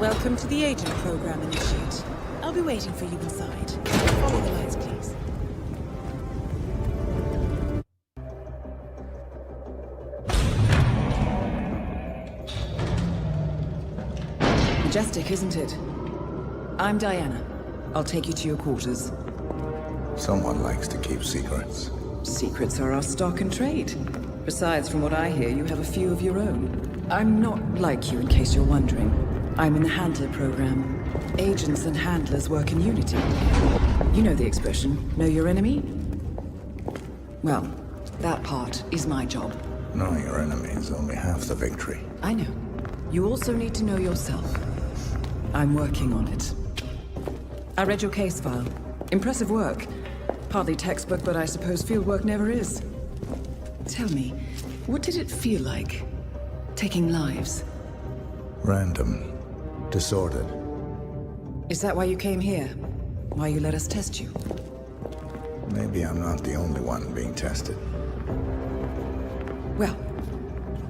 Welcome to the Agent Program, Initiate. I'll be waiting for you inside. Follow the lights, please. Majestic, isn't it? I'm Diana. I'll take you to your quarters. Someone likes to keep secrets. Secrets are our stock and trade. Besides, from what I hear, you have a few of your own. I'm not like you, in case you're wondering. I'm in the Handler program. Agents and handlers work in unity. You know the expression, know your enemy? Well, that part is my job. Knowing your enemy is only half the victory. I know. You also need to know yourself. I'm working on it. I read your case file. Impressive work. Hardly textbook, but I suppose field work never is. Tell me, what did it feel like, taking lives? Random. Disordered. Is that why you came here? Why you let us test you? Maybe I'm not the only one being tested. Well,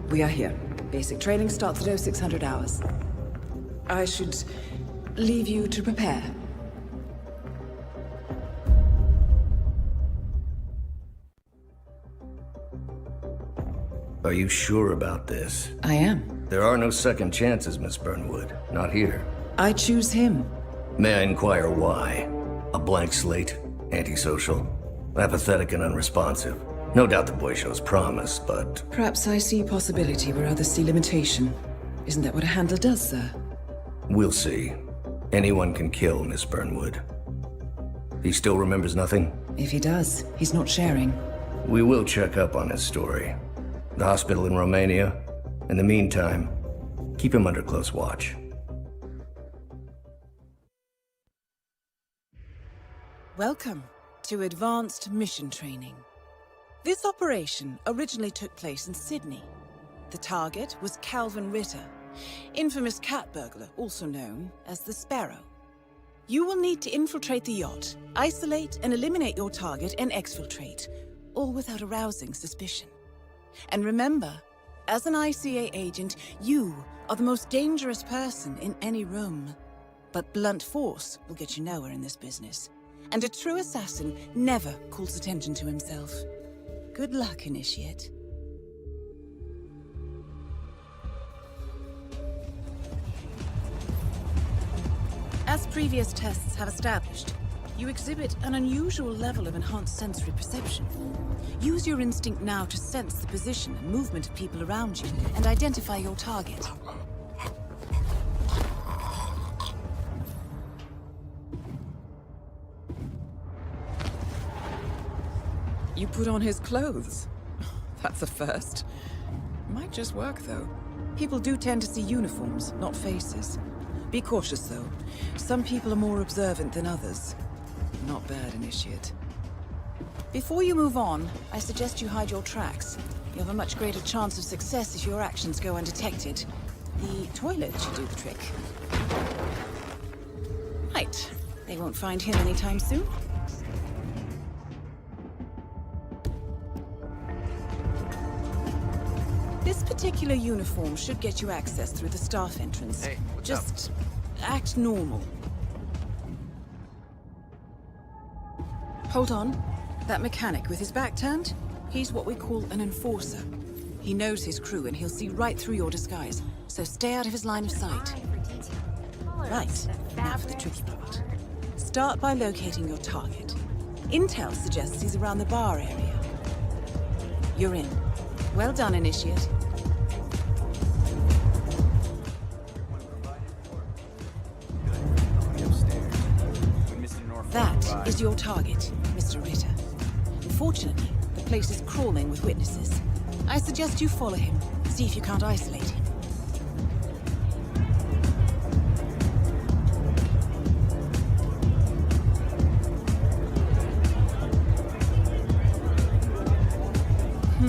we are here. Basic training starts at 0600 hours. I should leave you to prepare. Are you sure about this? I am. There are no second chances, Miss Burnwood. Not here. I choose him. May I inquire why? A blank slate? Antisocial? Apathetic and unresponsive? No doubt the boy shows promise, but... Perhaps I see possibility where others see limitation. Isn't that what a handler does, sir? We'll see. Anyone can kill Miss Burnwood. He still remembers nothing? If he does, he's not sharing. We will check up on his story. The hospital in Romania. In the meantime, keep him under close watch. Welcome to Advanced Mission Training. This operation originally took place in Sydney. The target was Calvin Ritter, infamous cat burglar, also known as the Sparrow. You will need to infiltrate the yacht, isolate and eliminate your target, and exfiltrate, all without arousing suspicion. And remember, as an ICA agent, you are the most dangerous person in any room. But blunt force will get you nowhere in this business. And a true assassin never calls attention to himself. Good luck, Initiate. As previous tests have established, you exhibit an unusual level of enhanced sensory perception. Use your instinct now to sense the position and movement of people around you and identify your target. You put on his clothes. That's a first. Might just work, though. People do tend to see uniforms, not faces. Be cautious, though. Some people are more observant than others. Not bad, Initiate. Before you move on, I suggest you hide your tracks. You have a much greater chance of success if your actions go undetected. The toilet should do the trick. Right. They won't find him anytime soon. This particular uniform should get you access through the staff entrance. Hey, what's Just act normal. Hold on. That mechanic with his back turned? He's what we call an enforcer. He knows his crew and he'll see right through your disguise. So stay out of his line of sight. Right. Now for the tricky part. Start by locating your target. Intel suggests he's around the bar area. You're in. Well done, Initiate. That is your target, Mr. Ritter. Unfortunately, the place is crawling with witnesses. I suggest you follow him, see if you can't isolate him.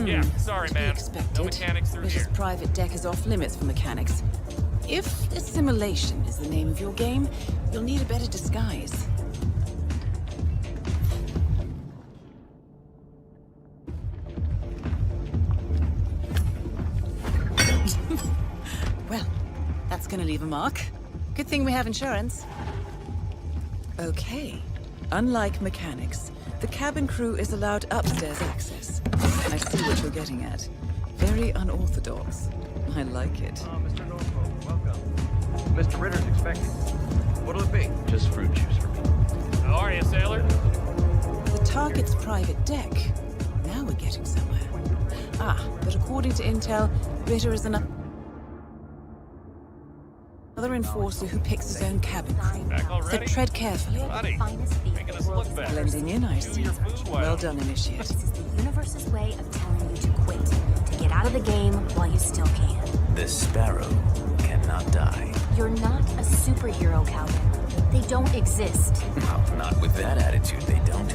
Yeah, sorry, To be man. expected. No mechanics through This here. private deck is off limits for mechanics. If assimilation is the name of your game, you'll need a better disguise. Well, that's gonna leave a mark. Good thing we have insurance. Okay. Unlike mechanics, the cabin crew is allowed upstairs access. I see what you're getting at. Very unorthodox. I like it. Mr. Norfolk, welcome. Mr. Ritter's expecting. What'll it be? Just fruit juice for me. How are you, sailor? The target's private deck. Now we're getting somewhere. Ah, but according to intel, Ritter is another enforcer who picks his own cabin crew. Back So already? tread carefully. Buddy, making us look better. Blending in, I see. Do your food well. Well done, Initiate. This is the universe's way of telling you to quit, to get out of the game while you still can. The sparrow cannot die. You're not a superhero, Calvin. They don't exist. Well, not with that attitude, they don't.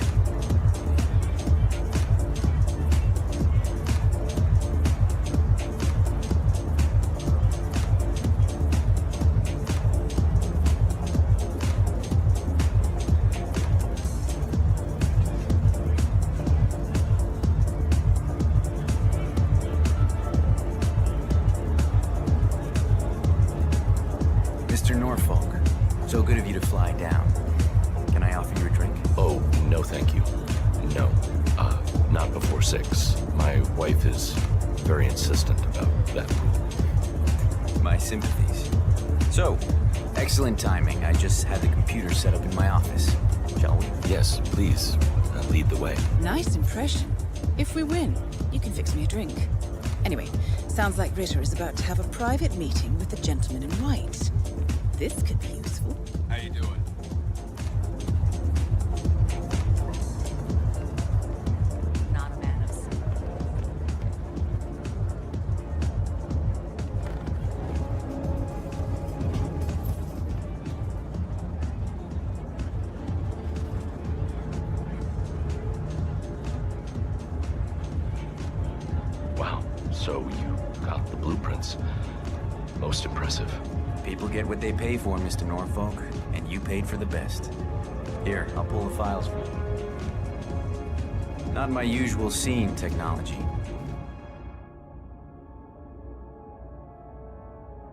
Mr. Norfolk, so good of you to fly down. Can I offer you a drink? Oh, no thank you. No. Not before 6. My wife is very insistent about that rule. My sympathies. So, excellent timing. I just had the computer set up in my office. Shall we? Yes, please. Lead the way. Nice impression. If we win, you can fix me a drink. Anyway, sounds like Ritter is about to have a private meeting with the gentleman in white. This could be useful. How you doing? Not a man of Wow. So you got the blueprints. Most impressive. People get what they pay for, Mr. Norfolk, and you paid for the best. Here, I'll pull the files for you. Not my usual scene technology.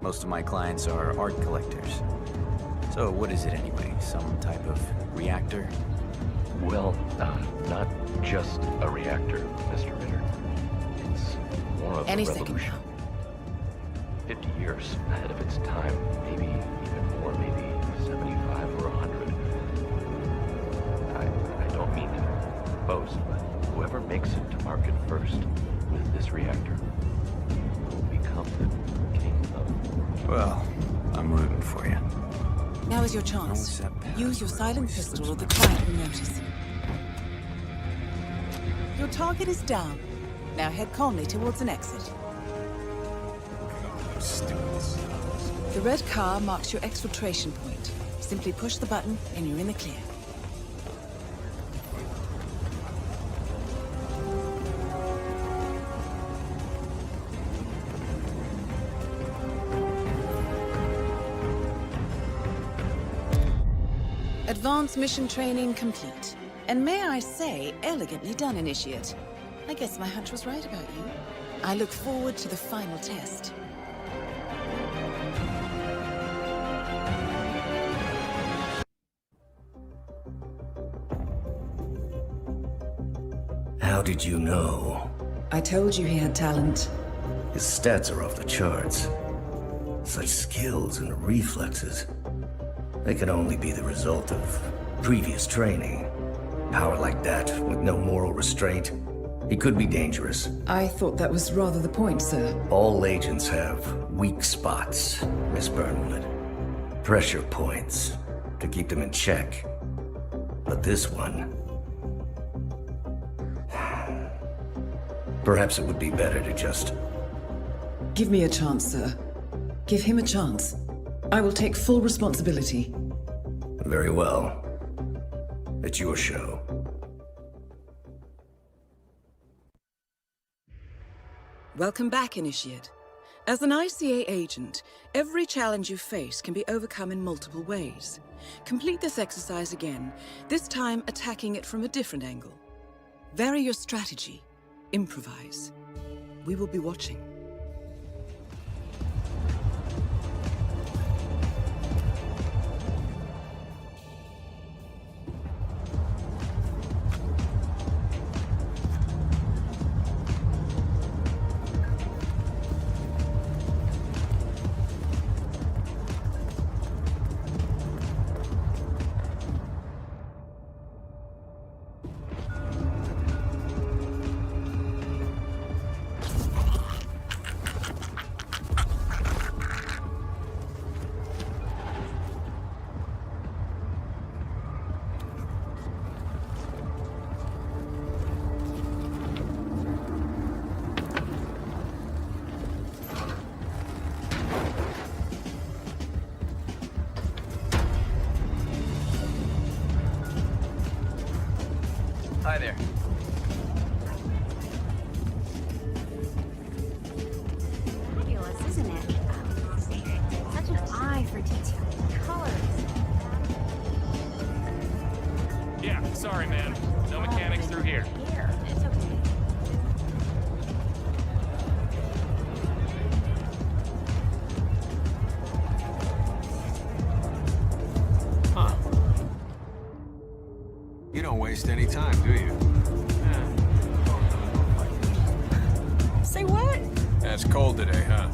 Most of my clients are art collectors. So what is it anyway? Some type of reactor? Well, not just a reactor, Mr. Ritter. It's more of Any a second revolution. now. 50 years ahead of its time, maybe even more, maybe 75 or 100. I don't mean to boast, but whoever makes it to market first with this reactor will become the king of... Well, I'm rooting for you. Now is your chance. Use your silent pistol or the client will notice. Your target is down. Now head calmly towards an exit. The red car marks your exfiltration point. Simply push the button and you're in the clear. Advanced mission training complete. And may I say, elegantly done, Initiate. I guess my hunch was right about you. I look forward to the final test. How did you know? I told you he had talent. His stats are off the charts. Such skills and reflexes. They can only be the result of previous training. Power like that, with no moral restraint, he could be dangerous. I thought that was rather the point, sir. All agents have weak spots, Miss Burnwood. Pressure points to keep them in check. But this one... Perhaps it would be better to just... Give me a chance, sir. Give him a chance. I will take full responsibility. Very well. It's your show. Welcome back, Initiate. As an ICA agent, every challenge you face can be overcome in multiple ways. Complete this exercise again, this time attacking it from a different angle. Vary your strategy. Improvise. We will be watching. waste any time, do you? Say what? It's cold today, huh?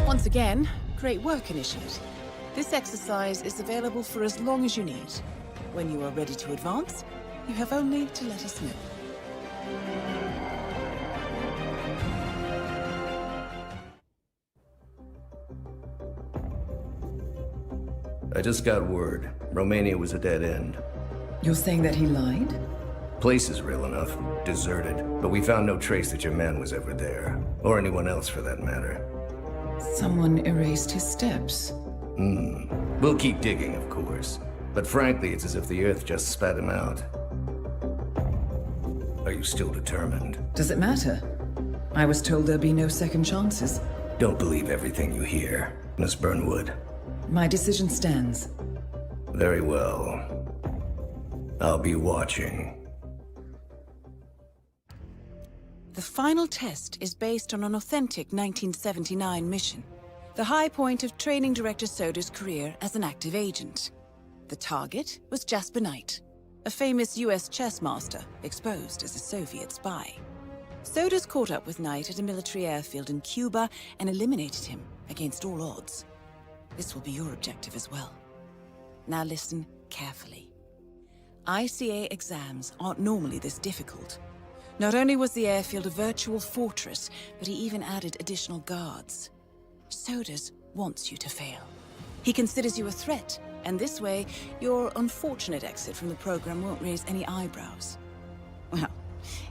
Once again, great work, Initiate. This exercise is available for as long as you need. When you are ready to advance, you have only to let us know. I just got word. Romania was a dead end. You're saying that he lied? Place is real enough. Deserted. But we found no trace that your man was ever there. Or anyone else for that matter. Someone erased his steps. We'll keep digging, of course. But frankly, it's as if the Earth just spat him out. Are you still determined? Does it matter? I was told there'd be no second chances. Don't believe everything you hear, Miss Burnwood. My decision stands. Very well. I'll be watching. The final test is based on an authentic 1979 mission. The high point of training Director Soda's career as an active agent. The target was Jasper Knight, a famous US chess master exposed as a Soviet spy. Soda's caught up with Knight at a military airfield in Cuba and eliminated him against all odds. This will be your objective as well. Now listen carefully. ICA exams aren't normally this difficult. Not only was the airfield a virtual fortress, but he even added additional guards. Sodas wants you to fail. He considers you a threat, and this way, your unfortunate exit from the program won't raise any eyebrows. Well,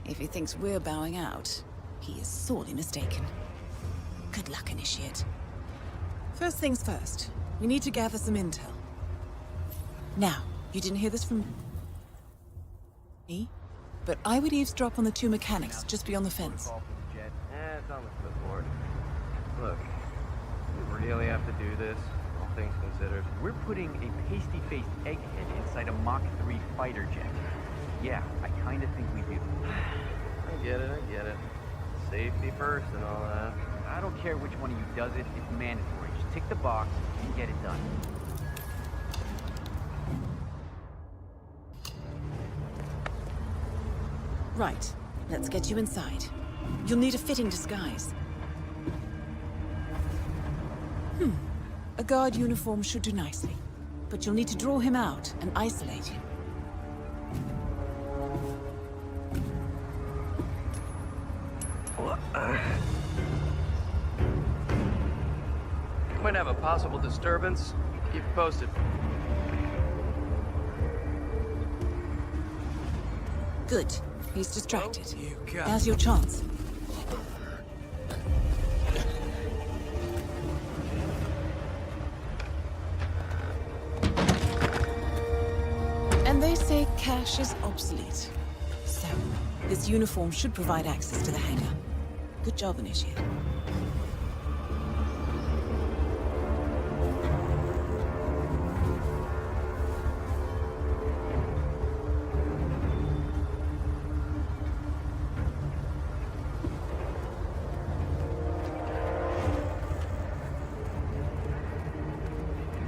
if he thinks we're bowing out, he is sorely mistaken. Good luck, Initiate. First things first, we need to gather some intel. Now, you didn't hear this from me, but I would eavesdrop on the two mechanics just beyond the fence. It's on the clipboard. Look, we really have to do this, all things considered. We're putting a pasty-faced egghead inside a Mach 3 fighter jet. Yeah, I kinda think we do. I get it. Safety first and all that. I don't care which one of you does it, it's mandatory. Just tick the box and get it done. Right, let's get you inside. You'll need a fitting disguise. A guard uniform should do nicely. But you'll need to draw him out and isolate him. Might have a possible disturbance. Keep it posted. Good. He's distracted. Now's your chance. And they say cash is obsolete. So, this uniform should provide access to the hangar. Good job, Initiate.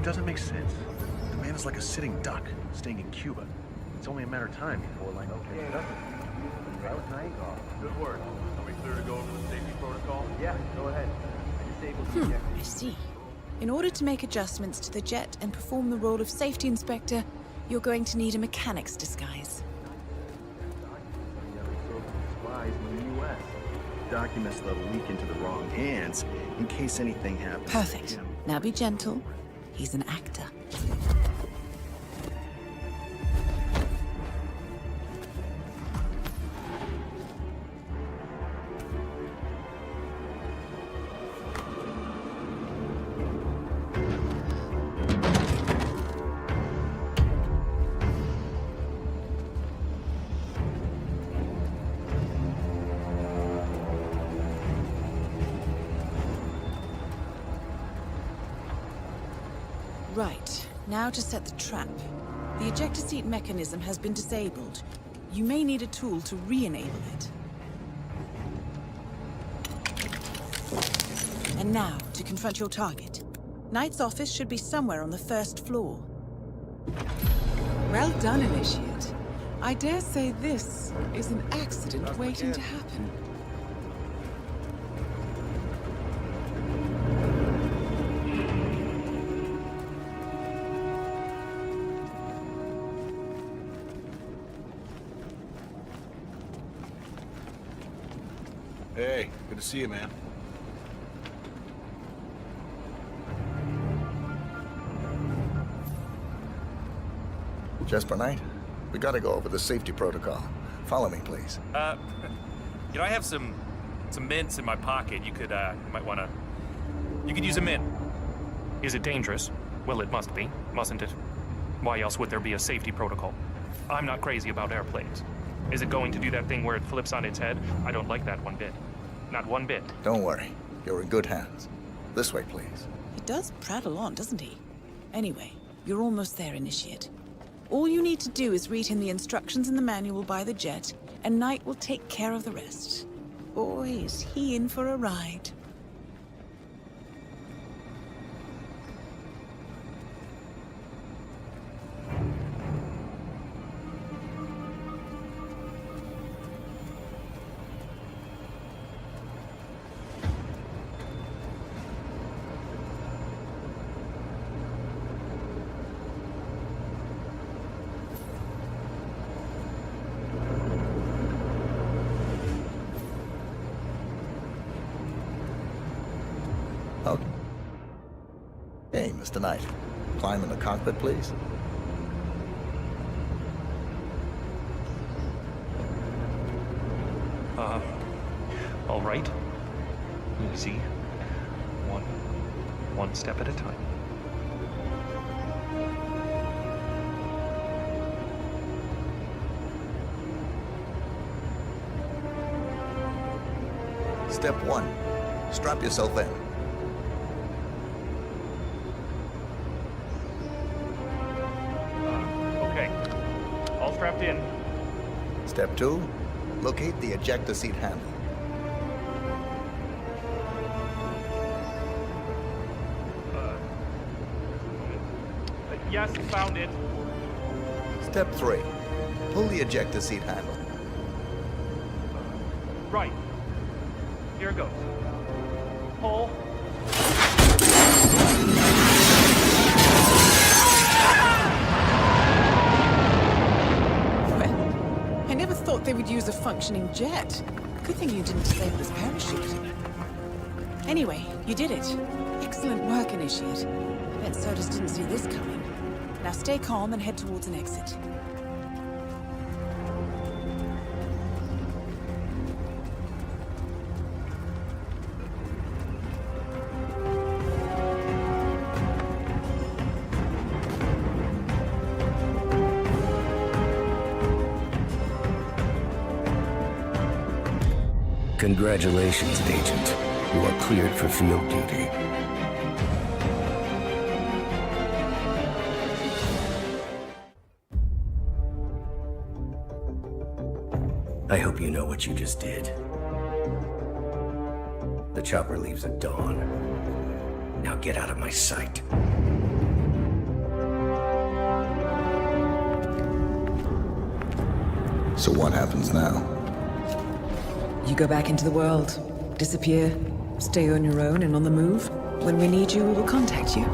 Doesn't make sense. The man is like a sitting duck, staying in Cuba. It's only a matter of time before, like, okay, Good work. Are we clear to go over the safety protocol? Yeah, go ahead. I disabled the ejector. I see. In order to make adjustments to the jet and perform the role of safety inspector, you're going to need a mechanic's disguise. spies in the U.S. Documents that'll leak into the wrong hands in case anything happens. Perfect. Now be gentle. He's an actor. Right, now to set the trap. The ejector seat mechanism has been disabled. You may need a tool to re-enable it. And now, to confront your target. Knight's office should be somewhere on the first floor. Well done, Initiate. I dare say this is an accident waiting to happen. Hey, good to see you, man. Jasper Knight, we gotta go over the safety protocol. Follow me, please. You know, I have some mints in my pocket. You could, you could use a mint. Is it dangerous? Well, it must be, mustn't it? Why else would there be a safety protocol? I'm not crazy about airplanes. Is it going to do that thing where it flips on its head? I don't like that one bit. Not one bit. Don't worry. You're in good hands. This way, please. He does prattle on, doesn't he? Anyway, you're almost there, Initiate. All you need to do is read him the instructions in the manual by the jet, and Knight will take care of the rest. Boy, is he in for a ride. Hey, Mr. Knight. Climb in the cockpit, please. All right. Easy. One step at a time. Step 1. Strap yourself in. Okay. All strapped in. Step 2. Locate the ejector seat handle. Yes, found it. Step 3. Pull the ejector seat handle. Right. Here it goes. Pull. they would use a functioning jet. Good thing you didn't disable his parachute. Anyway, you did it. Excellent work, Initiate. I bet Sodas didn't see this coming. Now stay calm and head towards an exit. Congratulations, Agent. You are cleared for field duty. I hope you know what you just did. The chopper leaves at dawn. Now get out of my sight. So what happens now? You go back into the world, disappear, stay on your own and on the move. When we need you, we will contact you.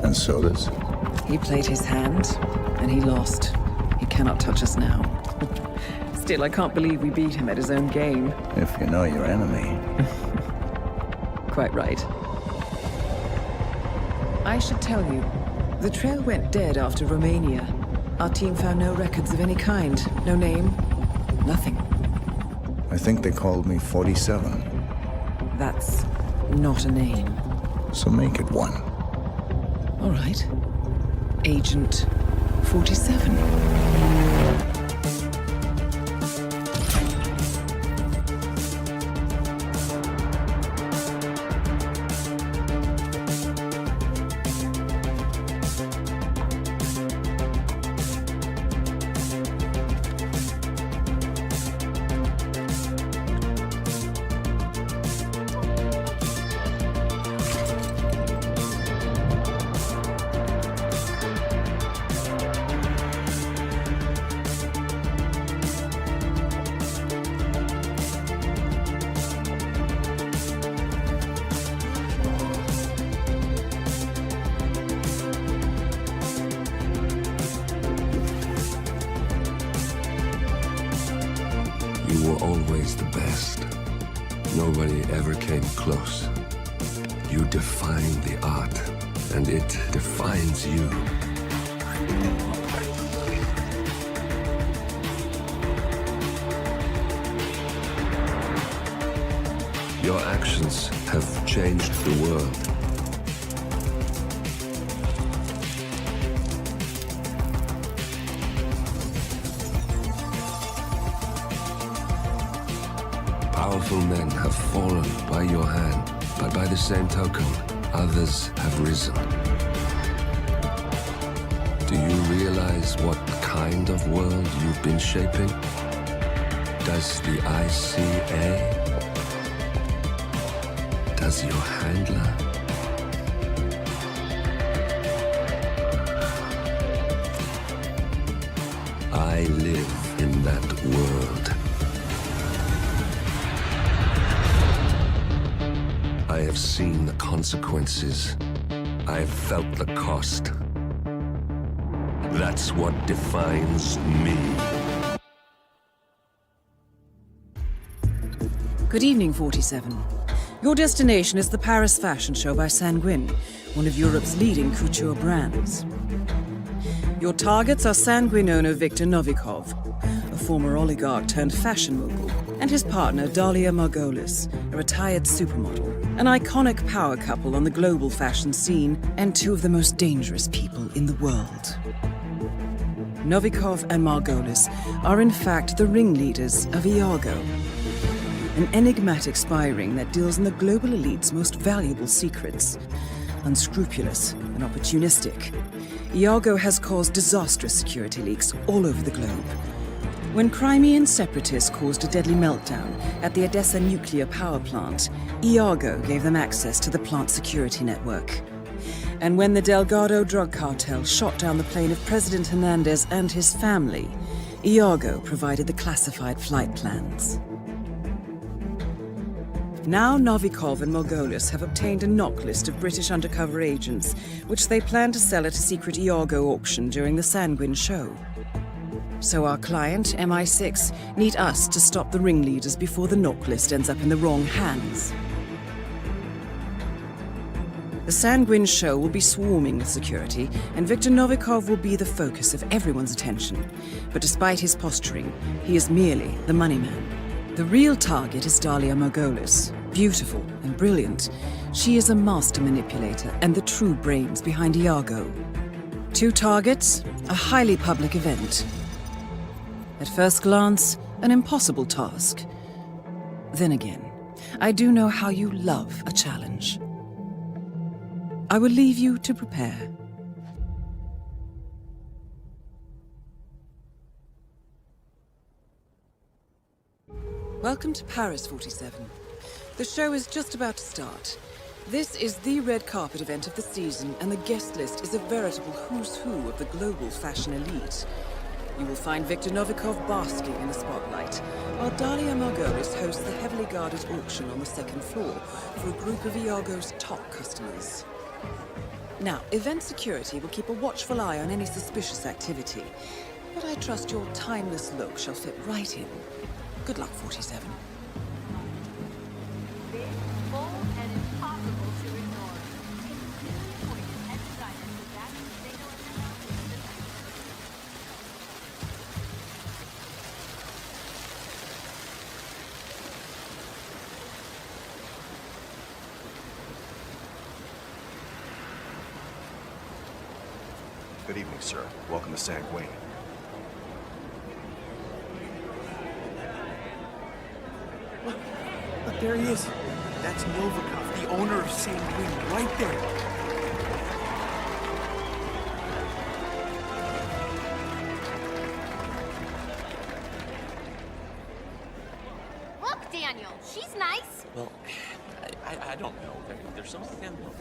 And Sodas? He played his hand, and he lost. He cannot touch us now. Still, I can't believe we beat him at his own game. If you know your enemy. Quite right. I should tell you, the trail went dead after Romania. Our team found no records of any kind. No name, nothing. I think they called me 47. That's not a name. So make it one. All right. Agent 47. You were always the best. Nobody ever came close. You define the art, and it defines you. Your actions have changed the world. Powerful men have fallen by your hand, but by the same token, others have risen. Do you realize what kind of world you've been shaping? Does the ICA? Does your handler? I live in that world. I have seen the consequences. I have felt the cost. That's what defines me. Good evening, 47. Your destination is the Paris Fashion Show by Sanguine, one of Europe's leading couture brands. Your targets are Sanguine owner Viktor Novikov, a former oligarch turned fashion mogul, and his partner Dalia Margolis, a retired supermodel, an iconic power couple on the global fashion scene, and two of the most dangerous people in the world. Novikov and Margolis are in fact the ringleaders of Iago, an enigmatic spy ring that deals in the global elite's most valuable secrets. Unscrupulous and opportunistic, Iago has caused disastrous security leaks all over the globe. When Crimean separatists caused a deadly meltdown at the Odessa nuclear power plant, Iago gave them access to the plant's security network. And when the Delgado drug cartel shot down the plane of President Hernandez and his family, Iago provided the classified flight plans. Now Novikov and Margolis have obtained a knock list of British undercover agents, which they plan to sell at a secret Iago auction during the Sanguine show. So our client, MI6, need us to stop the ringleaders before the knock list ends up in the wrong hands. The Sanguine show will be swarming with security, and Viktor Novikov will be the focus of everyone's attention. But despite his posturing, he is merely the money man. The real target is Dalia Margolis. Beautiful and brilliant, she is a master manipulator and the true brains behind Iago. 2 targets, a highly public event. At first glance, an impossible task. Then again, I do know how you love a challenge. I will leave you to prepare. Welcome to Paris, 47. The show is just about to start. This is the red carpet event of the season, and the guest list is a veritable who's who of the global fashion elite. You will find Viktor Novikov basking in the spotlight, while Dalia Margolis hosts the heavily guarded auction on the 2nd floor for a group of Iago's top customers. Now, event security will keep a watchful eye on any suspicious activity, but I trust your timeless look shall fit right in. Good luck, 47. Big, bold, and impossible to ignore. Appointed head designer for that potato in the house. Good evening, sir. Welcome to Sanguine. Look, there he is. That's Novikov, the owner of Sanguine, right there. Look, Daniel, she's nice. Well, I don't know. There's something in them.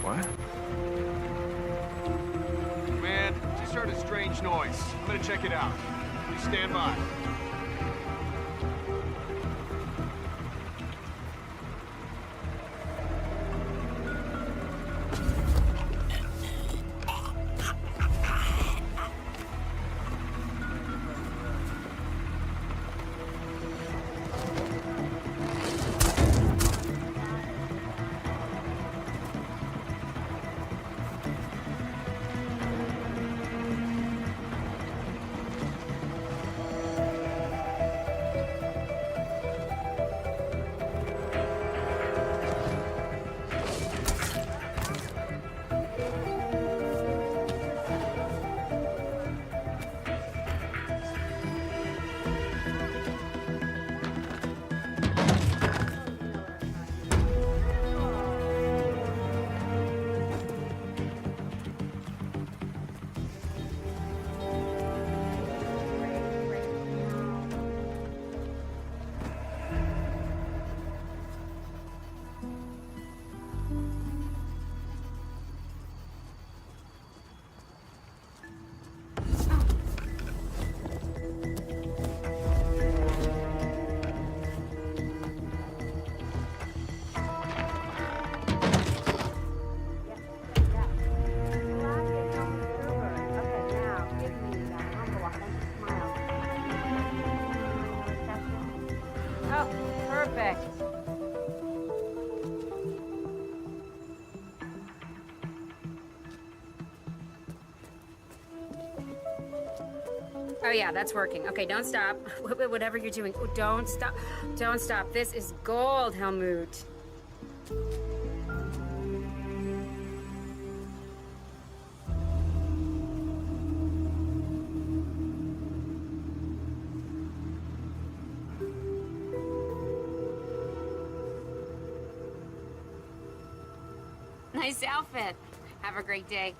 What? Man, just heard a strange noise. I'm gonna check it out. Please stand by. Oh yeah, that's working. Okay, don't stop. Whatever you're doing, oh, don't stop. Don't stop. This is gold, Helmut. Nice outfit. Have a great day.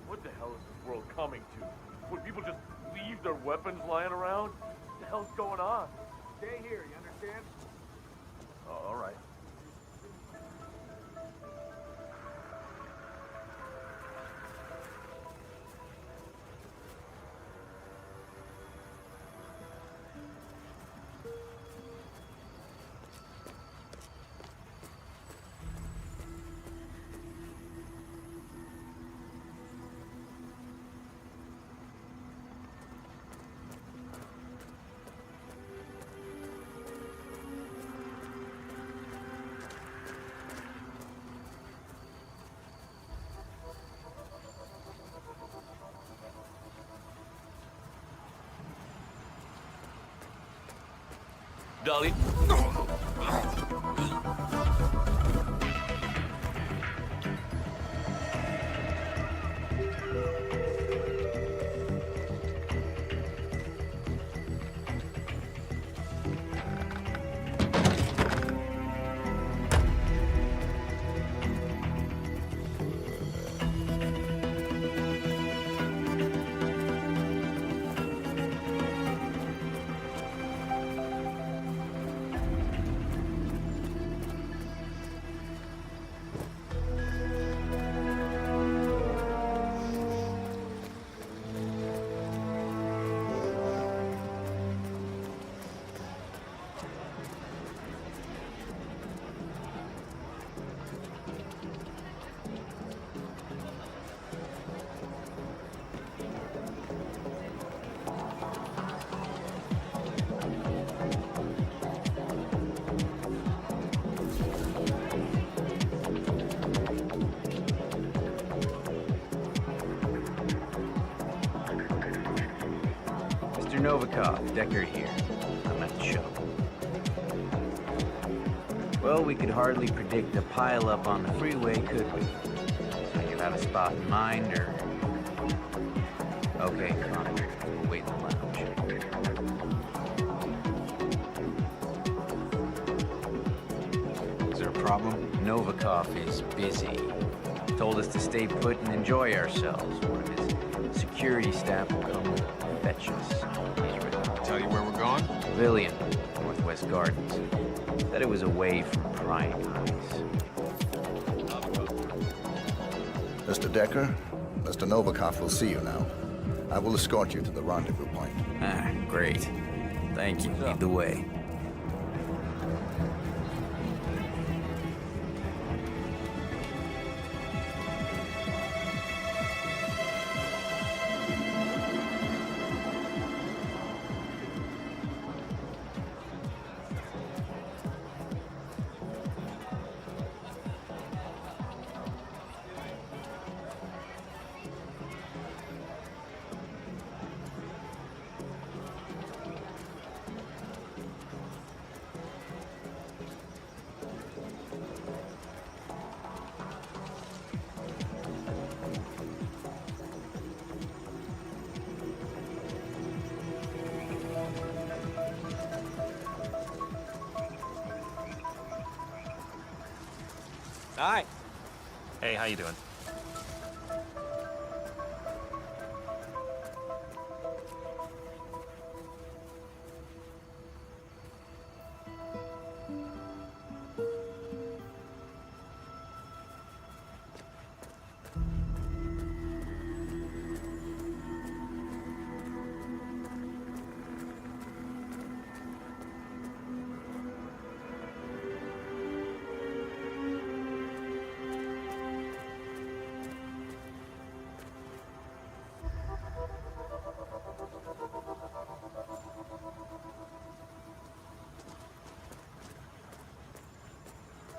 What the hell is this world coming to? Would people just leave their weapons lying around? What the hell's going on? Stay here, you understand? Oh, all right. Dolly. Mr. Novikov, Decker here. I'm at the show. Well, we could hardly predict a pileup on the freeway, could we? So you have a spot in mind, or...? Okay, fine. We'll wait in the lounge. Is there a problem? Novikov is busy. Told us to stay put and enjoy ourselves. One of his security staff will come fetch us. He's ready. Tell you where we're going? Pavilion, Northwest Gardens. Said it was away from prying eyes. Mr. Decker, Mr. Novikov will see you now. I will escort you to the rendezvous point. Ah, great. Thank you. Lead the way. Hi. Hey, how you doing?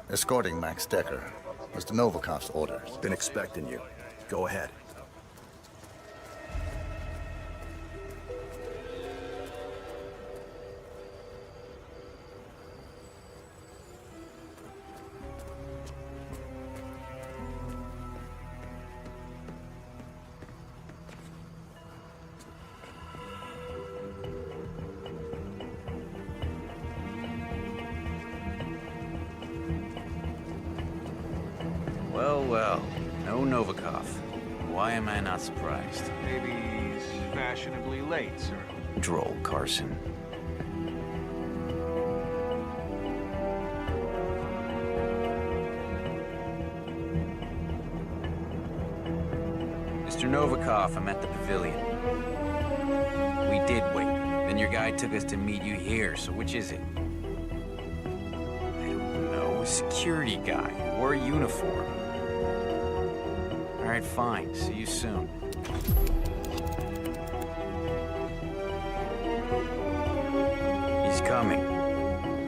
Escorting Max Decker. Mr. Novikov's orders. Been expecting you. Go ahead. Well, well. No Novikov. Why am I not surprised? Maybe he's fashionably late, sir. Droll Carson. Mr. Novikov, I'm at the pavilion. We did wait. Then your guy took us to meet you here, so which is it? I don't know. A security guy. Wore a uniform. All right, fine. See you soon. He's coming.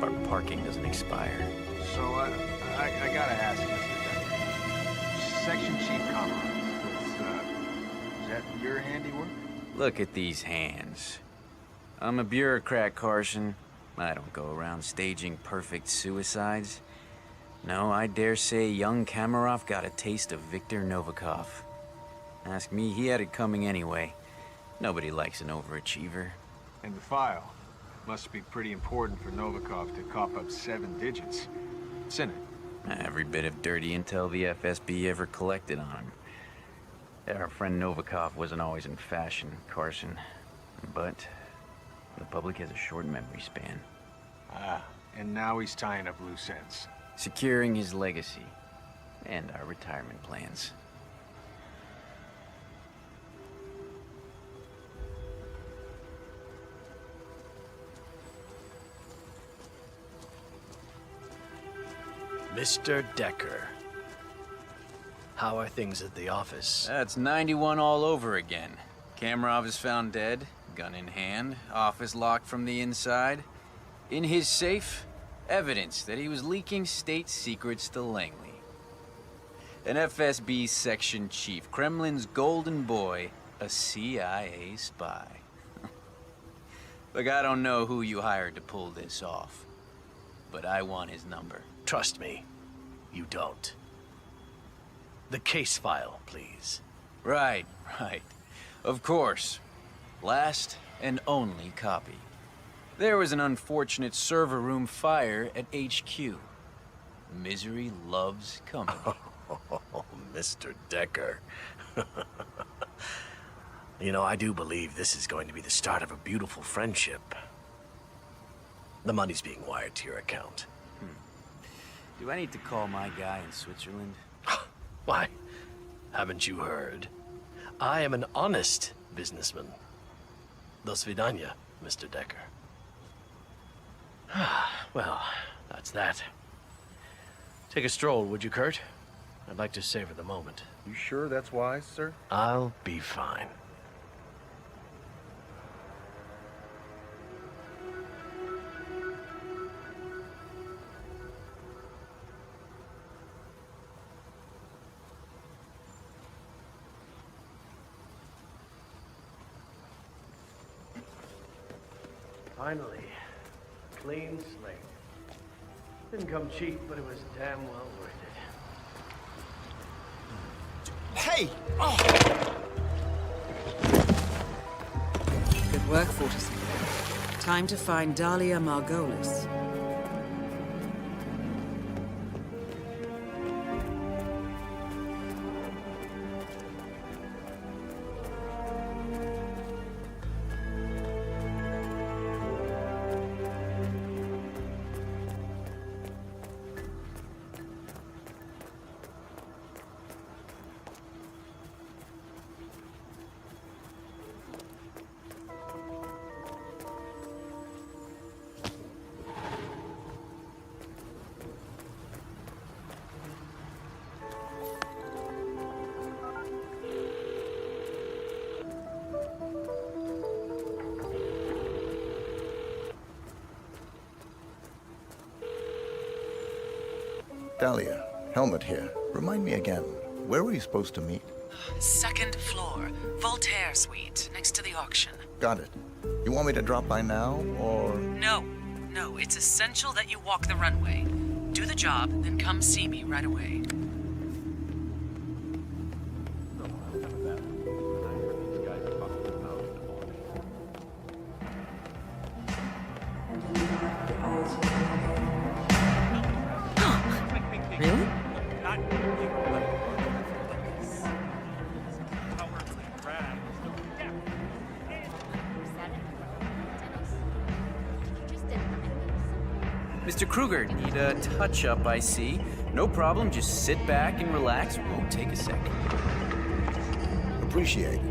Our parking doesn't expire. So, I gotta ask, Mr. Decker. Section Chief Comrade. Is that your handiwork? Look at these hands. I'm a bureaucrat, Carson. I don't go around staging perfect suicides. No, I dare say young Kamarov got a taste of Viktor Novikov. Ask me, he had it coming anyway. Nobody likes an overachiever. And the file. Must be pretty important for Novikov to cough up 7 digits. What's in it? Every bit of dirty intel the FSB ever collected on him. Our friend Novikov wasn't always in fashion, Carson. But the public has a short memory span. Ah, and now he's tying up loose ends. Securing his legacy and our retirement plans. Mr. Decker. How are things at the office? That's 91 all over again. Kamarov is found dead, gun in hand, office locked from the inside. In his safe, evidence that he was leaking state secrets to Langley. An FSB section chief, Kremlin's golden boy, a CIA spy. Look, I don't know who you hired to pull this off, but I want his number. Trust me, you don't. The case file, please. Right. Of course. Last and only copy. There was an unfortunate server room fire at HQ. Misery loves company. Oh, Mr. Decker. You know, I do believe this is going to be the start of a beautiful friendship. The money's being wired to your account. Do I need to call my guy in Switzerland? Why? Haven't you heard? I am an honest businessman. Do svidaniya, Mr. Decker. Well, that's that. Take a stroll, would you, Kurt? I'd like to savor the moment. You sure that's wise, sir? I'll be fine. Finally, clean slate. Didn't come cheap, but it was damn well worth it. Hey! Oh! Good work, Fortison. Time to find Dahlia Margolis. Dahlia, Helmut here. Remind me again, where were you supposed to meet? Second floor, Voltaire Suite, next to the auction. Got it. You want me to drop by now, or...? No, it's essential that you walk the runway. Do the job, then come see me right away. Really? Mr. Kruger, need a touch-up, I see. No problem, just sit back and relax. Won't take a second. Appreciate it.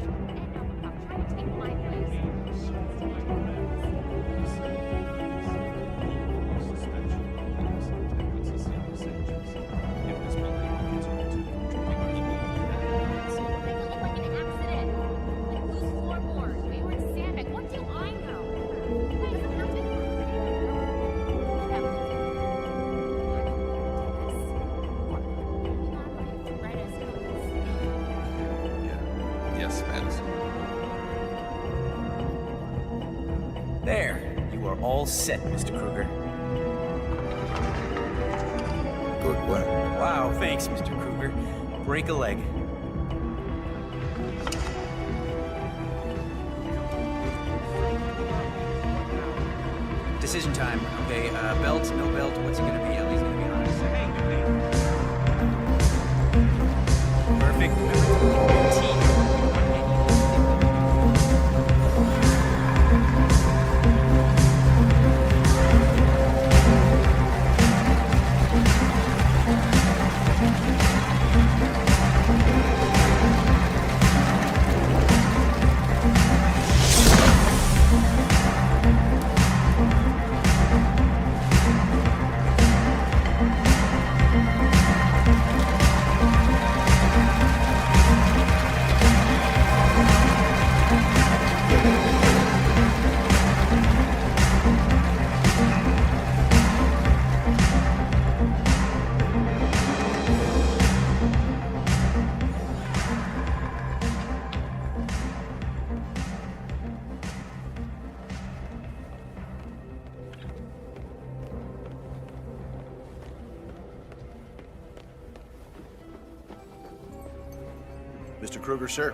Yes, Madison. There, you are all set, Mr. Kruger. Good work. Wow, thanks, Mr. Kruger. Break a leg. Decision time. Okay, belt, no belt, what's it gonna be? Ellie's gonna be on a second. Perfect. Mr. Kruger, sir.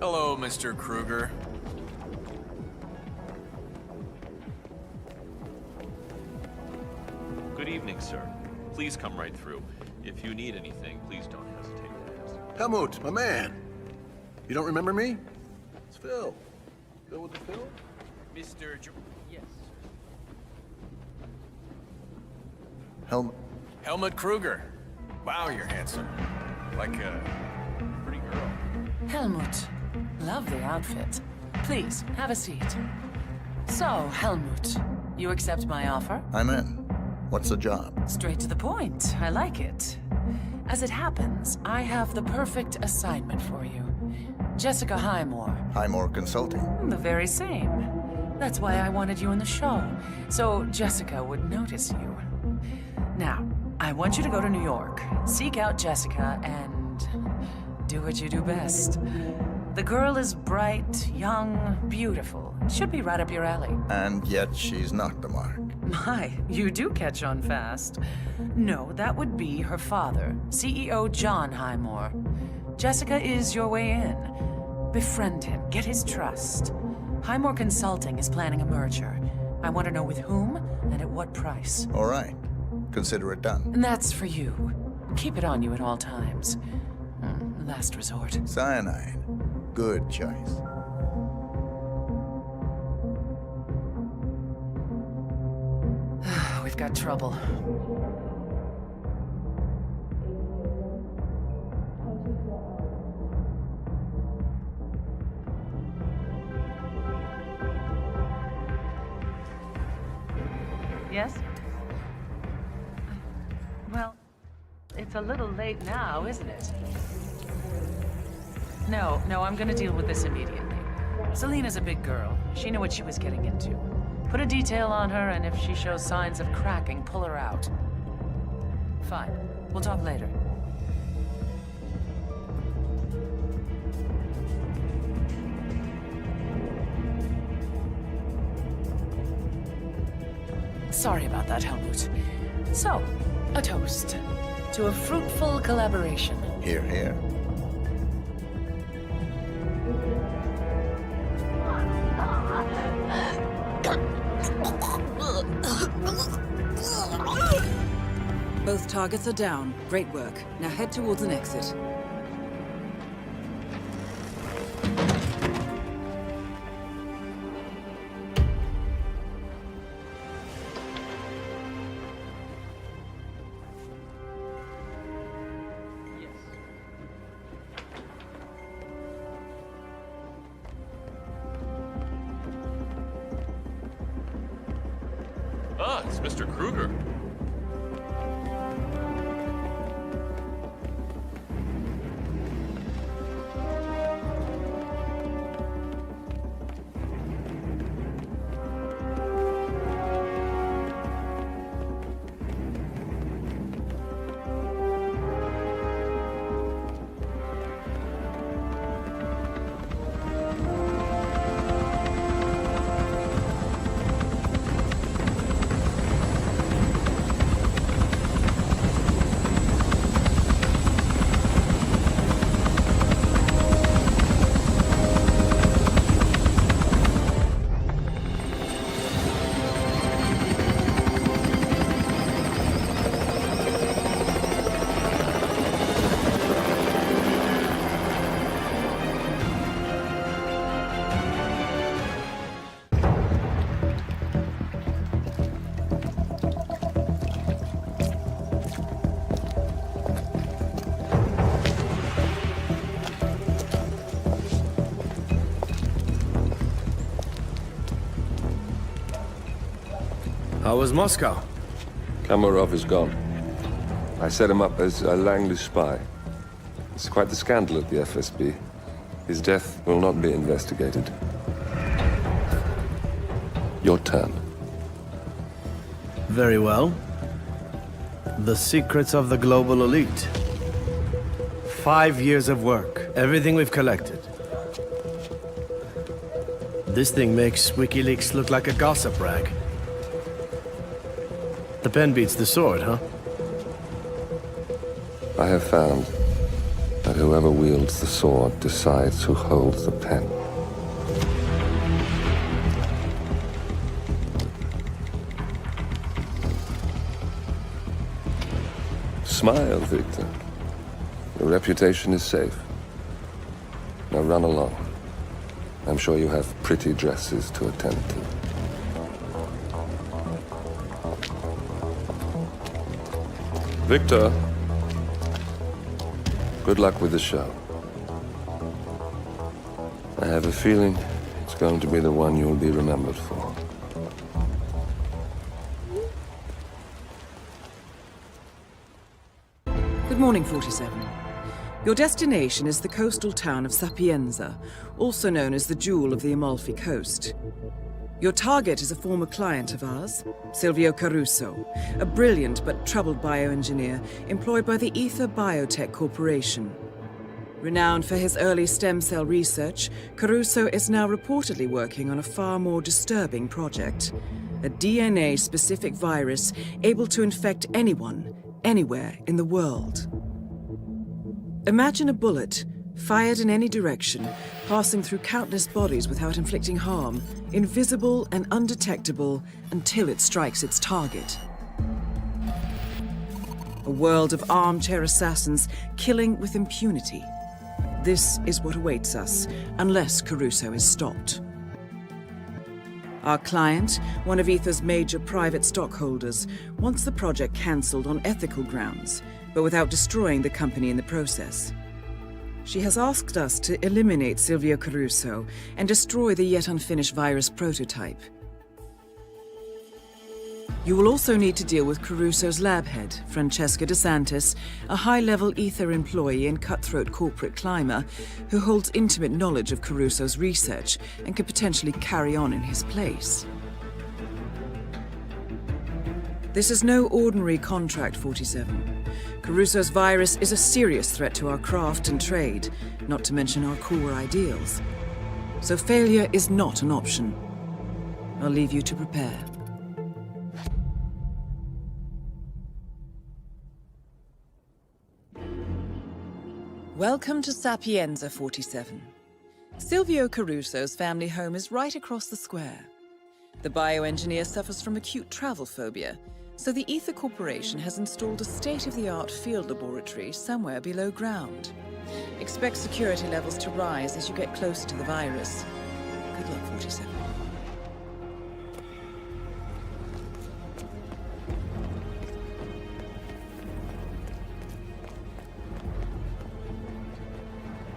Hello, Mr. Kruger. Good evening, sir. Please come right through. If you need anything, please don't hesitate to ask. Helmut, my man. You don't remember me? It's Phil. Phil with the Phil? Mr. Yes. Helmut Kruger. Wow, you're handsome. Like a pretty girl. Helmut, love the outfit. Please, have a seat. So, Helmut, you accept my offer? I'm in. What's the job? Straight to the point. I like it. As it happens, I have the perfect assignment for you. Jessica Highmore. Highmore Consulting. The very same. That's why I wanted you in the show, so Jessica would notice you. Now, I want you to go to New York, seek out Jessica, and do what you do best. The girl is bright, young, beautiful. Should be right up your alley. And yet she's not the mark. My, you do catch on fast. No, that would be her father, CEO John Highmore. Jessica is your way in. Befriend him, get his trust. Highmore Consulting is planning a merger. I want to know with whom and at what price. All right. Consider it done. And that's for you. Keep it on you at all times. Last resort. Cyanide. Good choice. We've got trouble. Yes? Well, it's a little late now, isn't it? No, I'm gonna deal with this immediately. Selena's a big girl. She knew what she was getting into. Put a detail on her, and if she shows signs of cracking, pull her out. Fine. We'll talk later. Sorry about that, Helmut. So, a toast to a fruitful collaboration. Here, here. Both targets are down. Great work. Now head towards an exit. Ah, it's Mr. Kruger. How was Moscow? Kamarov is gone. I set him up as a Langley spy. It's quite the scandal at the FSB. His death will not be investigated. Your turn. Very well. The secrets of the global elite. 5 years of work, everything we've collected. This thing makes WikiLeaks look like a gossip rag. The pen beats the sword, huh? I have found that whoever wields the sword decides who holds the pen. Smile, Victor. Your reputation is safe. Now run along. I'm sure you have pretty dresses to attend to. Victor, good luck with the show. I have a feeling it's going to be the one you'll be remembered for. Good morning, 47. Your destination is the coastal town of Sapienza, also known as the Jewel of the Amalfi Coast. Your target is a former client of ours, Silvio Caruso, a brilliant but troubled bioengineer employed by the Ether Biotech Corporation. Renowned for his early stem cell research, Caruso is now reportedly working on a far more disturbing project, a DNA-specific virus able to infect anyone, anywhere in the world. Imagine a bullet, fired in any direction, passing through countless bodies without inflicting harm, invisible and undetectable until it strikes its target. A world of armchair assassins killing with impunity. This is what awaits us, unless Caruso is stopped. Our client, one of Ether's major private stockholders, wants the project cancelled on ethical grounds, but without destroying the company in the process. She has asked us to eliminate Silvio Caruso and destroy the yet unfinished virus prototype. You will also need to deal with Caruso's lab head, Francesca DeSantis, a high-level Ether employee and cutthroat corporate climber who holds intimate knowledge of Caruso's research and could potentially carry on in his place. This is no ordinary contract, 47. Caruso's virus is a serious threat to our craft and trade, not to mention our core ideals. So failure is not an option. I'll leave you to prepare. Welcome to Sapienza 47. Silvio Caruso's family home is right across the square. The bioengineer suffers from acute travel phobia, so the Ether Corporation has installed a state-of-the-art field laboratory somewhere below ground. Expect security levels to rise as you get closer to the virus. Good luck, 47.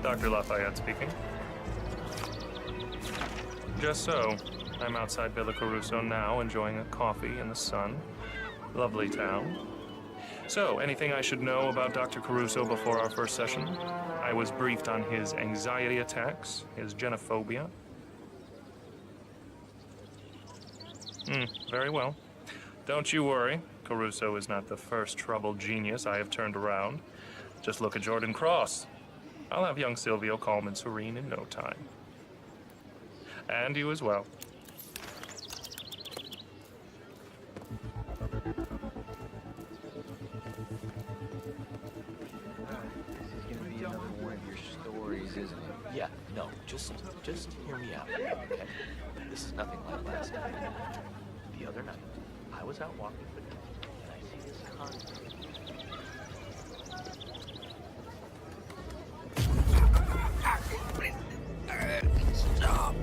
Dr. Lafayette speaking. Just so. I'm outside Villa Caruso now, enjoying a coffee in the sun. Lovely town. So, anything I should know about Dr. Caruso before our first session? I was briefed on his anxiety attacks, his genophobia. Very well. Don't you worry. Caruso is not the first troubled genius I have turned around. Just look at Jordan Cross. I'll have young Silvio calm and serene in no time. And you as well. This is gonna be another one of your stories, isn't it? Yeah, no, just hear me out, okay? This is nothing like last night. The other night, I was out walking with him, and I see this convict. Stop.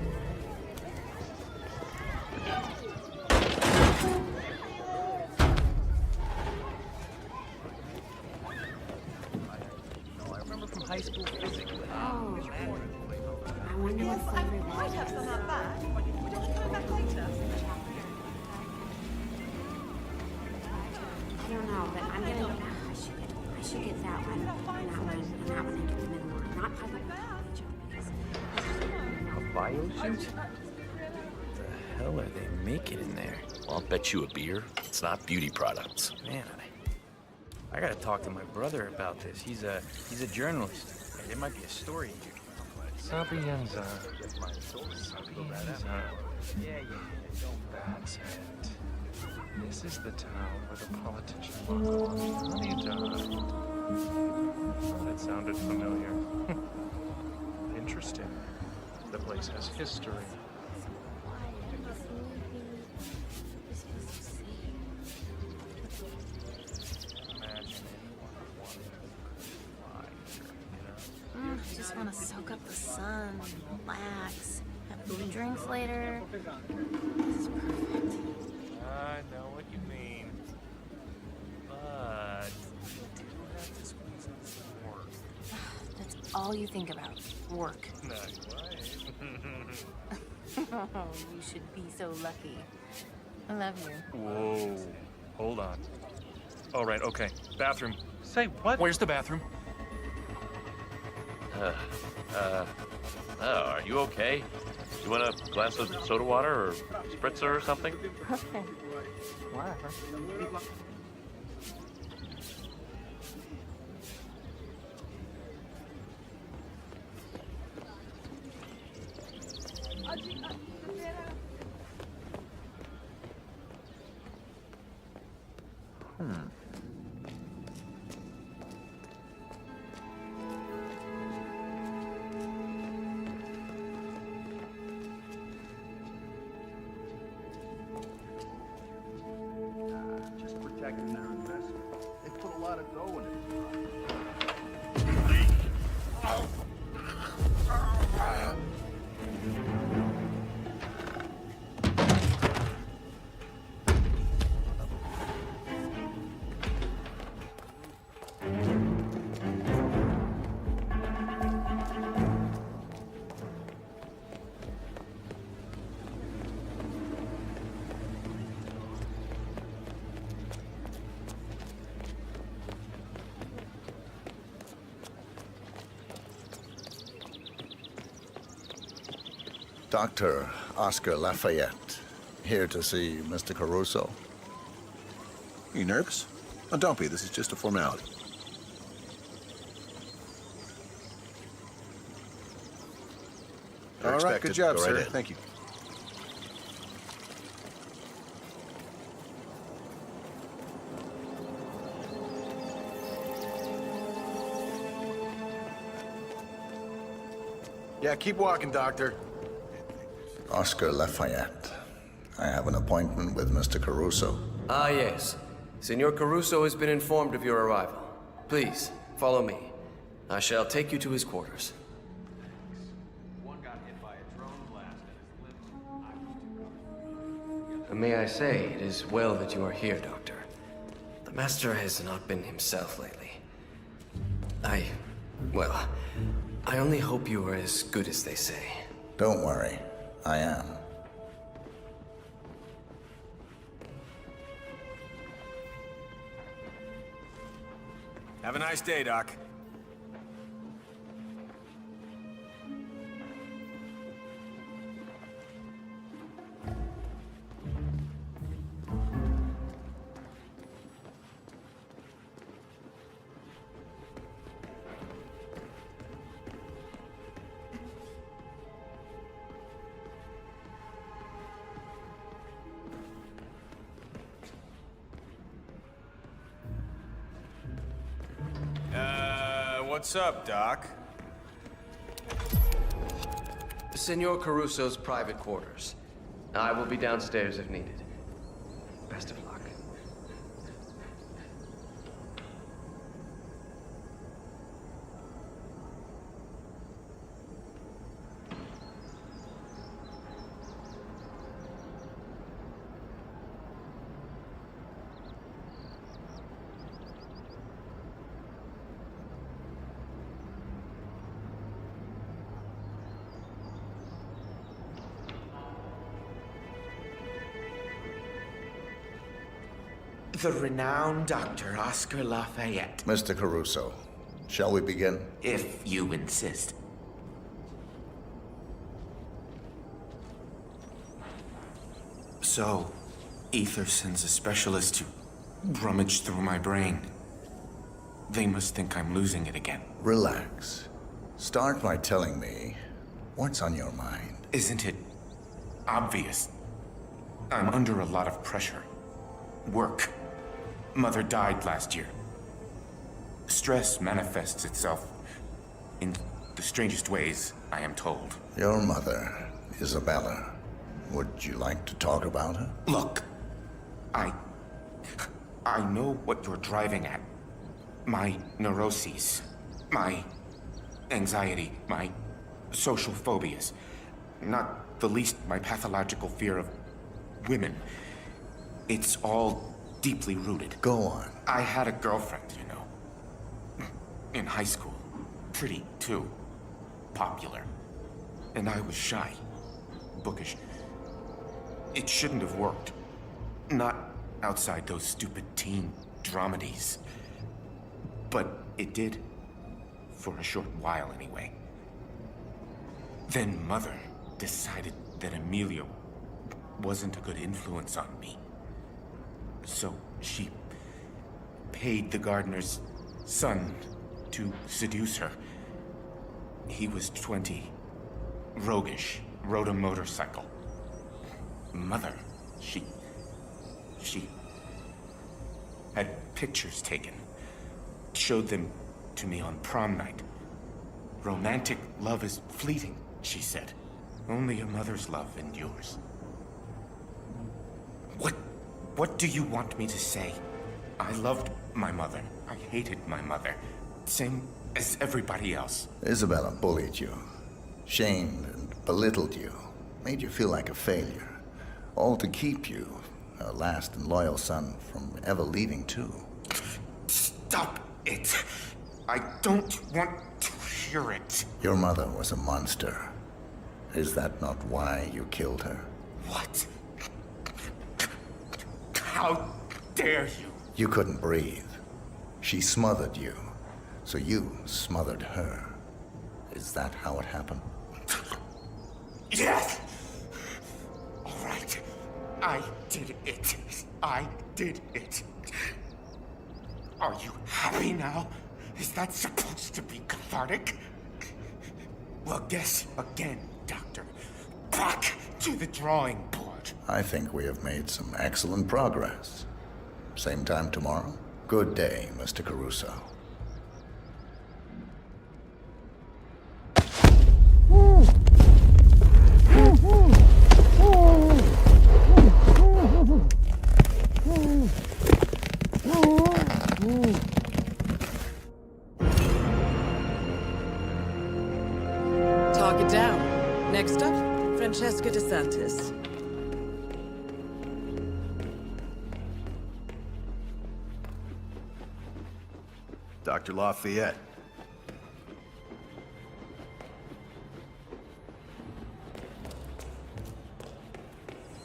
I remember from high school physics. Oh, I wonder what flavor it Might have some of that. Would you want to come back later? I don't know, but I'm gonna. I should get that one, and that one, and that one into the middle one. Not public knowledge, because A biosuit? What the hell are they making in there? Well, I'll bet you a beer. It's not beauty products. Man, I gotta talk to my brother about this. He's a journalist. There might be a story here. Sapienza. Yeah. That's it. This is the town where the politician Honey died. Oh, that sounded familiar. Interesting. The place has history. Just want to soak up the sun, relax, have food drinks later. This is perfect. I know what you mean. But you do have to squeeze in some work. That's all you think about, work. Nice wife. Oh, you should be so lucky. I love you. Whoa. Hold on. All right, okay. Bathroom. Say what? Where's the bathroom? Are you okay? You want a glass of soda water or spritzer or something? Okay. Whatever. Just protecting their investment. They put a lot of dough in it. Dr. Oscar Lafayette, here to see Mr. Caruso. You nervous? Oh, don't be. This is just a formality. All right, good job, sir. Thank you. Yeah, keep walking, Doctor. Oscar Lafayette. I have an appointment with Mr. Caruso. Ah, yes. Senor Caruso has been informed of your arrival. Please, follow me. I shall take you to his quarters. May I say, it is well that you are here, Doctor. The Master has not been himself lately. Well, I only hope you are as good as they say. Don't worry, I am. Have a nice day, Doc. What's up, Doc? Senor Caruso's private quarters. I will be downstairs if needed. Best of luck. The renowned Dr. Oscar Lafayette. Mr. Caruso, shall we begin? If you insist. So, Ether sends a specialist to rummage through my brain. They must think I'm losing it again. Relax. Start by telling me what's on your mind. Isn't it obvious? I'm under a lot of pressure. Work. Mother died last year. Stress manifests itself in the strangest ways, I am told. Your mother, Isabella. Would you like to talk about her? Look, I know what you're driving at. My neuroses, my anxiety, my social phobias. Not the least my pathological fear of women. It's all deeply rooted. Go on. I had a girlfriend, you know. In high school. Pretty, too. Popular. And I was shy. Bookish. It shouldn't have worked. Not outside those stupid teen dramedies. But it did. For a short while, anyway. Then Mother decided that Emilio wasn't a good influence on me. So she paid the gardener's son to seduce her. He was 20, roguish, rode a motorcycle. Mother, she had pictures taken, showed them to me on prom night. Romantic love is fleeting, she said. Only a mother's love endures. What do you want me to say? I loved my mother. I hated my mother. Same as everybody else. Isabella bullied you, shamed and belittled you, made you feel like a failure. All to keep you, her last and loyal son, from ever leaving too. Stop it! I don't want to hear it. Your mother was a monster. Is that not why you killed her? What? How dare you? You couldn't breathe. She smothered you, so you smothered her. Is that how it happened? Yes! All right. I did it. I did it. Are you happy now? Is that supposed to be cathartic? Well, guess again, Doctor. Back to the drawing board. I think we have made some excellent progress. Same time tomorrow? Good day, Mr. Caruso. Target down. Next up, Francesca DeSantis. Dr. Lafayette.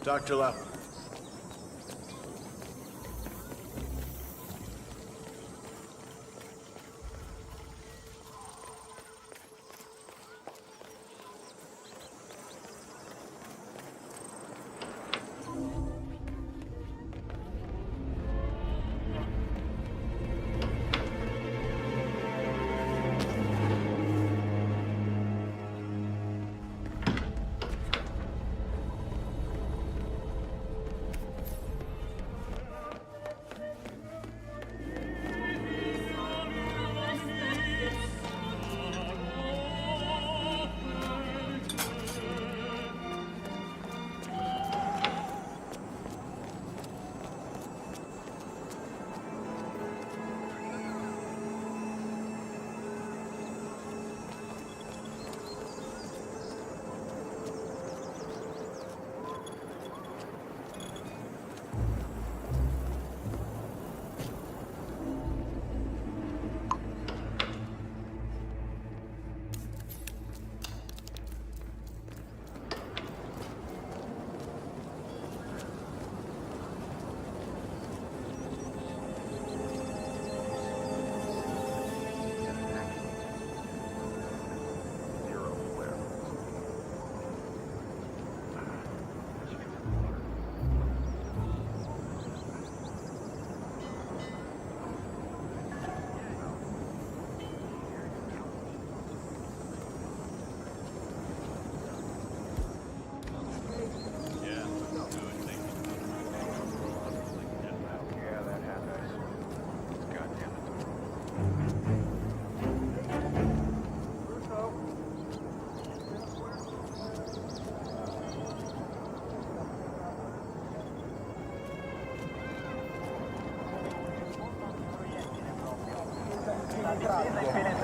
Dr. Lafayette.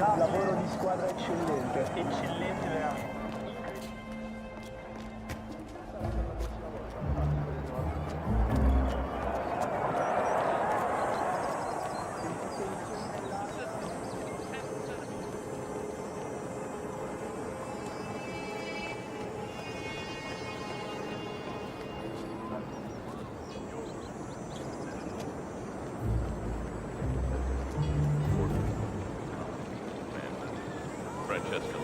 Un lavoro di squadra eccellente. Eccellente veramente. Francesca.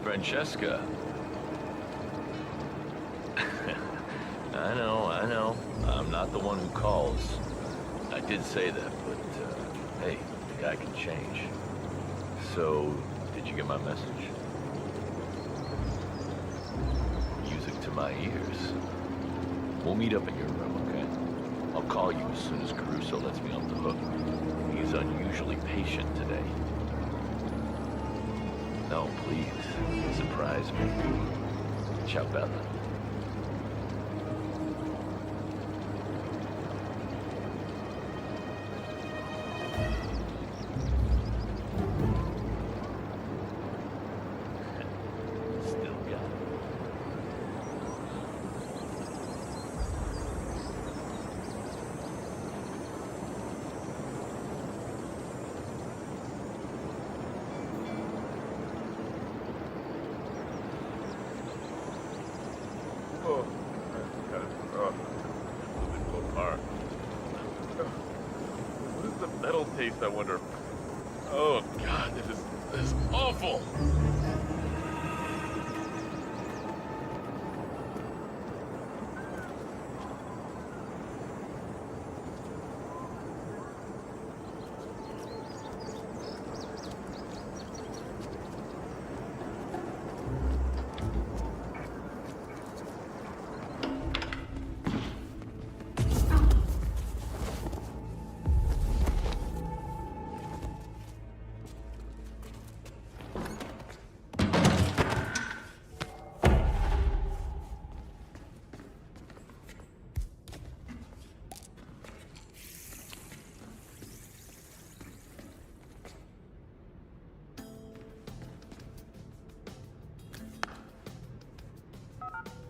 Francesca. I know. I'm not the one who calls. I did say that, but, hey, the guy can change. So, did you get my message? Music to my ears. We'll meet up in your room, okay? I'll call you as soon as Caruso lets me off the hook. He's unusually patient today. No, please, surprise me. Ciao, Bella. taste, I wonder. Oh God, this is awful.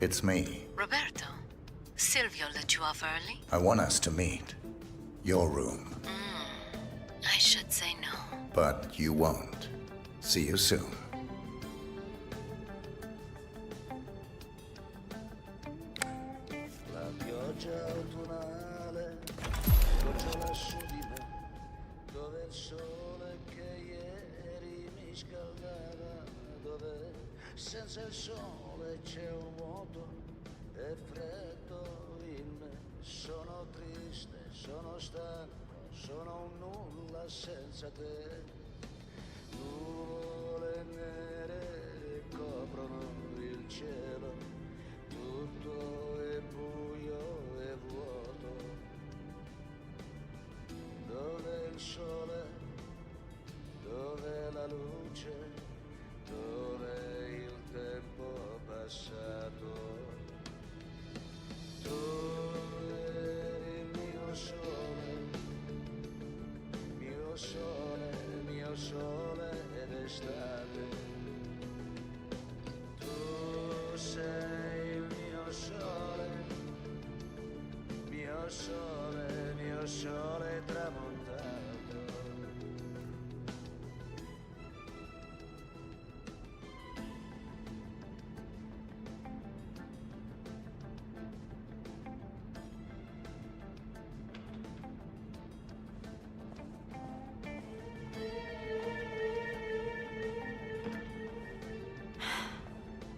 It's me. Roberto, Silvio let you off early? I want us to meet. Your room. I should say no. But you won't. See you soon. La pioggia autunnale gocciola su di me, dove il sole che ieri mi scaldava, dove senza il sole c'è un vuoto e freddo in me. Sono triste, sono stanco, sono un nulla senza te. Nuvole nere coprono il cielo, tutto è buio e vuoto. Dov'è il sole? Dov'è la luce? Dov'è il tempo passato? Tu eri il mio sole ed estate. Tu sei il mio sole tramontato.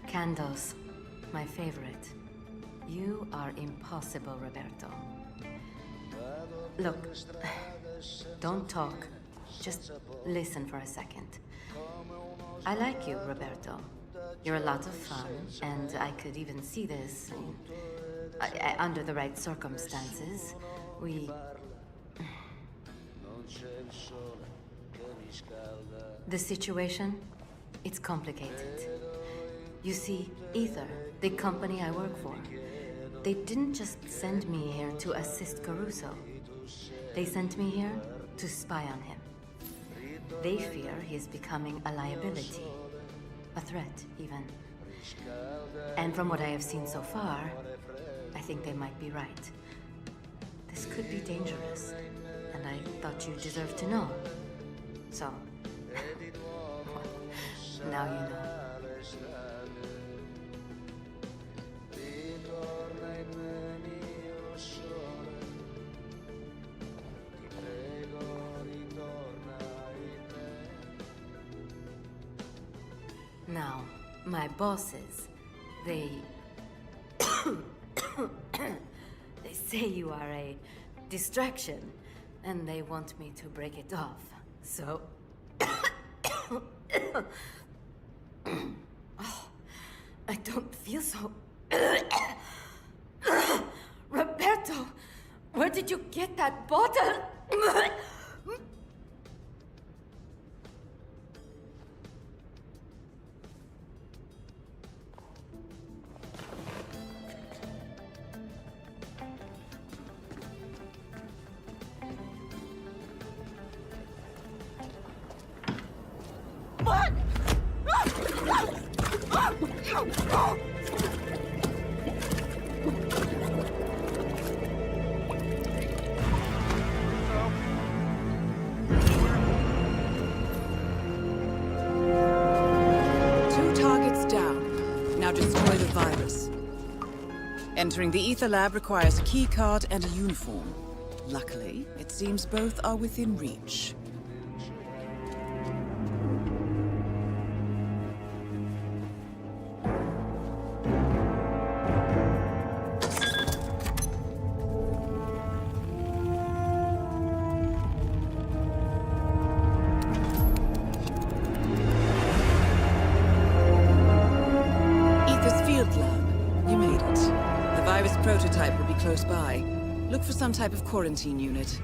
Candles, my favorite. You are impossible, Roberto. Look, don't talk. Just listen for a second. I like you, Roberto. You're a lot of fun, and I could even see this under the right circumstances. The situation, it's complicated. You see, Ether, the company I work for, they didn't just send me here to assist Caruso. They sent me here to spy on him. They fear he's becoming a liability, a threat even. And from what I have seen so far, I think they might be right. This could be dangerous, and I thought you deserved to know. So, now you know. Now, my bosses, they say you are a distraction, and they want me to break it off. So, oh, I don't feel so. Roberto, where did you get that bottle? Entering the Ether Lab requires a key card and a uniform. Luckily, it seems both are within reach. You made it. The virus prototype will be close by. Look for some type of quarantine unit.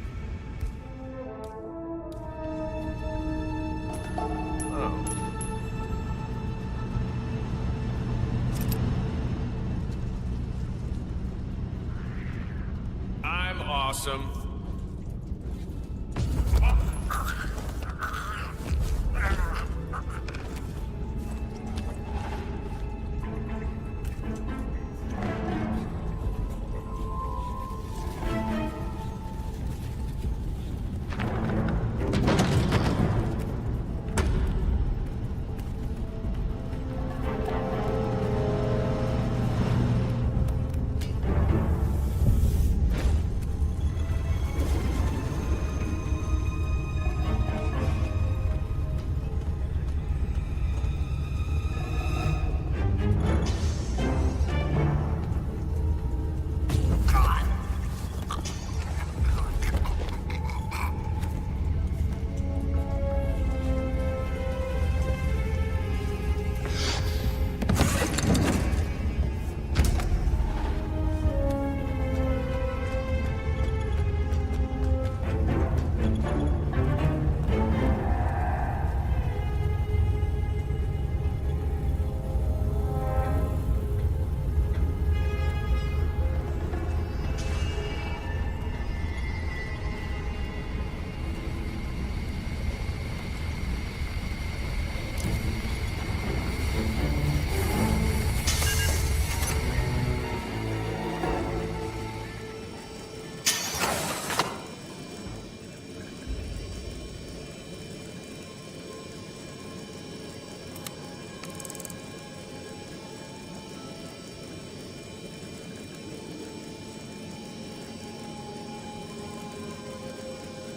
I'm awesome.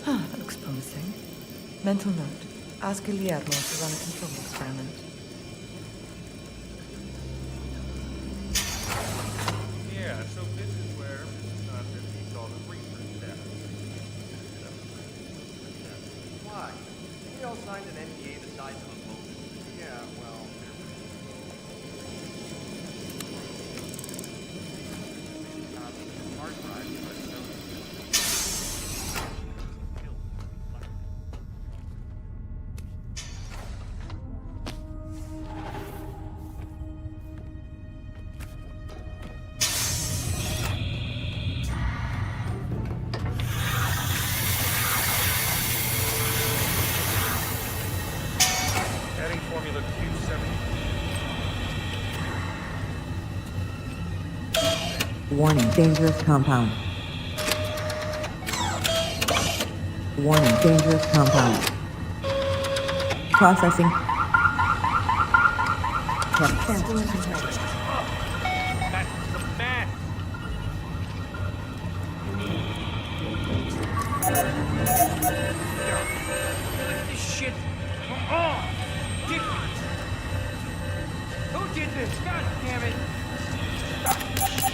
Ah, that looks promising. Mental note. Ask Guillermo to run a control experiment. Yeah, so this is where this needs all the research data. Why? We all signed an NDA the size of a boat. Yeah, well... hard drive, but no... Formula Q7. Warning, dangerous compound. Warning, dangerous compound. Processing. Sample is ready. That's the man! Look at this shit! Come on! Who did this? God damn it!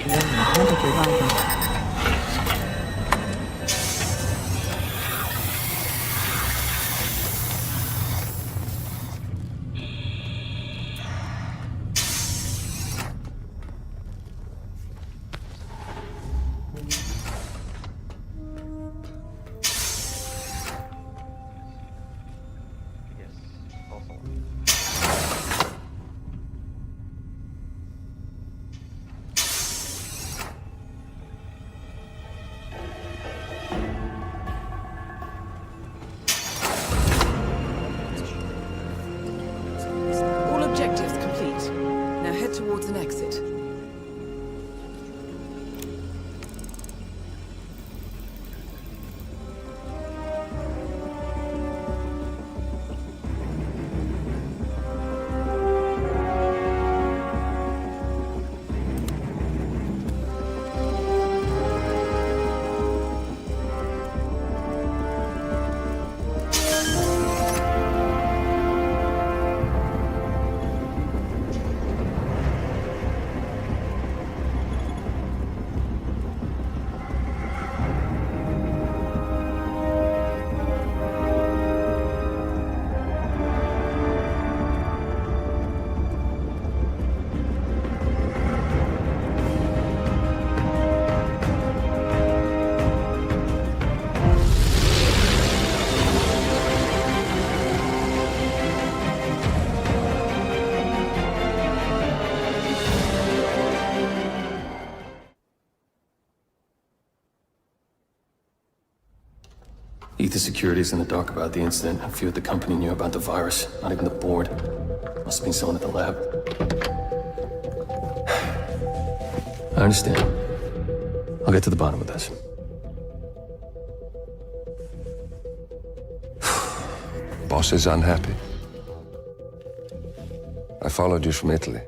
Warning, temperature rising. Ether Security's in the dark about the incident. A few at the company knew about the virus. Not even the board. Must have been someone at the lab. I understand. I'll get to the bottom of this. Boss is unhappy. I followed you from Italy.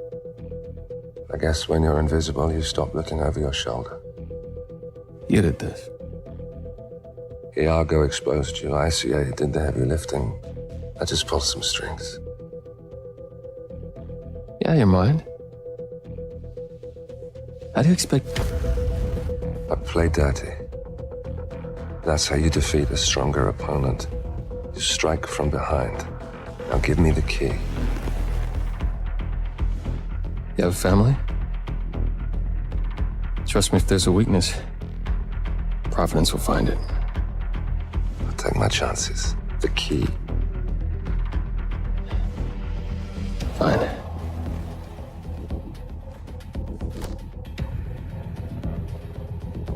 I guess when you're invisible, you stop looking over your shoulder. You did this. Iago exposed you. ICA did the heavy lifting. I just pulled some strings. Yeah, your mind. How do you expect... I play dirty. That's how you defeat a stronger opponent. You strike from behind. Now give me the key. You have a family? Trust me, if there's a weakness, Providence will find it. I'll take my chances. The key. Fine.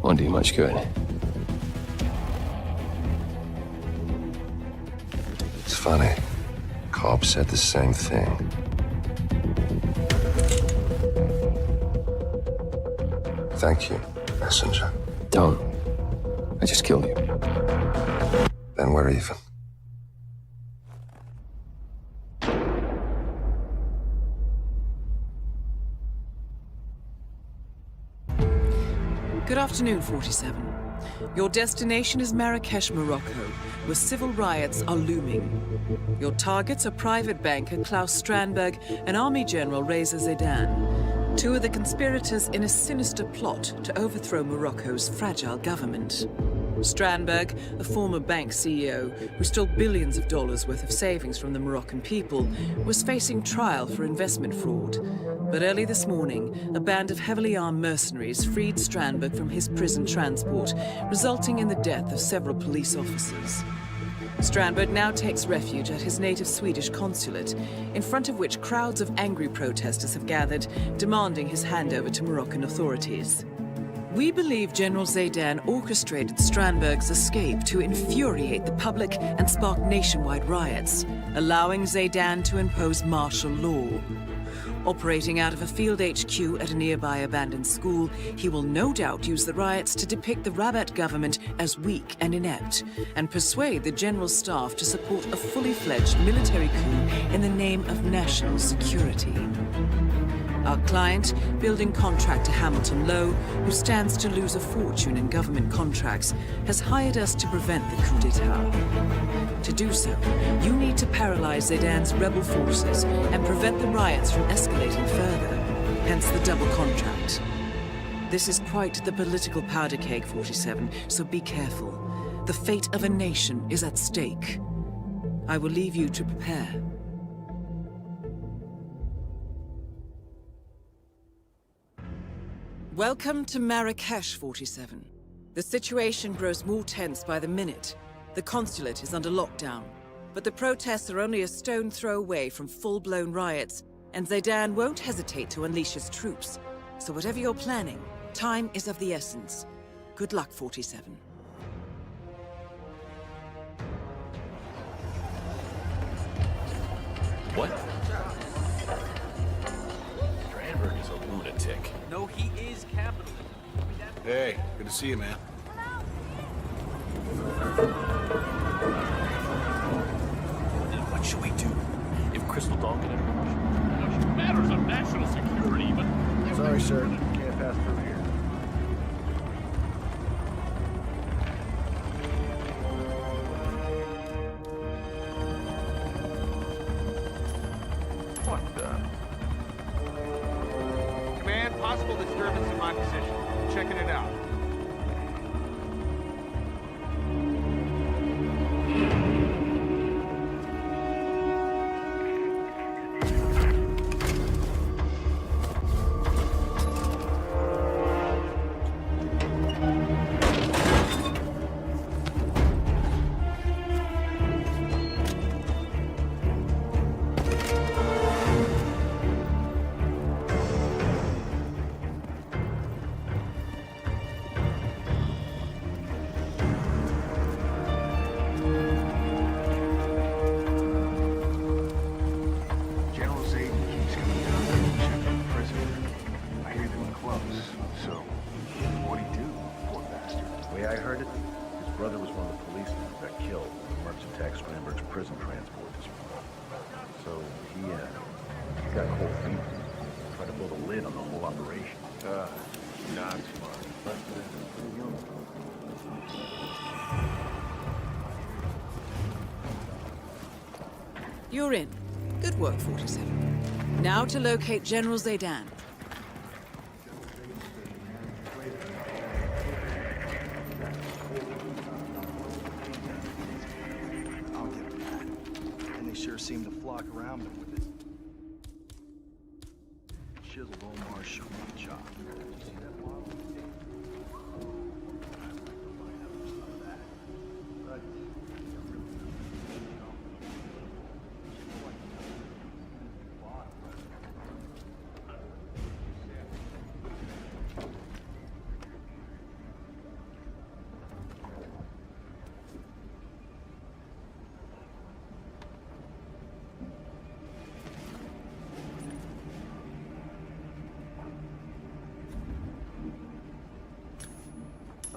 Won't do much good. It's funny. Cobb said the same thing. Thank you, messenger. Don't. I just killed you. Then we're even. Good afternoon, 47. Your destination is Marrakesh, Morocco, where civil riots are looming. Your targets are private banker Klaus Strandberg and Army General Reza Zaidan, two of the conspirators in a sinister plot to overthrow Morocco's fragile government. Strandberg, a former bank CEO who stole billions of dollars worth of savings from the Moroccan people, was facing trial for investment fraud. But early this morning, a band of heavily armed mercenaries freed Strandberg from his prison transport, resulting in the death of several police officers. Strandberg now takes refuge at his native Swedish consulate, in front of which crowds of angry protesters have gathered, demanding his handover to Moroccan authorities. We believe General Zaidan orchestrated Strandberg's escape to infuriate the public and spark nationwide riots, allowing Zaidan to impose martial law. Operating out of a field HQ at a nearby abandoned school, he will no doubt use the riots to depict the Rabat government as weak and inept, and persuade the general staff to support a fully fledged military coup in the name of national security. Our client, building contractor Hamilton Lowe, who stands to lose a fortune in government contracts, has hired us to prevent the coup d'etat. To do so, you need to paralyze Zaidan's rebel forces and prevent the riots from escalating further, hence the double contract. This is quite the political powder keg, 47, so be careful. The fate of a nation is at stake. I will leave you to prepare. Welcome to Marrakesh, 47. The situation grows more tense by the minute. The consulate is under lockdown, but the protests are only a stone throw away from full-blown riots, and Zaidan won't hesitate to unleash his troops. So whatever you're planning, time is of the essence. Good luck, 47. What? Strandberg is a lunatic. No, he is capitalism. Hey, good to see you, man. What should we do? If Crystal Dawn can have matters of national security, but... Sorry, sir. Can't pass through here. What the? Command, possible disturbance in my position. Checking it out. way I heard it, his brother was one of the policemen who got killed when the mercs attacked Strandberg's prison transport this morning. So he got cold feet. Tried to blow the lid on the whole operation. Not smart. But pretty human. You're in. Good work, 47. Now to locate General Zaydan. I'll give him that. And they sure seem to flock around him with his chiseled Omar shooting chop. Did you see that model?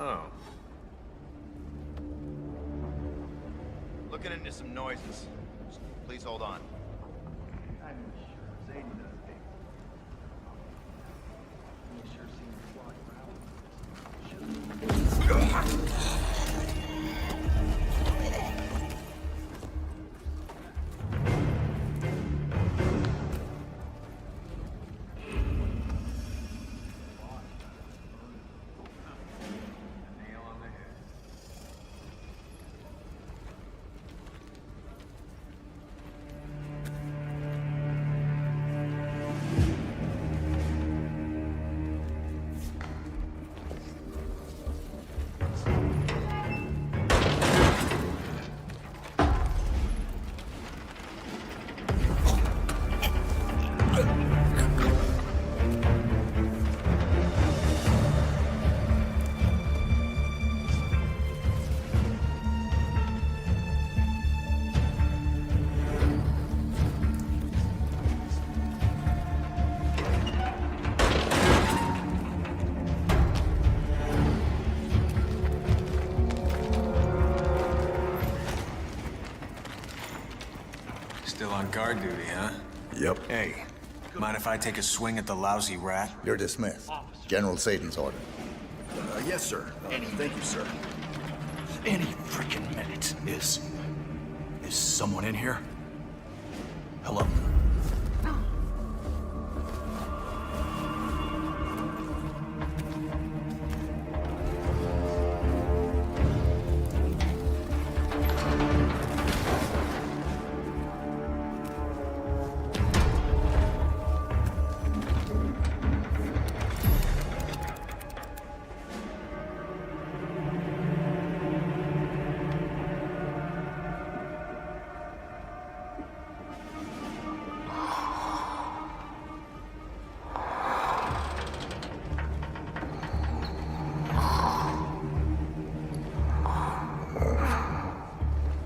Oh. Looking into some noises. Please hold on. I'm sure Zadie does think. They sure seem to flock around. Still on guard duty, huh? Yep. Hey, mind if I take a swing at the lousy rat? You're dismissed. General Satan's order. Yes, sir. Thank you, sir. Any freaking minute. Is someone in here? Hello?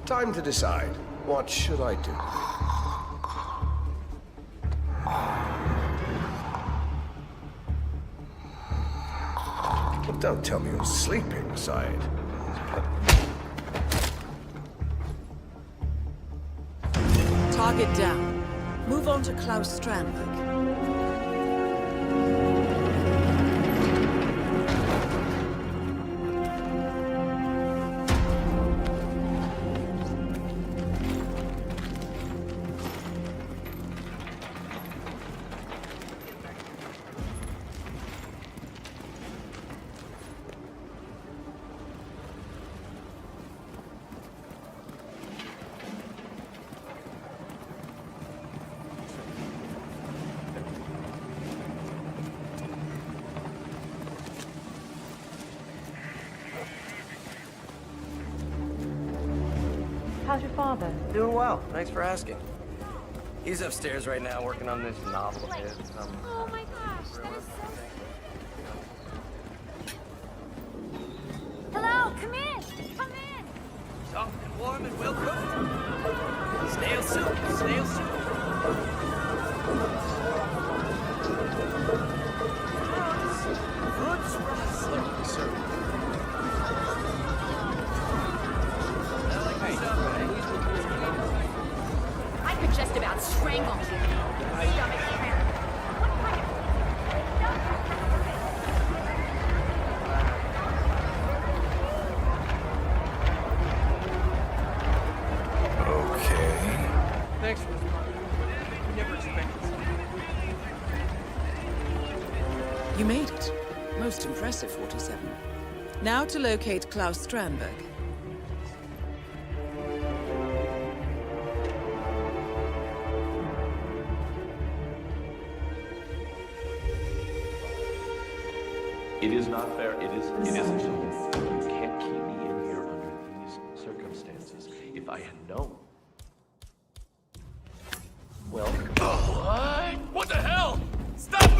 Time to decide. What should I do? Well, don't tell me you're sleeping, Syed. Target down. Move on to Klaus Strandberg. How's your father? Doing well. Thanks for asking. He's upstairs right now working on this novel of his. Oh my gosh, that is so sweet. Hello, come in. Come in. Soft and warm and well cooked. Snail soup. Snail soup. Fruits from a silk. strangle you. Stomach cramp. Okay. Thanks for responding. We never expected something. You made it. Most impressive, 47. Now to locate Klaus Strandberg. It is not fair. It isn't so. You can't keep me in here under these circumstances. If I had known. Well. What? What the hell? Stop!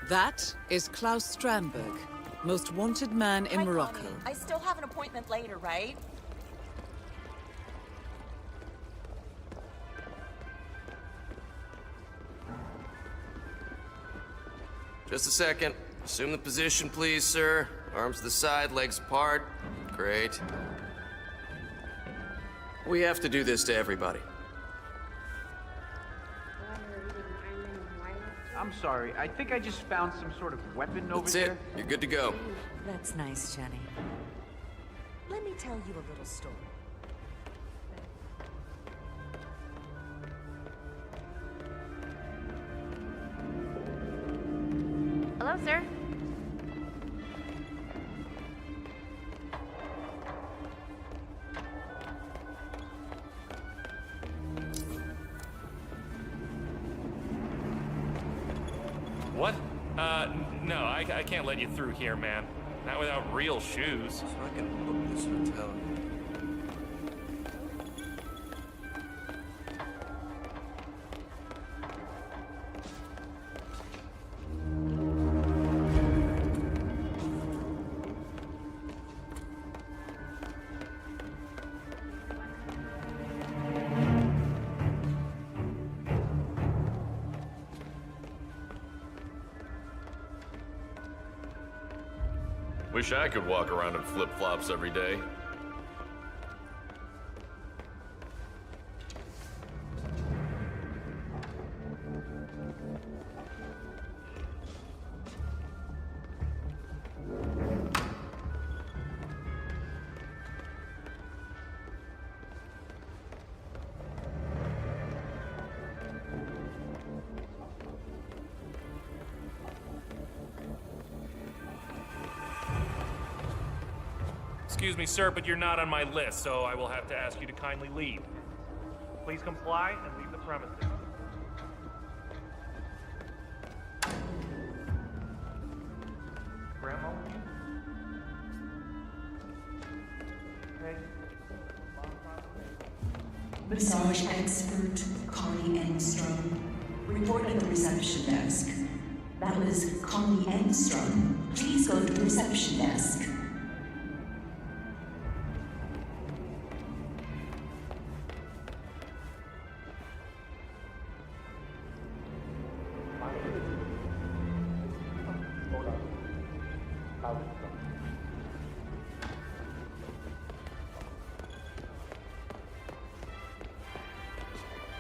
That is Klaus Strandberg, most wanted man in Morocco. Connie. I still have an appointment later, right? Just a second. Assume the position, please, sir. Arms to the side, legs apart. Great. We have to do this to everybody. I'm sorry. I think I just found some sort of weapon over there. That's it. You're good to go. That's nice, Jenny. Let me tell you a little story. Hello, sir. What? No, I can't let you through here, man. Not without real shoes. So I can book this hotel. Wish I could walk around in flip-flops every day. Excuse me, sir, but you're not on my list, so I will have to ask you to kindly leave. Please comply and leave the premises. Grandma? Okay. Massage expert Connie Engstrom. Report at the reception desk. That was Connie Engstrom. Please go to the reception desk.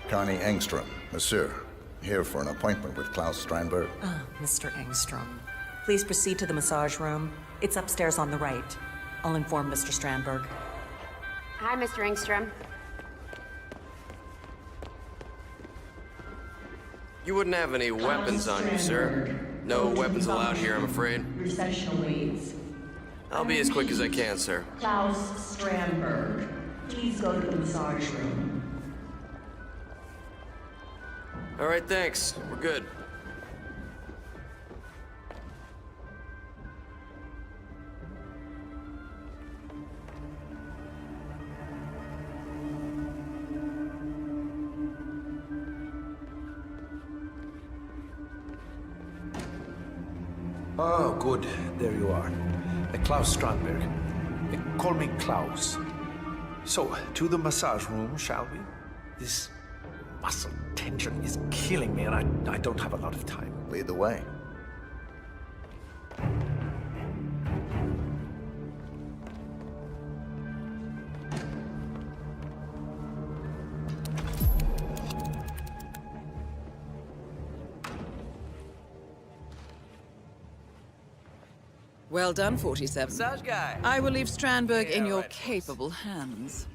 Connie Engstrom, monsieur. Here for an appointment with Klaus Strandberg. Ah, Mr. Engstrom. Please proceed to the massage room. It's upstairs on the right. I'll inform Mr. Strandberg. Hi, Mr. Engstrom. You wouldn't have any weapons on you, sir. No weapons allowed here, I'm afraid. Your session awaits. I'll be as quick as I can, sir. Klaus Strandberg. Please go to the massage room. All right, thanks. We're good. Oh, good. There you are. Klaus Strandberg. Call me Klaus. So, to the massage room, shall we? This muscle tension is killing me, and I don't have a lot of time. Lead the way. Well done, 47. Massage guy. I will leave Strandberg in your right. capable hands.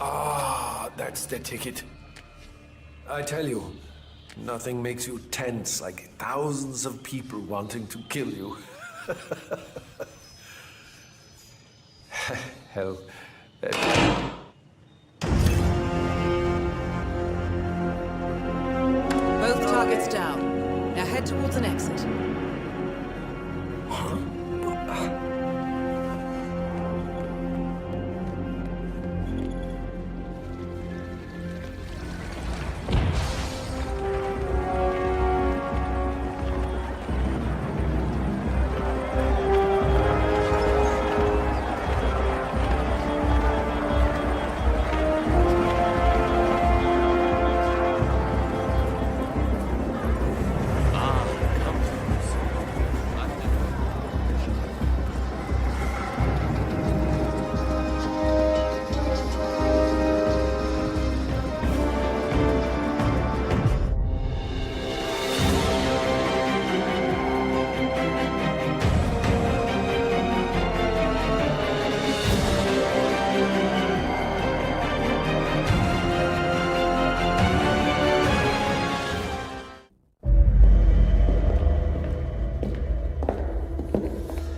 Ah, that's the ticket. I tell you, nothing makes you tense like thousands of people wanting to kill you. Hell. Both targets down. Now head towards an exit.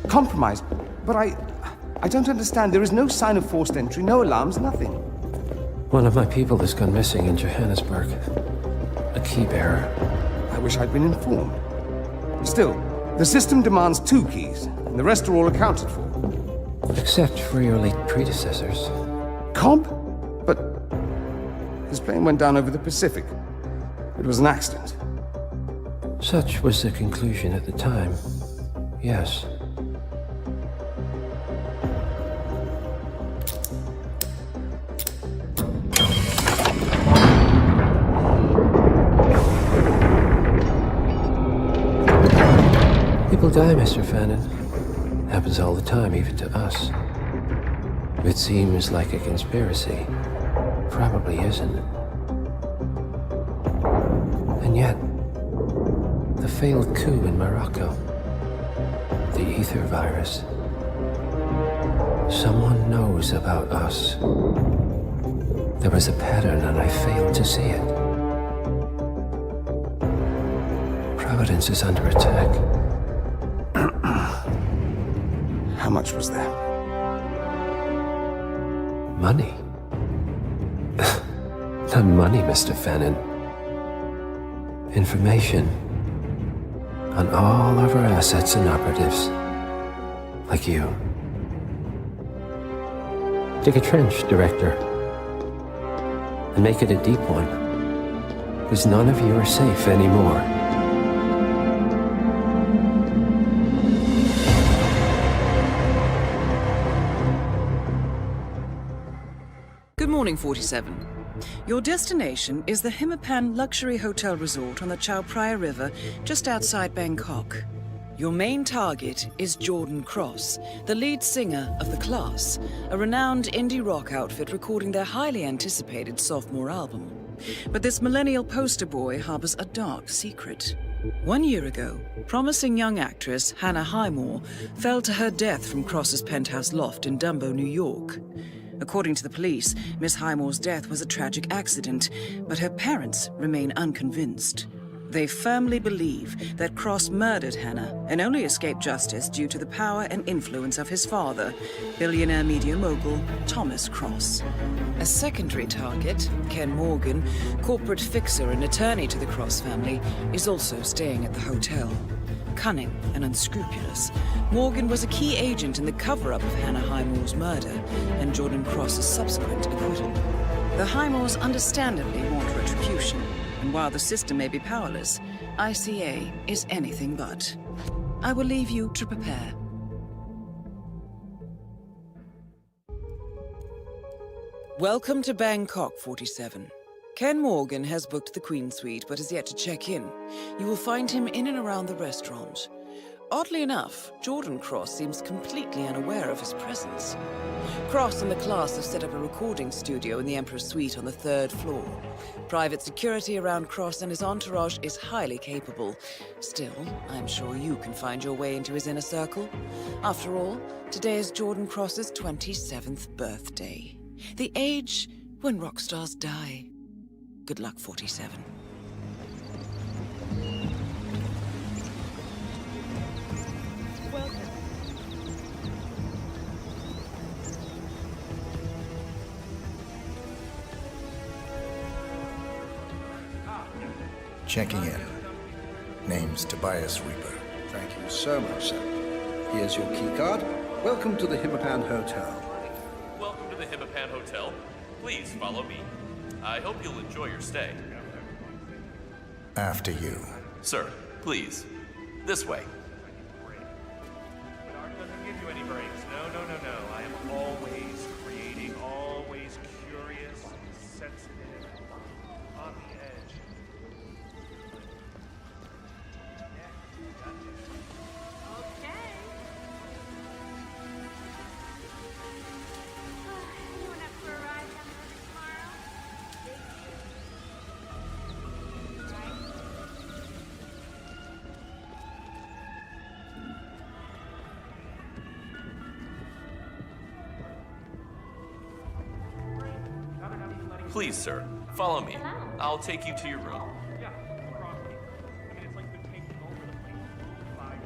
Compromised, but I don't understand. There is no sign of forced entry, no alarms, nothing. One of my people has gone missing in Johannesburg. A key bearer. I wish I'd been informed. Still, the system demands 2 keys, and the rest are all accounted for. Except for your late predecessors. Comp? But his plane went down over the Pacific. It was an accident. Such was the conclusion at the time. Yes. People die, Mr. Fannin. Happens all the time, even to us. It seems like a conspiracy. Probably isn't. And yet, the failed coup in Morocco, the ether virus. Someone knows about us. There was a pattern and I failed to see it. Providence is under attack. How much was there? Money? Not money, Mr. Fannin. Information on all of our assets and operatives. Like you. Dig a trench, Director. And make it a deep one. Because none of you are safe anymore. Good morning, 47. Your destination is the Hitman Luxury Hotel Resort on the Chao Phraya River, just outside Bangkok. Your main target is Jordan Cross, the lead singer of The Class, a renowned indie rock outfit recording their highly anticipated sophomore album. But this millennial poster boy harbors a dark secret. 1 year ago, promising young actress Hannah Highmore fell to her death from Cross's penthouse loft in Dumbo, New York. According to the police, Miss Highmore's death was a tragic accident, but her parents remain unconvinced. They firmly believe that Cross murdered Hannah and only escaped justice due to the power and influence of his father, billionaire media mogul Thomas Cross. A secondary target, Ken Morgan, corporate fixer and attorney to the Cross family, is also staying at the hotel. Cunning and unscrupulous, Morgan was a key agent in the cover-up of Hannah Highmore's murder and Jordan Cross's subsequent acquittal. The Highmores understandably want retribution, and while the system may be powerless, ICA is anything but. I will leave you to prepare. Welcome to Bangkok, 47. Ken Morgan has booked the Queen Suite, but has yet to check in. You will find him in and around the restaurant. Oddly enough, Jordan Cross seems completely unaware of his presence. Cross and the class have set up a recording studio in the Emperor's Suite on the 3rd floor. Private security around Cross and his entourage is highly capable. Still, I'm sure you can find your way into his inner circle. After all, today is Jordan Cross's 27th birthday. The age when rock stars die. Good luck, 47. Checking in. Name's Tobias Reaper. Thank you so much, sir. Here's your keycard. Welcome to the Hitman Hotel. Welcome to the Hitman Hotel. Please follow me. I hope you'll enjoy your stay. After you. Sir, please. This way. Art doesn't give you any breaks. No. I am always creating, always curious, sensitive, on the edge. Anyone up for a ride down the river tomorrow? Please, sir, follow me. I'll take you to your room. Yeah, across me. I mean, it's like they're taking over the place. Fire.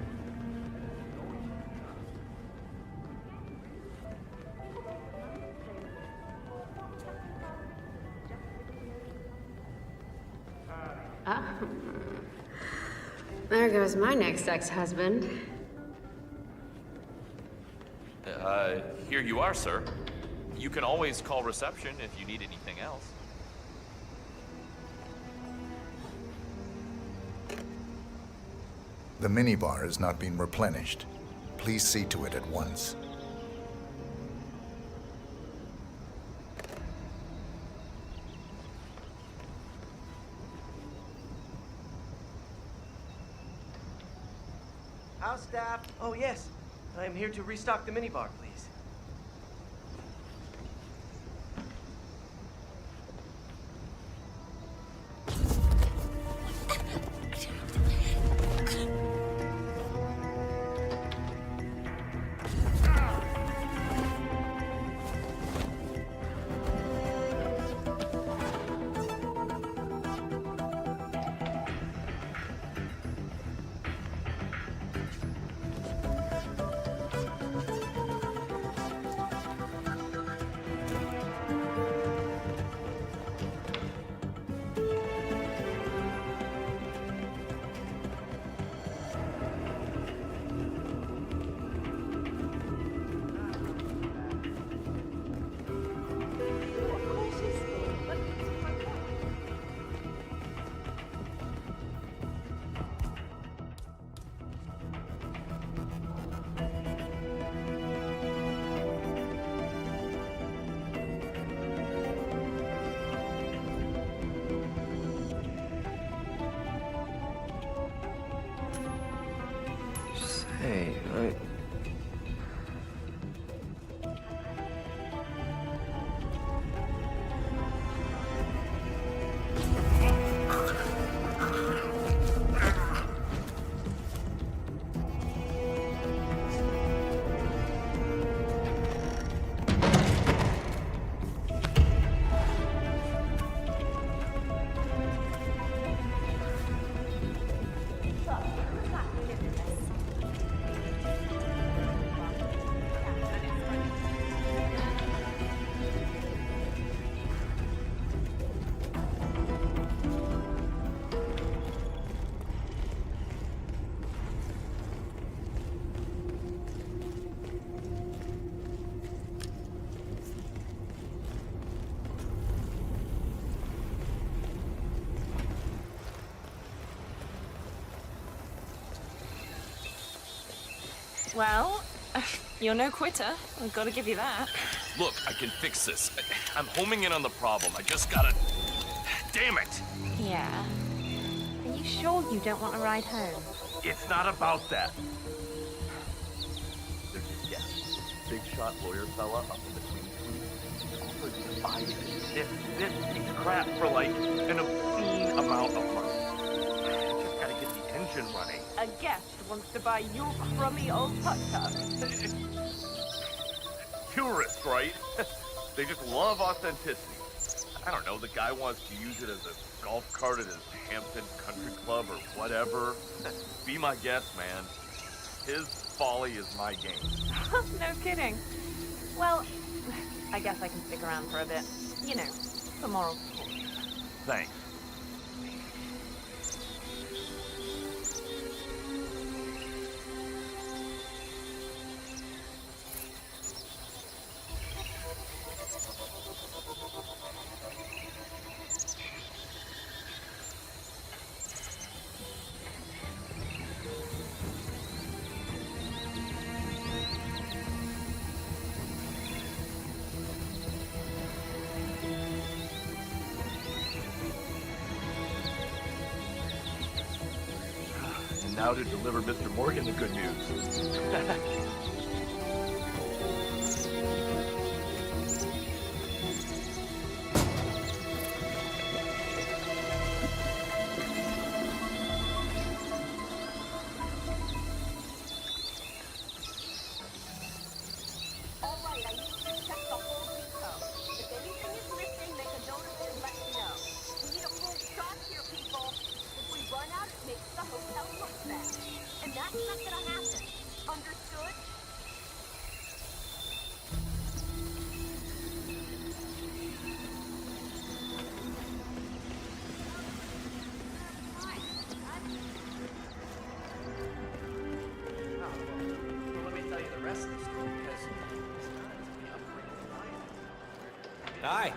There goes my next ex-husband. Here you are, sir. You can always call reception if you need anything else. The minibar has not been replenished. Please see to it at once. House staff. Oh, yes. I'm here to restock the minibar, please. Hey, Well, you're no quitter. I've got to give you that. Look, I can fix this. I'm homing in on the problem. I just gotta... Damn it! Yeah. Are you sure you don't want to ride home? It's not about that. There's a guest, big shot lawyer fella up in the Queen Suite. Offered to buy this piece of crap for like an obscene amount of money. I just gotta get the engine running. A guest wants to buy your crummy old tuk-tuk. Purists, right? They just love authenticity. I don't know, the guy wants to use it as a golf cart at his Hampton Country Club or whatever. Be my guest, man. His folly is my game. No kidding. Well, I guess I can stick around for a bit. You know, for moral support. Thanks. Now to deliver Mr. Morgan the good news. Aye.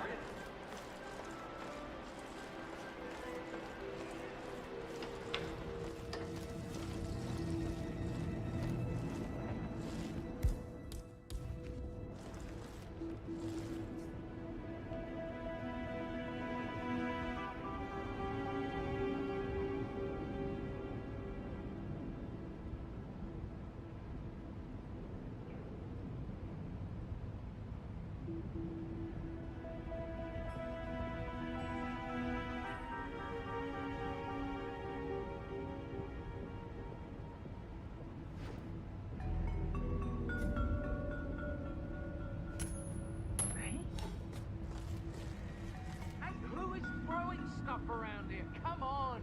Who is throwing stuff around here? Come on!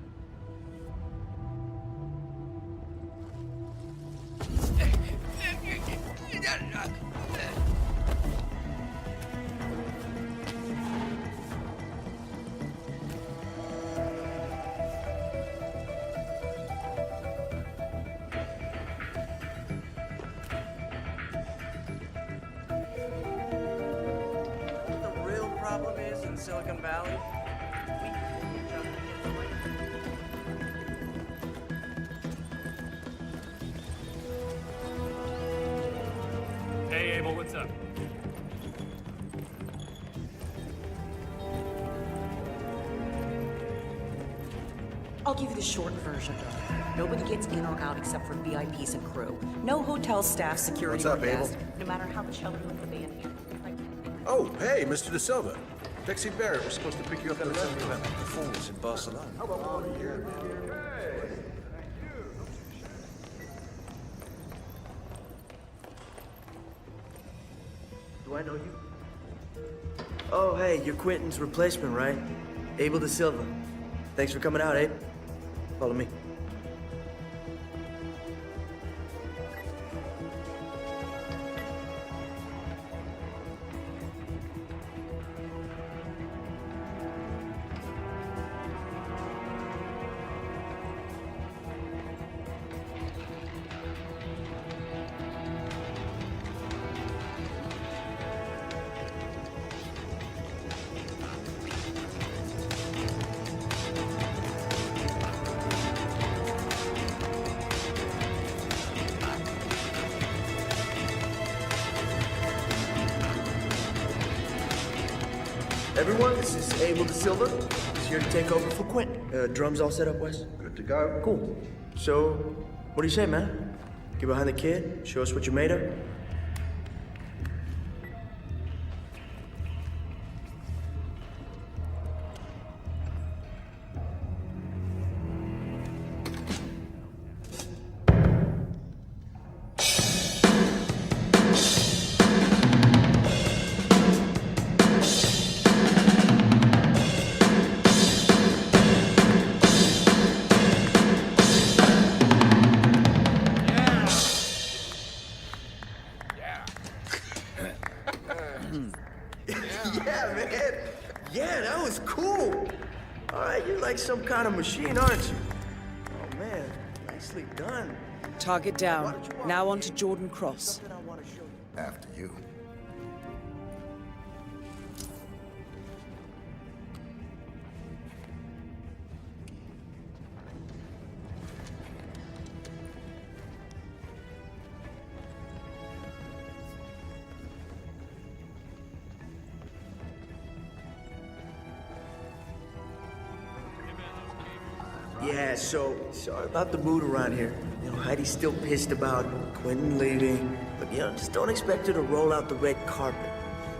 What the real problem is in Silicon Valley? Hey, Abel, what's up? I'll give you the short version. Nobody gets in or out except for VIPs and crew. No hotel staff, security, What's up, or Abel? guests, no matter how chilly the band here. Oh, hey, Mr. De Silva. Taxi Barrett was supposed to pick you up at 11 about my performance in Barcelona. Do I know you? Oh, hey, you're Quentin's replacement, right? Abel De Silva. Thanks for coming out, Abe. Follow me. Everyone, this is Abel De Silva. He's here to take over for Quentin. Drums all set up, Wes? Good to go. Cool. So, what do you say, man? Get behind the kid, show us what you're made of? Yeah, man. Yeah, that was cool. All right, you're like some kind of machine, aren't you? Oh, man. Nicely done. Target down. Now on to Jordan Cross. After you. Yeah, so sorry about the mood around here. You know, Heidi's still pissed about Quentin leaving, but you know, just don't expect her to roll out the red carpet.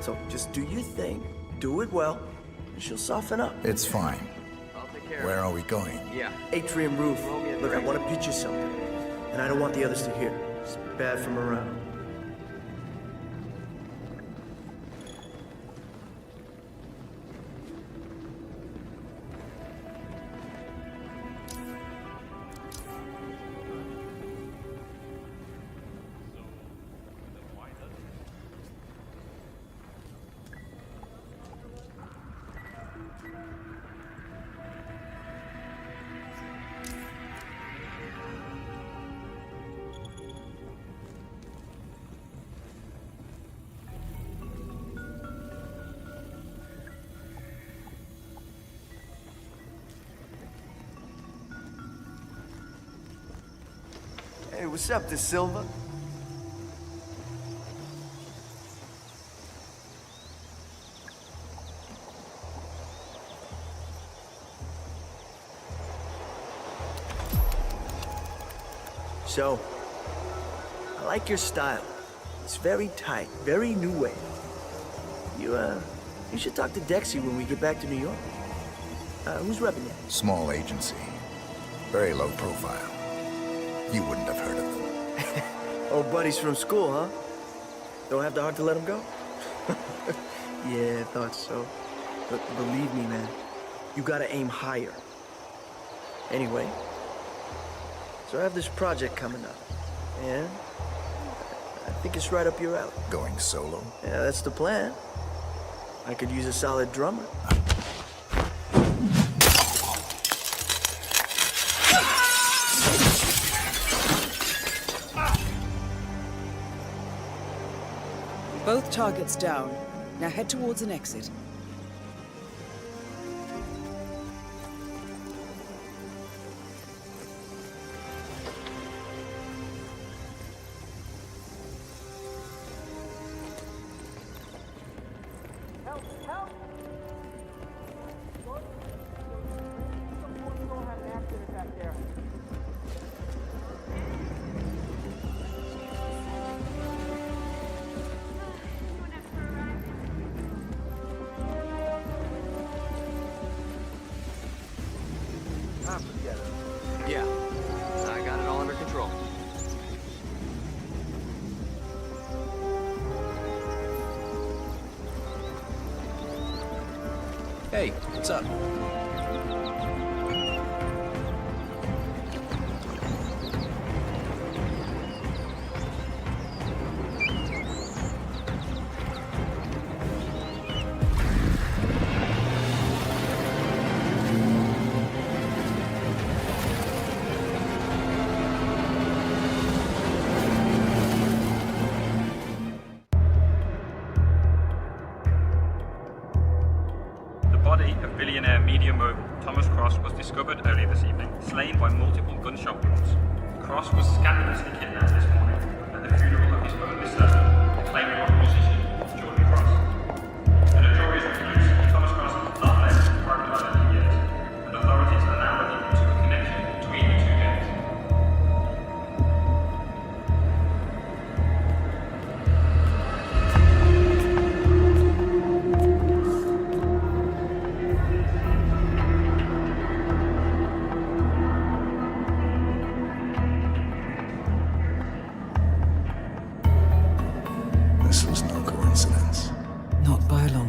So just do your thing, do it well, and she'll soften up. It's fine. Where are we going? Yeah. Atrium roof. Look, I want to pitch you something, and I don't want the others to hear. It's bad from around. Hey, what's up, De Silva? So, I like your style. It's very tight, very new wave. You should talk to Dexy when we get back to New York. Who's repping you? Small agency. Very low profile. You wouldn't have heard of them. Old buddies from school, huh? Don't have the heart to let them go? Yeah, I thought so. But believe me, man, you gotta aim higher. Anyway, so I have this project coming up, and I think it's right up your alley. Going solo? Yeah, that's the plan. I could use a solid drummer. Both targets down. Now head towards an exit. Yeah, I got it all under control. Hey, what's up? Billionaire media mogul Thomas Cross was discovered earlier this evening, slain by multiple gunshot wounds. Cross was scandalously kidnapped this morning at the funeral of his only son, acclaimed rock musician Jordan Cross. The notorious recluse Thomas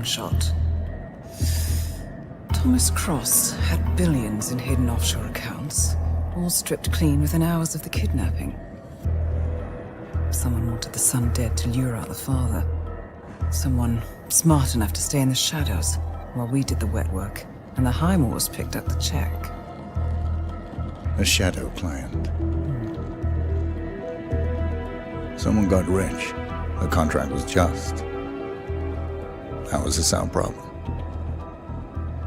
long shot. Thomas Cross had billions in hidden offshore accounts, all stripped clean within hours of the kidnapping. Someone wanted the son dead to lure out the father. Someone smart enough to stay in the shadows while we did the wet work, and the Highmores picked up the check. A shadow client. Someone got rich. The contract was just. That was a sound problem.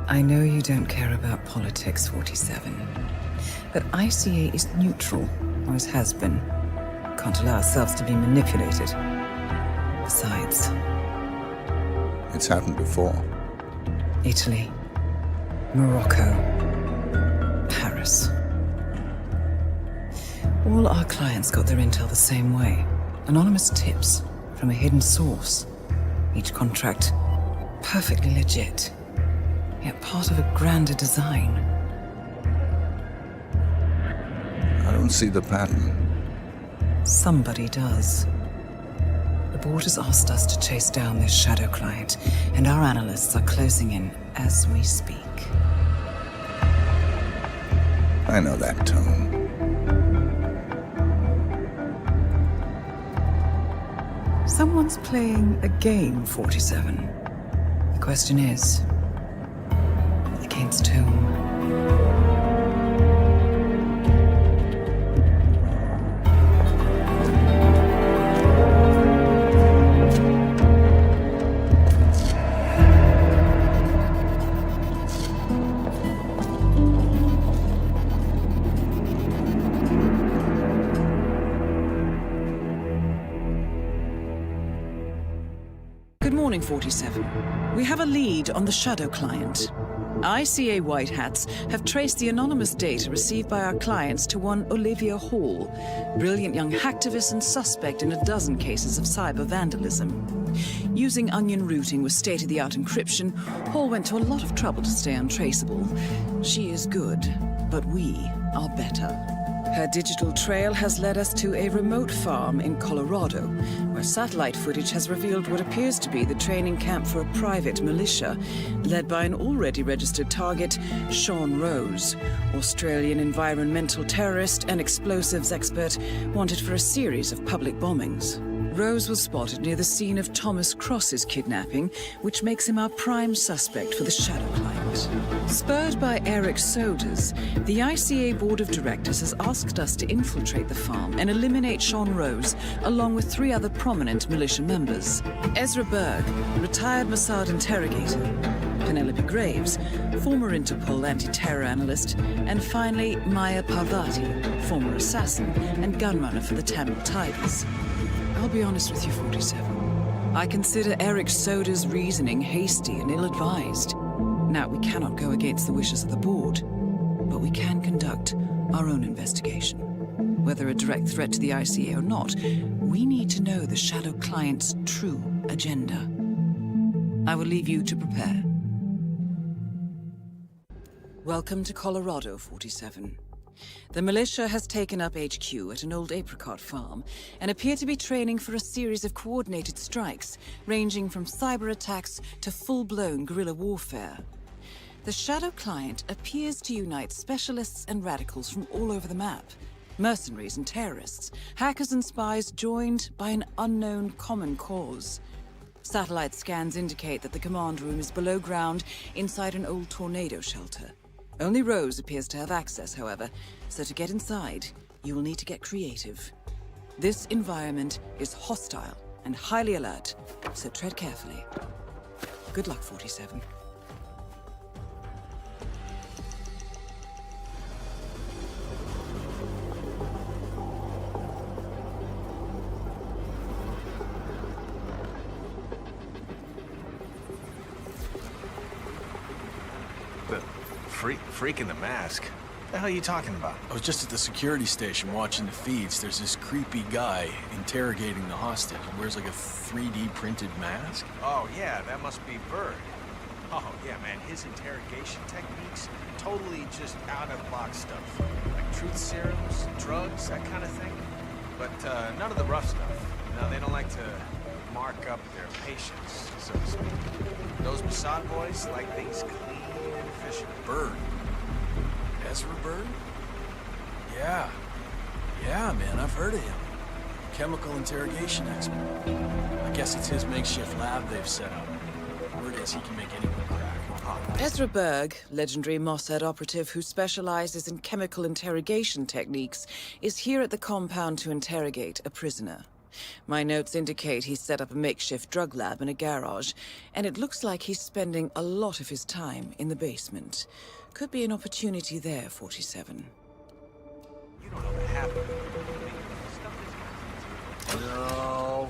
I know you don't care about politics, 47. But ICA is neutral, always has been. Can't allow ourselves to be manipulated. Besides... It's happened before. Italy, Morocco, Paris. All our clients got their intel the same way. Anonymous tips from a hidden source. Each contract perfectly legit, yet part of a grander design. I don't see the pattern. Somebody does. The board has asked us to chase down this shadow client, and our analysts are closing in as we speak. I know that tone. Someone's playing a game, 47. The question is, against whom? Good morning, 47. We have a lead on the shadow client. ICA White Hats have traced the anonymous data received by our clients to one Olivia Hall, brilliant young hacktivist and suspect in a dozen cases of cyber vandalism. Using onion routing with state-of-the-art encryption, Hall went to a lot of trouble to stay untraceable. She is good, but we are better. Her digital trail has led us to a remote farm in Colorado, where satellite footage has revealed what appears to be the training camp for a private militia, led by an already registered target, Sean Rose, Australian environmental terrorist and explosives expert wanted for a series of public bombings. Rose was spotted near the scene of Thomas Cross's kidnapping, which makes him our prime suspect for the shadow client. Spurred by Eric Soders, the ICA Board of Directors has asked us to infiltrate the farm and eliminate Sean Rose, along with 3 other prominent militia members. Ezra Berg, retired Mossad interrogator, Penelope Graves, former Interpol anti-terror analyst, and finally Maya Parvati, former assassin and gunrunner for the Tamil Tigers. I'll be honest with you, 47. I consider Eric Soda's reasoning hasty and ill-advised. Now, we cannot go against the wishes of the board, but we can conduct our own investigation. Whether a direct threat to the ICA or not, we need to know the shadow client's true agenda. I will leave you to prepare. Welcome to Colorado, 47. The militia has taken up HQ at an old apricot farm and appear to be training for a series of coordinated strikes, ranging from cyber attacks to full-blown guerrilla warfare. The shadow client appears to unite specialists and radicals from all over the map. Mercenaries and terrorists, hackers and spies joined by an unknown common cause. Satellite scans indicate that the command room is below ground inside an old tornado shelter. Only Rose appears to have access, however, so to get inside, you will need to get creative. This environment is hostile and highly alert, so tread carefully. Good luck, 47. Freak in the mask? What the hell are you talking about? I was just at the security station watching the feeds. There's this creepy guy interrogating the hostage. He wears like a 3D printed mask. Oh, yeah, that must be Bird. Oh, yeah, man, his interrogation techniques, totally just out-of-the-box stuff. Like truth serums, drugs, that kind of thing. but none of the rough stuff. No, they don't like to mark up their patience, so to speak. Those Mossad boys like things clean and efficient. Bird. Ezra Bird? Yeah. Yeah, man, I've heard of him. Chemical interrogation expert. I guess it's his makeshift lab they've set up. Word is he can make anyone crack. Ezra Berg, legendary Mossad operative who specializes in chemical interrogation techniques, is here at the compound to interrogate a prisoner. My notes indicate he's set up a makeshift drug lab in a garage, and it looks like he's spending a lot of his time in the basement. Could be an opportunity there, 47. You don't know what happened. No.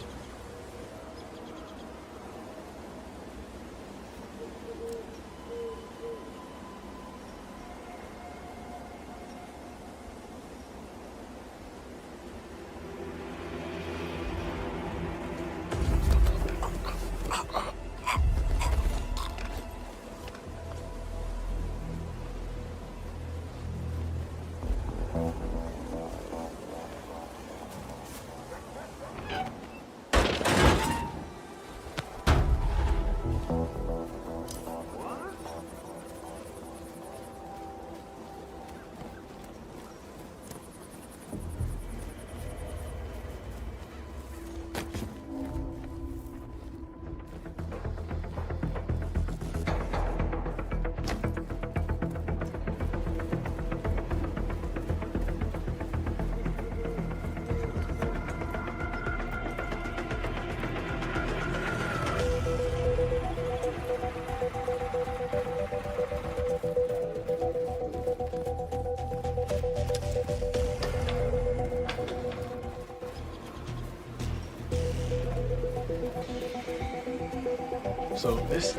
So this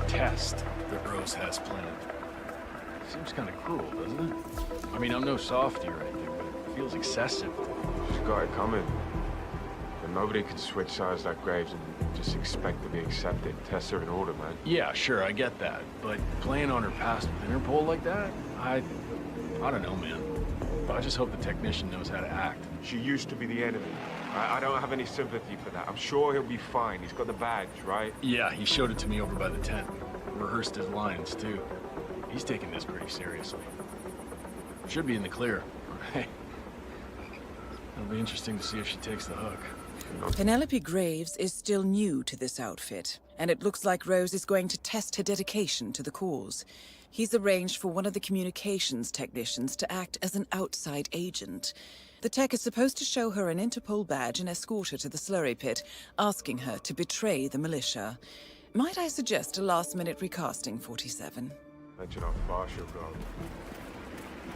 test that Rose has planned seems kind of cruel, doesn't it? I mean, I'm no softie or anything, but it feels excessive. She's got it coming. But nobody can switch sides like Graves and just expect to be accepted. Tests are in order, man. Yeah, sure, I get that. But playing on her past with Interpol like that? I don't know, man. I just hope the technician knows how to act. She used to be the enemy. I don't have any sympathy for that. I'm sure he'll be fine. He's got the badge, right? Yeah, he showed it to me over by the tent. Rehearsed his lines, too. He's taking this pretty seriously. Should be in the clear. Hey, it'll be interesting to see if she takes the hook. Penelope Graves is still new to this outfit, and it looks like Rose is going to test her dedication to the cause. He's arranged for one of the communications technicians to act as an outside agent. The tech is supposed to show her an Interpol badge and escort her to the slurry pit, asking her to betray the militia. Might I suggest a last-minute recasting, 47? Mention how far she'll go.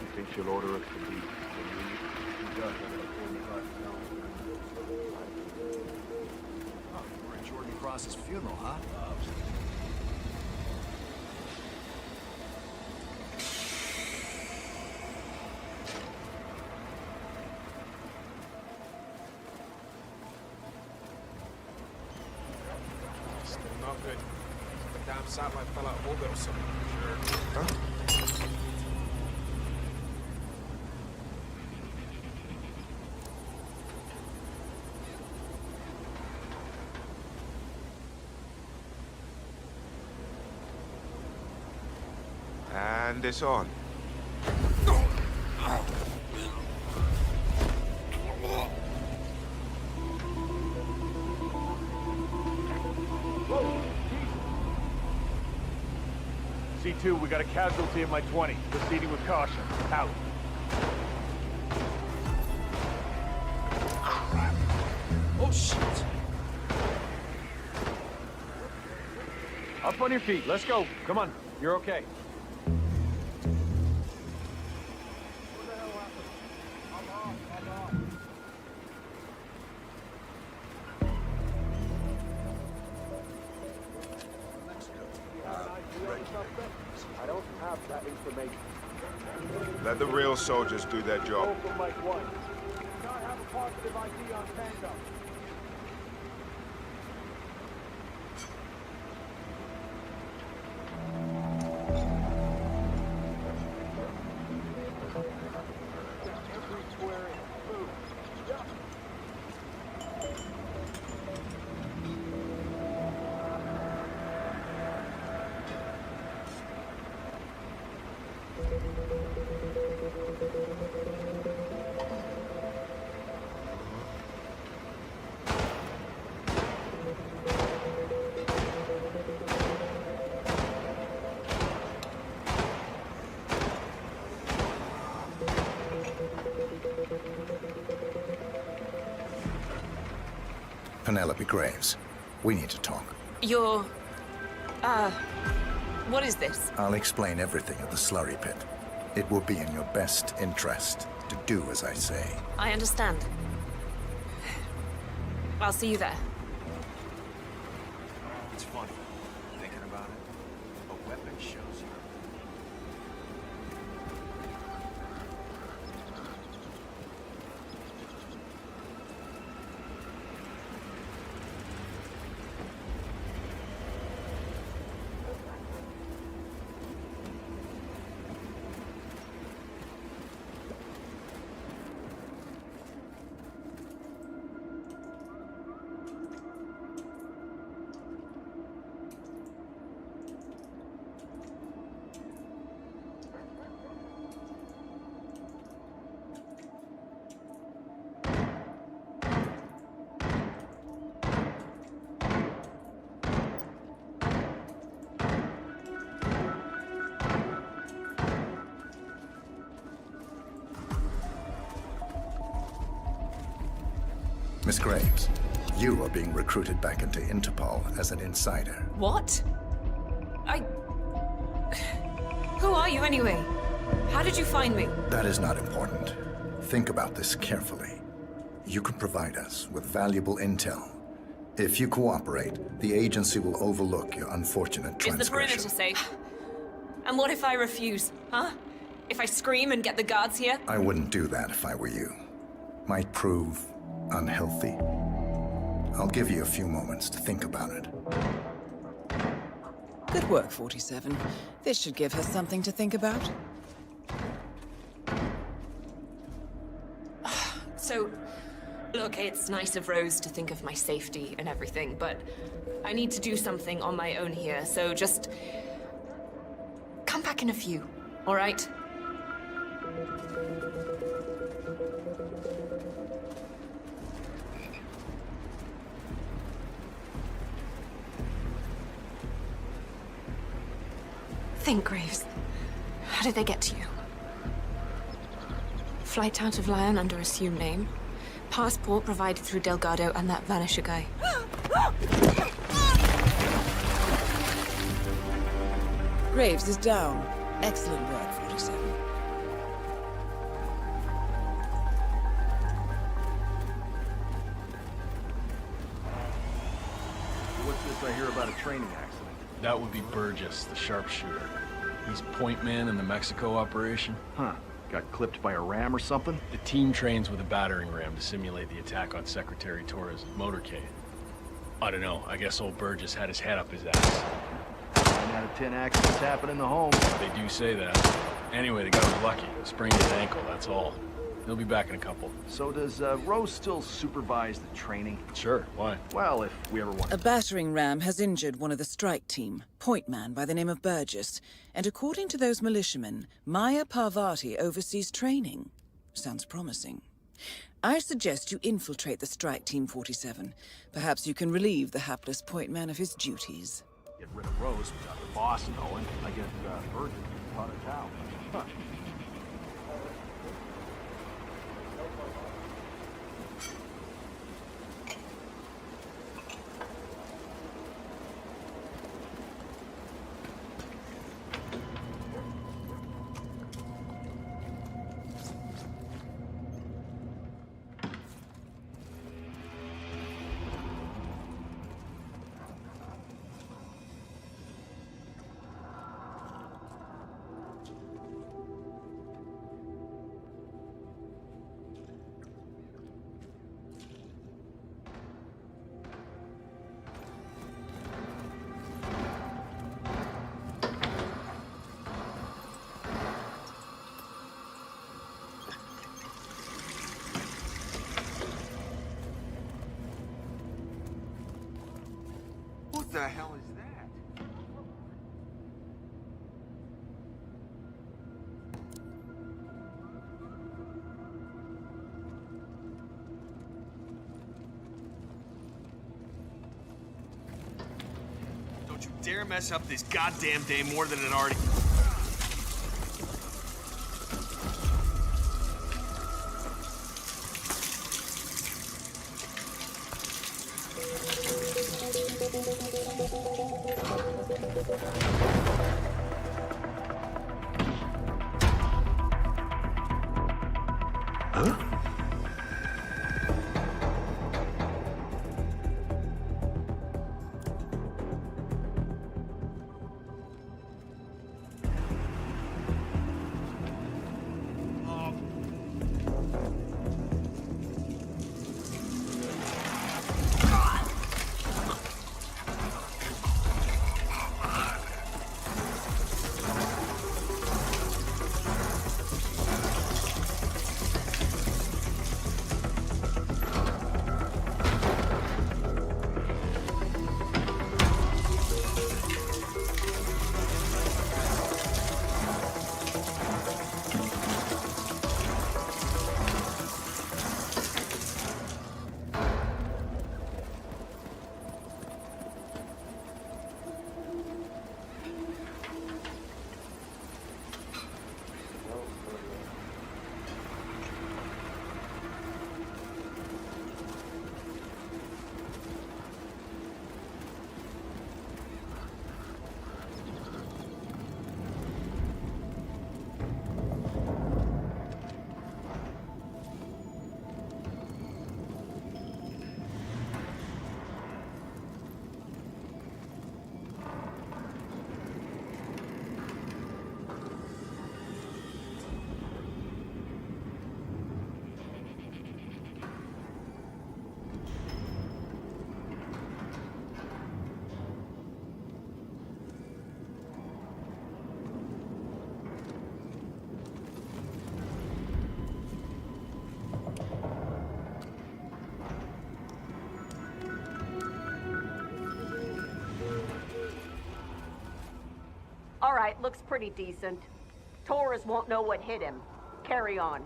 You think she'll order us to leave? Oh, we're at Jordan Cross's funeral, huh? Not good. The damn satellite fell out of orbit or something. Sure. Huh? And it's on. C2, we got a casualty in my 20. Proceeding with caution. Out. Oh, shit! Up on your feet. Let's go. Come on. You're okay. I don't have that information. Let the real soldiers do their job. Mike 1. Not have a positive ID on Tango. Penelope Graves, we need to talk. You're... what is this? I'll explain everything at the slurry pit. It will be in your best interest to do as I say. I understand. I'll see you there. It's funny, thinking about it. A weapon shows you. Miss Graves, you are being recruited back into Interpol as an insider. What? Who are you anyway? How did you find me? That is not important. Think about this carefully. You can provide us with valuable intel. If you cooperate, the agency will overlook your unfortunate transgression. Is the perimeter safe? And what if I refuse, huh? If I scream and get the guards here? I wouldn't do that if I were you. Might prove unhealthy. I'll give you a few moments to think about it. Good work, 47. This should give her something to think about. So, look, it's nice of Rose to think of my safety and everything, but I need to do something on my own here, so just come back in a few, all right? Think, Graves. How did they get to you? Flight out of Lyon under assumed name. Passport provided through Delgado and that Vanisher guy. Graves is down. Excellent work, 47. What's this I hear about a training accident? That would be Burgess, the sharpshooter. He's point man in the Mexico operation. Huh. Got clipped by a ram or something? The team trains with a battering ram to simulate the attack on Secretary Torres' motorcade. I don't know. I guess old Burgess had his head up his ass. 9 out of 10 accidents happen in the home. They do say that. Anyway, the guy was lucky. Sprained his ankle, that's all. He'll be back in a couple. So does Rose still supervise the training? Sure, why? Well, if we ever want... A battering ram has injured one of the strike team, point man by the name of Burgess, and according to those militiamen, Maya Parvati oversees training. Sounds promising. I suggest you infiltrate the strike team, 47. Perhaps you can relieve the hapless point man of his duties. Get rid of Rose without the boss knowing. I guess Burgess just taught us how. Huh. What the hell is that? Don't you dare mess up this goddamn day more than it already... All right, looks pretty decent. Torres won't know what hit him. Carry on.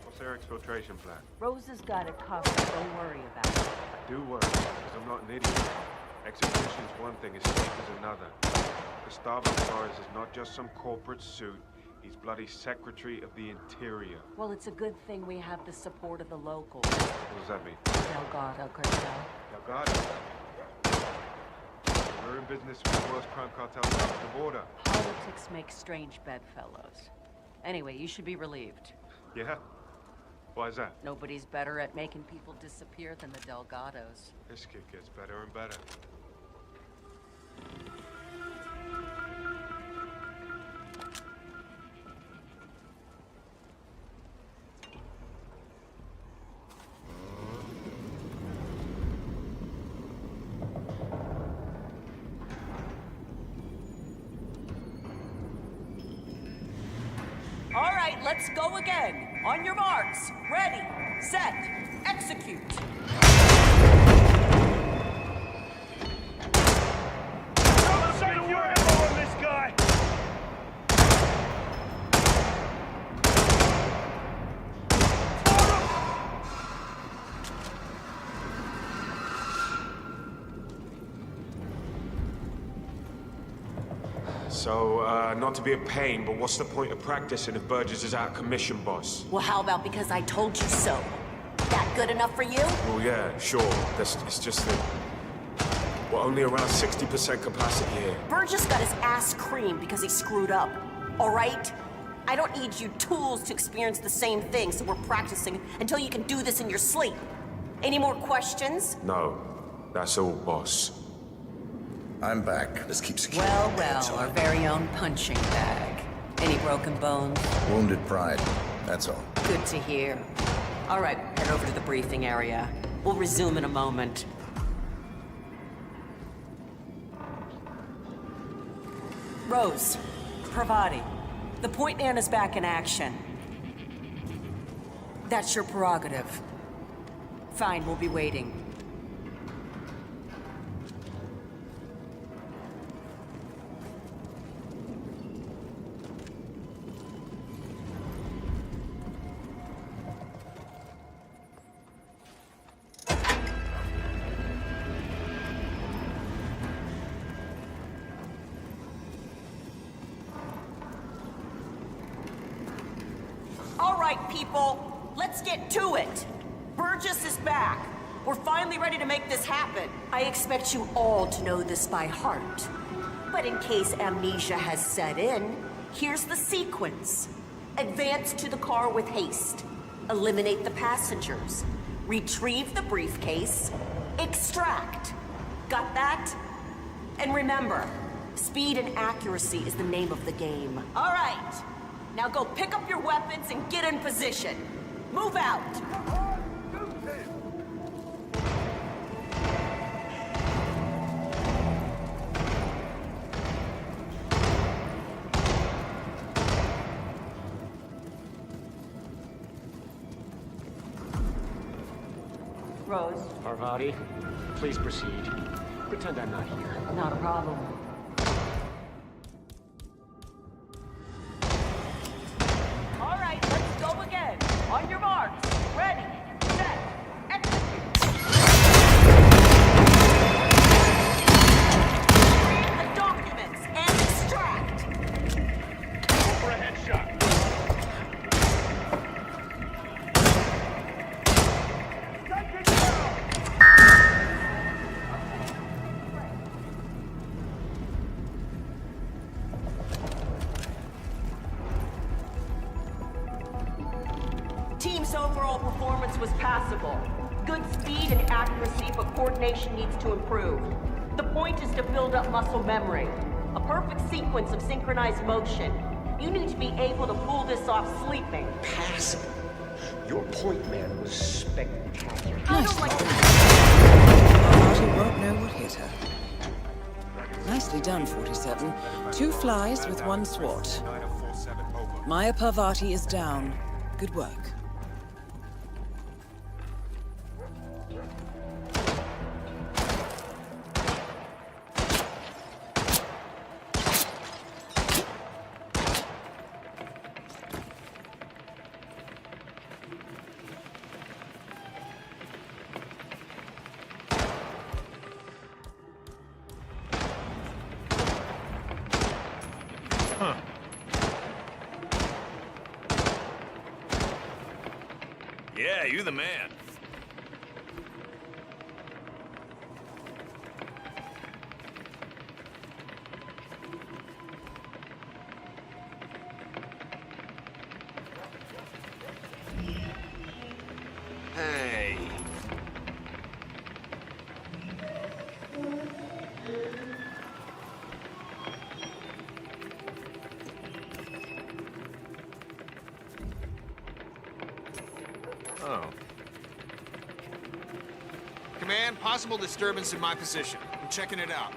What's their exfiltration plan? Rose has got it covered. Don't worry about it. I do worry, because I'm not an idiot. Execution's one thing, escape is another. Gustavo Torres is not just some corporate suit. He's bloody Secretary of the Interior. Well, it's a good thing we have the support of the locals. What does that mean? Delgado cartel. Delgado? We're in business with the worst crime cartels across the border. Politics make strange bedfellows. Anyway, you should be relieved. Yeah? Why is that? Nobody's better at making people disappear than the Delgados. This kid gets better and better. All right, let's go again. On your marks. Ready, set, execute. Don't save your ammo on this guy! So, not to be a pain, but what's the point of practicing if Burgess is out of commission, boss? Well, how about because I told you so? That good enough for you? Well, yeah, sure. It's just that we're only around 60% capacity here. Burgess got his ass creamed because he screwed up. All right? I don't need you tools to experience the same thing, so we're practicing until you can do this in your sleep. Any more questions? No, that's all, boss. I'm back. Let's keep Well, our very own punching bag. Any broken bones? Wounded pride, that's all. Good to hear. All right, head over to the briefing area. We'll resume in a moment. Rose, Pravati, the point man is back in action. That's your prerogative. Fine, we'll be waiting. People, let's get to it. Burgess is back. We're finally ready to make this happen. I expect you all to know this by heart. But in case amnesia has set in, here's the sequence. Advance to the car with haste. Eliminate the passengers. Retrieve the briefcase. Extract. Got that? And remember, speed and accuracy is the name of the game. All right. Now go pick up your weapons and get in position. Move out! Rose. Parvati, please proceed. Pretend I'm not here. Not a problem. On your marks, ready, set, execute. Read the documents and extract. Go for a headshot. Team's overall performance was passable. Good speed and accuracy, but coordination needs to improve. The point is to build up muscle memory. A perfect sequence of synchronized motion. You need to be able to pull this off sleeping. Passable. Your point man was spectacular. I don't like She won't know what hit her. Nicely done, 47. 2 flies with 1 swat. Maya Parvati is down. Good work. Yeah, you the man. Hey. Oh. Command, possible disturbance in my position. I'm checking it out.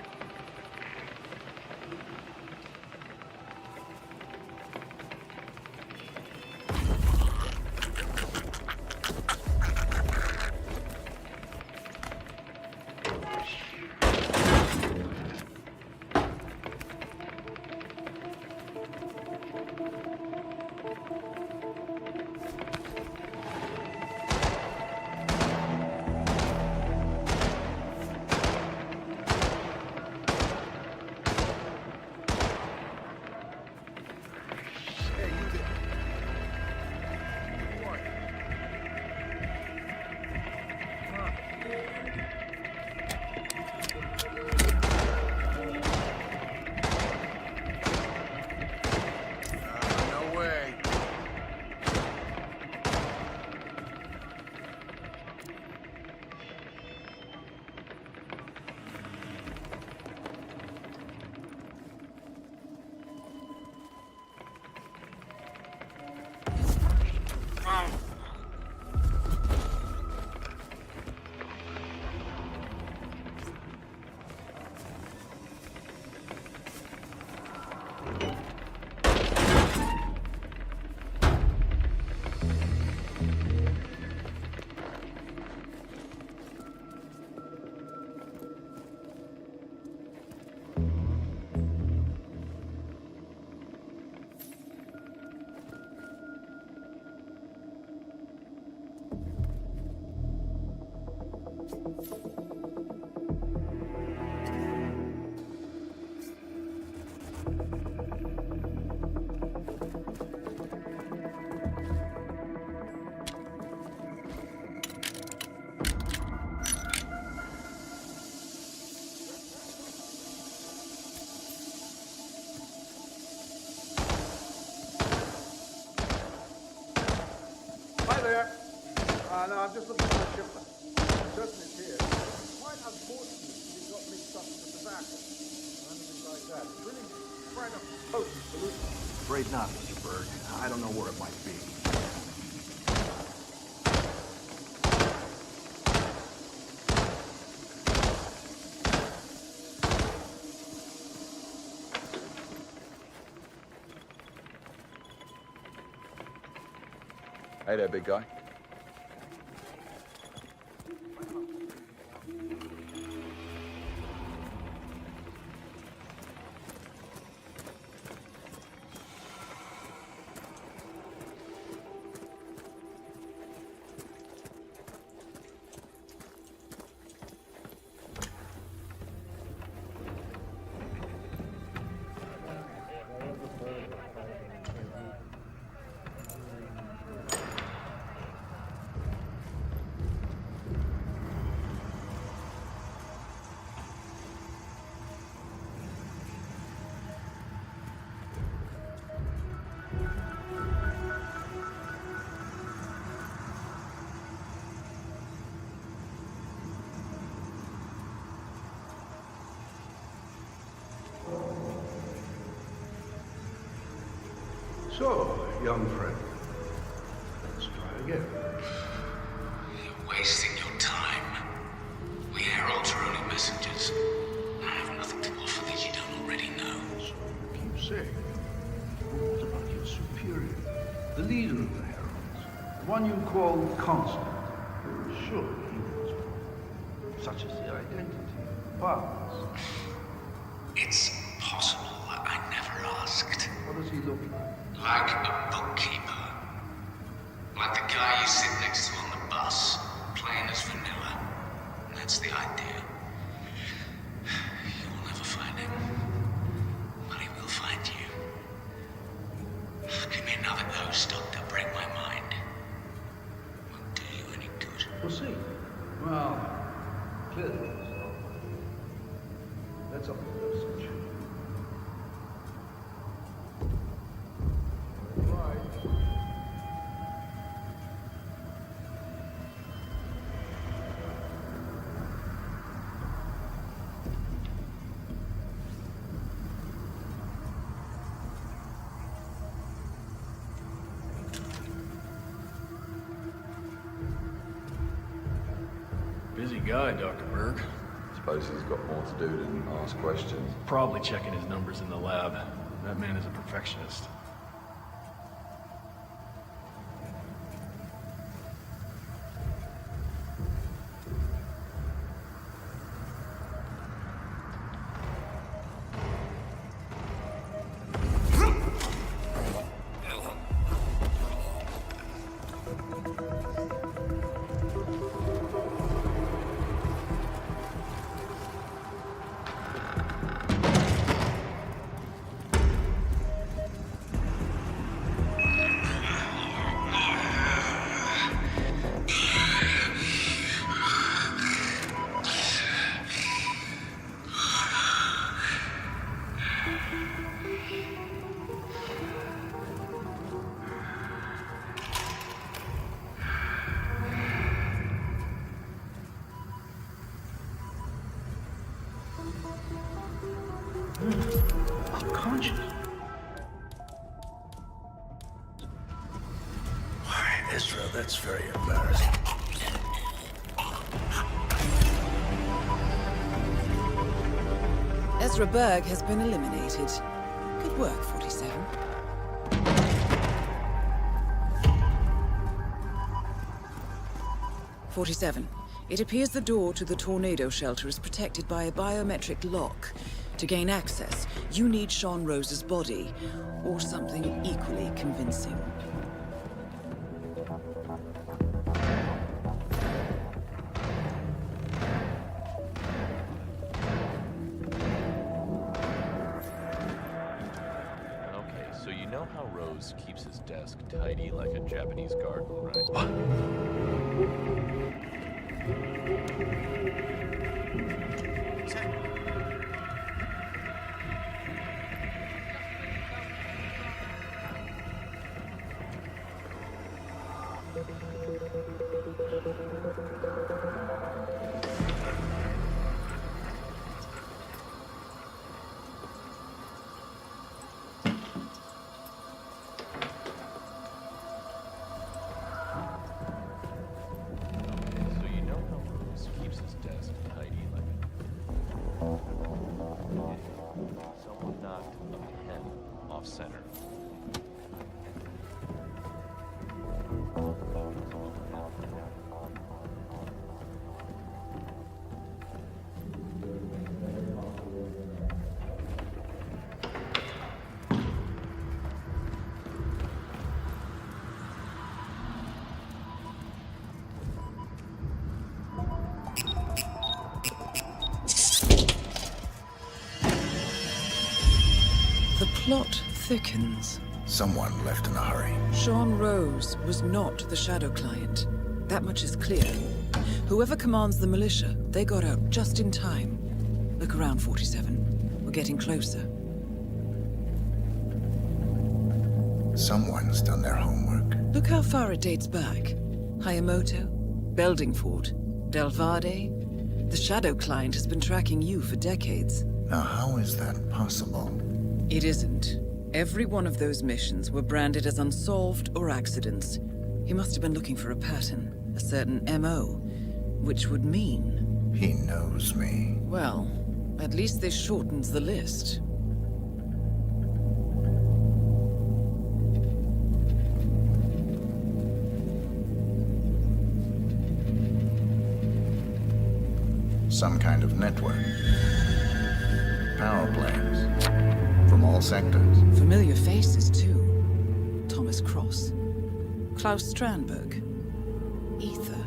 Hi there. No, I'm just looking for a shipment. Certain it's here. Quite unfortunate that it got mixed up with the tobacco. Or anything like that. It's really quite a potent solution. Afraid not, Mr. Berg. I don't know where it might be. Hey there, big guy. So, young friend, let's try again. You're wasting your time. We heralds are only The one you call constant. Surely he knows more. Such as the identity of partners. It's possible that I never asked. What does he look like? Like a bookkeeper. Like the guy you sit next to on the bus. Plain as vanilla. That's the idea. You'll never find him. But he will find you. Give me another dose, Doctor. Break my mind. Won't do you any good. We'll see. Well, clearly. Let's up the dosage. Busy guy, Dr. Berg. Suppose he's got more to do than ask questions. Probably checking his numbers in the lab. That man is a perfectionist. Unconscious. Why, Ezra, that's very embarrassing. Ezra Berg has been eliminated. Good work, 47. It appears the door to the tornado shelter is protected by a biometric lock. To gain access, you need Sean Rose's body, or something equally convincing. Okay, so you know how Rose keeps his desk tidy like a Japanese garden, right? Center. The plot thickens. Someone left in a hurry. Sean Rose was not the Shadow Client. That much is clear. Whoever commands the militia, they got out just in time. Look around, 47. We're getting closer. Someone's done their homework. Look how far it dates back. Hayamoto, Beldingford, Delvade. The Shadow Client has been tracking you for decades. Now, how is that possible? It isn't. Every one of those missions were branded as unsolved or accidents. He must have been looking for a pattern, a certain M.O., which would mean... He knows me. Well, at least this shortens the list. Some kind of network. Power planes. From all sectors. Familiar faces, too. Thomas Cross. Klaus Strandberg. Ether.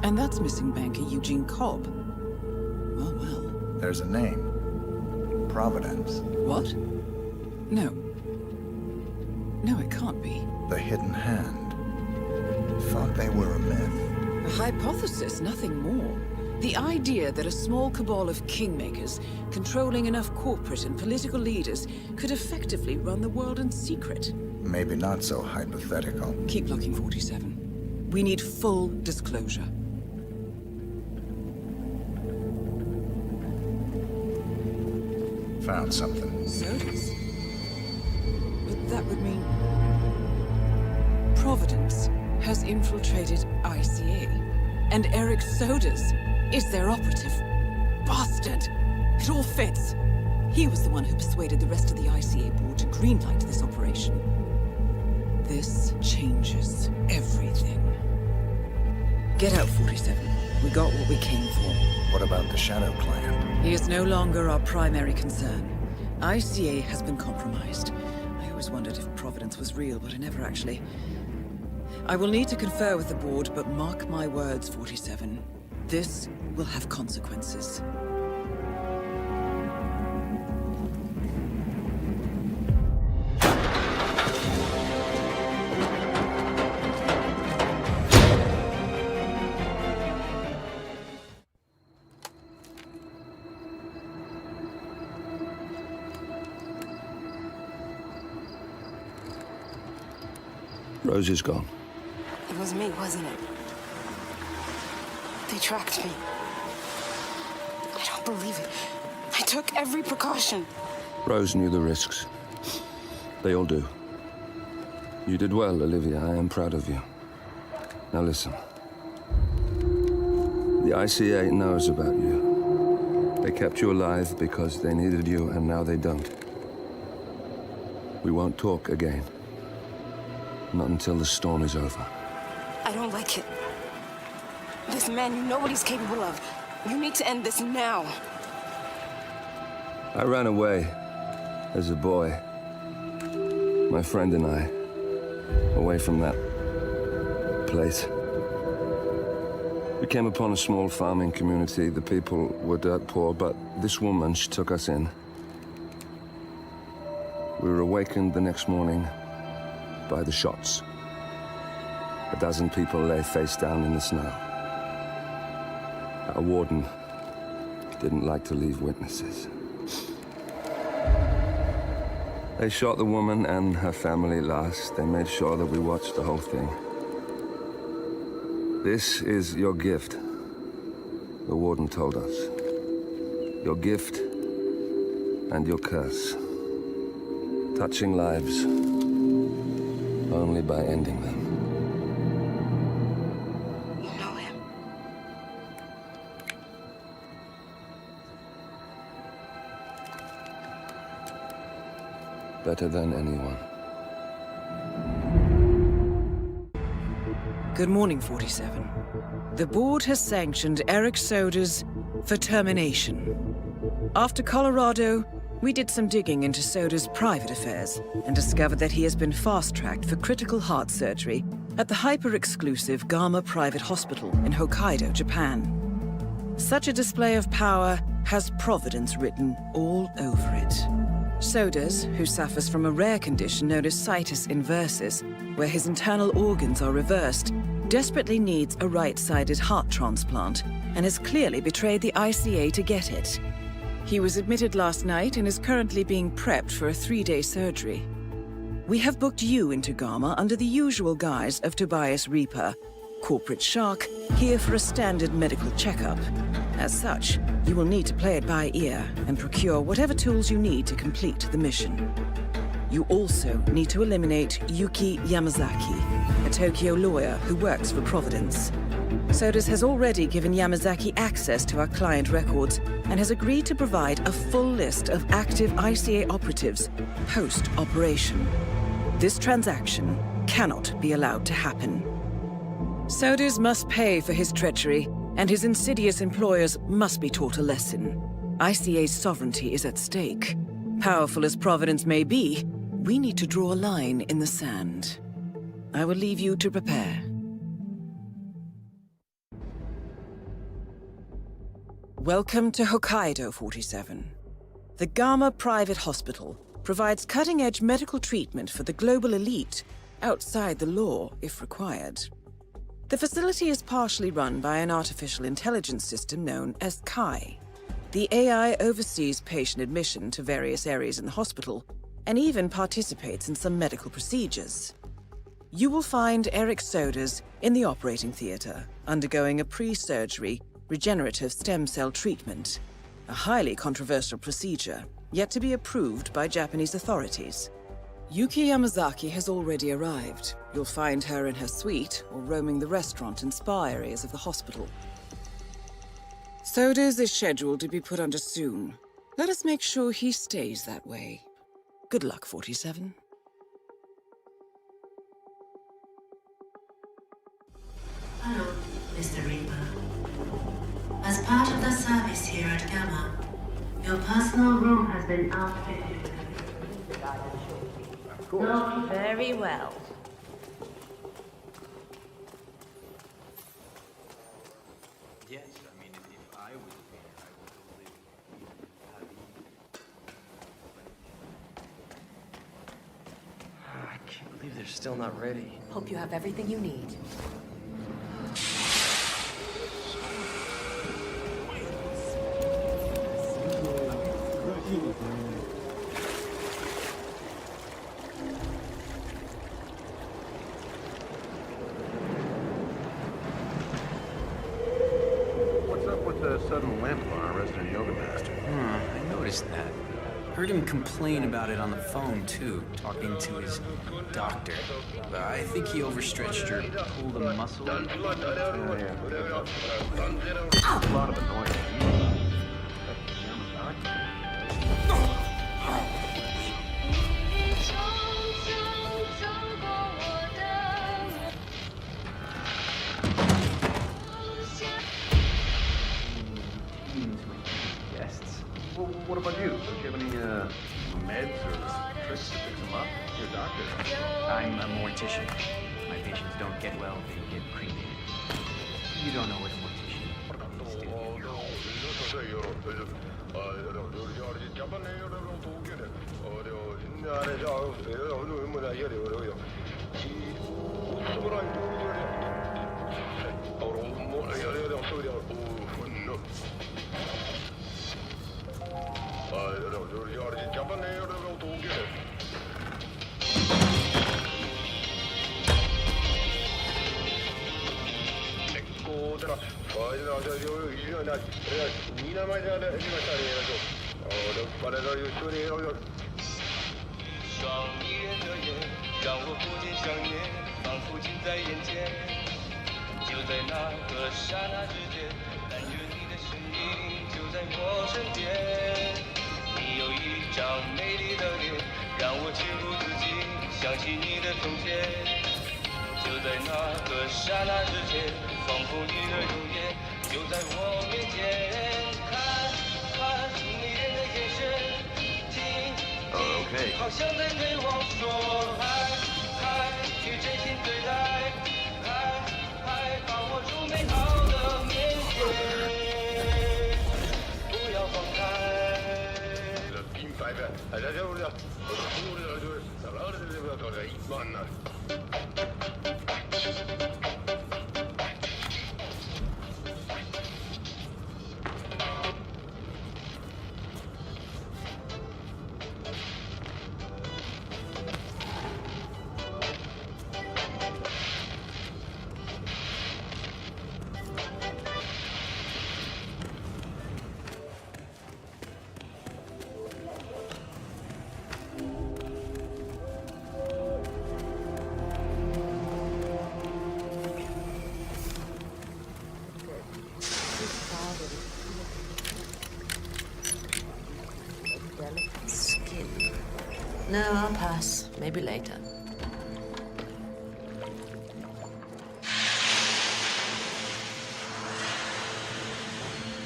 And that's missing banker Eugene Cobb. Well, well. There's a name. Providence. What? No. No, it can't be. The Hidden Hand. Thought they were a myth. A hypothesis, nothing more. The idea that a small cabal of kingmakers, controlling enough corporate and political leaders, could effectively run the world in secret. Maybe not so hypothetical. Keep looking, 47. We need full disclosure. Found something. Sodas? But that would mean... Providence has infiltrated ICA. And Eric Sodas is their operative. Bastard! It all fits. He was the one who persuaded the rest of the ICA board to greenlight this operation. This changes everything. Get out, 47. We got what we came for. What about the Shadow Clan? He is no longer our primary concern. ICA has been compromised. I always wondered if Providence was real, but I never actually... I will need to confer with the board, but mark my words, 47. This will have consequences. Rose is gone. It was me, wasn't it? They tracked me. I don't believe it. I took every precaution. Rose knew the risks. They all do. You did well, Olivia. I am proud of you. Now listen. The ICA knows about you. They kept you alive because they needed you, and now they don't. We won't talk again. Not until the storm is over. I don't like it. This man, you know what he's capable of. You need to end this now. I ran away as a boy. My friend and I. Away from that place. We came upon a small farming community. The people were dirt poor, but this woman, she took us in. We were awakened the next morning by the shots. A dozen people lay face down in the snow. Our warden didn't like to leave witnesses. They shot the woman and her family last. They made sure that we watched the whole thing. This is your gift, the warden told us. Your gift and your curse. Touching lives only by ending them. You know him. Better than anyone. Good morning, 47. The board has sanctioned Eric Sodas for termination. After Colorado, we did some digging into Soda's private affairs and discovered that he has been fast-tracked for critical heart surgery at the hyper-exclusive Gama Private Hospital in Hokkaido, Japan. Such a display of power has Providence written all over it. Sodas, who suffers from a rare condition known as situs inversus, where his internal organs are reversed, desperately needs a right-sided heart transplant and has clearly betrayed the ICA to get it. He was admitted last night and is currently being prepped for a 3-day surgery. We have booked you into Gama under the usual guise of Tobias Reaper, corporate shark, here for a standard medical checkup. As such, you will need to play it by ear and procure whatever tools you need to complete the mission. You also need to eliminate Yuki Yamazaki, a Tokyo lawyer who works for Providence. Sodas has already given Yamazaki access to our client records and has agreed to provide a full list of active ICA operatives post-operation. This transaction cannot be allowed to happen. Sodas must pay for his treachery, and his insidious employers must be taught a lesson. ICA's sovereignty is at stake. Powerful as Providence may be, we need to draw a line in the sand. I will leave you to prepare. Welcome to Hokkaido, 47. The Gamma Private Hospital provides cutting-edge medical treatment for the global elite, outside the law if required. The facility is partially run by an artificial intelligence system known as Kai. The AI oversees patient admission to various areas in the hospital, and even participates in some medical procedures. You will find Eric Soders in the operating theater, undergoing a pre-surgery regenerative stem cell treatment, a highly controversial procedure, yet to be approved by Japanese authorities. Yuki Yamazaki has already arrived. You'll find her in her suite or roaming the restaurant and spa areas of the hospital. Soders is scheduled to be put under soon. Let us make sure he stays that way. Good luck, 47. Hello, Mr. Reaper. As part of the service here at Gamma, your personal room has been outfitted with a Very well. Yes, I mean, if I was a painter, I would totally... I can't believe they're still not ready. Hope you have everything you need. What's up with the sudden limp on our resident yoga master? I noticed that. Heard him complain about it on the phone, too, talking to his doctor. I think he overstretched or pulled a muscle. A lot of annoyance. Well, what about you? Don't you have any meds or tricks to fix them up? You're a doctor. I'm a mortician. My patients don't get well, they get cremated. You don't know what a mortician is, do双迷人的眼，让我不禁想念，仿佛近在眼前。就在那个刹那之间，感觉你的身影就在我身边。你有一张美丽的脸，让我情不自禁想起你的从前。就在那个刹那之间，仿佛你的容颜就在我面前。看，看迷人的眼神。Okay. 好像在对我说嗨嗨，去真心对待，嗨嗨，把我出美好的面前，不要放开。金牌的，大家就这样，就是啥了，这个一般呢。Skin. No, I'll pass. Maybe later.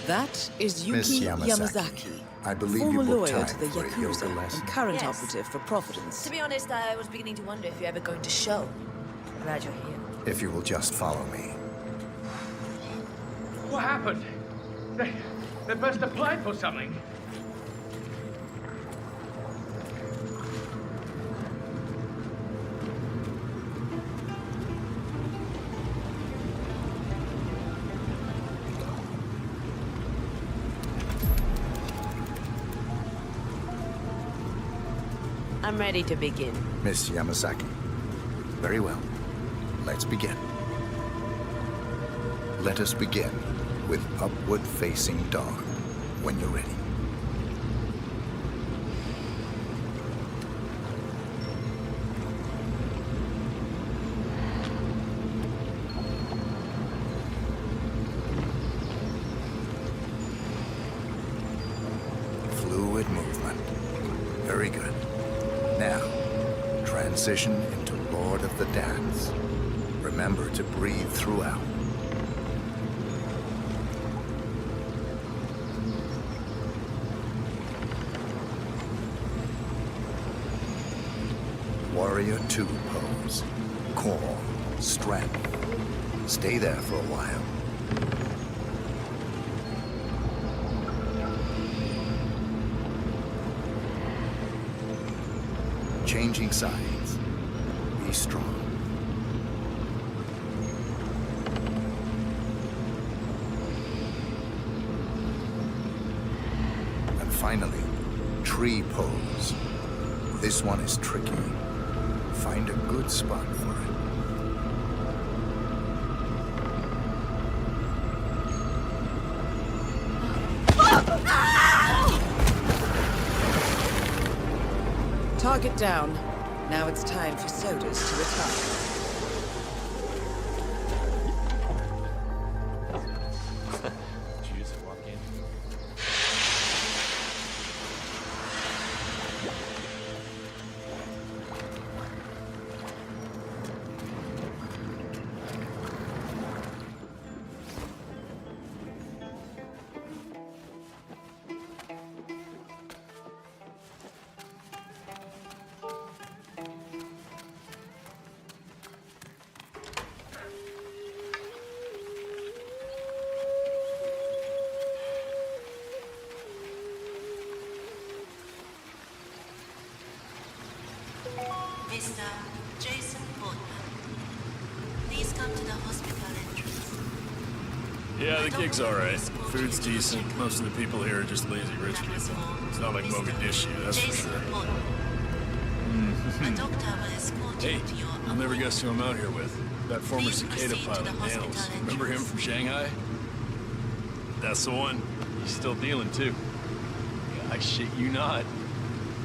That is Miss Yuki Yamazaki. I believe former you booked lawyer time to the for a yoga Yakuza lesson. and current Yes. operative for Providence. To be honest, I was beginning to wonder if you're ever going to show. Glad you're here. If you will just follow me. What happened? They must have applied for something. I'm ready to begin. Miss Yamazaki. Very well. Let's begin. Let us begin with upward-facing dog when you're ready. Fluid movement. Very good. Now, transition into Lord of the Dance. Remember to breathe throughout. Warrior 2 pose. Core, strength. Stay there for a while. Changing sides. Be strong. And finally, tree pose. This one is tricky. Find a good spot for it. Target down. Now it's time for sodas to retire. Did you just walk in? Mr. Jason Portman, please come to the hospital entrance. Yeah, the gig's alright. Food's decent. Most of the people here are just lazy rich people. It's not like Mogadishu, that's for sure. A doctor will escort Hey, you to your you'll never guess who I'm out here with. That former cicada pilot, Daniels. Remember him from Shanghai? That's the one. He's still dealing, too. Yeah, I shit you not.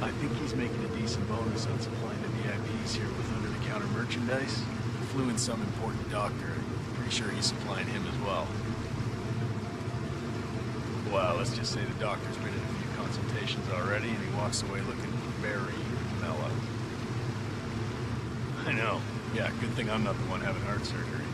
I think he's making a decent bonus on supplying the VIPs here with under-the-counter merchandise. Flew in some important doctor. Pretty sure he's supplying him as well. Well, let's just say the doctor's been in a few consultations already, and he walks away looking very mellow. I know. Yeah, good thing I'm not the one having heart surgery.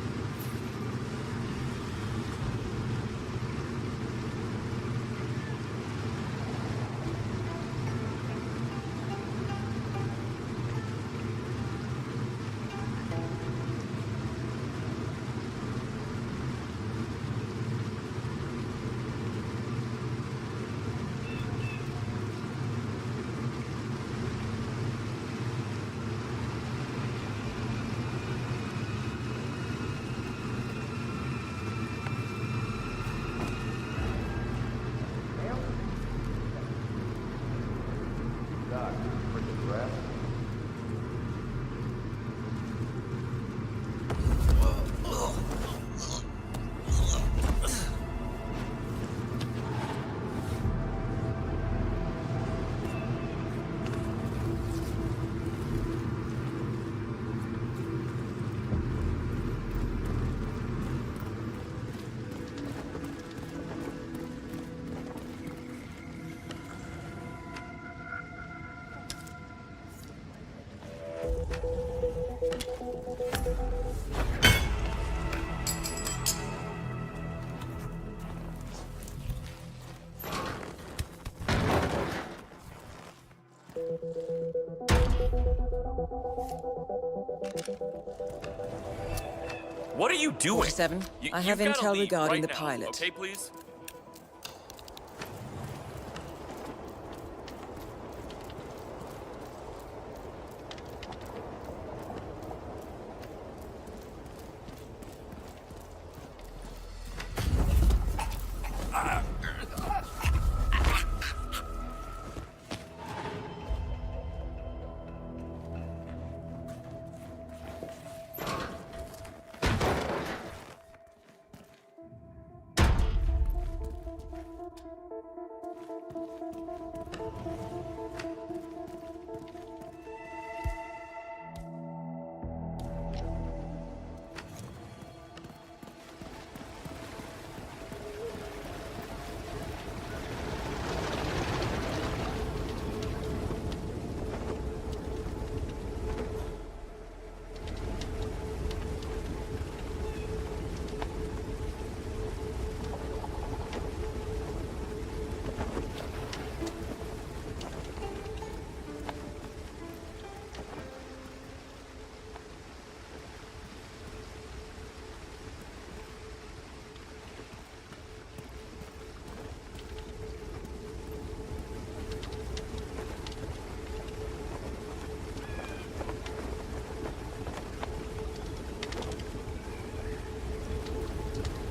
What are you doing? 47, I have you've gotta intel leave regarding right the now, pilot. Okay, please?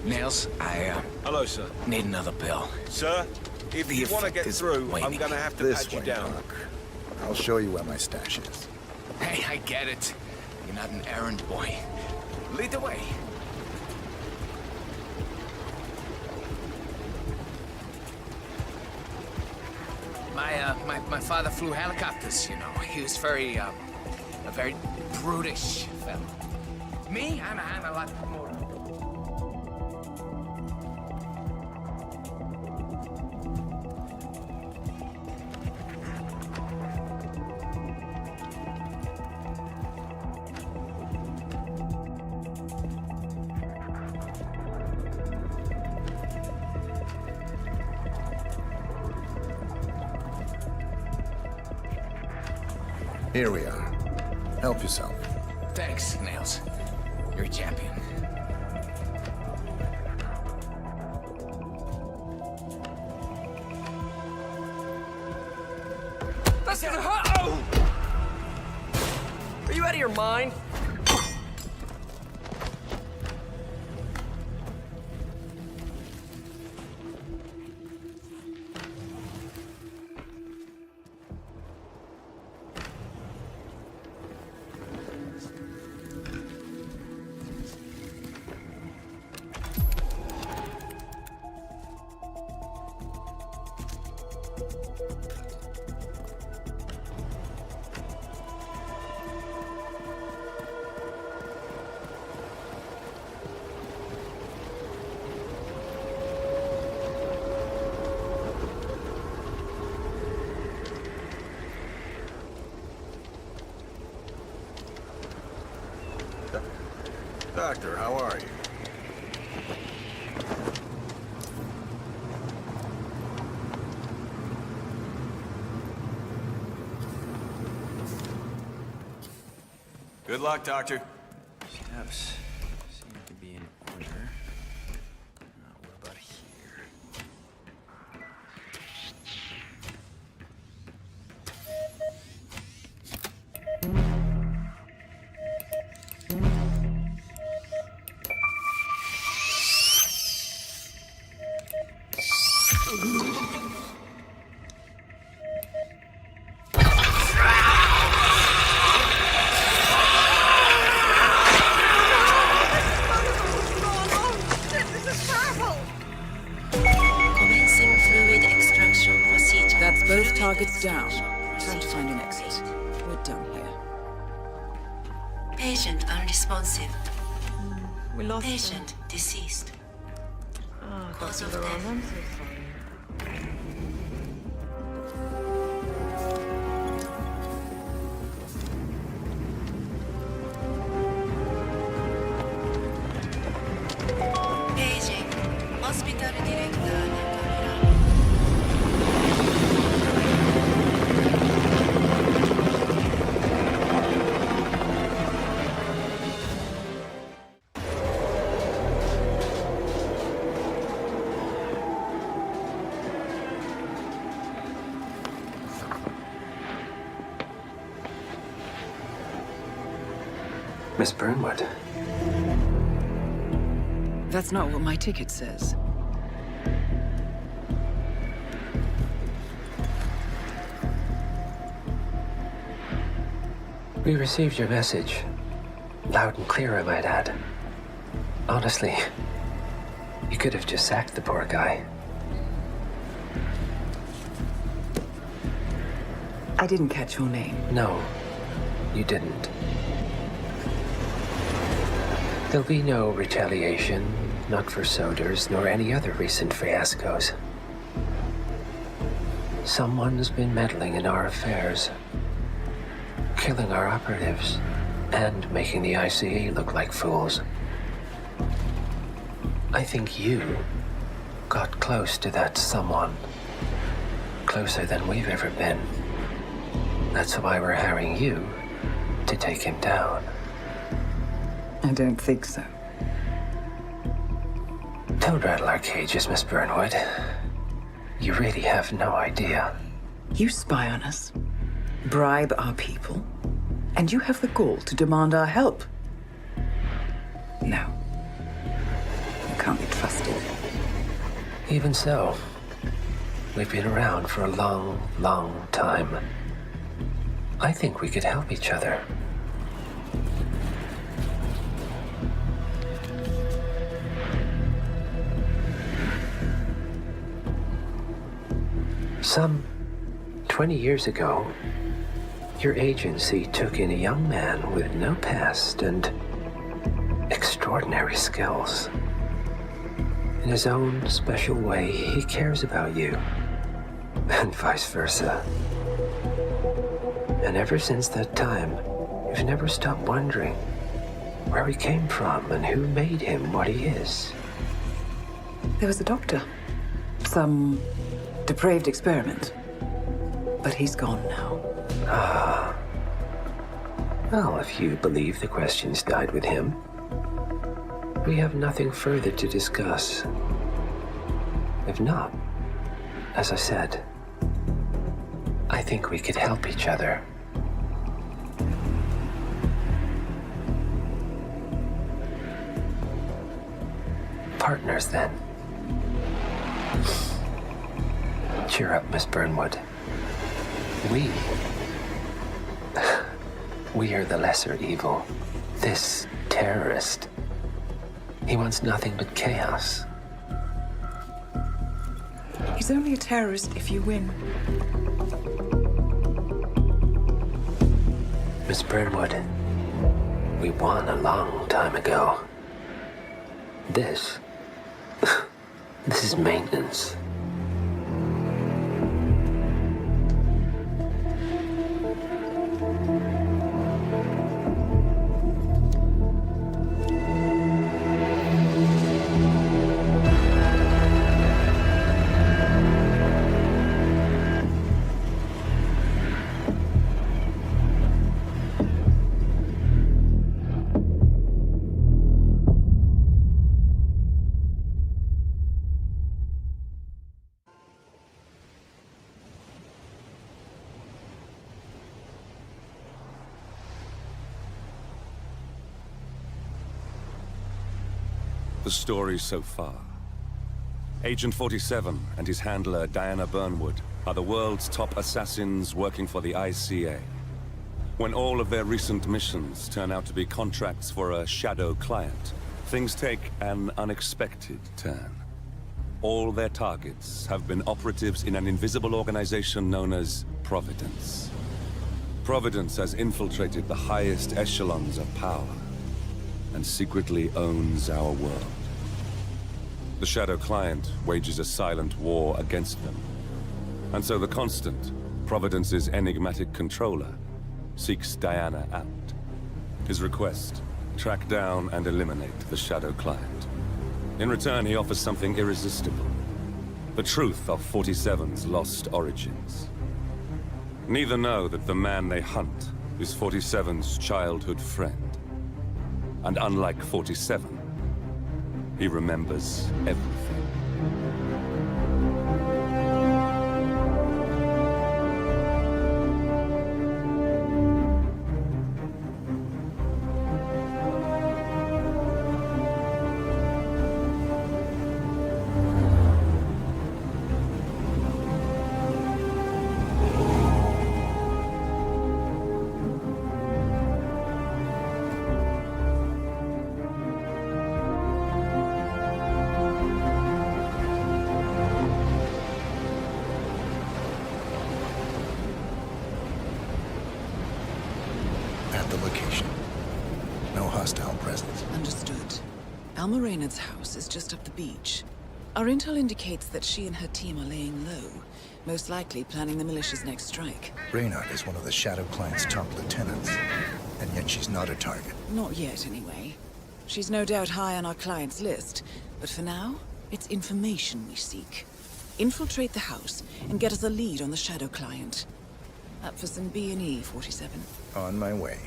Nails, Hello, sir. need another bill. Sir, if The you want to effect get is through, I'm waning. going to have to This pat you way, down. Doc. I'll show you where my stash is. Hey, I get it. You're not an errand boy. Lead the way. My father flew helicopters, you know. He was very, a very brutish fellow. Me, I'm a lot more. Here we are. Help yourself. Thanks, Nails. You're a champion. That's gonna hurt! Oh! Are you out of your mind? Doctor, how are you? Good luck, Doctor. Steps seem to be in order. What about here? Commencing fluid extraction procedure. That's both targets down. Time to find an exit. We're done here. Patient unresponsive. We lost Patient deceased. Cause of death. I'm so sorry. Paging. Hospital director Nakamura. Miss Burnwood. That's not what my ticket says. We received your message. Loud and clear, I might add. Honestly, you could have just sacked the poor guy. I didn't catch your name. No, you didn't. There'll be no retaliation, not for Soders, nor any other recent fiascos. Someone's been meddling in our affairs, killing our operatives, and making the ICE look like fools. I think you got close to that someone. Closer than we've ever been. That's why we're hiring you to take him down. I don't think so. Don't rattle our cages, Miss Burnwood. You really have no idea. You spy on us, bribe our people, and you have the gall to demand our help. No. You can't be trusted. Even so, we've been around for a long, long time. I think we could help each other. Some 20 years ago, your agency took in a young man with no past and extraordinary skills. In his own special way, he cares about you, and vice versa. And ever since that time, you've never stopped wondering where he came from and who made him what he is. There was a doctor. Some depraved experiment. But he's gone now. Ah. Well, if you believe the questions died with him, we have nothing further to discuss. If not, as I said, I think we could help each other. Partners, then. Cheer up, Miss Burnwood. We are the lesser evil. This terrorist. He wants nothing but chaos. He's only a terrorist if you win. Miss Burnwood, we won a long time ago. This is maintenance. The story so far. Agent 47 and his handler Diana Burnwood are the world's top assassins working for the ICA. When all of their recent missions turn out to be contracts for a shadow client, things take an unexpected turn. All their targets have been operatives in an invisible organization known as Providence. Providence has infiltrated the highest echelons of power and secretly owns our world. The Shadow Client wages a silent war against them. And so the Constant, Providence's enigmatic controller, seeks Diana out. His request, track down and eliminate the Shadow Client. In return, he offers something irresistible. The truth of 47's lost origins. Neither know that the man they hunt is 47's childhood friend. And unlike 47, he remembers everything. Alma Reynard's house is just up the beach. Our intel indicates that she and her team are laying low, most likely planning the militia's next strike. Reynard is one of the Shadow Client's top lieutenants, and yet she's not a target. Not yet, anyway. She's no doubt high on our client's list, but for now, it's information we seek. Infiltrate the house and get us a lead on the Shadow Client. Up for some B&E, 47. On my way.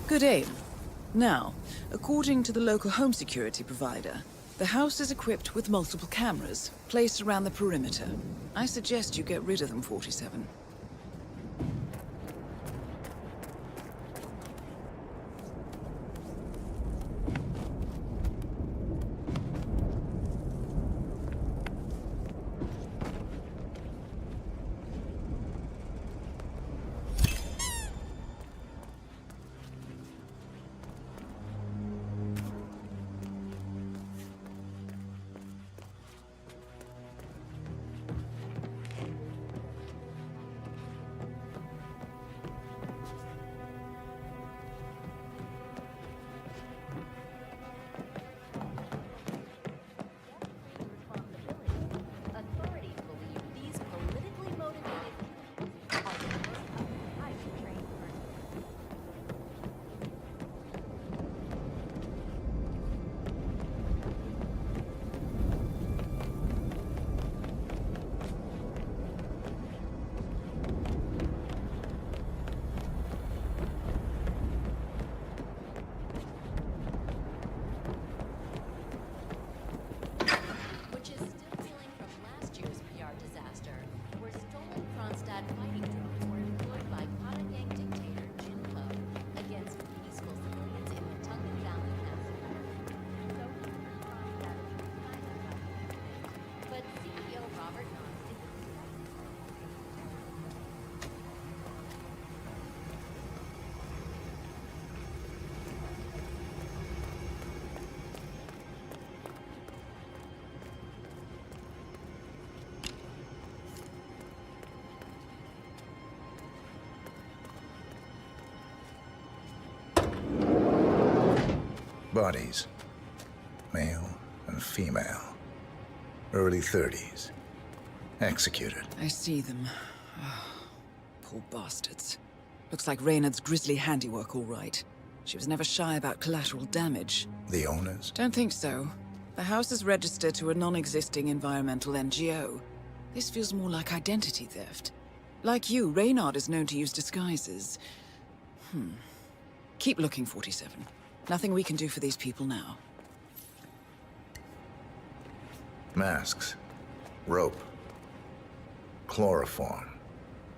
Good aim. Now, according to the local home security provider, the house is equipped with multiple cameras, placed around the perimeter. I suggest you get rid of them, 47. Bodies. Male and female. Early 30s. Executed. I see them. Oh, poor bastards. Looks like Reynard's grisly handiwork, all right. She was never shy about collateral damage. The owners? Don't think so. The house is registered to a non-existing environmental NGO. This feels more like identity theft. Like you, Reynard is known to use disguises. Keep looking, 47. Nothing we can do for these people now. Masks. Rope. Chloroform.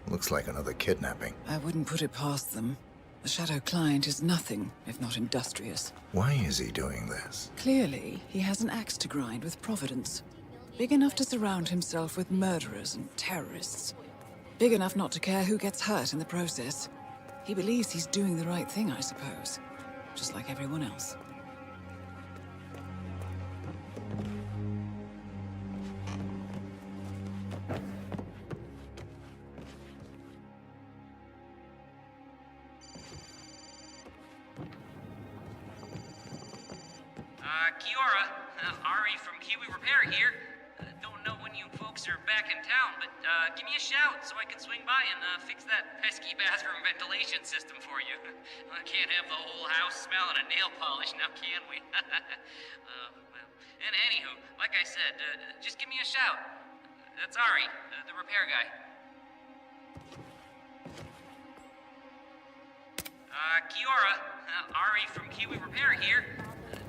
Looks like another kidnapping. I wouldn't put it past them. The Shadow Client is nothing if not industrious. Why is he doing this? Clearly, he has an axe to grind with Providence. Big enough to surround himself with murderers and terrorists. Big enough not to care who gets hurt in the process. He believes he's doing the right thing, I suppose. Just like everyone else. Kiora, Ari from Kiwi Repair here. Don't know when you folks are back in town, but give me a shout so I can swing by and fix that pesky bathroom ventilation system for you. Can't have the whole house smelling of nail polish now, can we? And anywho, like I said, just give me a shout. That's Ari, the repair guy. Kiora, Ari from Kiwi Repair here.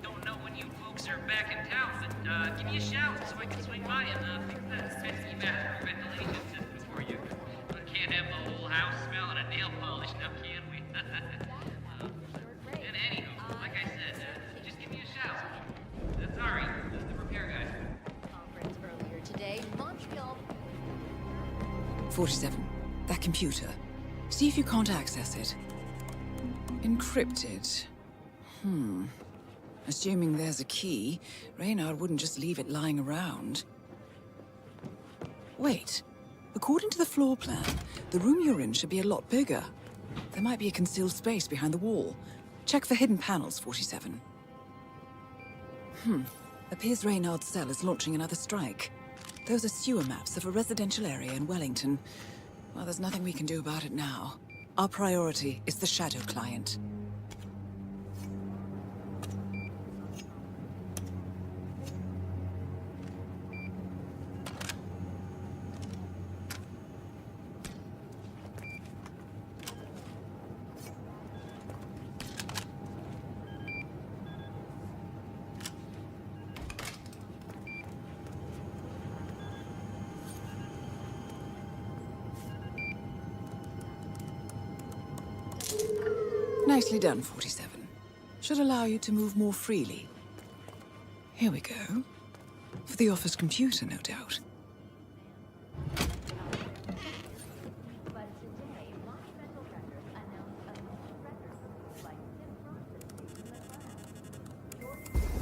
Don't know when you folks are back in town, but give me a shout so I can swing by and fix that pesky bathroom ventilation system for you. Can't have the whole house smelling of nail polish now, can we? And anywho, like I said, just give me a shout. That's Ari, the repair guy. Conference earlier today, Montreal. 47. That computer. See if you can't access it. Encrypted. Assuming there's a key, Reynard wouldn't just leave it lying around. Wait. According to the floor plan, the room you're in should be a lot bigger. There might be a concealed space behind the wall. Check for hidden panels, 47. Appears Reynard's cell is launching another strike. Those are sewer maps of a residential area in Wellington. Well, there's nothing we can do about it now. Our priority is the Shadow Client. Nicely done, 47. Should allow you to move more freely. Here we go. For the office computer, no doubt.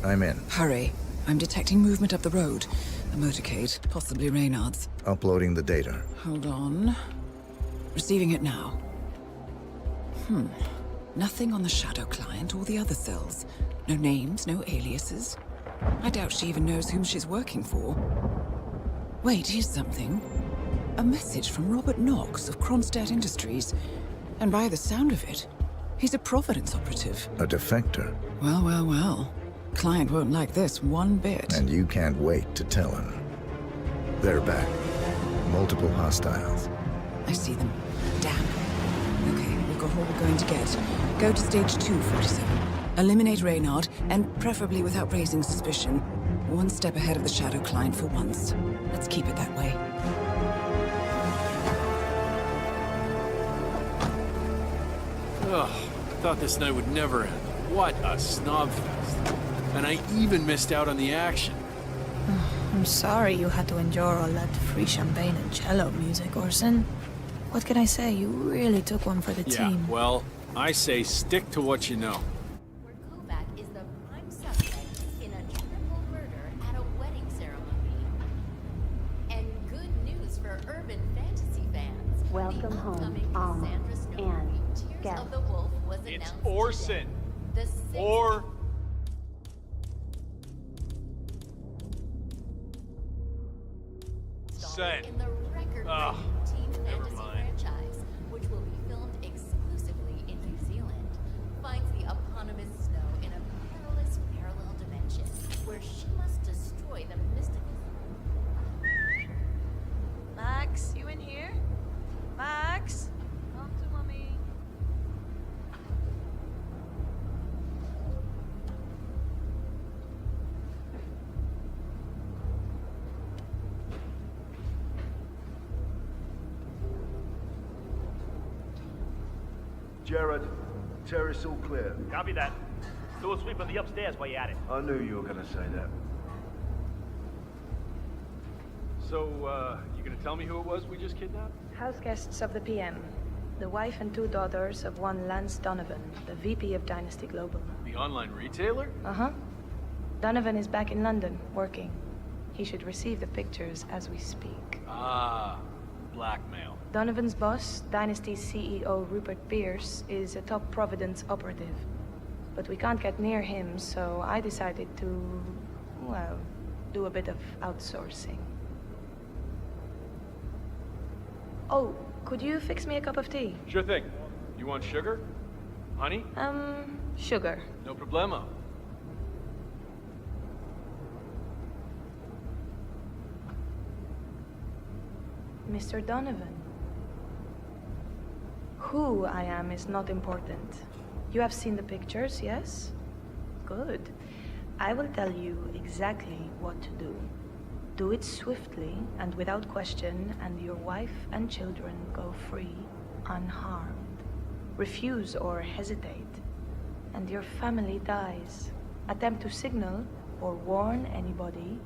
I'm in. Hurry. I'm detecting movement up the road. A motorcade, possibly Reynard's. Uploading the data. Hold on. Receiving it now. Nothing on the Shadow Client or the other cells. No names, no aliases. I doubt she even knows whom she's working for. Wait, here's something. A message from Robert Knox of Kronstadt Industries. And by the sound of it, he's a Providence operative. A defector. Well, well, well. Client won't like this one bit. And you can't wait to tell him. They're back. Multiple hostiles. I see them. Damn. Okay, we've got all we're going to get. Go to stage 2, 47. Eliminate Reynard, and preferably without raising suspicion. One step ahead of the Shadow Client for once. Let's keep it that way. Ugh, I thought this night would never end. What a snobfest. And I even missed out on the action. I'm sorry you had to endure all that free champagne and cello music, Orson. What can I say? You really took one for the team. Yeah, well, I say stick to what you know. Kovac is the prime suspect in a triple murder at a wedding ceremony. And good news for urban fantasy fans. Welcome home, Alma and Tears of the Wolf was It's announced Orson. today. The Or... Sen. in the record-breaking teen fantasy franchise, which will be filmed exclusively in New Zealand, finds the eponymous Snow in a perilous parallel dimension where she must destroy the mystical. Max, you in here? Max? Come to mommy. Jared, terrace all clear. Copy that. Do a sweep of the upstairs while you're at it. I knew you were gonna say that. So, you gonna tell me who it was we just kidnapped? House guests of the PM. The wife and 2 daughters of one Lance Donovan, the VP of Dynasty Global. The online retailer? Uh-huh. Donovan is back in London, working. He should receive the pictures as we speak. Ah, blackmail. Donovan's boss, Dynasty's CEO Rupert Pierce, is a top Providence operative. But we can't get near him, so I decided to, well, do a bit of outsourcing. Oh, could you fix me a cup of tea? Sure thing. You want sugar? Honey? Sugar. No problemo. Mr. Donovan. Who I am is not important. You have seen the pictures, yes? Good. I will tell you exactly what to do. Do it swiftly and without question, and your wife and children go free, unharmed. Refuse or hesitate, and your family dies. Attempt to signal or warn anybody,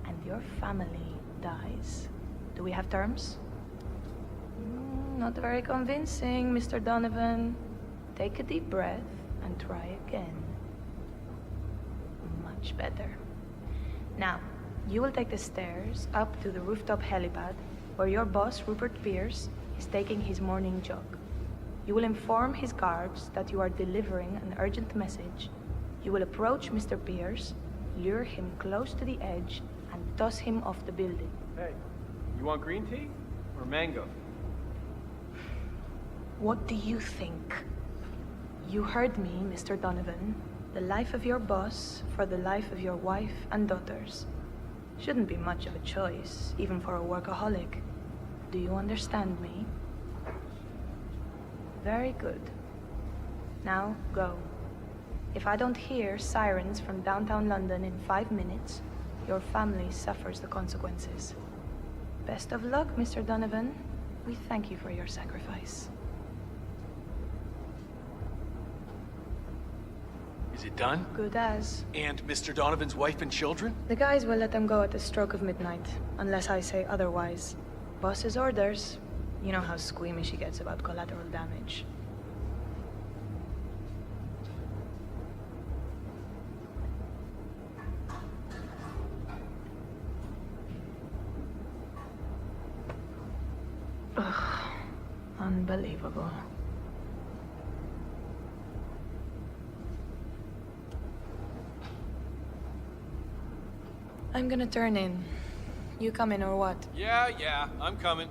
and your family dies. Do we have terms? Not very convincing, Mr. Donovan. Take a deep breath and try again. Much better. Now, you will take the stairs up to the rooftop helipad, where your boss, Rupert Pierce, is taking his morning jog. You will inform his guards that you are delivering an urgent message. You will approach Mr. Pierce, lure him close to the edge, and toss him off the building. Hey, you want green tea or mango? What do you think? You heard me, Mr. Donovan. The life of your boss for the life of your wife and daughters. Shouldn't be much of a choice, even for a workaholic. Do you understand me? Very good. Now, go. If I don't hear sirens from downtown London in 5 minutes, your family suffers the consequences. Best of luck, Mr. Donovan. We thank you for your sacrifice. Is it done? Good as. And Mr. Donovan's wife and children? The guys will let them go at the stroke of midnight, unless I say otherwise. Boss's orders. You know how squeamish he gets about collateral damage. Ugh, unbelievable. I'm gonna turn in. You coming or what? Yeah, I'm coming.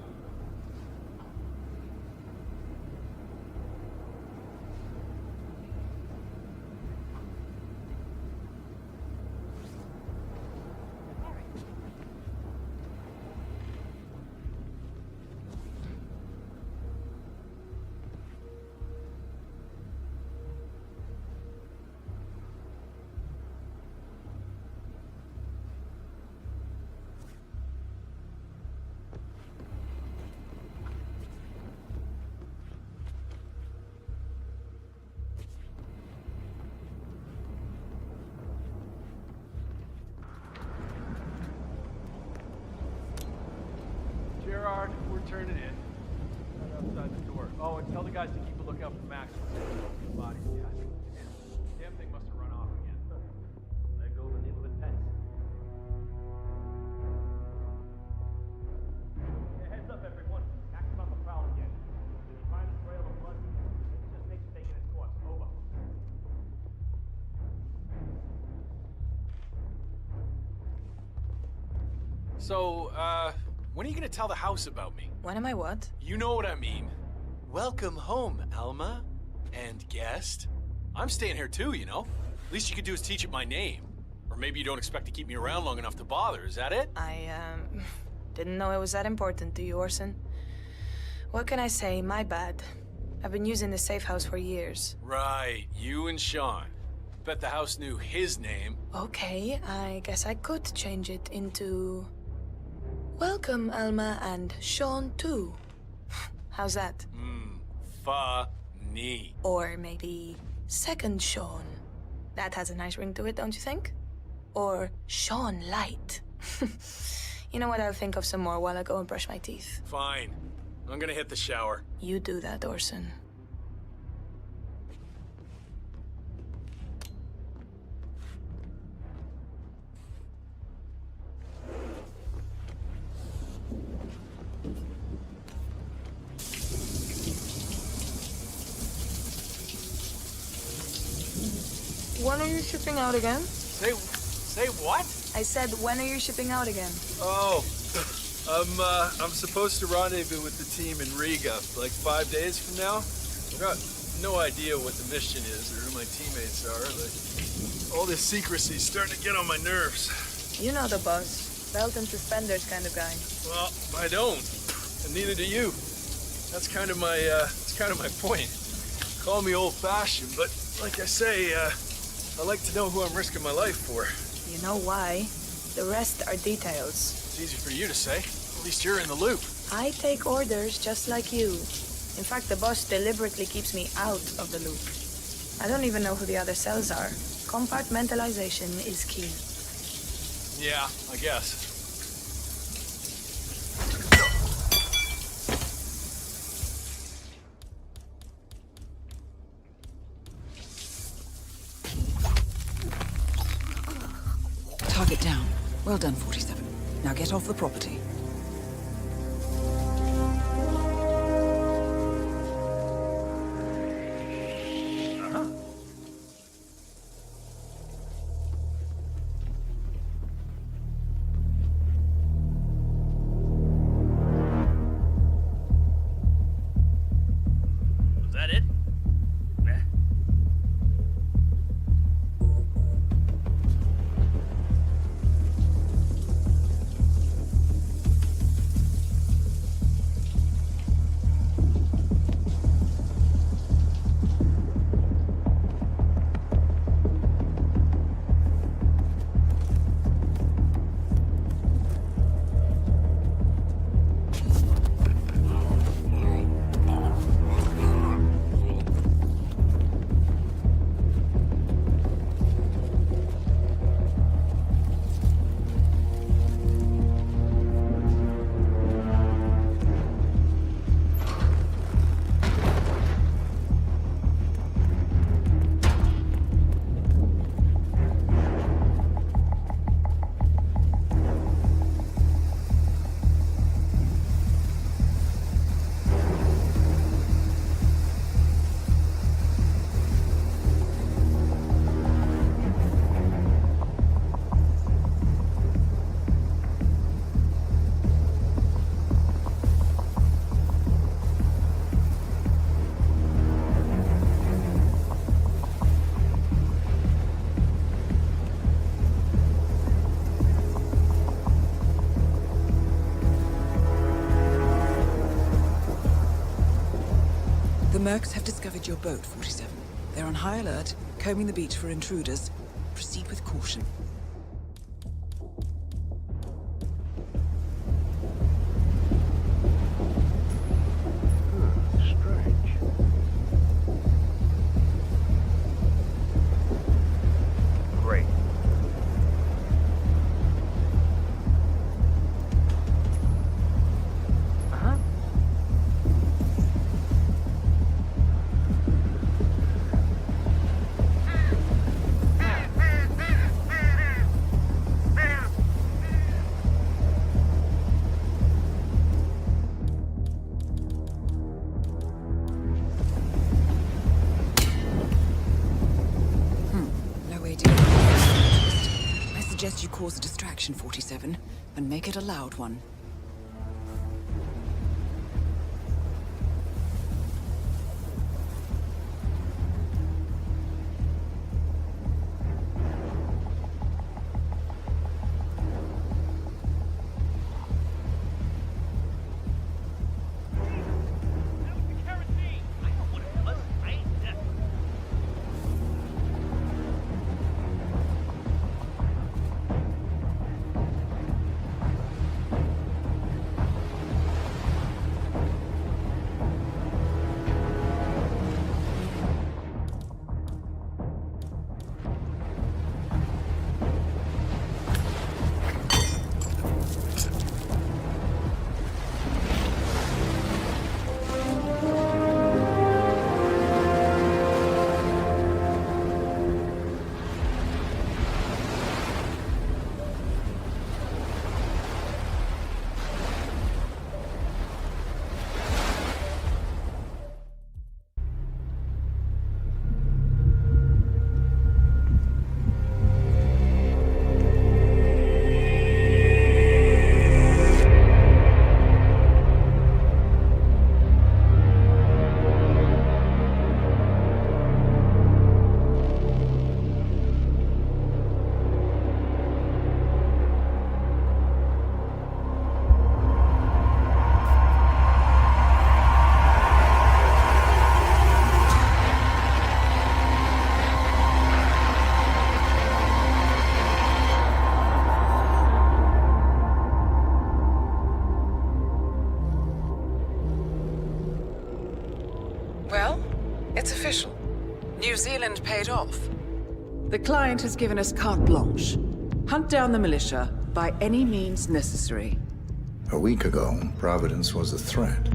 Gerard, we're turning in. Right outside the door. Oh, and tell the guys to keep a lookout for Max. Body attachment. Damn thing must have run off again. There goes the neighborhood pets. Hey, heads up, everyone. Max is on the prowl again. If you find a trail of blood, just make it taking its course. Over. So, when are you gonna tell the house about me? When am I what? You know what I mean. Welcome home, Alma. And guest. I'm staying here too, you know? Least you could do is teach it my name. Or maybe you don't expect to keep me around long enough to bother, is that it? I, didn't know it was that important to you, Orson. What can I say? My bad. I've been using the safe house for years. Right, you and Sean. Bet the house knew his name. Okay, I guess I could change it into... Welcome, Alma, and Sean, too. How's that? Funny. Or maybe Second Sean. That has a nice ring to it, don't you think? Or Sean Light. You know what, I'll think of some more while I go and brush my teeth. Fine. I'm gonna hit the shower. You do that, Orson. When are you shipping out again? Say what? I said, when are you shipping out again? Oh, I'm supposed to rendezvous with the team in Riga, like 5 days from now. I've got no idea what the mission is or who my teammates are. Like, all this secrecy's starting to get on my nerves. You know the boss. Belt and suspenders kind of guy. Well, I don't, and neither do you. That's kind of my point. Call me old-fashioned, but like I say, I like to know who I'm risking my life for. You know why? The rest are details. It's easy for you to say. At least you're in the loop. I take orders just like you. In fact, the boss deliberately keeps me out of the loop. I don't even know who the other cells are. Compartmentalization is key. Yeah, I guess. target down. Well done, 47. Now get off the property. Was that it? Nah. The Mercs have discovered your boat, 47. They're on high alert, combing the beach for intruders. Proceed with caution. Strange. Great. I suggest you cause a distraction, 47, and make it a loud one. Well, it's official. New Zealand paid off. The client has given us carte blanche. Hunt down the militia by any means necessary. A week ago, Providence was a threat.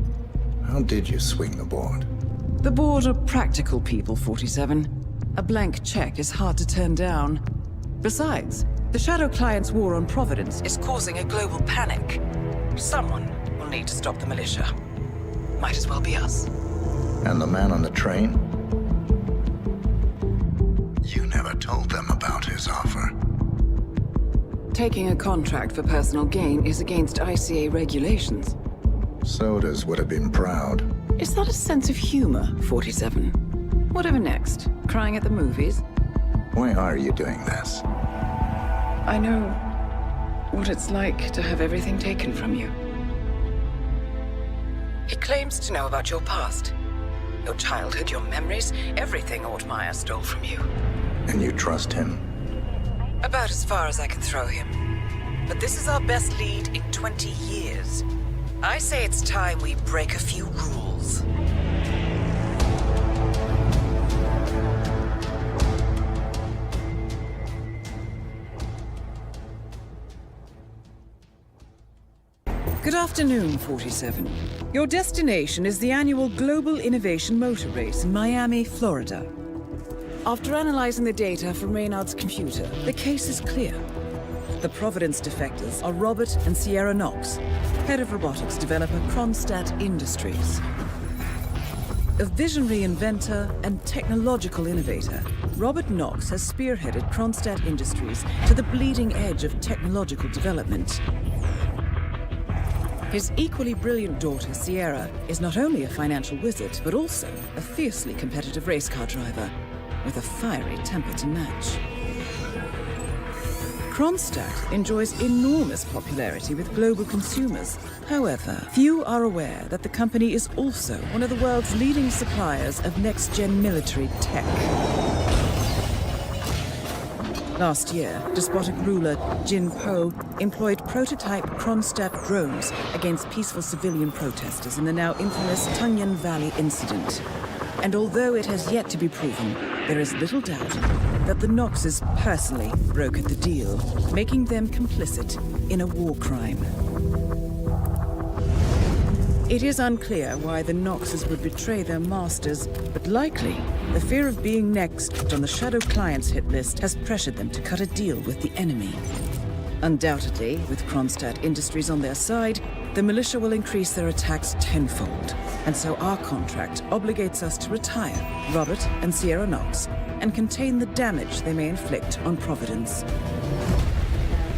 How did you swing the board? The board are practical people, 47. A blank check is hard to turn down. Besides, The Shadow Client's war on Providence is causing a global panic. Someone will need to stop the militia. Might as well be us. And the man on the train? You never told them about his offer. Taking a contract for personal gain is against ICA regulations. Sodas would have been proud. Is that a sense of humor, 47? Whatever next? Crying at the movies? Why are you doing this? I know what it's like to have everything taken from you. He claims to know about your past. Your childhood, your memories, everything Ortmeyer stole from you. And you trust him? About as far as I can throw him. But this is our best lead in 20 years. I say it's time we break a few rules. Good afternoon, 47. Your destination is the annual Global Innovation Motor Race in Miami, Florida. After analyzing the data from Reynard's computer, the case is clear. The Providence defectors are Robert and Sierra Knox, head of robotics developer Kronstadt Industries. A visionary inventor and technological innovator, Robert Knox has spearheaded Kronstadt Industries to the bleeding edge of technological development. His equally brilliant daughter, Sierra, is not only a financial wizard, but also a fiercely competitive race car driver, with a fiery temper to match. Kronstadt enjoys enormous popularity with global consumers. However, few are aware that the company is also one of the world's leading suppliers of next-gen military tech. Last year, despotic ruler Jin Po employed prototype Kronstadt drones against peaceful civilian protesters in the now infamous Tunyan Valley incident. And although it has yet to be proven, there is little doubt that the Knoxes personally brokered the deal, making them complicit in a war crime. It is unclear why the Knoxes would betray their masters, but likely the fear of being next on the Shadow Client's hit list has pressured them to cut a deal with the enemy. Undoubtedly, with Kronstadt Industries on their side, the militia will increase their attacks tenfold. And so our contract obligates us to retire Robert and Sierra Knox and contain the damage they may inflict on Providence.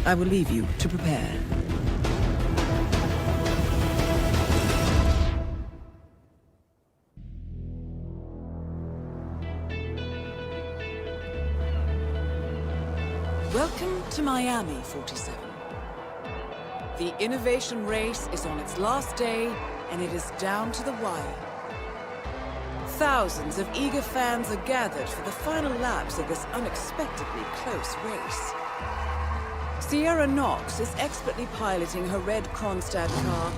I will leave you to prepare. Welcome to Miami, 47. The innovation race is on its last day, and it is down to the wire. Thousands of eager fans are gathered for the final laps of this unexpectedly close race. Sierra Knox is expertly piloting her red Kronstadt car.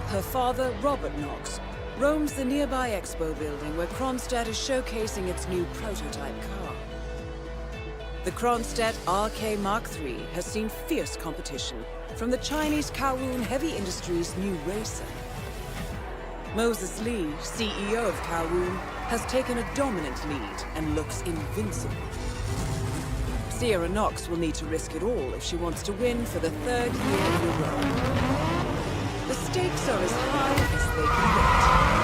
Her father, Robert Knox, roams the nearby expo building where Kronstadt is showcasing its new prototype car. The Kronstadt RK Mark III has seen fierce competition from the Chinese Kowloon Heavy Industries' new racer. Moses Lee, CEO of Kowloon, has taken a dominant lead and looks invincible. Sierra Knox will need to risk it all if she wants to win for the third year in a row. The stakes are as high as they can get.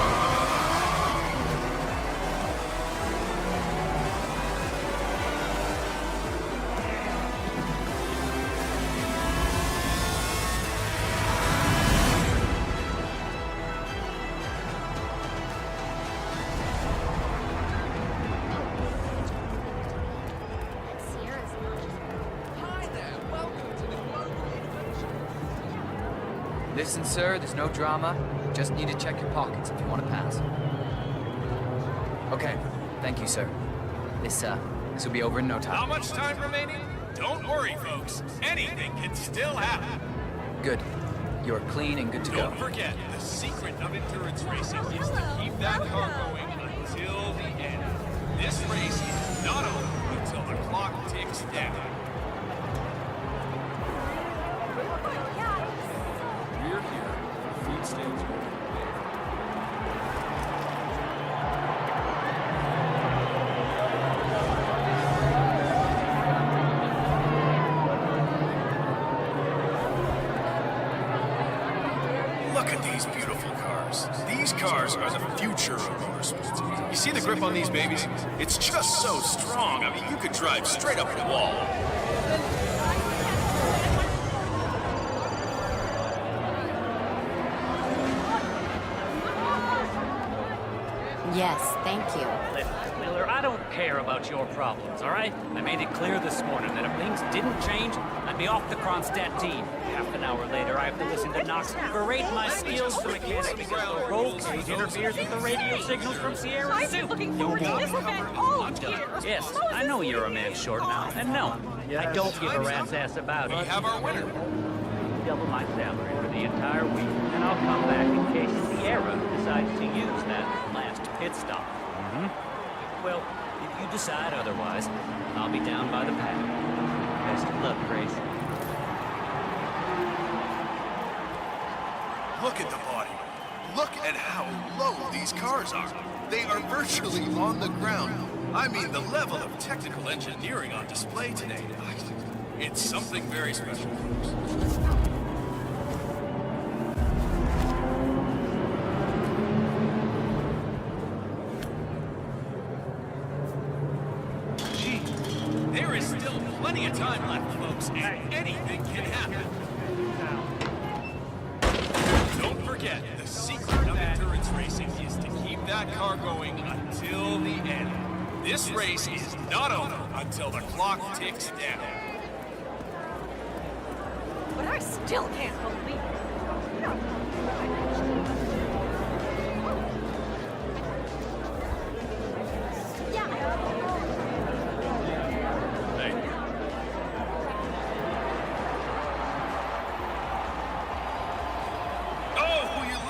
Listen, sir, there's no drama. Just need to check your pockets if you want to pass. Okay, thank you, sir. This will be over in no time. Not much time remaining? Don't worry, folks. Anything can still happen. Good. You're clean and good to go. Don't forget, the secret of endurance racing is to keep that car going until the end. This race is not over until the clock ticks down. We're here. Food stands open. at these beautiful cars. These cars are the future of motorsports. You see the grip on these babies? It's just so strong. I mean, you could drive straight up the wall. Yes, thank you. Listen, Miller, I don't care about your problems, all right? I made it clear this morning that if things didn't change, I'd be off the Kronstadt team. Half an hour later, I have to listen to Knox berate my skills to mechanic because the roll cage interferes with the radio signals from Sierra Soup. No more. I'm done. Yes, I know you're a man short now, and no, I don't give a rat's ass about it. We have our winner. Double my salary for the entire week, and I'll come back in case Sierra decides to use that last pit stop. Well, if you decide otherwise, I'll be down by the path. Best of luck, Grace. Look at the body. Look at how low these cars are. They are virtually on the ground. I mean, the level of technical engineering on display today. It's something very special, folks. There is still plenty of time left, folks, and anything can happen. Don't forget, the secret of endurance racing is to keep that car going until the end. This race is not over until the clock ticks down. But I still can't believe it.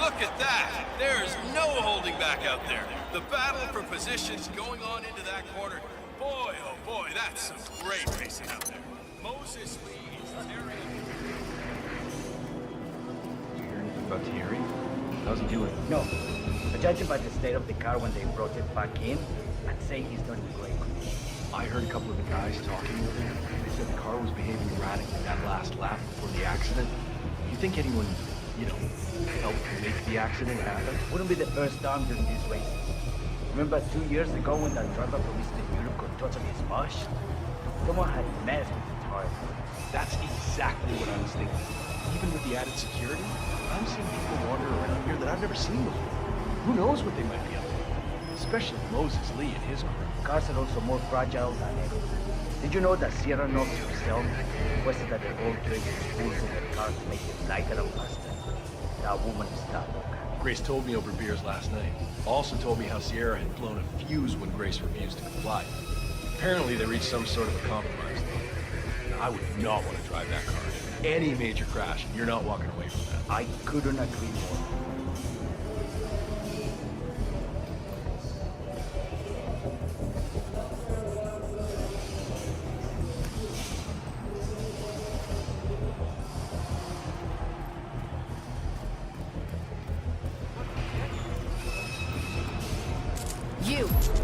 Look at that! There is no holding back out there. The battle for positions going on into that corner. Boy, oh boy, that's some great racing out there. Moses Lee is tearing. You hear anything about Thierry? How's he doing? No. But judging by the state of the car when they brought it back in, I'd say he's doing great. I heard a couple of the guys talking over there. They said the car was behaving erratically that last lap before the accident. Do you think anyone, helped make the accident happen? Wouldn't be the first time during these races. Remember 2 years ago when that driver from Eastern Europe got totally smashed? Someone had messed with the tire. That's exactly what I was thinking. Even with the added security, I'm seeing people wander around here that I've never seen before. Who knows what they might be up to? Especially Moses Lee and his crew. Cars are also more fragile than ever. Did you know that Sierra Knox herself requested that they all trade spools in their cars to make it lighter and faster? That woman is tough. Grace told me over beers last night. Also told me how Sierra had blown a fuse when Grace refused to comply. Apparently they reached some sort of a compromise. I would not want to drive that car. Any major crash, you're not walking away from that. I couldn't agree more.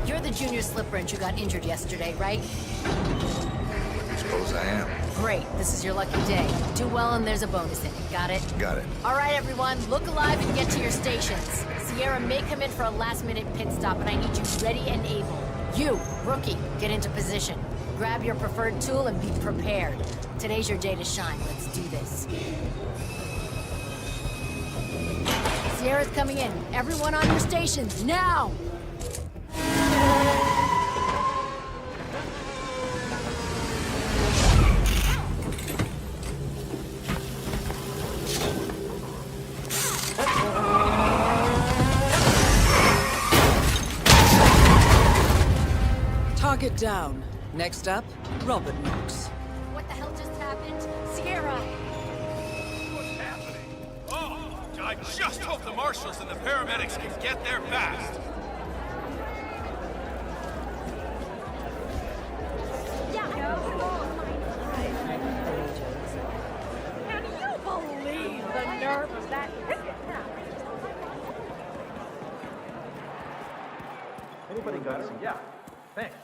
You're the junior slip wrench who got injured yesterday, right? Suppose I am. Great, this is your lucky day. Do well and there's a bonus in it, got it? Got it. All right, everyone, look alive and get to your stations. Sierra may come in for a last-minute pit stop, and I need you ready and able. You, rookie, get into position. Grab your preferred tool and be prepared. Today's your day to shine. Let's do this. Sierra's coming in. Everyone on your stations, now! Target down. Next up, Robert Knox. What the hell just happened? Sierra! What's happening? Oh, I just hope the marshals and the paramedics can get there fast. Can you believe the nerve of that ticket? Anybody got it? Yeah. Thanks.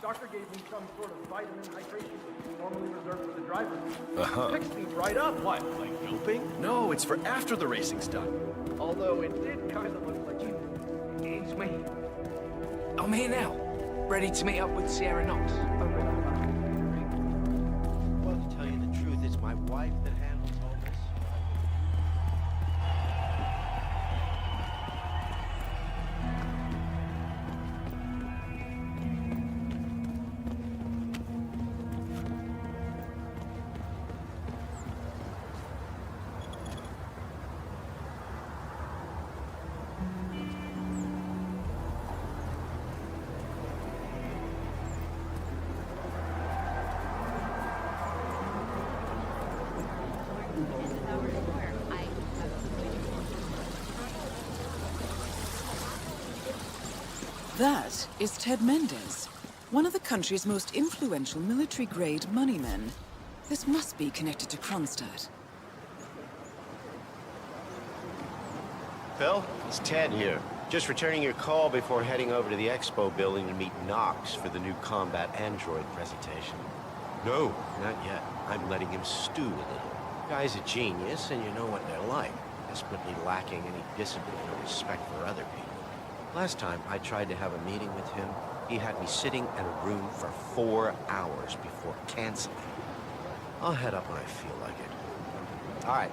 Doctor gave gave me some sort of vitamin hydration normally reserved for the driver. Uh-huh. Fixed me right up. What, like doping? No, it's for after the racing's done. Although it did kind of look like you engaged me. I'm here now, ready to meet up with Sierra Knox. Well, to tell you the truth, it's my wife that handles all this. That is Ted Mendez, one of the country's most influential military-grade moneymen. This must be connected to Kronstadt. Phil, it's Ted here. Just returning your call before heading over to the expo building to meet Knox for the new combat android presentation. No, not yet. I'm letting him stew a little. Guy's a genius, and you know what they're like. Desperately lacking any discipline or respect for other people. Last time I tried to have a meeting with him, he had me sitting in a room for 4 hours before canceling. I'll head up when I feel like it. All right,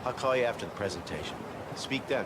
I'll call you after the presentation. Speak then.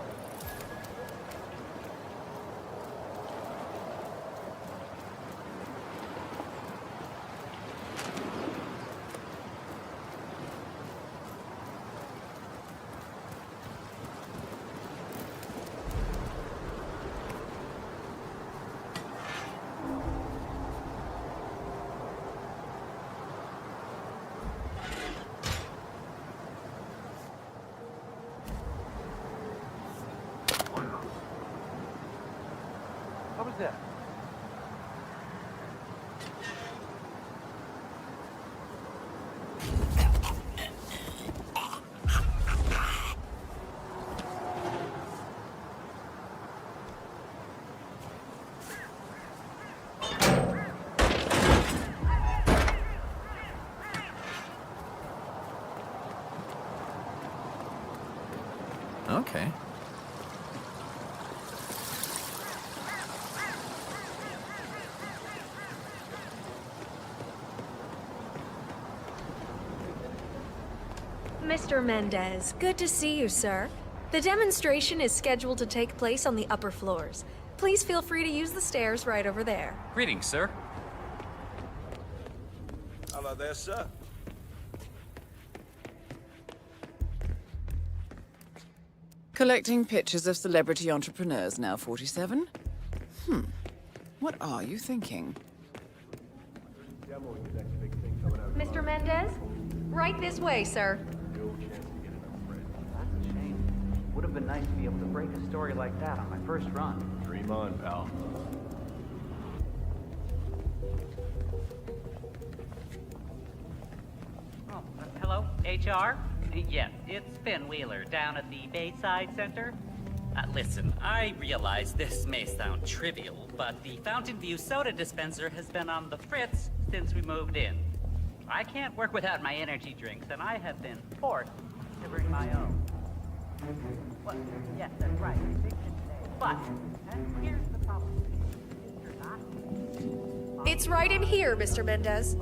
What was that? Okay. Mr. Mendez, good to see you, sir. The demonstration is scheduled to take place on the upper floors. Please feel free to use the stairs right over there. Greetings, sir. Hello there, sir. Collecting pictures of celebrity entrepreneurs now 47? What are you thinking? Mr. Mendez? Right this way, sir. Would have been nice to be able to break a story like that on my first run. Dream on, pal. Oh, hello, HR? Yes, it's Finn Wheeler down at the Bayside Center. Listen, I realize this may sound trivial, but the Fountain View soda dispenser has been on the fritz since we moved in. I can't work without my energy drinks, and I have been forced to bring my own. What? Yes, that's right. But here's the problem. It's right in here, Mr. Mendez.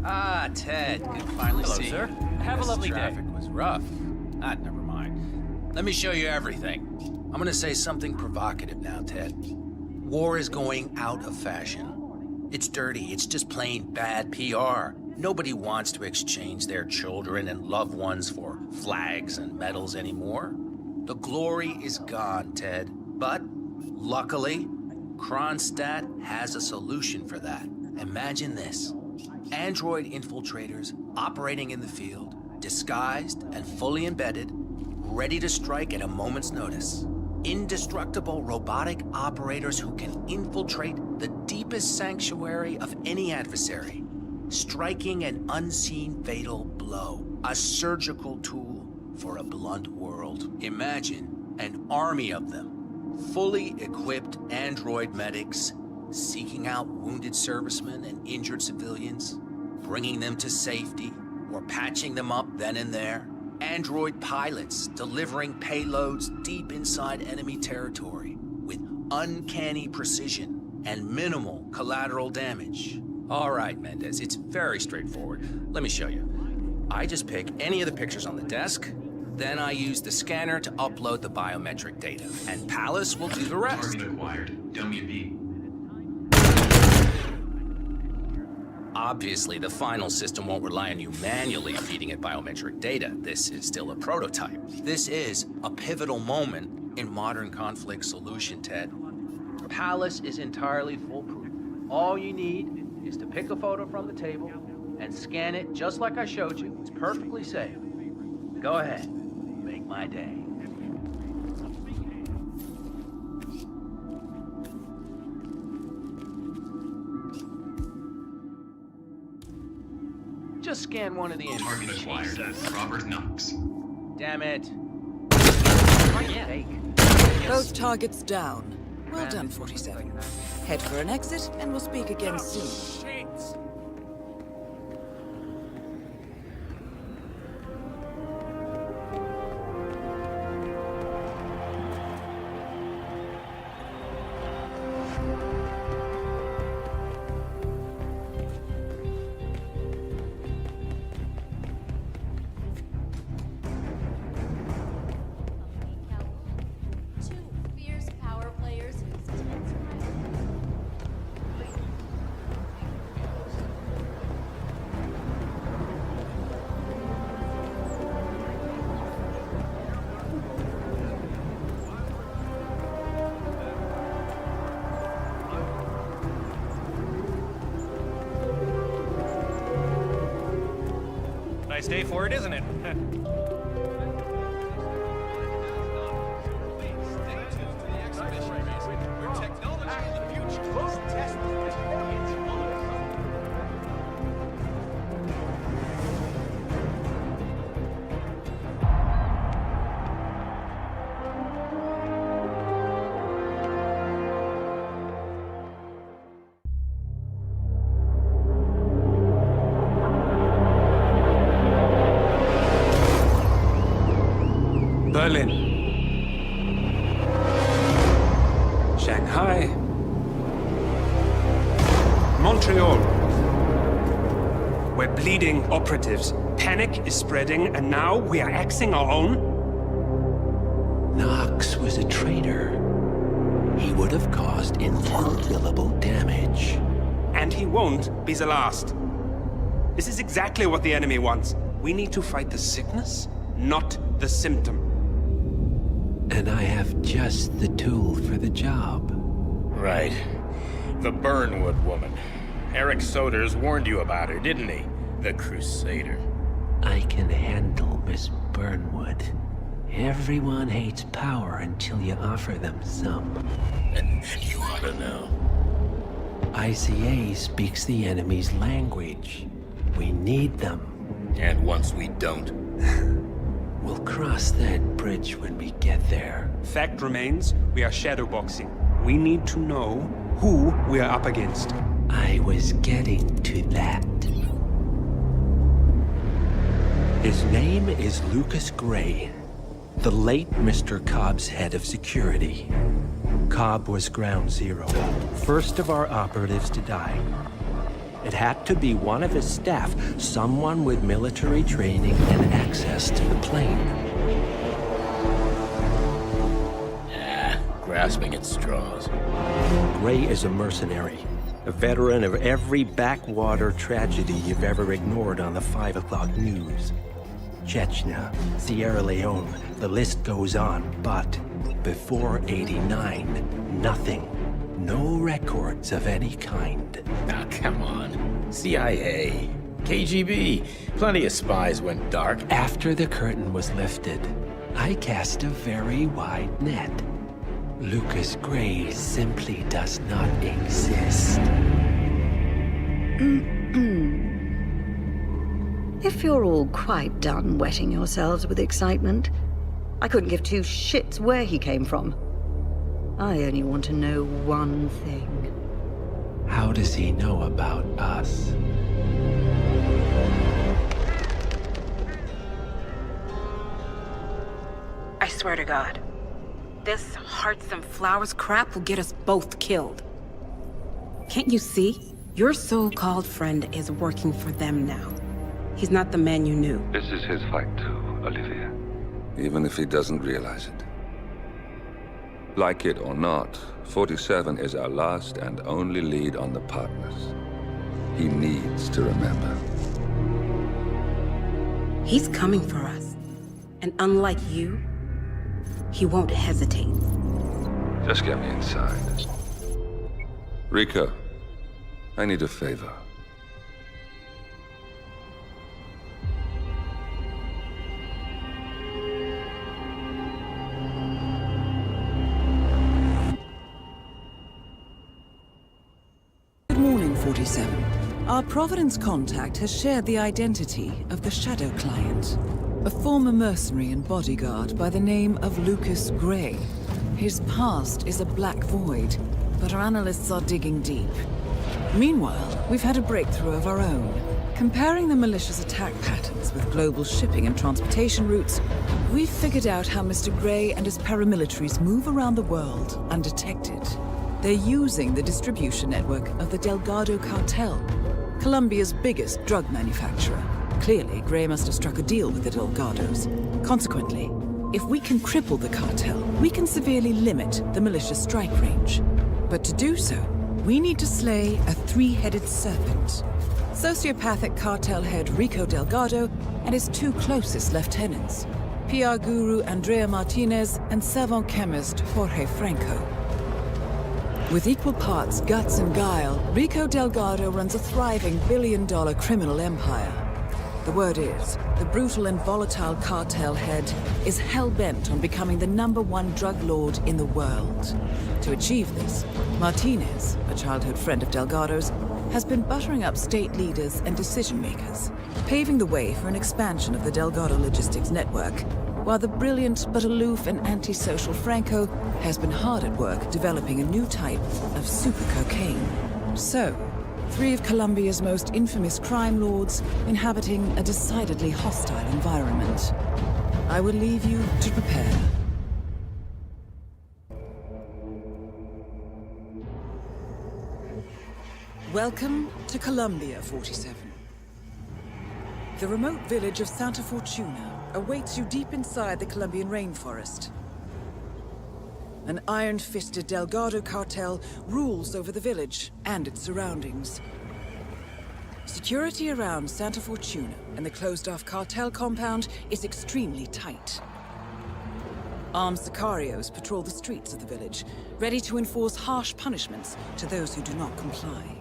Ah, Ted, good to finally Hello, see sir. you. Have a This lovely day. traffic was rough. Never mind. Let me show you everything. I'm gonna say something provocative now, Ted. War is going out of fashion. It's dirty. It's just plain bad PR. Nobody wants to exchange their children and loved ones for flags and medals anymore. The glory is gone, Ted. But, luckily, Kronstadt has a solution for that. Imagine this. Android infiltrators operating in the field, disguised and fully embedded, ready to strike at a moment's notice. Indestructible robotic operators who can infiltrate the deepest sanctuary of any adversary, striking an unseen fatal blow, a surgical tool for a blunt world. Imagine an army of them, fully equipped android medics seeking out wounded servicemen and injured civilians, bringing them to safety, or patching them up then and there. Android pilots delivering payloads deep inside enemy territory with uncanny precision and minimal collateral damage. All right, Mendez, it's very straightforward. Let me show you. I just pick any of the pictures on the desk, then I use the scanner to upload the biometric data, and Palace will do the rest. Target acquired. W.D. Obviously, the final system won't rely on you manually feeding it biometric data. This is still a prototype. This is a pivotal moment in modern conflict solution, Ted. Palace is entirely foolproof. All you need is to pick a photo from the table and scan it just like I showed you. It's perfectly safe. Go ahead. Make my day. Just scan one of the images. Target acquired. Robert Knox. Damn it. Both targets down. Well done, 47. Head for an exit, and we'll speak again soon. Nice day for it, isn't it? Berlin, Shanghai, Montreal. We're bleeding operatives. Panic is spreading, and now we are axing our own? Knox was a traitor. He would have caused incalculable damage. And he won't be the last. This is exactly what the enemy wants. We need to fight the sickness, not the symptom. And I have just the tool for the job. Right. The Burnwood woman. Eric Soders warned you about her, didn't he? The Crusader. I can handle Miss Burnwood. Everyone hates power until you offer them some. And you ought to know. ICA speaks the enemy's language. We need them. And once we don't? We'll cross that bridge when we get there. Fact remains, we are shadowboxing. We need to know who we are up against. I was getting to that. His name is Lucas Gray, the late Mr. Cobb's head of security. Cobb was ground zero, first of our operatives to die. It had to be one of his staff, someone with military training and access to the plane. Grasping at straws. Gray is a mercenary, a veteran of every backwater tragedy you've ever ignored on the 5 o'clock news. Chechnya, Sierra Leone, the list goes on, but before '89, nothing. No records of any kind. Now, come on. CIA, KGB, plenty of spies went dark. After the curtain was lifted, I cast a very wide net. Lucas Gray simply does not exist. If you're all quite done wetting yourselves with excitement, I couldn't give two shits where he came from. I only want to know one thing. How does he know about us? I swear to God, this hearts and flowers crap will get us both killed. Can't you see? Your so-called friend is working for them now. He's not the man you knew. This is his fight too, Olivia. Even if he doesn't realize it. Like it or not, 47 is our last and only lead on the partners. He needs to remember. He's coming for us. And unlike you, he won't hesitate. Just get me inside. Rico, I need a favor. Good morning, 47. Our Providence contact has shared the identity of the Shadow Client, a former mercenary and bodyguard by the name of Lucas Gray. His past is a black void, but our analysts are digging deep. Meanwhile, we've had a breakthrough of our own. Comparing the malicious attack patterns with global shipping and transportation routes, we've figured out how Mr. Gray and his paramilitaries move around the world undetected. They're using the distribution network of the Delgado Cartel, Colombia's biggest drug manufacturer. Clearly, Gray must have struck a deal with the Delgados. Consequently, if we can cripple the cartel, we can severely limit the militia's strike range. But to do so, we need to slay a three-headed serpent. Sociopathic cartel head Rico Delgado and his two closest lieutenants, PR guru Andrea Martinez and savant chemist Jorge Franco. With equal parts guts and guile, Rico Delgado runs a thriving billion-dollar criminal empire. The word is, the brutal and volatile cartel head is hell-bent on becoming the #1 drug lord in the world. To achieve this, Martinez, a childhood friend of Delgado's, has been buttering up state leaders and decision-makers, paving the way for an expansion of the Delgado logistics network, while the brilliant but aloof and antisocial Franco has been hard at work developing a new type of super cocaine. So, three of Colombia's most infamous crime lords inhabiting a decidedly hostile environment. I will leave you to prepare. Welcome to Colombia, 47. The remote village of Santa Fortuna awaits you deep inside the Colombian rainforest. An iron-fisted Delgado cartel rules over the village and its surroundings. Security around Santa Fortuna and the closed-off cartel compound is extremely tight. Armed sicarios patrol the streets of the village, ready to enforce harsh punishments to those who do not comply.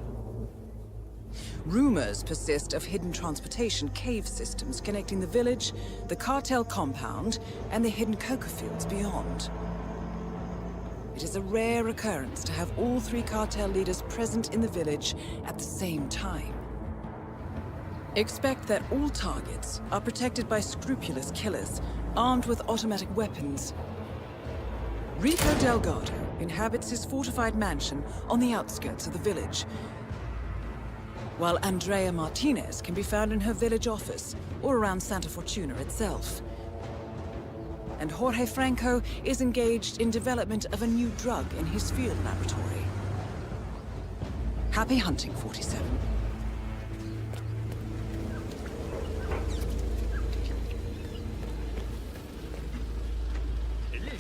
Rumors persist of hidden transportation cave systems connecting the village, the cartel compound, and the hidden coca fields beyond. It is a rare occurrence to have all three cartel leaders present in the village at the same time. Expect that all targets are protected by scrupulous killers, armed with automatic weapons. Rico Delgado inhabits his fortified mansion on the outskirts of the village, while Andrea Martinez can be found in her village office or around Santa Fortuna itself. And Jorge Franco is engaged in development of a new drug in his field laboratory. Happy hunting, 47.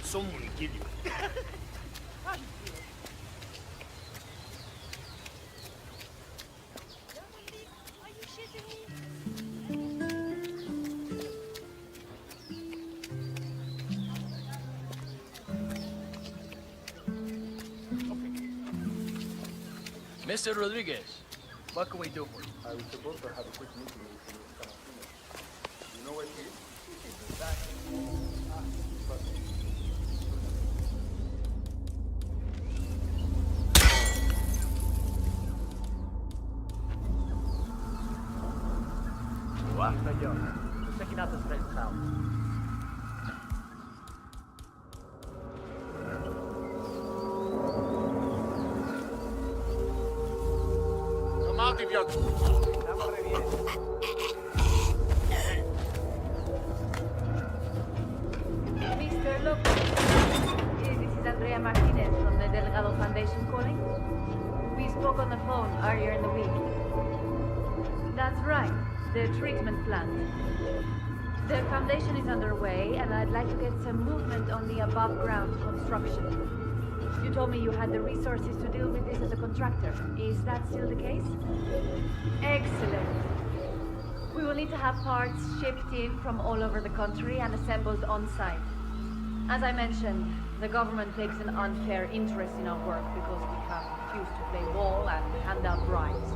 Someone kill you. Mr. Rodriguez, what can we do for you? I was supposed to have a quick meeting with you. You know where she is? What? Right there. Just checking out this place now. That's right, the treatment plant. The foundation is underway, and I'd like to get some movement on the above-ground construction. You told me you had the resources to deal with this as a contractor. Is that still the case? Excellent. We will need to have parts shipped in from all over the country and assembled on-site. As I mentioned, the government takes an unfair interest in our work because we have refused to play ball and hand out bribes.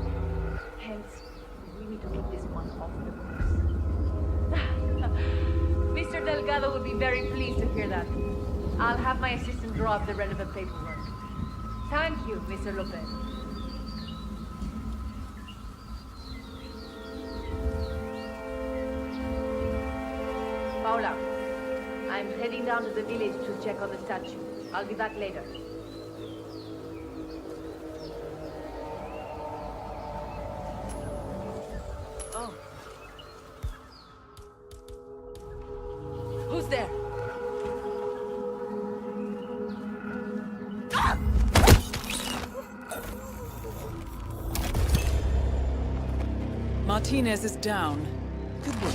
Hence, we need to keep this one off the books. Mr. Delgado would be very pleased to hear that. I'll have my assistant draw up the relevant paperwork. Thank you, Mr. Lopez. Paula, I'm heading down to the village to check on the statue. I'll be back later. Oh. Who's there? Martinez is down. Good work.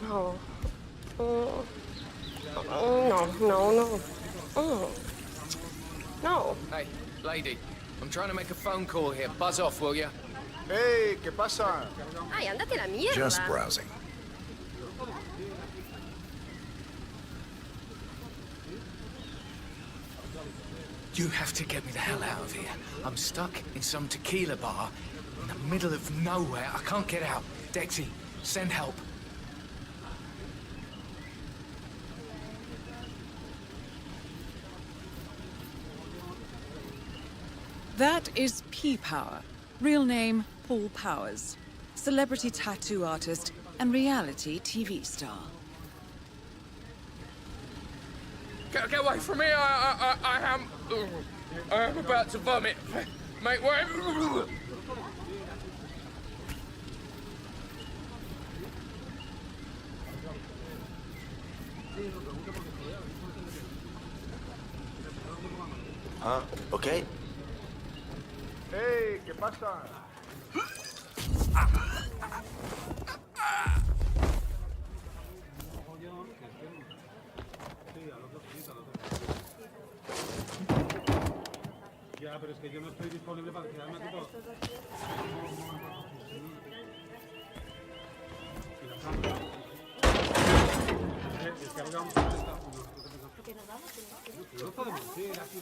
No. No. No. Oh. No. Hey, lady. I'm trying to make a phone call here. Buzz off, will you? Hey, ¿qué pasa? Ay, ándate la mierda. Just browsing. You have to get me the hell out of here. I'm stuck in some tequila bar in the middle of nowhere. I can't get out. Dexy, send help. That is P-Power. Real name, Paul Powers. Celebrity tattoo artist and reality TV star. Get away from me! I am about to vomit. Mate, wait. Huh? Okay. Hey, ¿qué pasa? Ya, pero es que yo no estoy disponible para quedarme aquí todo. Es que ahora vamos a intentar. No podemos ir aquí.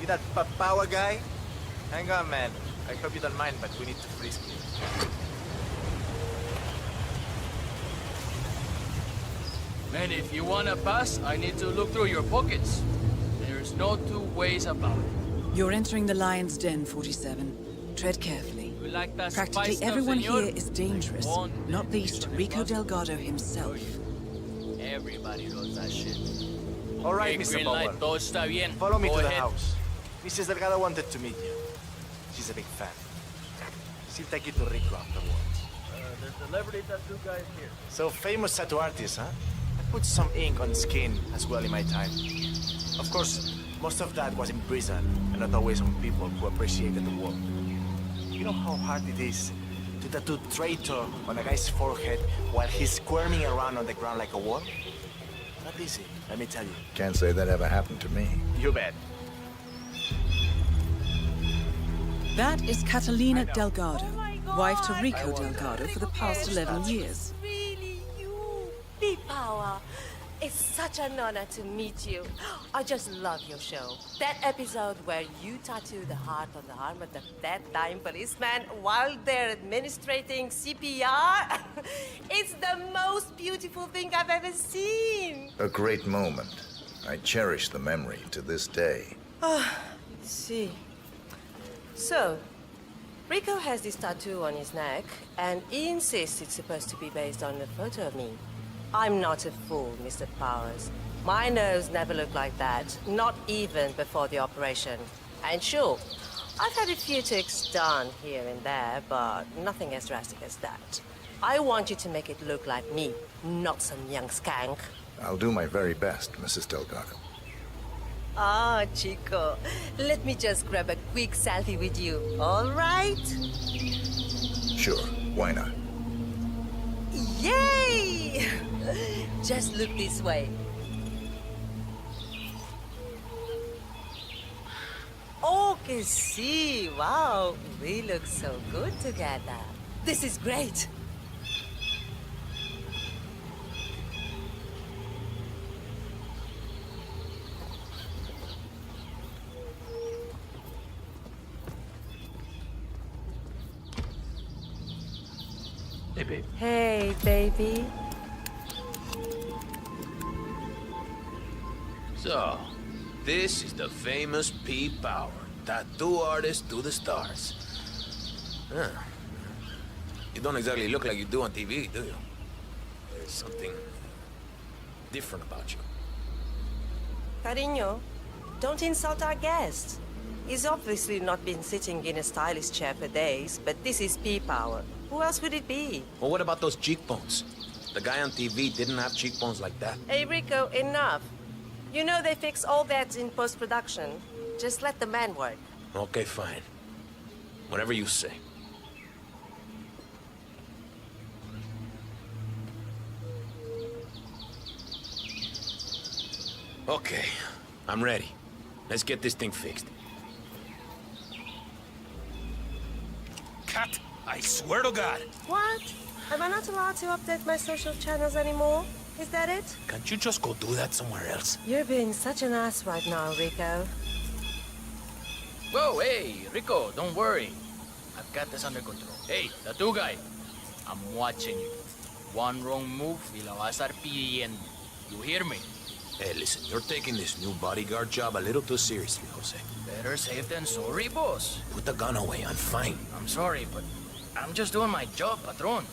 You that Papawa guy? Hang on, man. I hope you don't mind, but we need to frisk you. Man, if you wanna pass, I need to look through your pockets. There's no two ways about it. You're entering the Lion's Den, 47. Tread carefully. You like that Practically spice everyone stuff, senor? here is dangerous, not least Rico Delgado himself. Everybody knows that shit. All right, Okay, Mr. green Power. light, todo está bien. Follow me Go to the ahead. house. Mrs. Delgado wanted to meet you. She's a big fan. She'll take you to Rico afterwards. The celebrity tattoo guy is here. So, famous tattoo artist, huh? I put some ink on skin as well in my time. Of course, most of that was in prison, and not always on people who appreciated the work. You know how hard it is to tattoo traitor on a guy's forehead while he's squirming around on the ground like a worm? Not easy, let me tell you. Can't say that ever happened to me. You bet. That is Catalina Delgado, wife to Rico Delgado for the past 11 years. Really, you, P-Power. It's such an honor to meet you. I just love your show. That episode where you tattoo the heart on the arm of the dead-dying policeman while they're administrating CPR. It's the most beautiful thing I've ever seen. A great moment. I cherish the memory to this day. Ah, see. So, Rico has this tattoo on his neck, and he insists it's supposed to be based on a photo of me. I'm not a fool, Mr. Powers. My nose never looked like that, not even before the operation. And sure, I've had a few ticks done here and there, but nothing as drastic as that. I want you to make it look like me, not some young skank. I'll do my very best, Mrs. Delgado. Ah, Chico, let me just grab a quick selfie with you, all right? Sure, why not? Yay! Just look this way. Oh, que sí! Wow, we look so good together. This is great. Hey, babe. Hey, baby. So, this is the famous P-Power, tattoo artist to the stars. Huh. You don't exactly look like you do on TV, do you? There's something different about you. Cariño, don't insult our guest. He's obviously not been sitting in a stylish chair for days, but this is P-Power. Who else would it be? Well, what about those cheekbones? The guy on TV didn't have cheekbones like that. Hey, Rico, enough. You know they fix all that in post-production. Just let the man work. Okay, fine. Whatever you say. Okay, I'm ready. Let's get this thing fixed. Cut! I swear to God! What? Am I not allowed to update my social channels anymore? Is that it? Can't you just go do that somewhere else? You're being such an ass right now, Rico. Whoa, hey, Rico, don't worry. I've got this under control. Hey, tattoo guy, I'm watching you. One wrong move y la vas a estar pidiendo. You hear me? Hey, listen, you're taking this new bodyguard job a little too seriously, Jose. Better safe than sorry, boss. Put the gun away, I'm fine. I'm sorry, but I'm just doing my job, patron.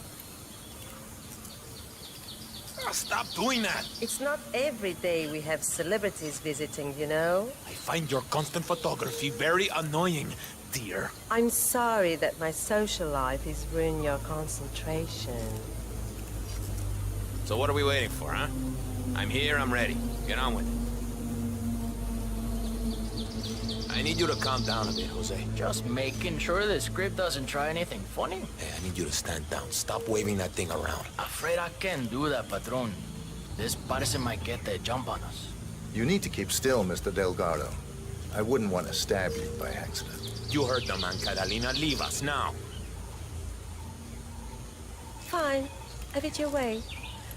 Oh, stop doing that! It's not every day we have celebrities visiting, you know? I find your constant photography very annoying, dear. I'm sorry that my social life is ruining your concentration. So what are we waiting for, huh? I'm here, I'm ready. Get on with it. I need you to calm down a bit, Jose. Just making sure the script doesn't try anything funny. Hey, I need you to stand down. Stop waving that thing around. Afraid I can't do that, patron. This person might get the jump on us. You need to keep still, Mr. Delgado. I wouldn't want to stab you by accident. You heard the man, Catalina. Leave us now. Fine. Have it your way.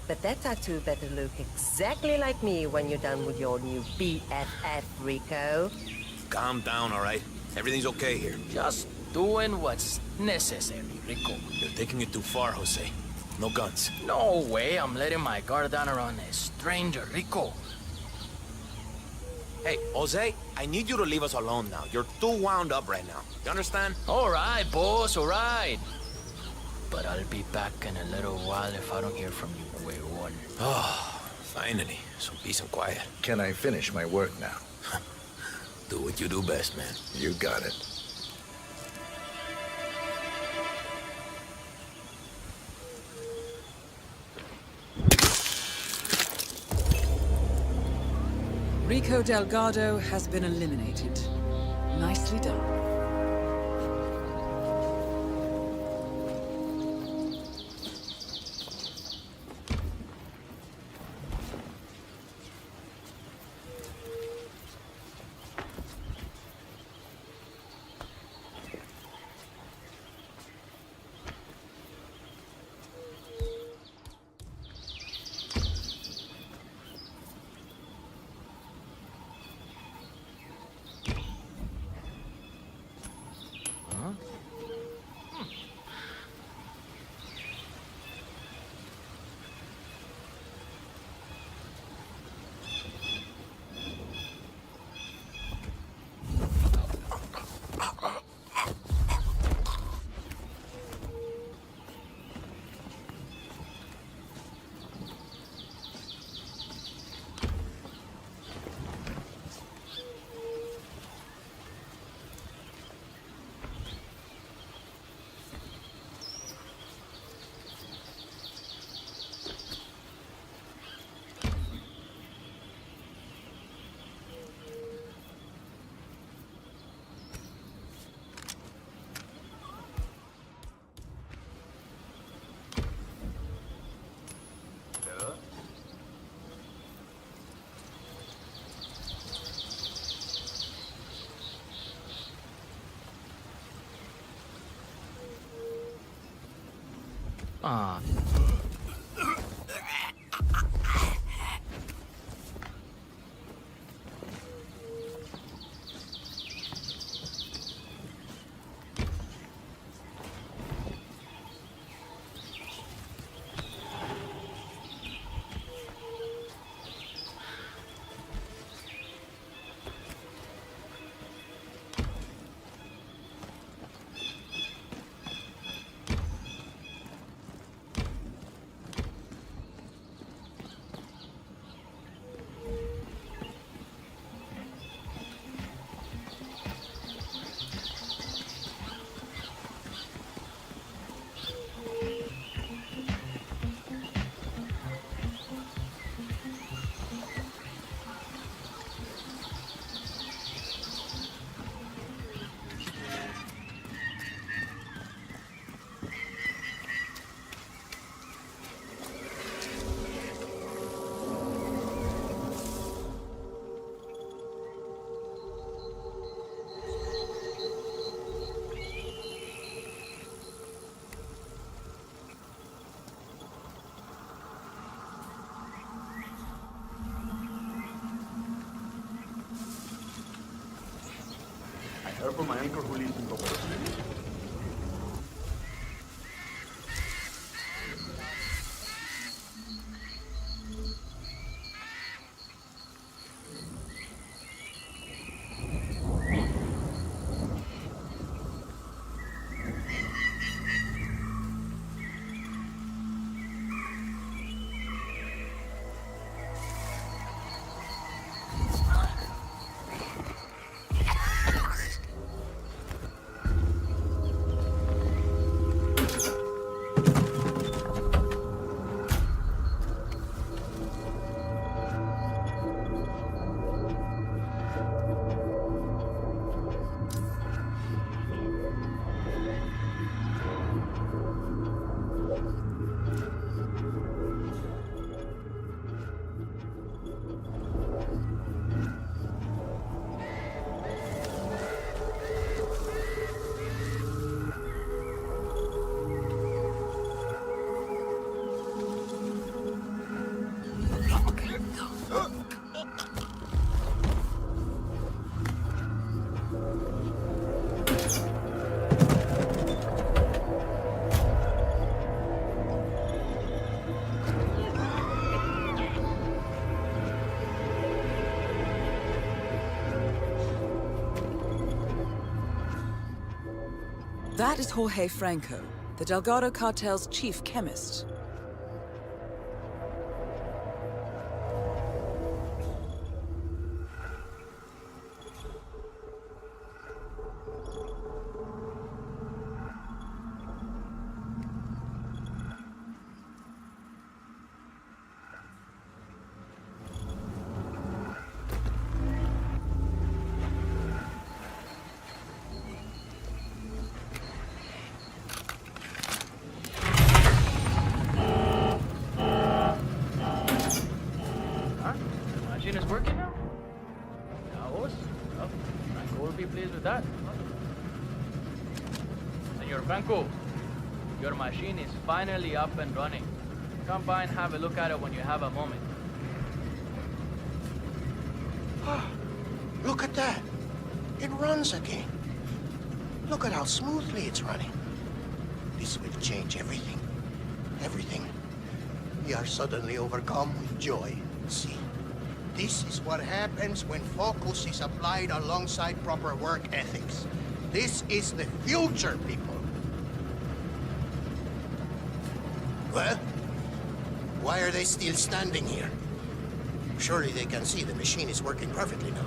But that tattoo better look exactly like me when you're done with your new BFF, Rico. calm down, all right? Everything's okay here. Just doing what's necessary, Rico. You're taking it too far, Jose. No guns. No way I'm letting my guard down around a stranger, Rico. Hey, Jose, I need you to leave us alone now. You're too wound up right now. You understand? All right, boss, all right. But I'll be back in a little while if I don't hear from you, Huevon. Oh, finally. Some peace and quiet. Can I finish my work now? Do what you do best, man. You got it. Rico Delgado has been eliminated. Nicely done. Ah. Heard from my anchor who lives in Motherboard. That is Jorge Franco, the Delgado cartel's chief chemist. Machine is working now? Well, Franco will be pleased with that. Senor Franco, your machine is finally up and running. Come by and have a look at it when you have a moment. Look at that. It runs again. Look at how smoothly it's running. This will change everything. Everything. We are suddenly overcome with joy. See? This is what happens when focus is applied alongside proper work ethics. This is the future, people. Well, why are they still standing here? Surely they can see the machine is working perfectly now.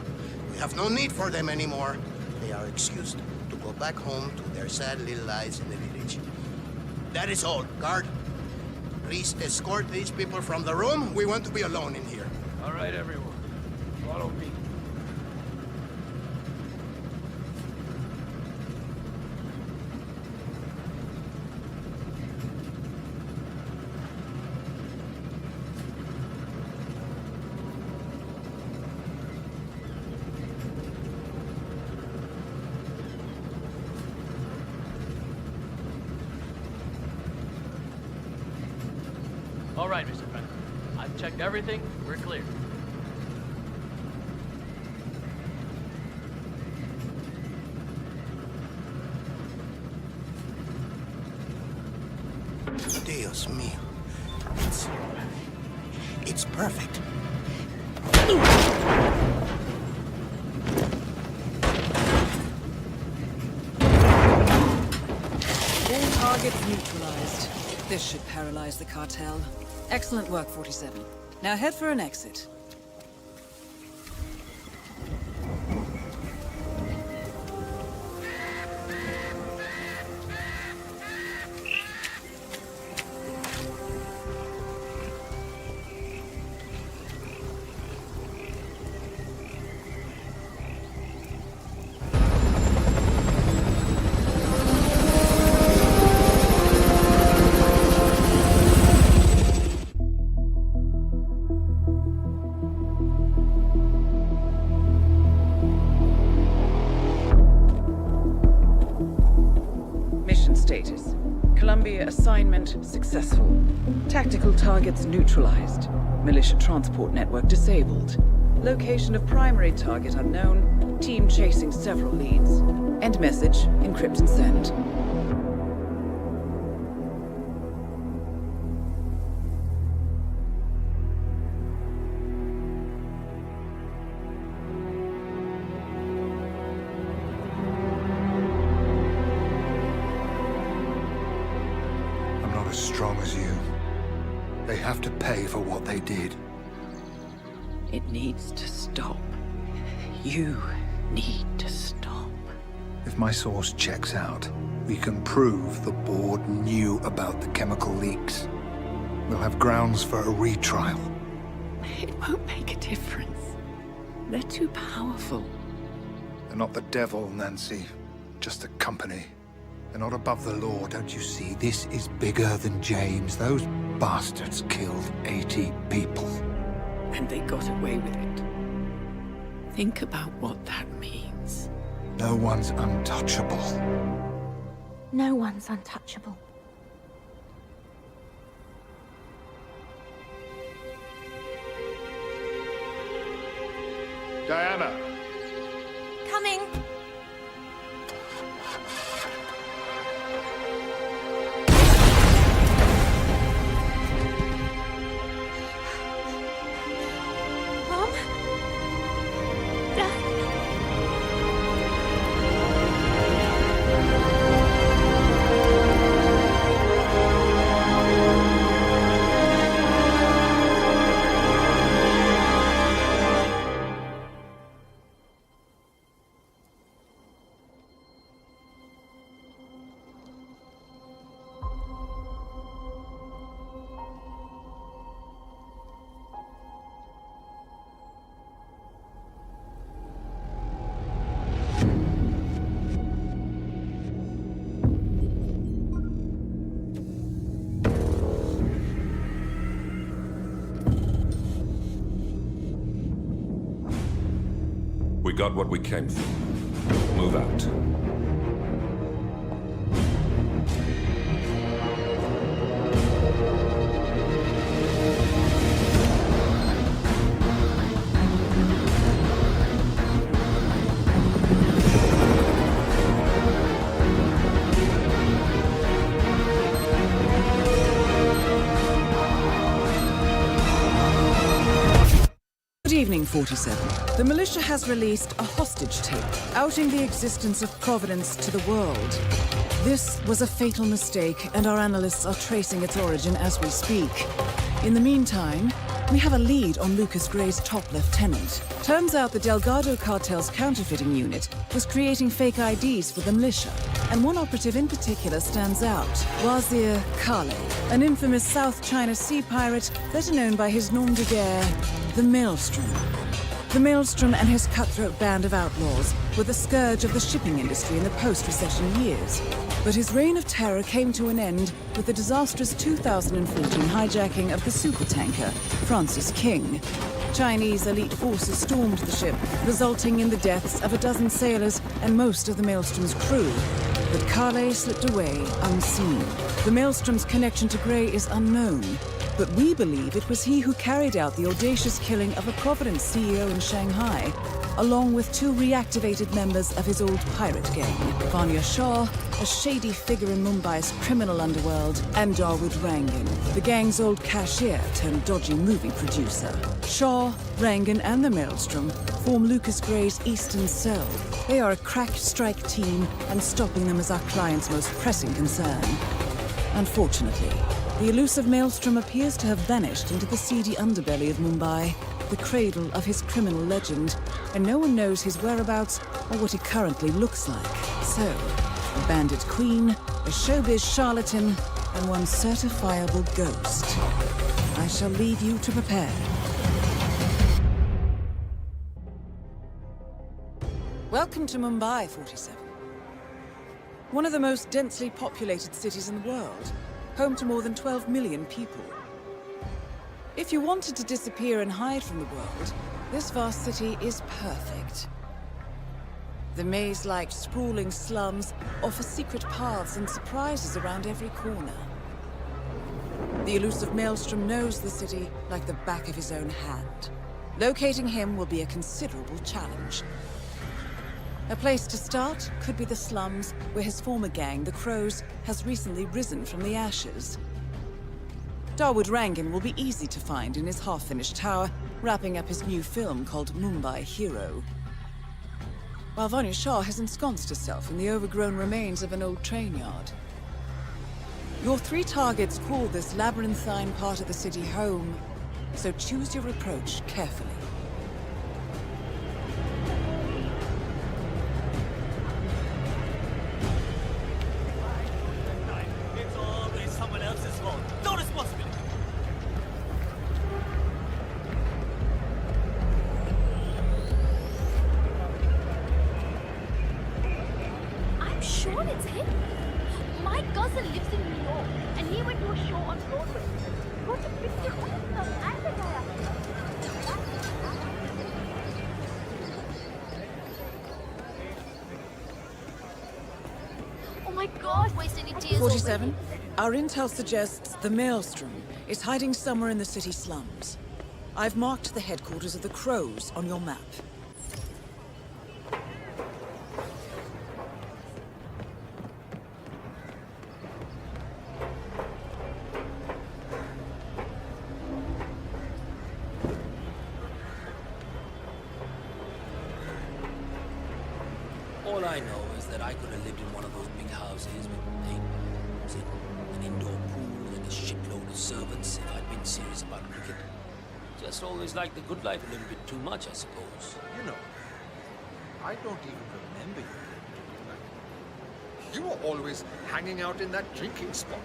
We have no need for them anymore. They are excused to go back home to their sad little lives in the village. That is all. Guard, please escort these people from the room. We want to be alone in here. All right, everyone. Follow me. All right, Mr. Franco. I've checked everything. We're clear. Dios mío. It's perfect. All targets neutralized. This should paralyze the cartel. Excellent work, 47. Now head for an exit. Status. Columbia assignment successful. Tactical targets neutralized. Militia transport network disabled. Location of primary target unknown. Team chasing several leads. End message, encrypt and send. As strong as you. They have to pay for what they did. It needs to stop. You need to stop. If my source checks out, we can prove the board knew about the chemical leaks. We'll have grounds for a retrial. It won't make a difference. They're too powerful. They're not the devil, Nancy. Just a company. They're not above the law, don't you see? This is bigger than James. Those bastards killed 80 people. And they got away with it. Think about what that means. No one's untouchable. No one's untouchable. Diana! Coming! Mom? Dad? We got what we came for. Move out. Good evening, 47. The militia has released a hostage tape, outing the existence of Providence to the world. This was a fatal mistake, and our analysts are tracing its origin as we speak. In the meantime, we have a lead on Lucas Gray's top lieutenant. Turns out the Delgado cartel's counterfeiting unit was creating fake IDs for the militia, and one operative in particular stands out, Wazir Kale, an infamous South China Sea pirate better known by his nom de guerre, the Maelstrom. The Maelstrom and his cutthroat band of outlaws were the scourge of the shipping industry in the post-recession years. But his reign of terror came to an end with the disastrous 2014 hijacking of the supertanker, Francis King. Chinese elite forces stormed the ship, resulting in the deaths of a dozen sailors and most of the Maelstrom's crew. But Kale slipped away unseen. The Maelstrom's connection to Gray is unknown, but we believe it was he who carried out the audacious killing of a Providence CEO in Shanghai, along with two reactivated members of his old pirate gang, Vanya Shah, a shady figure in Mumbai's criminal underworld, and Dawood Rangan, the gang's old cashier turned dodgy movie producer. Shah, Rangan, and the Maelstrom form Lucas Gray's Eastern Cell. They are a crack strike team, and stopping them is our client's most pressing concern. Unfortunately, the elusive Maelstrom appears to have vanished into the seedy underbelly of Mumbai, the cradle of his criminal legend, and no one knows his whereabouts or what he currently looks like. So, a bandit queen, a showbiz charlatan, and one certifiable ghost. I shall leave you to prepare. Welcome to Mumbai, 47. One of the most densely populated cities in the world, home to more than 12 million people. If you wanted to disappear and hide from the world, this vast city is perfect. The maze-like sprawling slums offer secret paths and surprises around every corner. The elusive Maelstrom knows the city like the back of his own hand. Locating him will be a considerable challenge. A place to start could be the slums, where his former gang, the Crows, has recently risen from the ashes. Dawood Rangan will be easy to find in his half-finished tower, wrapping up his new film called Mumbai Hero. While Vanya Shah has ensconced herself in the overgrown remains of an old train yard. Your three targets call this labyrinthine part of the city home, so choose your approach carefully. Our intel suggests the Maelstrom is hiding somewhere in the city slums. I've marked the headquarters of the Crows on your map. All I know is that I could have lived in one of those big houses with an indoor pool and a shitload of servants if I'd been serious about cricket. Just always liked the good life a little bit too much, I suppose. You know, I don't even remember you. You were always hanging out in that drinking spot.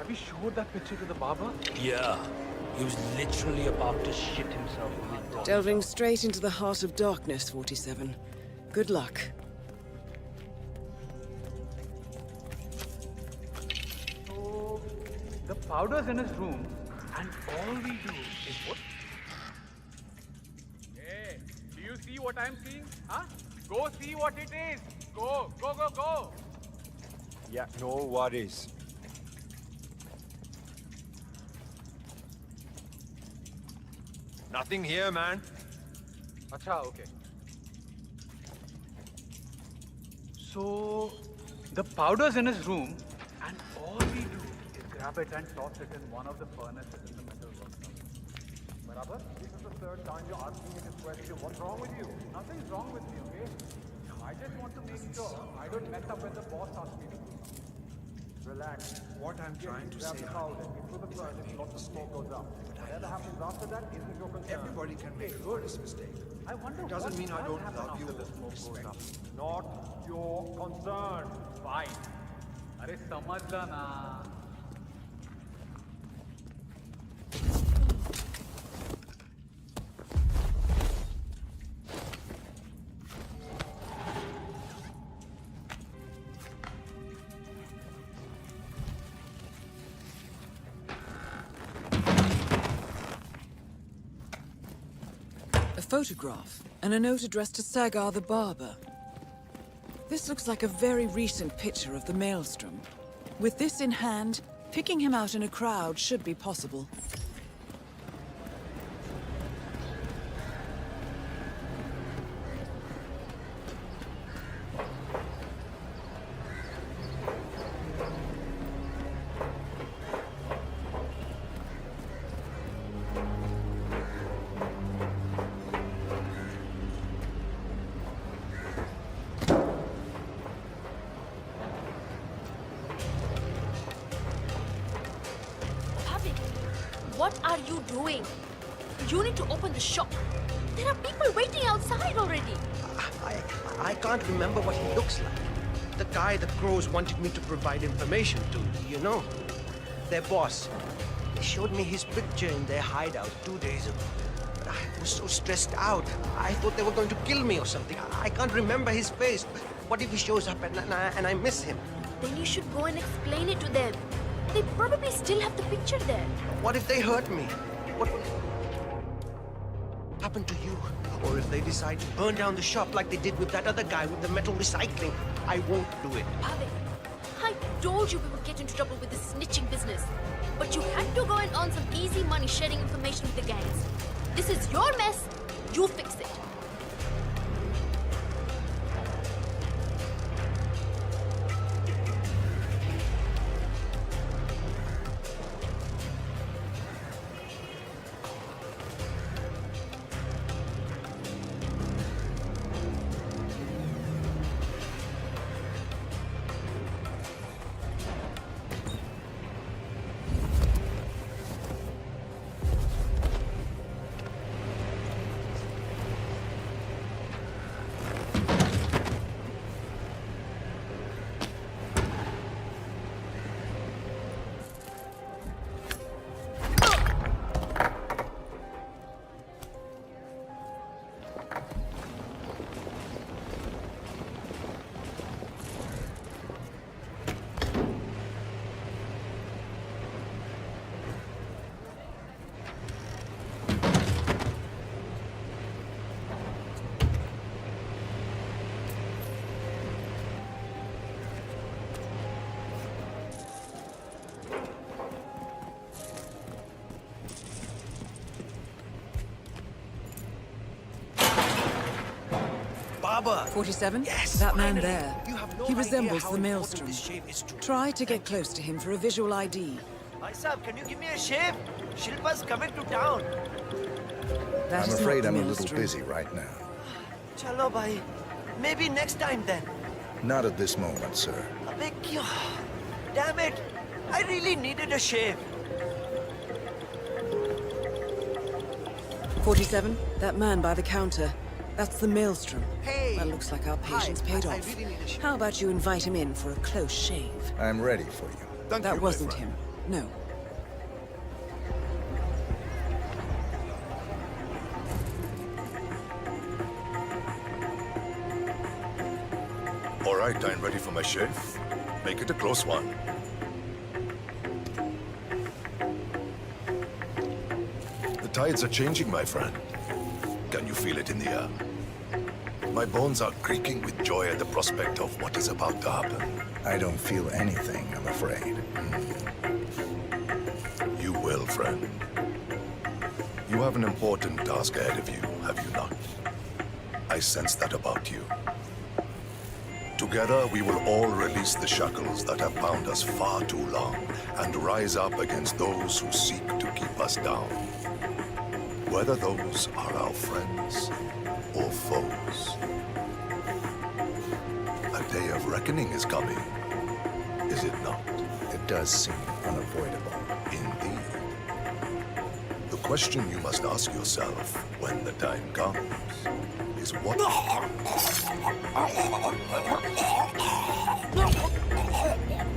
Have you showed that picture to the barber? Yeah. He was literally about to shit himself when he brought Delving straight into the heart of darkness, 47. Good luck. So, the powder's in his room, and all we do is what? Hey, do you see what I'm seeing? Huh? Go see what it is. Go, go, go, go. Yeah, no worries. Nothing here, man. Acha, okay. So, the powder's in his room, and all we do is grab it and toss it in one of the furnaces in the metal workshop. Barabar, this is the third time you're asking me this question. What's wrong with you? Nothing's wrong with me, okay? I just want to make sure I don't mess up when the boss asks me to do something. Relax. What I'm trying to say, Into the furnace, lots of smoke goes up. Whatever happens after that isn't your concern. everybody can make a honest mistake. I wonder It doesn't what mean I will don't happen love you after the or smoke goes respect up. Not your concern. Fine. अरे समझला ना. A photograph and a note addressed to Sagar the barber. This looks like a very recent picture of the Maelstrom. With this in hand, picking him out in a crowd should be possible. What are you doing? You need to open the shop. There are people waiting outside already. I can't remember what he looks like. The guy the crows wanted me to provide information to, you know? Their boss. They showed me his picture in their hideout 2 days ago. But I was so stressed out. I thought they were going to kill me or something. I can't remember his face. What if he shows up and I miss him? Then you should go and explain it to them. They probably still have the picture there. What if they hurt me? What will happen to you? Or if they decide to burn down the shop like they did with that other guy with the metal recycling? I won't do it. Bhavik, I told you we would get into trouble with this snitching business. But you had to go and earn some easy money sharing information with the gangs. This is your mess. You fix it. Barber! 47? Yes, that man finally. there. You have no He idea resembles how the important Maelstrom. this shave is to me. Try to get close to him for a visual ID. Bhai Sahib, can you give me a shave? Shilpa's coming to town. That I'm is afraid not I'm the a little Maelstrom. busy right now. Chalo bhai. Maybe next time then. Not at this moment, sir. Abbe kya? Damn it! I really needed a shave. 47? That man by the counter. That's the Maelstrom. Hey! Well, looks like our patience paid off. really need a shave. How about you invite him in for a close shave? I'm ready for you. That wasn't him. no. All right, I'm ready for my shave. Make it a close one. The tides are changing, my friend. Can you feel it in the air? My bones are creaking with joy at the prospect of what is about to happen. I don't feel anything, I'm afraid. You will, friend. You have an important task ahead of you, have you not? I sense that about you. Together, we will all release the shackles that have bound us far too long and rise up against those who seek to keep us down. Whether those are our friends or foes. A day of reckoning is coming, is it not? It does seem unavoidable. Indeed. The question you must ask yourself when the time comes is what...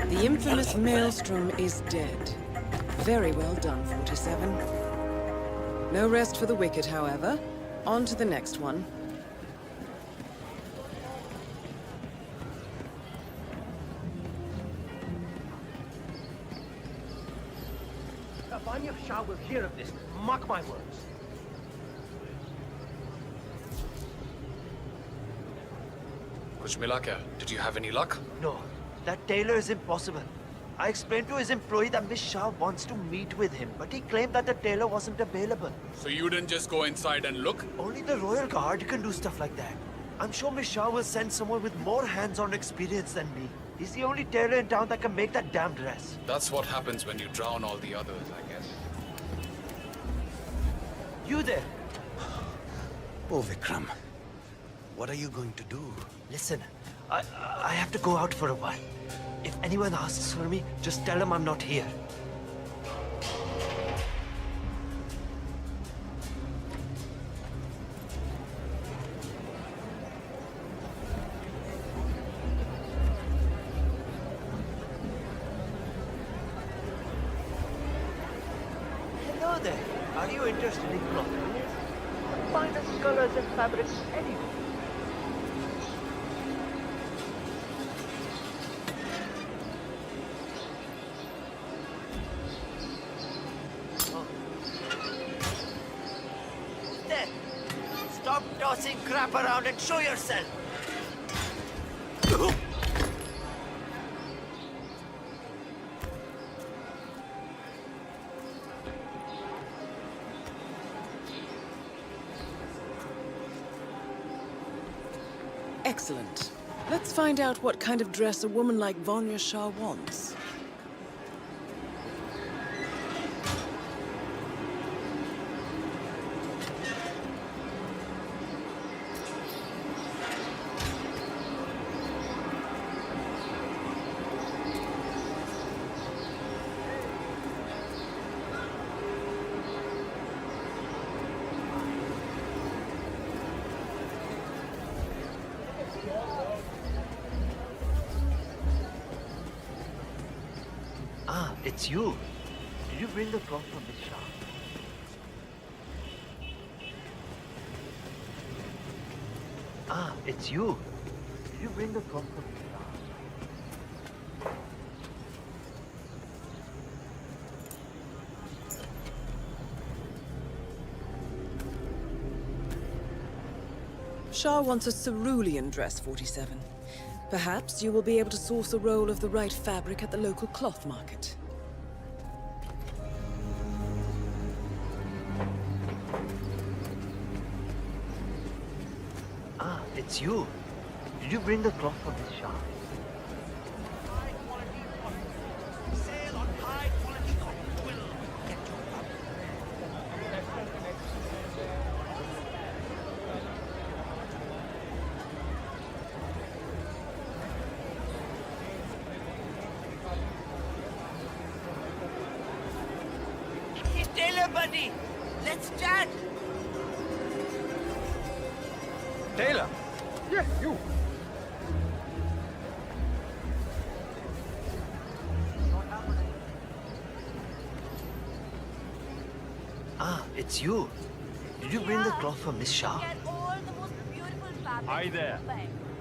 The infamous Maelstrom is dead. Very well done, 47. No rest for the wicked, however. On to the next one. Vanya Shah will hear of this. Mark my words. Kuchmilaka, did you have any luck? No, that tailor is impossible. I explained to his employee that Miss Shah wants to meet with him, but he claimed that the tailor wasn't available. So you didn't just go inside and look? Only the Royal Guard can do stuff like that. I'm sure Miss Shah will send someone with more hands-on experience than me. He's the only tailor in town that can make that damn dress. That's what happens when you drown all the others, I guess. You there? Oh, Vikram. What are you going to do? Listen, I have to go out for a while. If anyone asks for me, just tell them I'm not here. Hello there. Are you interested in clothing? Finest colors and fabrics anywhere. Stop tossing crap around and show yourself! Excellent. Let's find out what kind of dress a woman like Vanya Shah wants. Ah, it's you. Did you bring the cloth from Miss Shah? Ah, it's you. Did you bring the cloth from Miss Shah? Shah wants a cerulean dress, 47. Perhaps you will be able to source a roll of the right fabric at the local cloth market. Ah, it's you. Did you bring the cloth from Miss Shah? Taylor, buddy! Let's chat! Taylor! Yeah, you! Ah, it's you. Did you bring the cloth for Miss Shah? Hi there.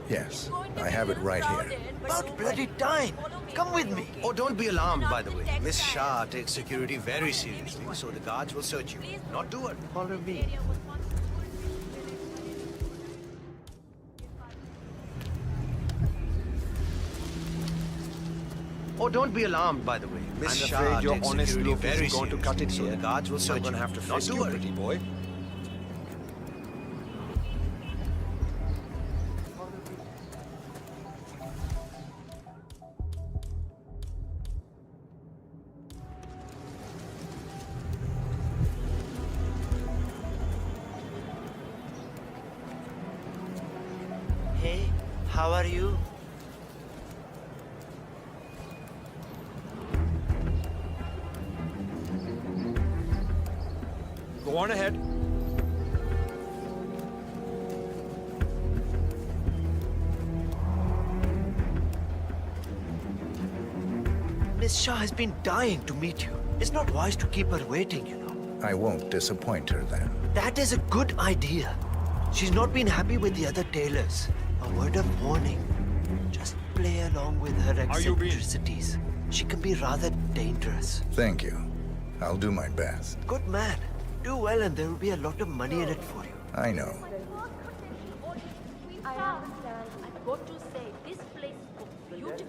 Yes, I have it right here. About bloody time. Come with me. Oh, don't be alarmed, by the way. Miss Shah takes security very seriously, so the guards will search you. Not do it. Follow me. Oh, don't be alarmed, by the way. Miss I'm Shah afraid your takes honest security look very isn't going to cut it seriously, so here. the guards will I'm search gonna you. have to Not face do you, it. pretty boy. Hey, how are you? Go on ahead. Miss Shah has been dying to meet you. It's not wise to keep her waiting, you know. I won't disappoint her then. That is a good idea. She's not been happy with the other tailors. A word of warning. Just play along with her eccentricities. She can be rather dangerous. Thank you. I'll do my best. Good man. Do well and there will be a lot of money in it for you. I know.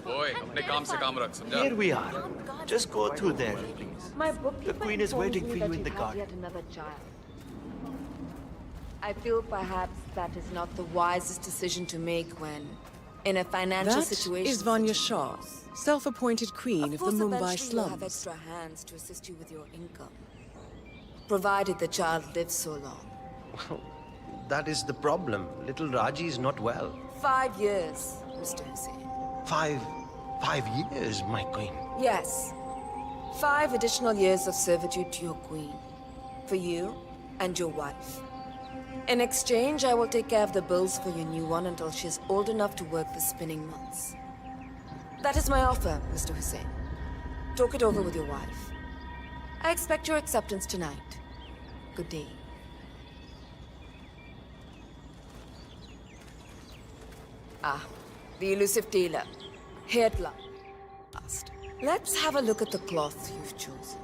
Boy, अपने काम से काम रख, समझा? Here we are. Just go through there, please. My The bookkeeper Queen is informs waiting me for that you in the have garden. yet another child. I feel perhaps that is not the wisest decision to make when, in a financial That situation. is Vanya Shah, self-appointed queen of the Mumbai Eventually you'll have slums. extra hands to assist you with your income, provided the child lives so long. That is the problem. Little Raji is not well. 5 years, Mr. Hussain. 5 years, my queen. Yes. 5 additional years of servitude to your queen. For you and your wife. In exchange, I will take care of the bills for your new one until she is old enough to work the spinning months. That is my offer, Mr. Hussain. Talk it over with your wife. I expect your acceptance tonight. Good day. Ah, the elusive tailor. Here at last. Let's have a look at the cloth you've chosen.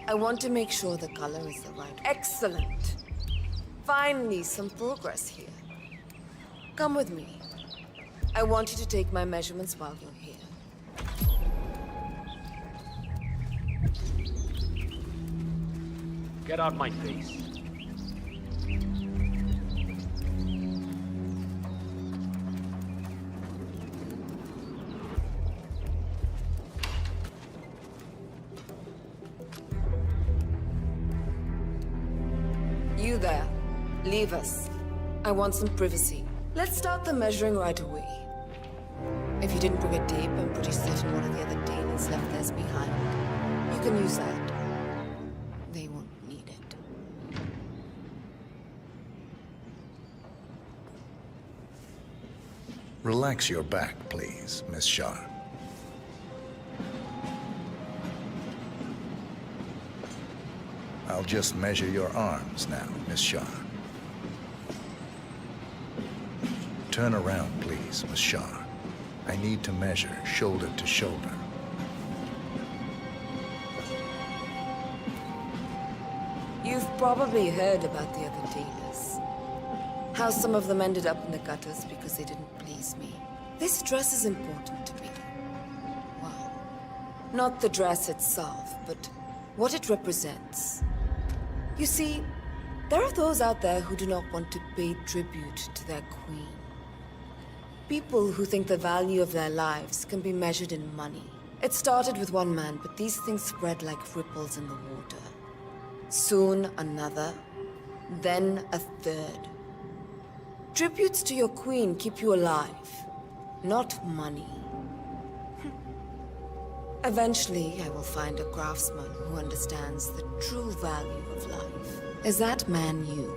I want to make sure the color is the right. Excellent. Finally, some progress here. Come with me. I want you to take my measurements while you're here. Get out my face. You there. Leave us. I want some privacy. Let's start the measuring right away. If you didn't bring a tape, I'm pretty certain one of the other tailors left theirs behind. You can use that. They won't need it. Relax your back, please, Miss Shah. I'll just measure your arms now, Miss Shah. Turn around, please, Miss Shah. I need to measure shoulder to shoulder. You've probably heard about the other tailors. How some of them ended up in the gutters because they didn't please me. This dress is important to me. Well, not the dress itself, but what it represents. You see, there are those out there who do not want to pay tribute to their queen. People who think the value of their lives can be measured in money. It started with one man, but these things spread like ripples in the water. Soon another, then a third. Tributes to your queen keep you alive, not money. Eventually, I will find a craftsman who understands the true value of life. Is that man you,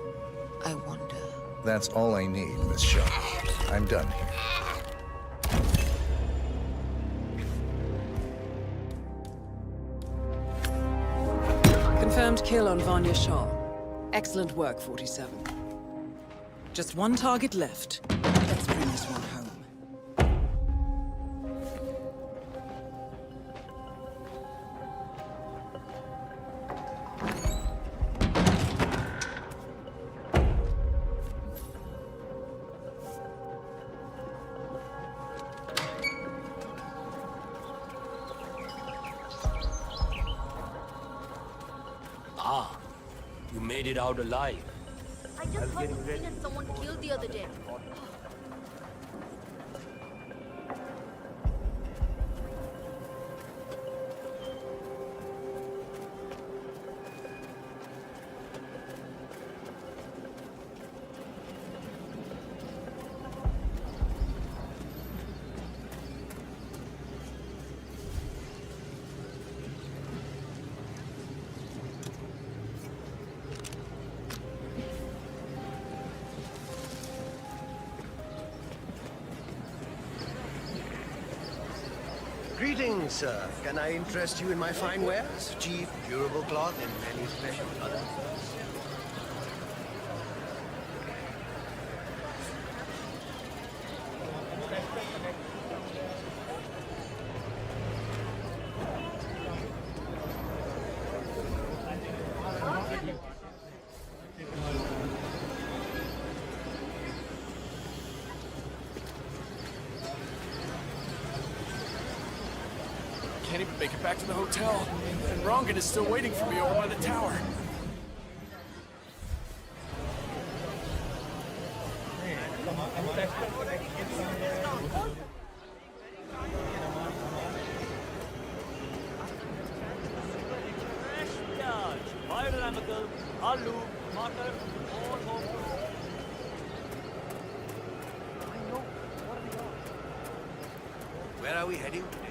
I wonder? That's all I need, Miss Shah. I'm done here. Confirmed kill on Vanya Shah. Excellent work, 47. Just one target left. Let's bring this one home. Ah, you made it out alive. I just heard the scene and someone killed the other day. Greetings, sir. Can I interest you in my fine wares? Cheap, durable cloth in many special colors. Can't even make it back to the hotel. And Rongan is still waiting for me over by the tower. Where are we heading today?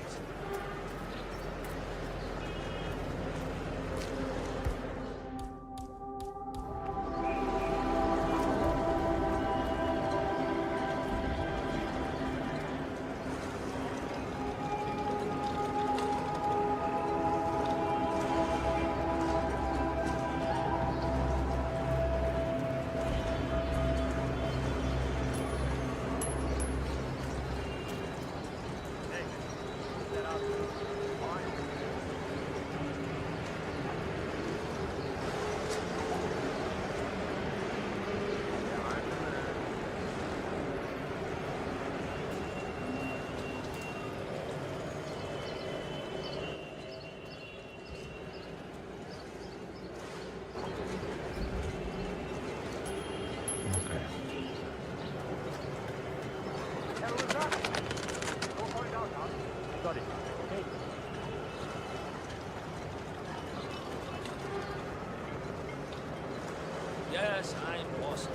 Yes, I'm lost.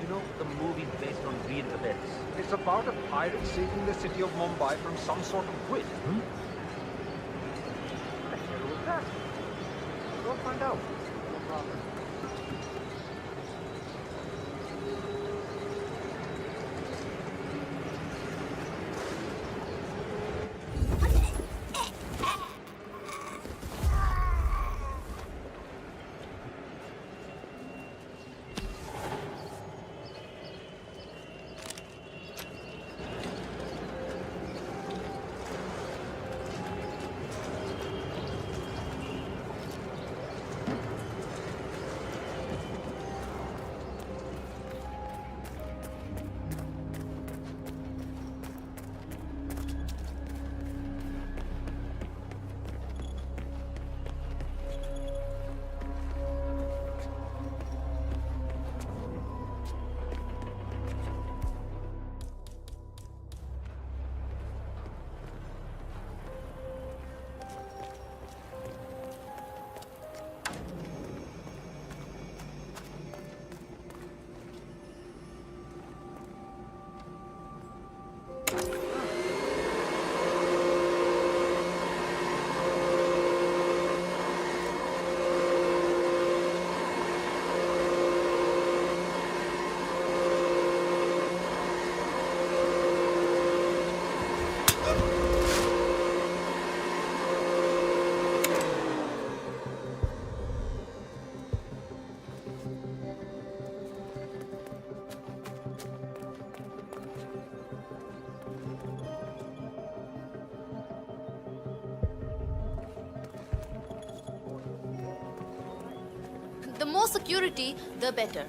You know, the movie's based on real events. It's about a pirate saving the city of Mumbai from some sort of quid. What the hell was that? Go find out. No problem. The more security, the better.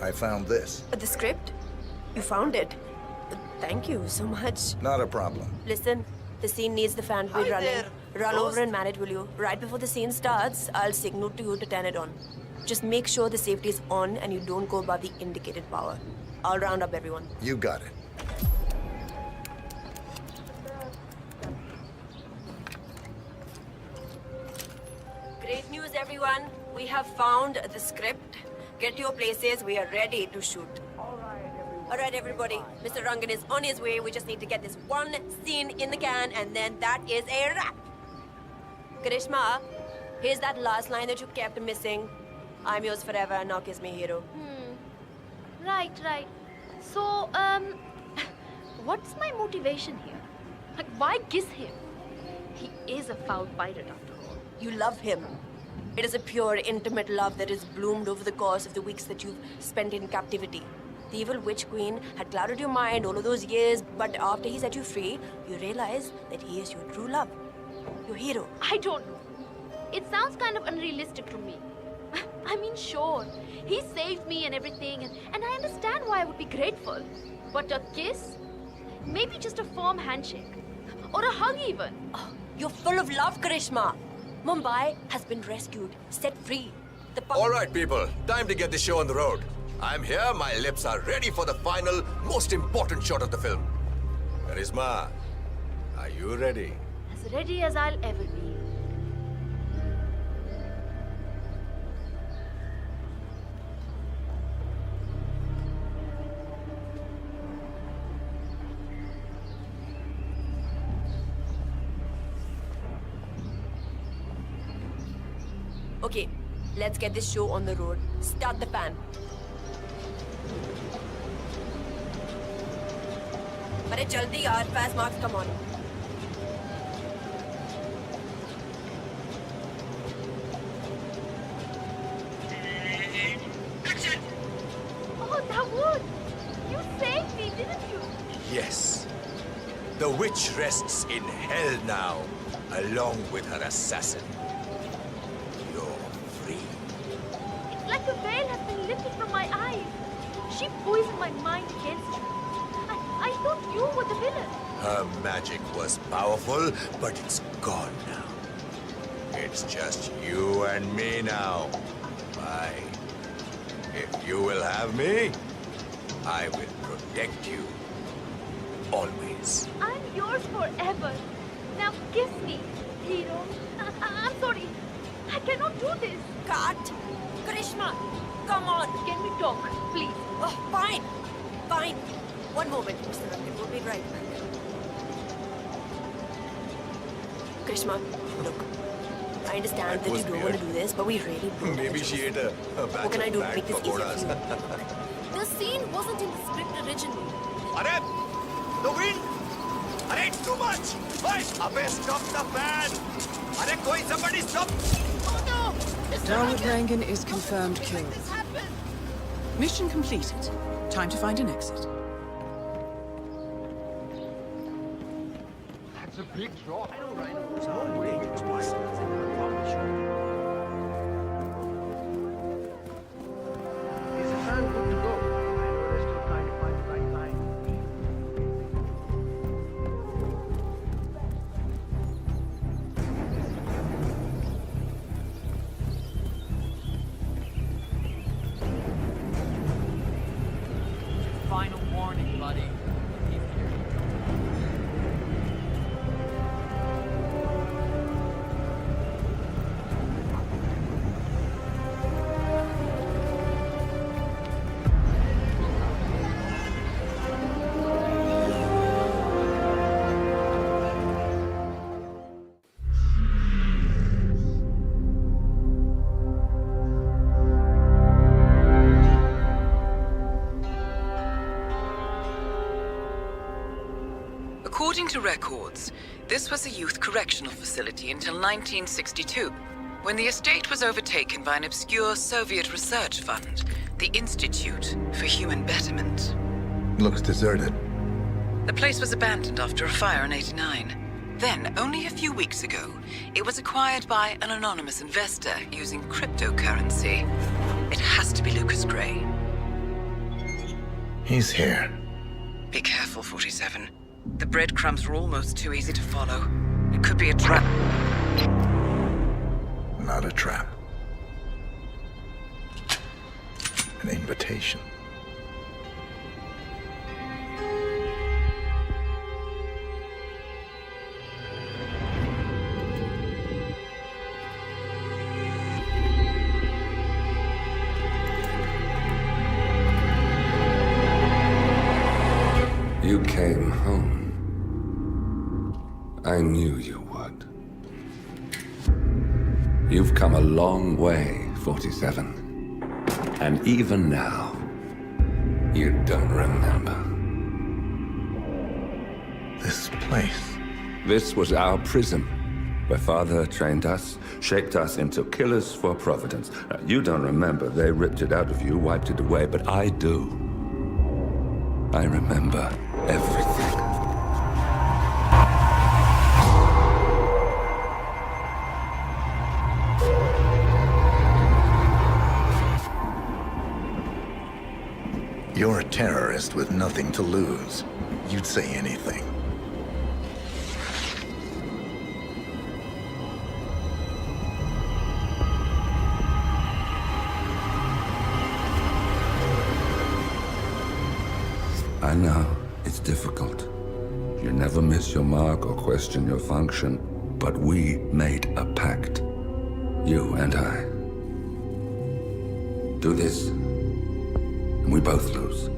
I found this. The script? You found it? Thank you so much. Not a problem. Listen, the scene needs the fan to be running. there. Run Ghost? over and man it, will you? Right before the scene starts, I'll signal to you to turn it on. Just make sure the safety is on and you don't go above the indicated power. I'll round up everyone. You got it. Great news, everyone. We have found the script. Get to your places. We are ready to shoot. All right, everybody. Mr. Rangan is on his way. We just need to get this one scene in the can, and then that is a wrap. Karishma, here's that last line that you kept missing. I'm yours forever, now kiss me, hero. Right. So, what's my motivation here? Like, why kiss him? He is a foul pirate after all. You love him. It is a pure, intimate love that has bloomed over the course of the weeks that you've spent in captivity. The evil witch queen had clouded your mind all of those years, but after he set you free, you realize that he is your true love. Your hero. I don't know. It sounds kind of unrealistic to me. I mean, sure, he saved me and everything, and I understand why I would be grateful. But a kiss? Maybe just a firm handshake. Or a hug even. Oh, you're full of love, Karishma. Mumbai has been rescued, set free. All right, people. Time to get the show on the road. I'm here. My lips are ready for the final, most important shot of the film. Karisma, are you ready? As ready as I'll ever be. Okay, let's get this show on the road. Start the fan. Arey jaldi yaar, fast marks, come on. Oh, Dawood! You saved me! The witch rests in hell now, along with her assassin. You're free. It's like a veil has been lifted from my eyes. She poisoned my mind against you. I thought you were the villain. Her magic was powerful, but it's gone now. It's just you and me now. Why? If you will have me, I will protect you. Always. I'm yours forever. Now kiss me, hero. I'm sorry. I cannot do this. Cut! Karishma, come on. Can we talk, please? Oh, fine. Fine. One moment, Mr. Rangan. We'll be right back. Karishma, look. I understand that you don't want to do this, but we really do. Maybe she ate a batch What can I do to of make this easier pakoras. for you? The scene wasn't in the script originally. Arey! The wind! Arey, it's too much! Hey! Abey, stop the fan! Arey, koi somebody stop! Oh no! Darwood Rangan is confirmed killed. Mission completed. Time to find an exit. That's a big drop. I know, Rhino. There's no way it was possible. I promise you. Is the fan good to go? I know they're still trying to find the right line. Final warning, buddy. According to records, this was a youth correctional facility until 1962, when the estate was overtaken by an obscure Soviet research fund, the Institute for Human Betterment. Looks deserted. The place was abandoned after a fire in '89. Then, only a few weeks ago, it was acquired by an anonymous investor using cryptocurrency. It has to be Lucas Gray. He's here. Be careful, 47. The breadcrumbs were almost too easy to follow. It could be a trap. Not a trap. An invitation. You came home. I knew you would. You've come a long way, 47. And even now, you don't remember. This place. This was our prison, where Father trained us, shaped us into killers for Providence. You don't remember. They ripped it out of you, wiped it away, but I do. I remember everything. You're a terrorist with nothing to lose. You'd say anything. I know, it's difficult. You never miss your mark or question your function, but we made a pact. You and I. Do this, and we both lose.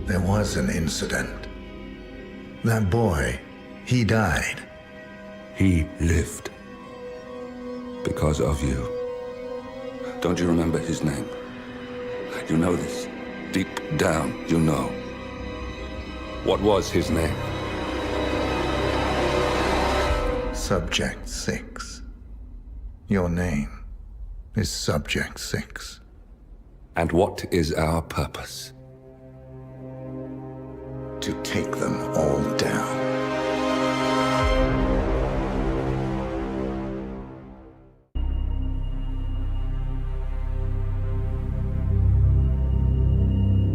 There was an incident. That boy, he died. He lived. Because of you. Don't you remember his name? You know this. Deep down, you know. What was his name? Subject 6. Your name is Subject 6. And what is our purpose? to take them all down.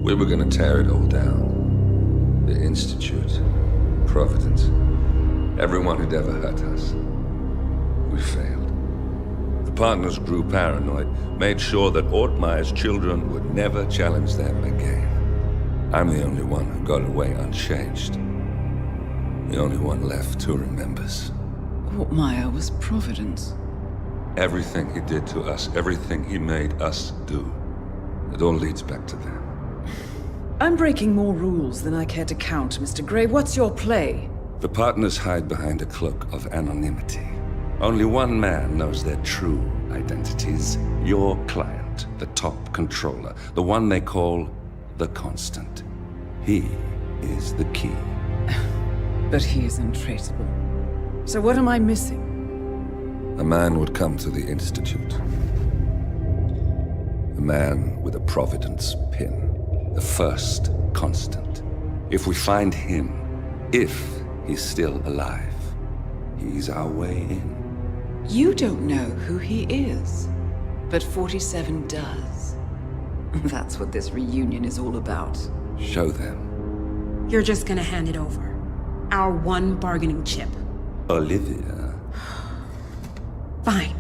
We were gonna tear it all down. The Institute, Providence, everyone who'd ever hurt us. We failed. The partners grew paranoid, made sure that Ortmeyer's children would never challenge them again. I'm the only one who got away unchanged. The only one left who remembers. Ortmeyer was Providence. Everything he did to us, everything he made us do, it all leads back to them. I'm breaking more rules than I care to count, Mr. Gray. What's your play? The partners hide behind a cloak of anonymity. Only one man knows their true identities. Your client, the top controller, the one they call the Constant. He is the key. But he is untraceable. So what am I missing? A man would come to the Institute. A man with a Providence pin. The first Constant. If we find him, if he's still alive, he's our way in. You don't know who he is, but 47 does. That's what this reunion is all about. Show them. You're just gonna hand it over. Our one bargaining chip. Olivia. Fine.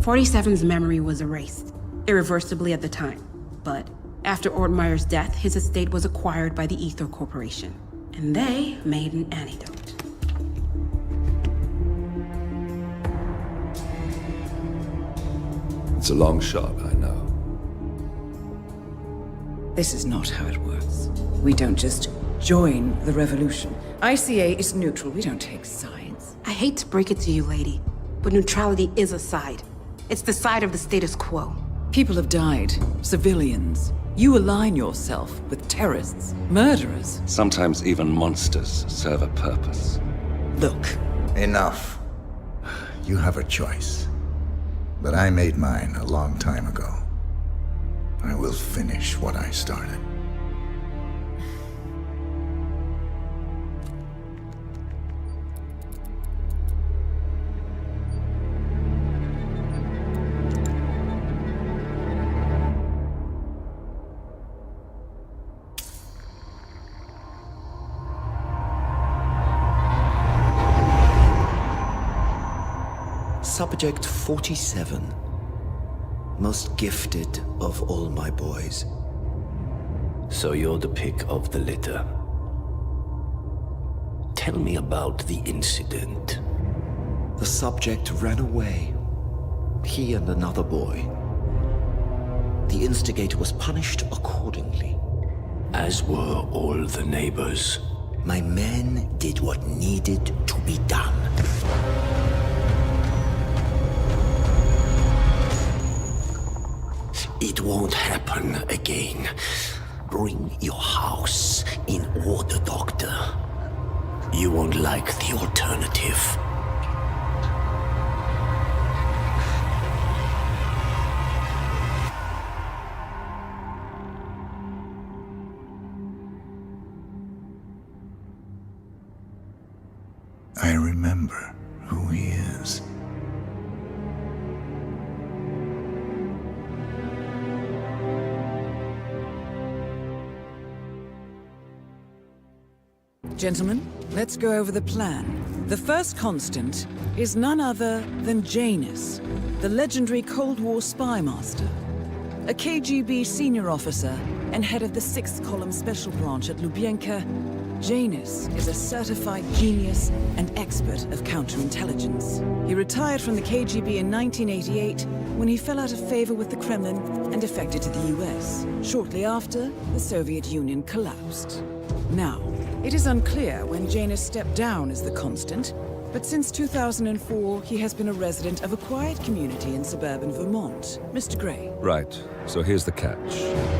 47's memory was erased, irreversibly at the time. But after Ortmeyer's death, his estate was acquired by the Ether Corporation. And they made an antidote. It's a long shot, I know. This is not how it works. We don't just join the revolution. ICA is neutral. We don't take sides. I hate to break it to you, lady, but neutrality is a side. It's the side of the status quo. People have died. Civilians. You align yourself with terrorists, murderers. Sometimes even monsters serve a purpose. Look. Enough. You have a choice. But I made mine a long time ago. I will finish what I started. Subject 47. Most gifted of all my boys. So you're the pick of the litter. Tell me about the incident. The subject ran away. He and another boy. The instigator was punished accordingly. As were all the neighbors. My men did what needed to be done. It won't happen again. Bring your house in order, Doctor. You won't like the alternative. I remember who he is. Gentlemen, let's go over the plan. The first Constant is none other than Janus, the legendary Cold War spy master. A KGB senior officer and head of the 6th Column Special Branch at Lubyanka, Janus is a certified genius and expert of counterintelligence. He retired from the KGB in 1988 when he fell out of favor with the Kremlin and defected to the US. Shortly after, the Soviet Union collapsed. Now, it is unclear when Janus stepped down as the Constant, but since 2004, he has been a resident of a quiet community in suburban Vermont. Mr. Gray. Right. So here's the catch.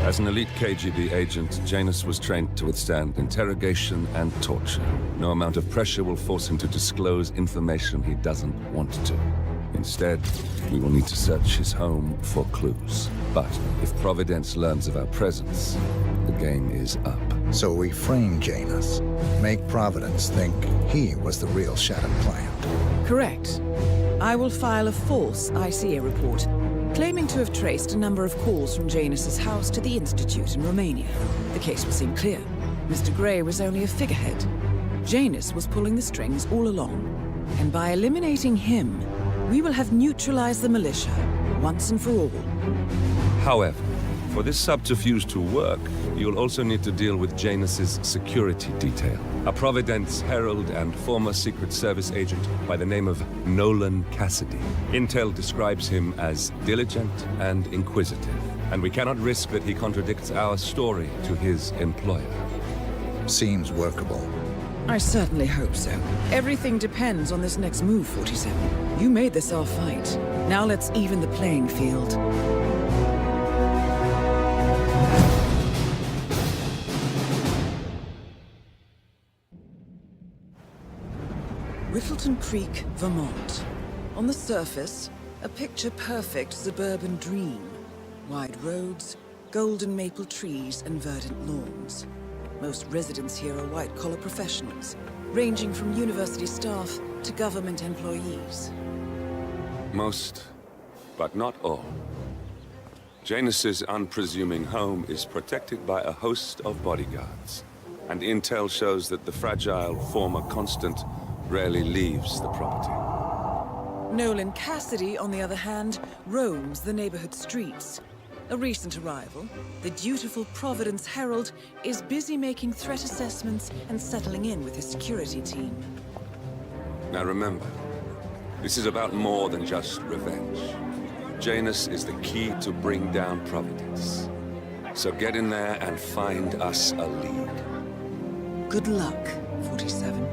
As an elite KGB agent, Janus was trained to withstand interrogation and torture. No amount of pressure will force him to disclose information he doesn't want to. Instead, we will need to search his home for clues. But if Providence learns of our presence, the game is up. So we frame Janus, make Providence think he was the real shattered plant. Correct. I will file a false ICA report, claiming to have traced a number of calls from Janus's house to the Institute in Romania. The case will seem clear. Mr. Gray was only a figurehead. Janus was pulling the strings all along. And by eliminating him, we will have neutralized the militia, once and for all. However, for this subterfuge to work, you'll also need to deal with Janus's security detail. A Providence herald and former Secret Service agent by the name of Nolan Cassidy. Intel describes him as diligent and inquisitive, and we cannot risk that he contradicts our story to his employer. Seems workable. I certainly hope so. Everything depends on this next move, 47. You made this our fight. Now let's even the playing field. Whittleton Creek, Vermont. On the surface, a picture-perfect suburban dream. Wide roads, golden maple trees, and verdant lawns. Most residents here are white-collar professionals, ranging from university staff to government employees. Most, but not all. Janus's unpresuming home is protected by a host of bodyguards, and intel shows that the fragile former Constant rarely leaves the property. Nolan Cassidy, on the other hand, roams the neighborhood streets. A recent arrival, the dutiful Providence Herald is busy making threat assessments and settling in with his security team. Now remember, this is about more than just revenge. Janus is the key to bring down Providence. So get in there and find us a lead. Good luck, 47.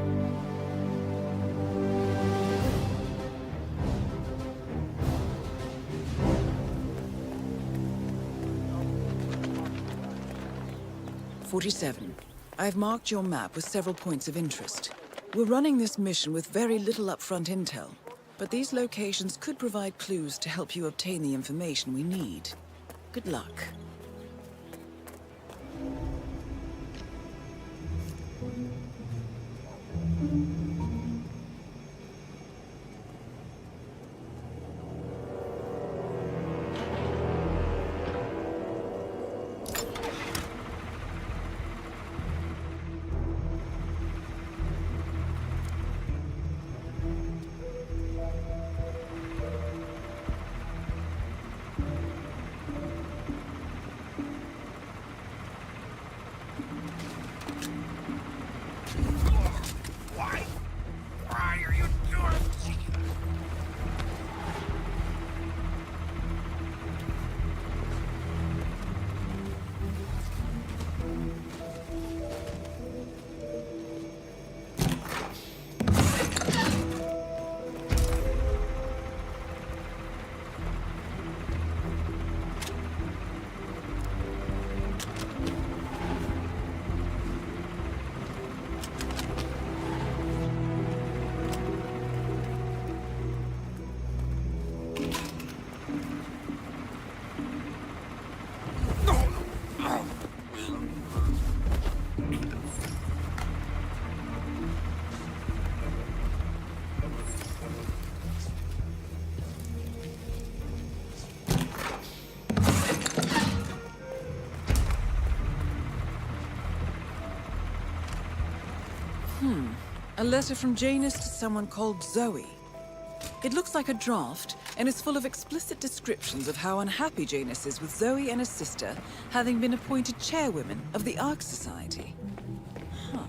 I've marked your map with several points of interest. We're running this mission with very little upfront intel, but these locations could provide clues to help you obtain the information we need. Good luck. A letter from Janus to someone called Zoe. It looks like a draft, and is full of explicit descriptions of how unhappy Janus is with Zoe and his sister having been appointed chairwomen of the Ark Society. Huh.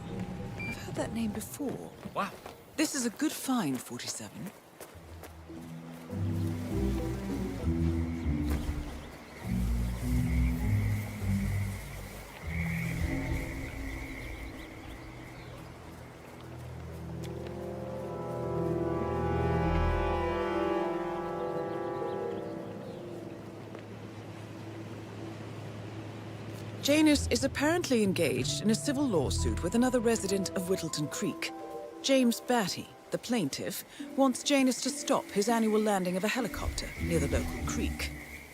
I've heard that name before. Wow. This is a good find, 47. Janus is apparently engaged in a civil lawsuit with another resident of Whittleton Creek. James Batty, the plaintiff, wants Janus to stop his annual landing of a helicopter near the local creek.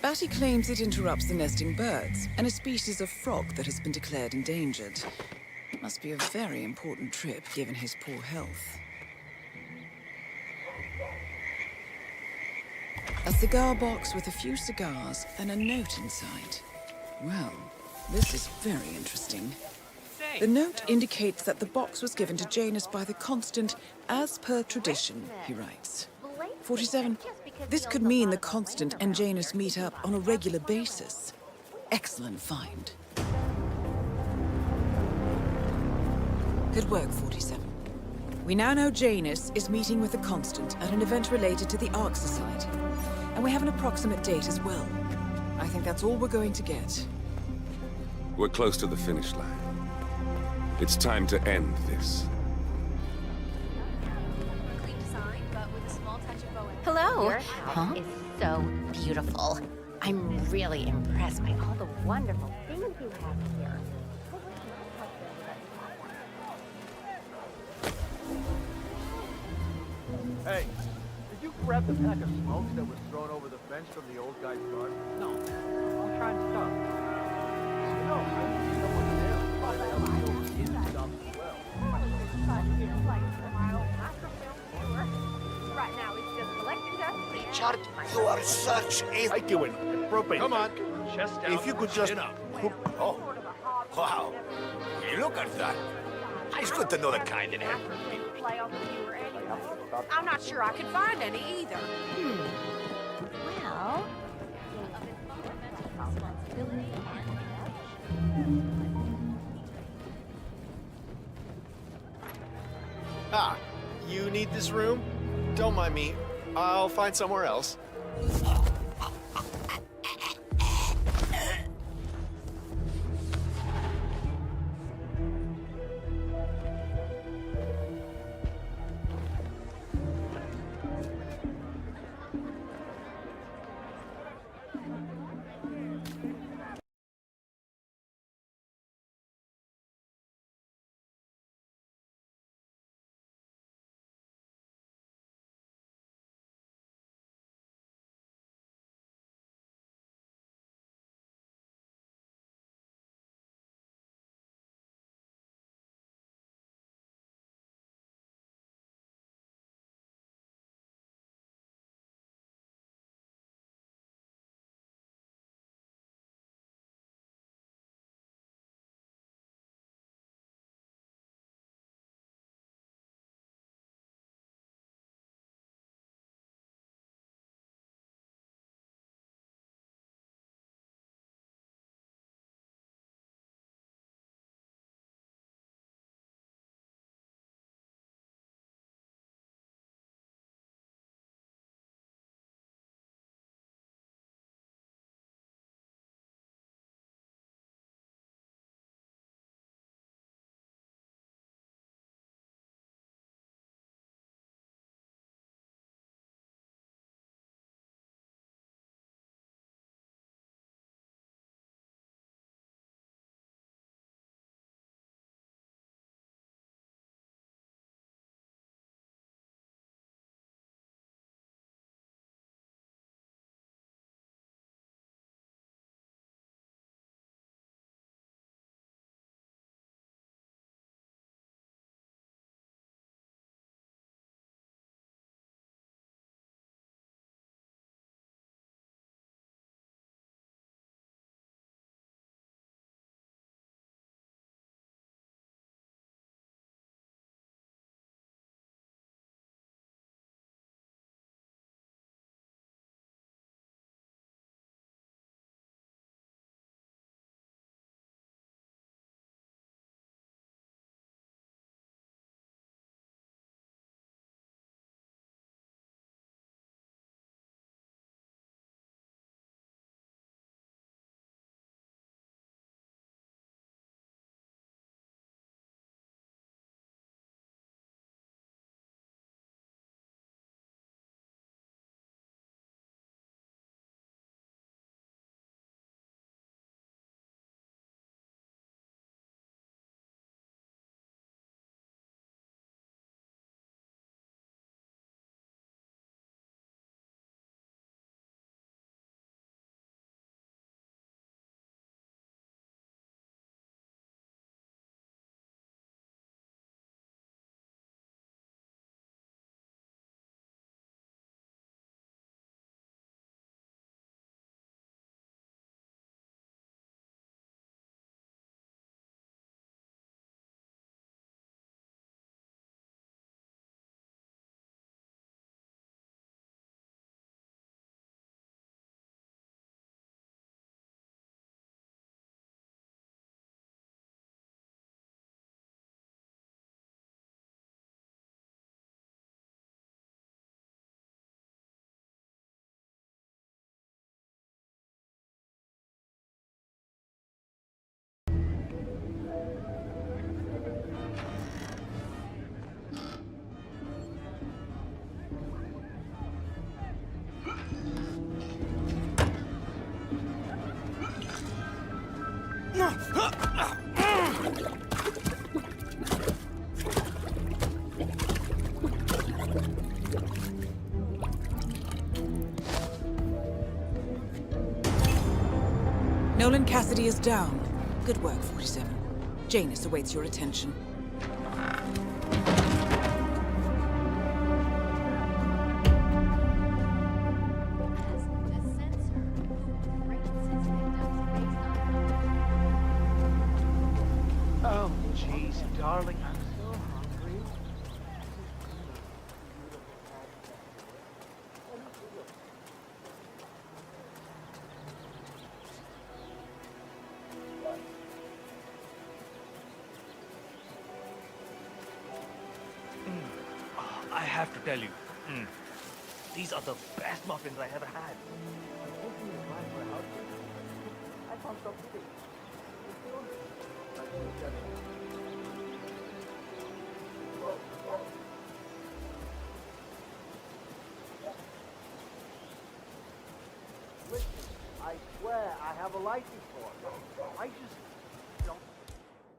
Batty claims it interrupts the nesting birds and a species of frog that has been declared endangered. It must be a very important trip, given his poor health. A cigar box with a few cigars and a note inside. Well, this is very interesting. The note indicates that the box was given to Janus by the Constant as per tradition, he writes. 47. This could mean the Constant and Janus meet up on a regular basis. Excellent find. Good work, 47. We now know Janus is meeting with the Constant at an event related to the Ark Society. And we have an approximate date as well. I think that's all we're going to get. We're close to the finish line. It's time to end this. Hello. Your house is so beautiful. I'm really impressed by all the wonderful things you have here. Hey, did you grab the pack of smokes that was thrown over the fence from the old guy's garden? No. I'm trying to stop. You know, I need someone there to find out his stuff as well. Right now, it's just collecting dust. Richard, you are such a... I do it. Propane. Come on. Chest out. If you could just... Chin up. Oh, wow. Will you look at that? It's good to know the kind in here. I'm not sure I could find any either. Well... Ah, you need this room? Don't mind me. I'll find somewhere else. Nolan Cassidy is down. Good work, 47. Janus awaits your attention. Oh, jeez, darling, I'm so hungry. I have to tell you, these are the best muffins I ever had. I found something. Listen, I swear I have a license for it. I just don't.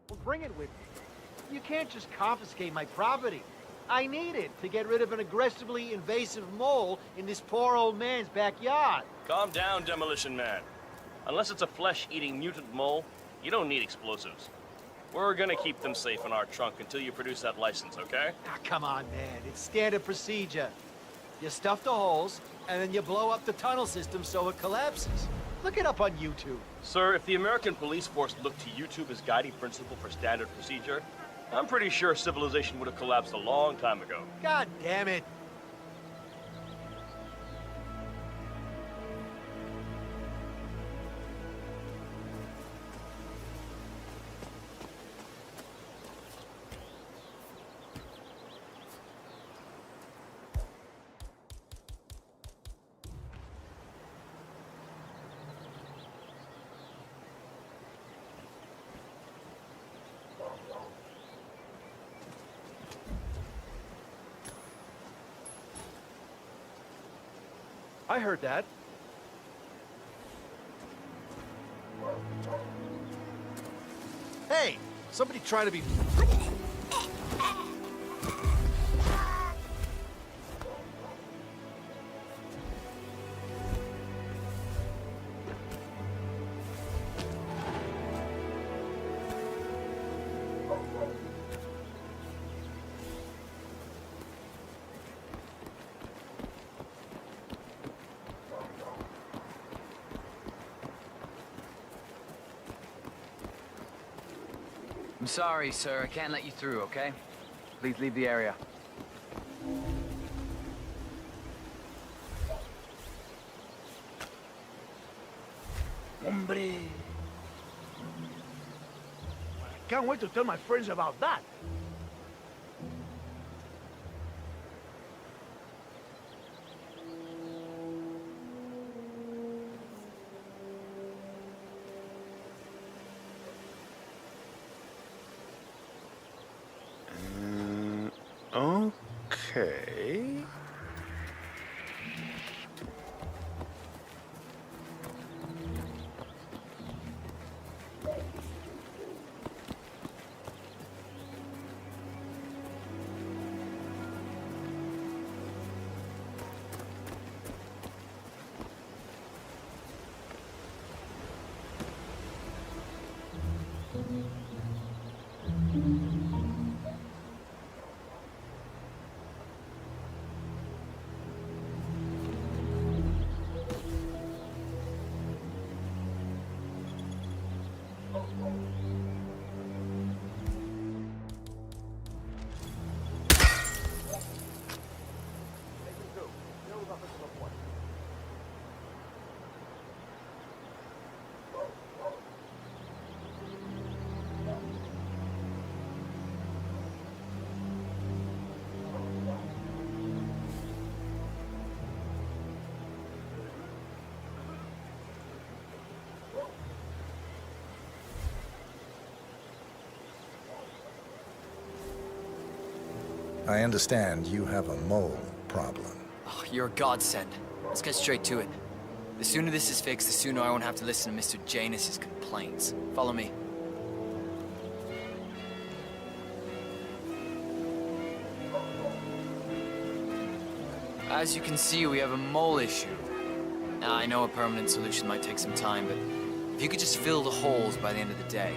Well, bring it with me. You can't just confiscate my property. I need it to get rid of an aggressively invasive mole in this poor old man's backyard. Calm down, Demolition Man. Unless it's a flesh-eating mutant mole, you don't need explosives. We're gonna keep them safe in our trunk until you produce that license, okay? Ah, come on, man. It's standard procedure. You stuff the holes, and then you blow up the tunnel system so it collapses. Look it up on YouTube. Sir, if the American police force looked to YouTube as guiding principle for standard procedure, I'm pretty sure civilization would have collapsed a long time ago. God damn it. I heard that. Hey, somebody try to be... I'm sorry, sir. I can't let you through, okay? Please leave the area. Hombre. I can't wait to tell my friends about that. Okay. I understand you have a mole problem. Oh, you're a godsend. Let's get straight to it. The sooner this is fixed, the sooner I won't have to listen to Mr. Janus's complaints. Follow me. As you can see, we have a mole issue. Now, I know a permanent solution might take some time, but If you could just fill the holes by the end of the day.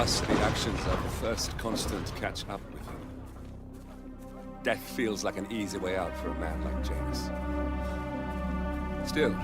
Thus, the actions of the first constant catch up with him. Death feels like an easy way out for a man like Janus. Still,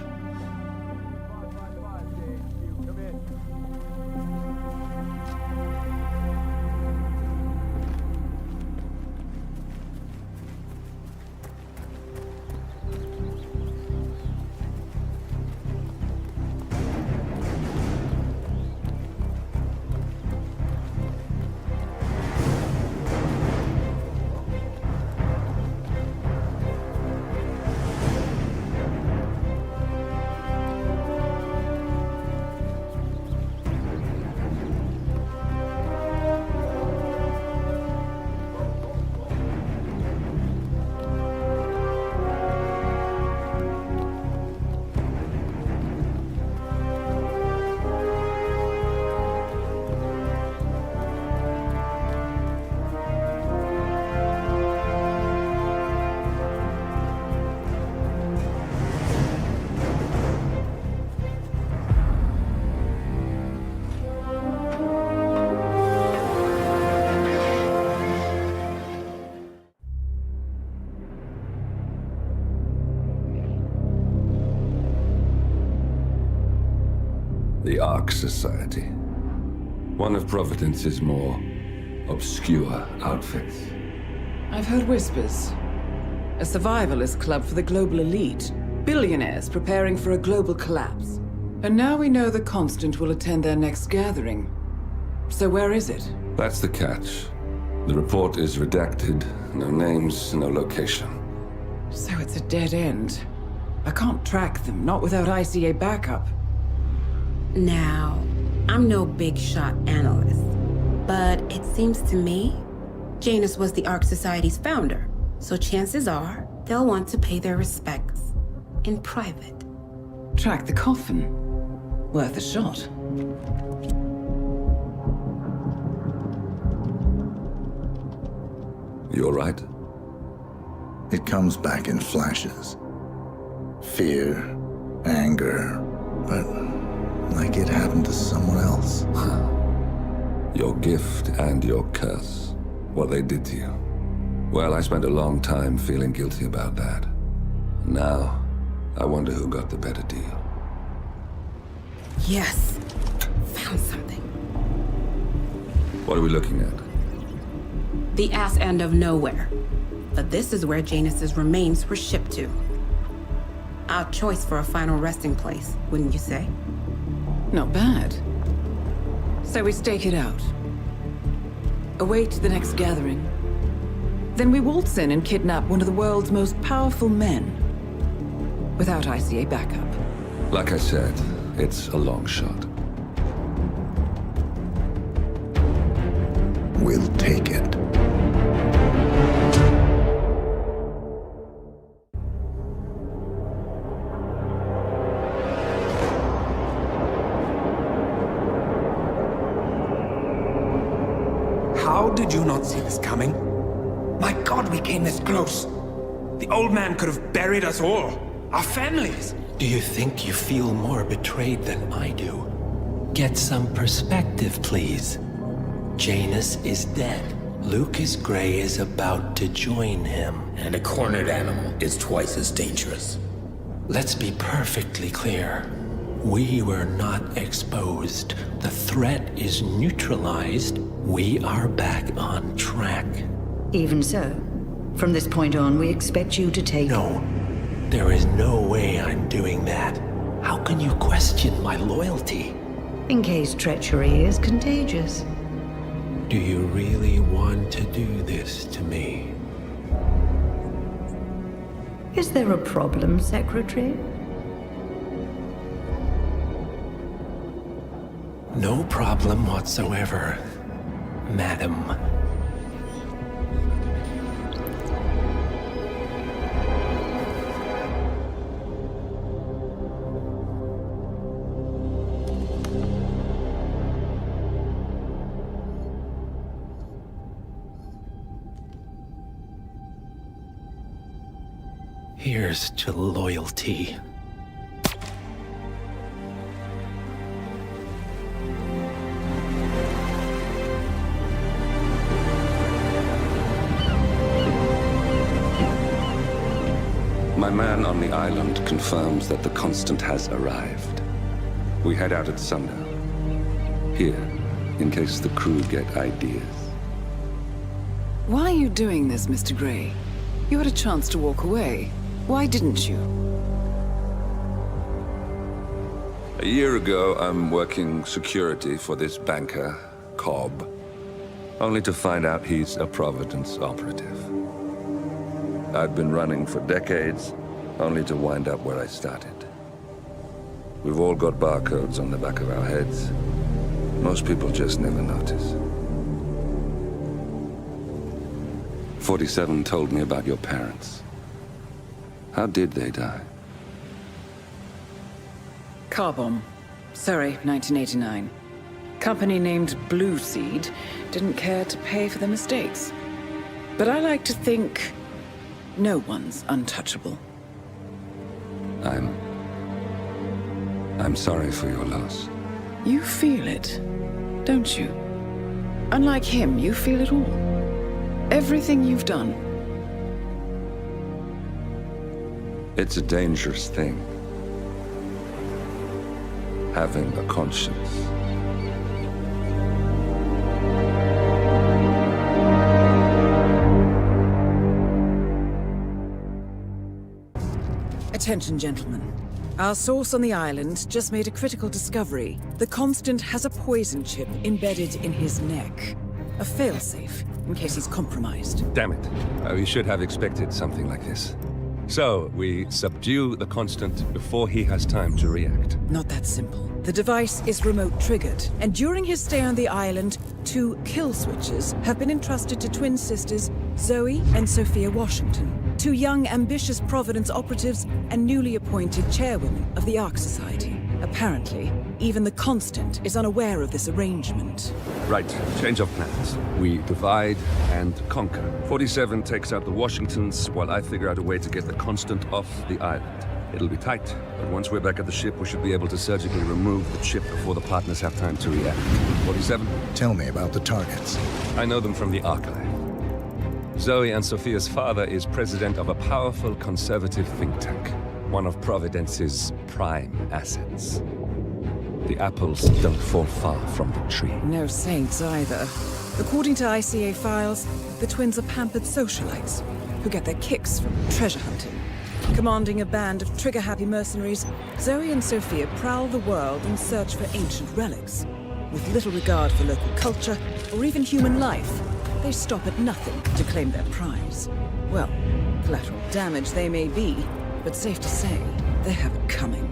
the Ark Society. One of Providence's more obscure outfits. I've heard whispers. A survivalist club for the global elite. Billionaires preparing for a global collapse. And now we know the Constant will attend their next gathering. So where is it? That's the catch. The report is redacted. No names, no location. So it's a dead end. I can't track them, not without ICA backup. Now, I'm no big shot analyst, but it seems to me Janus was the Ark Society's founder, so chances are they'll want to pay their respects in private. Track the coffin. Worth a shot. You all right? It comes back in flashes. Fear, anger, but like it happened to someone else. Your gift and your curse. What they did to you. Well, I spent a long time feeling guilty about that. Now, I wonder who got the better deal. Yes. Found something. What are we looking at? The ass end of nowhere. But this is where Janus's remains were shipped to. Odd choice for a final resting place, wouldn't you say? Not bad. So we stake it out. Await the next gathering. Then we waltz in and kidnap one of the world's most powerful men. Without ICA backup. Like I said, it's a long shot. We'll take it. How did you not see this coming? My God, we came this close. The old man could have buried us all. Our families. Do you think you feel more betrayed than I do? Get some perspective, please. Janus is dead. Lucas Gray is about to join him. And a cornered animal is twice as dangerous. Let's be perfectly clear. We were not exposed. The threat is neutralized. We are back on track. Even so, from this point on, we expect you to take... No. There is no way I'm doing that. How can you question my loyalty? In case treachery is contagious. Do you really want to do this to me? Is there a problem, Secretary? No problem whatsoever, Madam. Here's to loyalty. My man on the island confirms that the Constant has arrived. We head out at sundown. Here, in case the crew get ideas. Why are you doing this, Mr. Gray? You had a chance to walk away. Why didn't you? A year ago, I'm working security for this banker, Cobb, only to find out he's a Providence operative. I'd been running for decades, only to wind up where I started. We've all got barcodes on the back of our heads. Most people just never notice. 47 told me about your parents. How did they die? Car bomb. Surrey, 1989. Company named Blue Seed didn't care to pay for their mistakes. But I like to think no one's untouchable. I'm sorry for your loss. You feel it, don't you? Unlike him, you feel it all. Everything you've done. It's a dangerous thing. Having a conscience. Attention, gentlemen. Our source on the island just made a critical discovery. The Constant has a poison chip embedded in his neck. A failsafe, in case he's compromised. Damn it. We should have expected something like this. So, we subdue the Constant before he has time to react. Not that simple. The device is remote triggered, and during his stay on the island, 2 kill switches have been entrusted to twin sisters Zoe and Sophia Washington, 2 young, ambitious Providence operatives and newly appointed chairwomen of the Ark Society. Apparently, even the Constant is unaware of this arrangement. Right, change of plans. We divide and conquer. 47 takes out the Washingtons, while I figure out a way to get the Constant off the island. It'll be tight, but once we're back at the ship, we should be able to surgically remove the chip before the partners have time to react. 47? Tell me about the targets. I know them from the archive. Zoe and Sophia's father is president of a powerful conservative think tank, one of Providence's prime assets. The apples don't fall far from the tree. No saints either. According to ICA files, the twins are pampered socialites who get their kicks from treasure hunting. Commanding a band of trigger-happy mercenaries, Zoe and Sophia prowl the world in search for ancient relics. With little regard for local culture or even human life, they stop at nothing to claim their prize. Well, collateral damage they may be, but safe to say, they have it coming.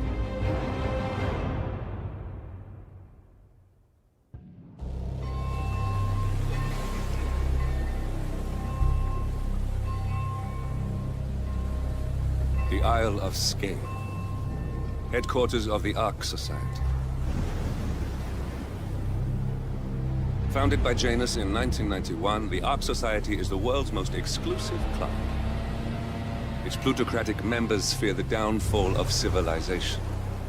The Isle of Skye, headquarters of the Ark Society. Founded by Janus in 1991, the Ark Society is the world's most exclusive club. Its plutocratic members fear the downfall of civilization,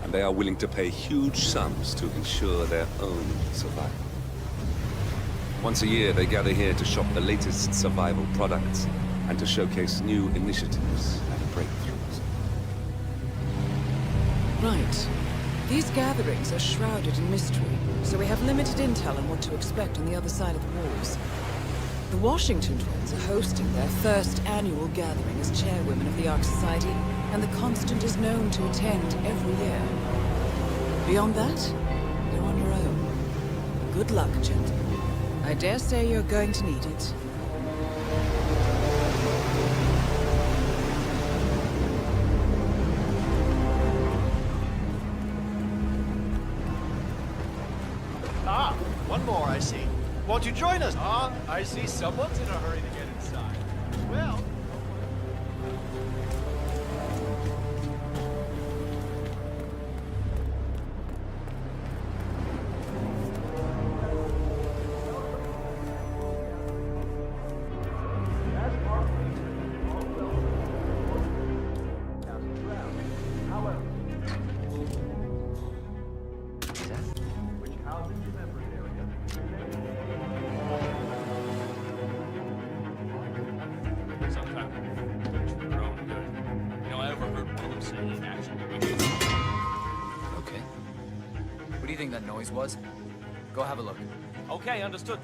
and they are willing to pay huge sums to ensure their own survival. Once a year, they gather here to shop the latest survival products and to showcase new initiatives and breakthroughs. Right. These gatherings are shrouded in mystery, so we have limited intel on what to expect on the other side of the walls. The Washington twins are hosting their first annual gathering as chairwomen of the Ark Society, and the Constant is known to attend every year. Beyond that, you're on your own. Good luck, gentlemen. I dare say you're going to need it. Ah, one more, I see. Won't you join us? Ah, I see someone's in a hurry to get inside. Well... Okay. What do you think that noise was? Go have a look. Okay, understood.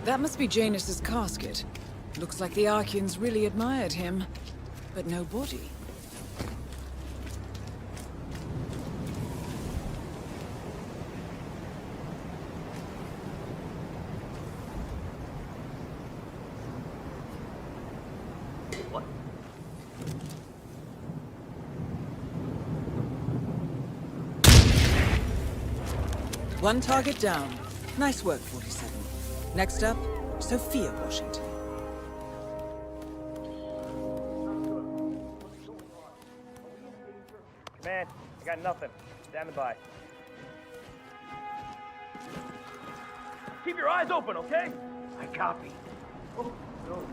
That must be Janus's casket. Looks like the Arkians really admired him, but no body. What? One target down. Nice work, 47. Next up, Sophia Washington. Man, I got nothing. Standing by. Keep your eyes open, okay? I copy. Oh, no.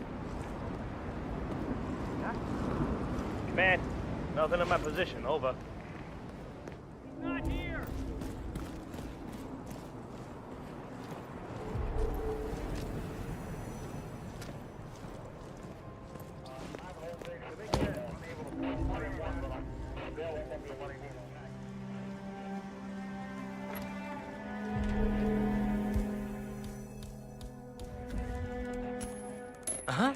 Command, nothing in my position. Over. He's not here. Uh-huh.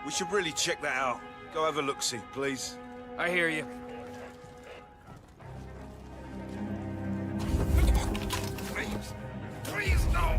We should really check that out. Go have a look-see, please. I hear you. Please, no!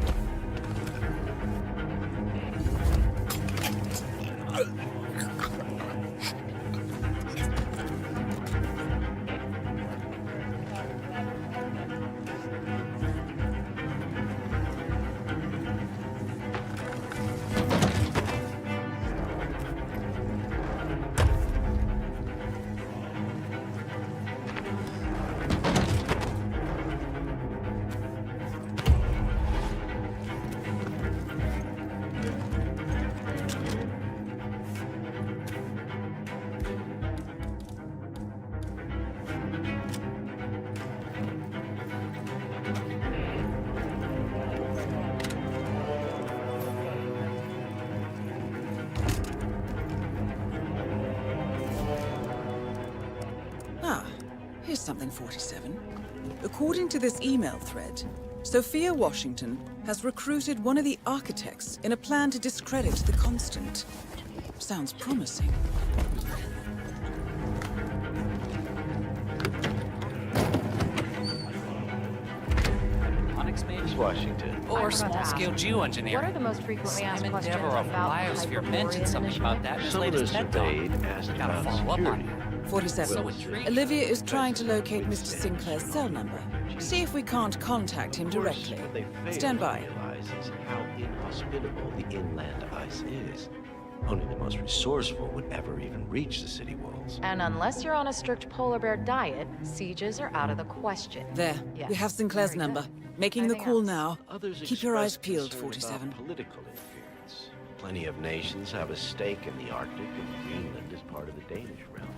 Here's something, 47. According to this email thread, Sophia Washington has recruited one of the architects in a plan to discredit the Constant. Sounds promising. Onyx Mage Washington. Or small-scale geoengineering. What are the most frequently asked Sam questions Endeavor of about Biosphere the mentioned something about that in his latest TED Talk. Gotta follow up on it. 47. So intriguing. Olivia is trying to locate Mr. Sinclair's cell number. See if we can't contact him directly. Stand by. Realizes how inhospitable the inland ice is. Only the most resourceful would ever even reach the city walls. And unless you're on a strict polar bear diet, sieges are out of the question. There. Yes. We have Sinclair's number. Making the call now. Others Keep your eyes express peeled, concern 47. about political interference. Plenty of nations have a stake in the Arctic, and Greenland is part of the Danish realm.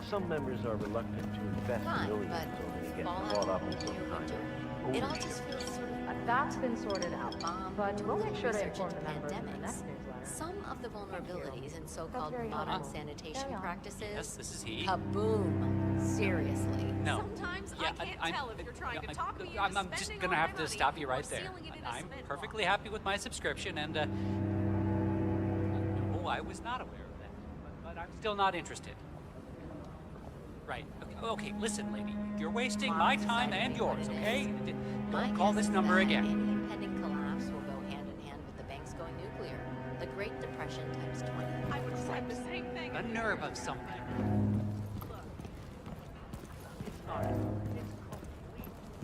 Some members are reluctant to invest millions only to get caught up in some kind of It all just feels sort of... That's been sorted out, but we'll make sure to inform the members in the next newsletter. Some of the vulnerabilities in so-called modern sanitation practices. Yes, this is he. Kaboom! Seriously. No. Sometimes Yeah, I can't tell if you're trying to talk me I'm just gonna have to stop you right there. I'm perfectly happy with my subscription, and no, I was not aware of that, but I'm still not interested. Right. Okay, listen, lady. You're wasting my time and yours, okay? Don't call this number again. Any impending collapse will go hand in hand with the banks going nuclear. The Great Depression times 20. I would have said the same thing. A nerve of something.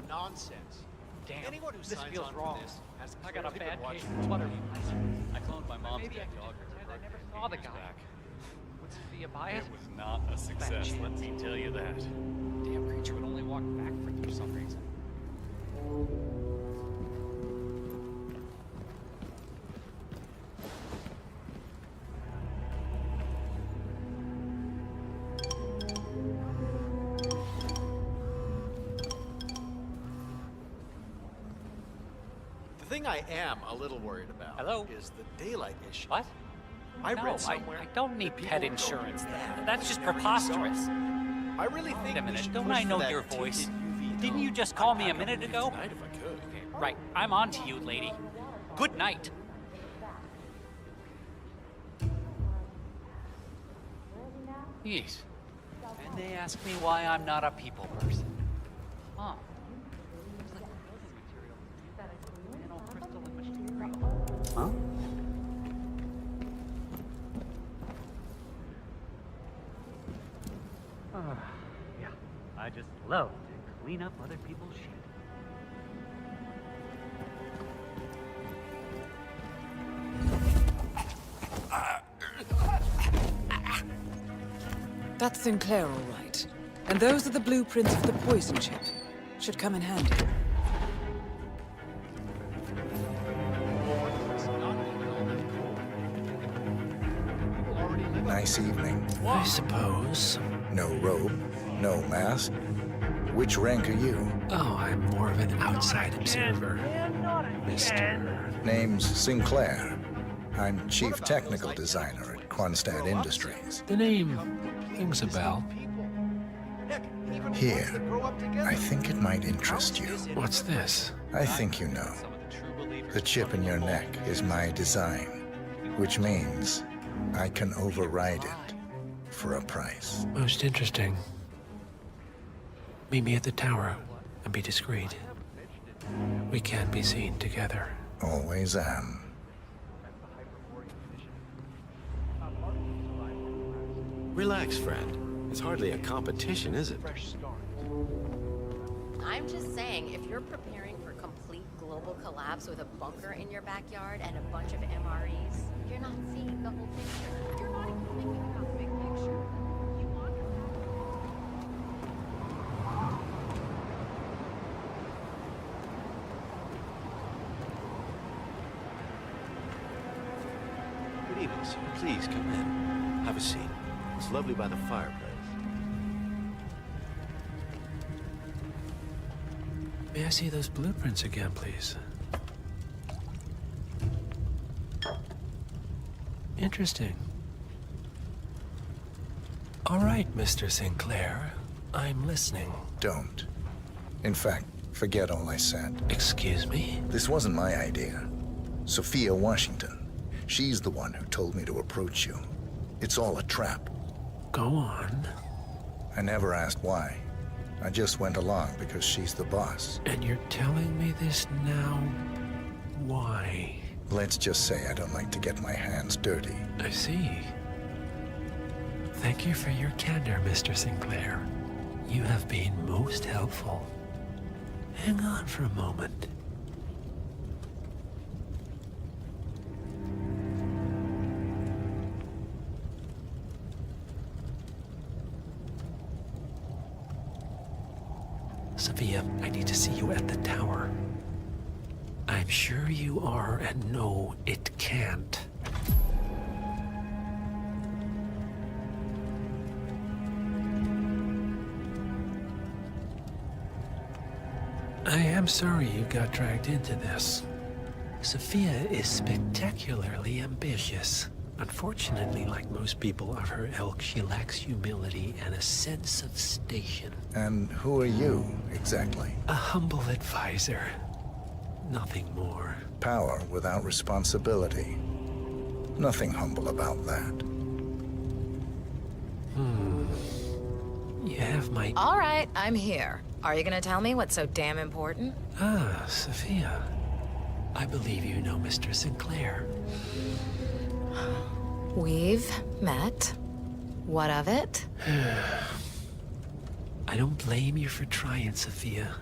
Nonsense. Damn, Anyone who this signs feels on wrong. for this has I got a clearly bad been case watching of flutter. TV. I cloned my mom's Maybe dead I dog. could I never saw the guy. Would Sophia buy it? It was not a success, let me tell you that. Damn creature would only walk backward for some reason. The thing I am a little worried about is the daylight issue. What? I No, read somewhere. I don't need that pet people go insurance. mad That's just whenever you preposterous. don't. I really think Wait a we minute, should don't push I for know that your voice? tinted UV Didn't dome. you just call me I'd a minute pack up ago? tonight if I could. Right, I'm on to you, lady. Good night. Jeez. And they ask me why I'm not a people person. Huh. Huh? Yeah, I just love to clean up other people's shit. That's Sinclair, all right. And those are the blueprints of the poison chip. Should come in handy. Nice evening. I suppose. No robe, no mask. Which rank are you? Oh, I'm more of an outside observer, Mr. Name's Sinclair. I'm Chief Technical Designer at Quonstad Industries. The name rings a bell. Here, I think it might interest you. What's this? I think you know. The chip in your neck is my design, which means I can override it for a price. Most interesting. Meet me at the tower and be discreet. We can't be seen together. Always am. Relax, friend. It's hardly a competition, is it? I'm just saying, if you're preparing for complete global collapse with a bunker in your backyard and a bunch of MREs, you're not seeing the whole picture. You're not even thinking about the big picture. You want Good evening, sir. Please come in. Have a seat. It's lovely by the fireplace. May I see those blueprints again, please? Interesting. All right, Mr. Sinclair. I'm listening. Don't. In fact, forget all I said. Excuse me? This wasn't my idea. Sophia Washington. She's the one who told me to approach you. It's all a trap. Go on. I never asked why. I just went along because she's the boss. And you're telling me this now? Why? Let's just say I don't like to get my hands dirty. I see. Thank you for your candor, Mr. Sinclair. You have been most helpful. Hang on for a moment. Sophia, I need to see you at the tower. I'm sure you are, and no, it can't. I am sorry you got dragged into this. Sophia is spectacularly ambitious. Unfortunately, like most people of her ilk, she lacks humility and a sense of station. And who are you, exactly? A humble advisor. Nothing more. Power without responsibility. Nothing humble about that. You have my... All right, I'm here. Are you gonna tell me what's so damn important? Ah, Sophia. I believe you know Mr. Sinclair. We've met. What of it? I don't blame you for trying, Sophia.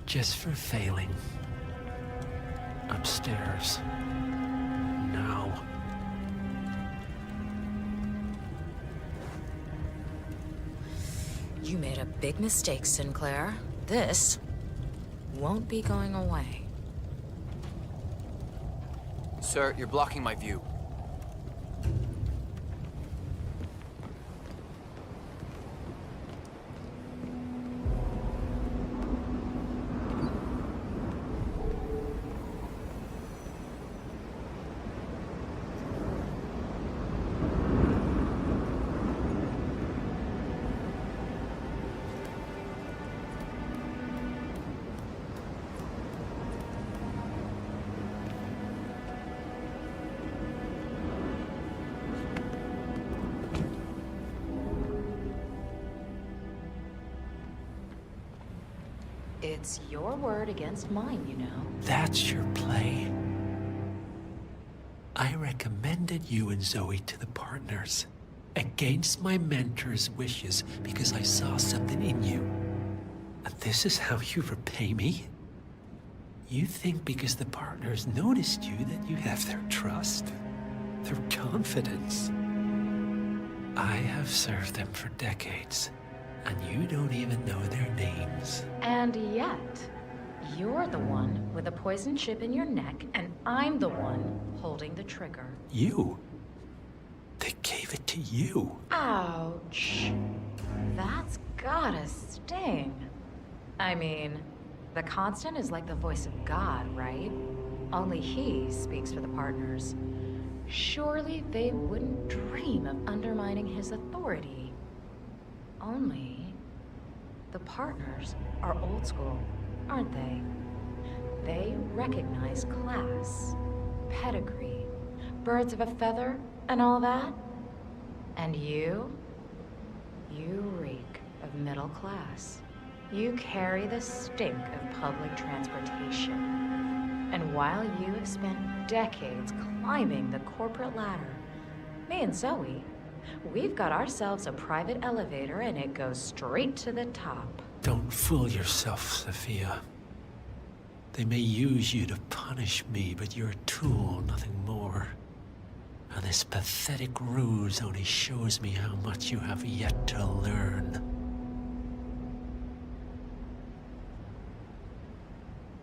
Just for failing. Upstairs. Now. You made a big mistake, Sinclair. This won't be going away. Sir, you're blocking my view. It's your word against mine, you know. That's your play. I recommended you and Zoe to the partners. Against my mentor's wishes, because I saw something in you. And this is how you repay me? You think because the partners noticed you that you have their trust, their confidence. I have served them for decades, And you don't even know their names. And yet, you're the one with a poison chip in your neck, and I'm the one holding the trigger. You? They gave it to you. Ouch. That's gotta sting. I mean, the Constant is like the voice of God, right? Only he speaks for the partners. Surely they wouldn't dream of undermining his authority. Only the partners are old school, aren't they? They recognize class, pedigree, birds of a feather, and all that. And you reek of middle class. You carry the stink of public transportation. And while you have spent decades climbing the corporate ladder, me and Zoe, we've got ourselves a private elevator and it goes straight to the top. Don't fool yourself, Sophia. They may use you to punish me, but you're a tool, nothing more. And this pathetic ruse only shows me how much you have yet to learn.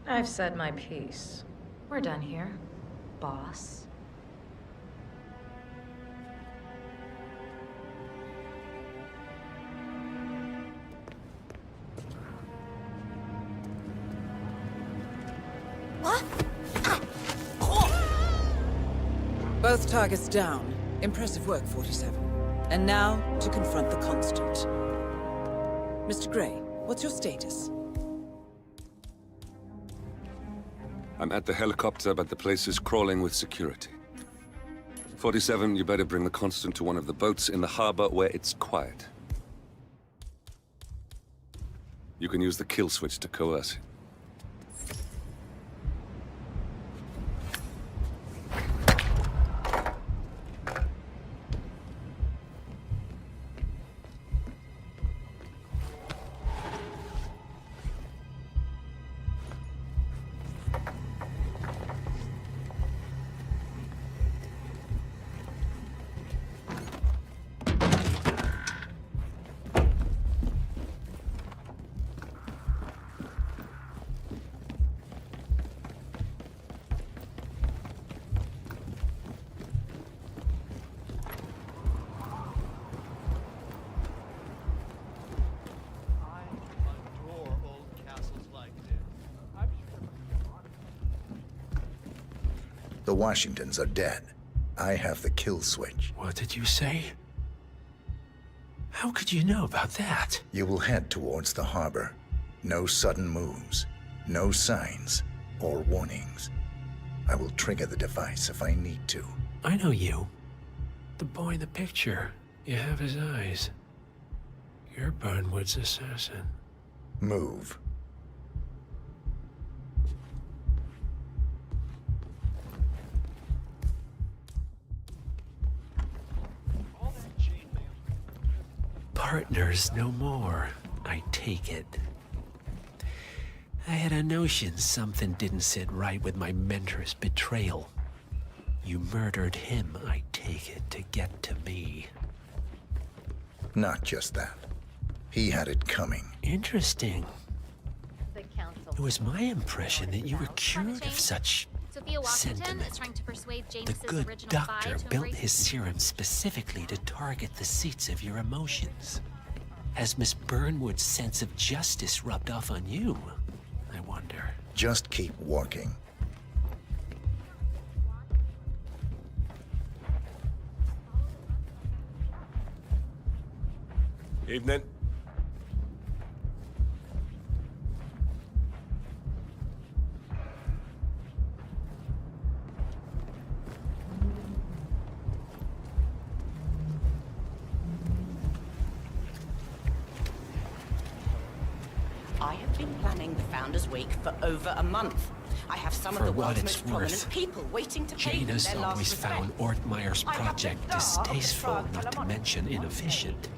I've said my piece. We're done here, boss. What? Both targets down. Impressive work, 47. And now, to confront the Constant. Mr. Gray, what's your status? I'm at the helicopter, but the place is crawling with security. 47, you better bring the Constant to one of the boats in the harbor where it's quiet. You can use the kill switch to coerce him. The Washingtons are dead. I have the kill switch. What did you say? How could you know about that? You will head towards the harbor. No sudden moves, no signs or warnings. I will trigger the device if I need to. I know you. The boy in the picture. You have his eyes. You're Burnwood's assassin. Move. Partners no more, I take it. I had a notion something didn't sit right with my mentor's betrayal. You murdered him, I take it, to get to me. Not just that. He had it coming. Interesting. The council. It was my impression that you were cured of such Sophia Washington sentiment. is trying to persuade The Janus's good original doctor buy to built embrace his serum specifically to target the seats of your emotions. Has Miss Burnwood's sense of justice rubbed off on you, I wonder? Just keep walking. Evening. I have been planning the Founders Week for over a month. I have some of the world's most prominent people waiting to pay them Janus their last always respect. found Ortmeyer's I have the project nerve to distasteful, throw not to Palamon. mention inefficient.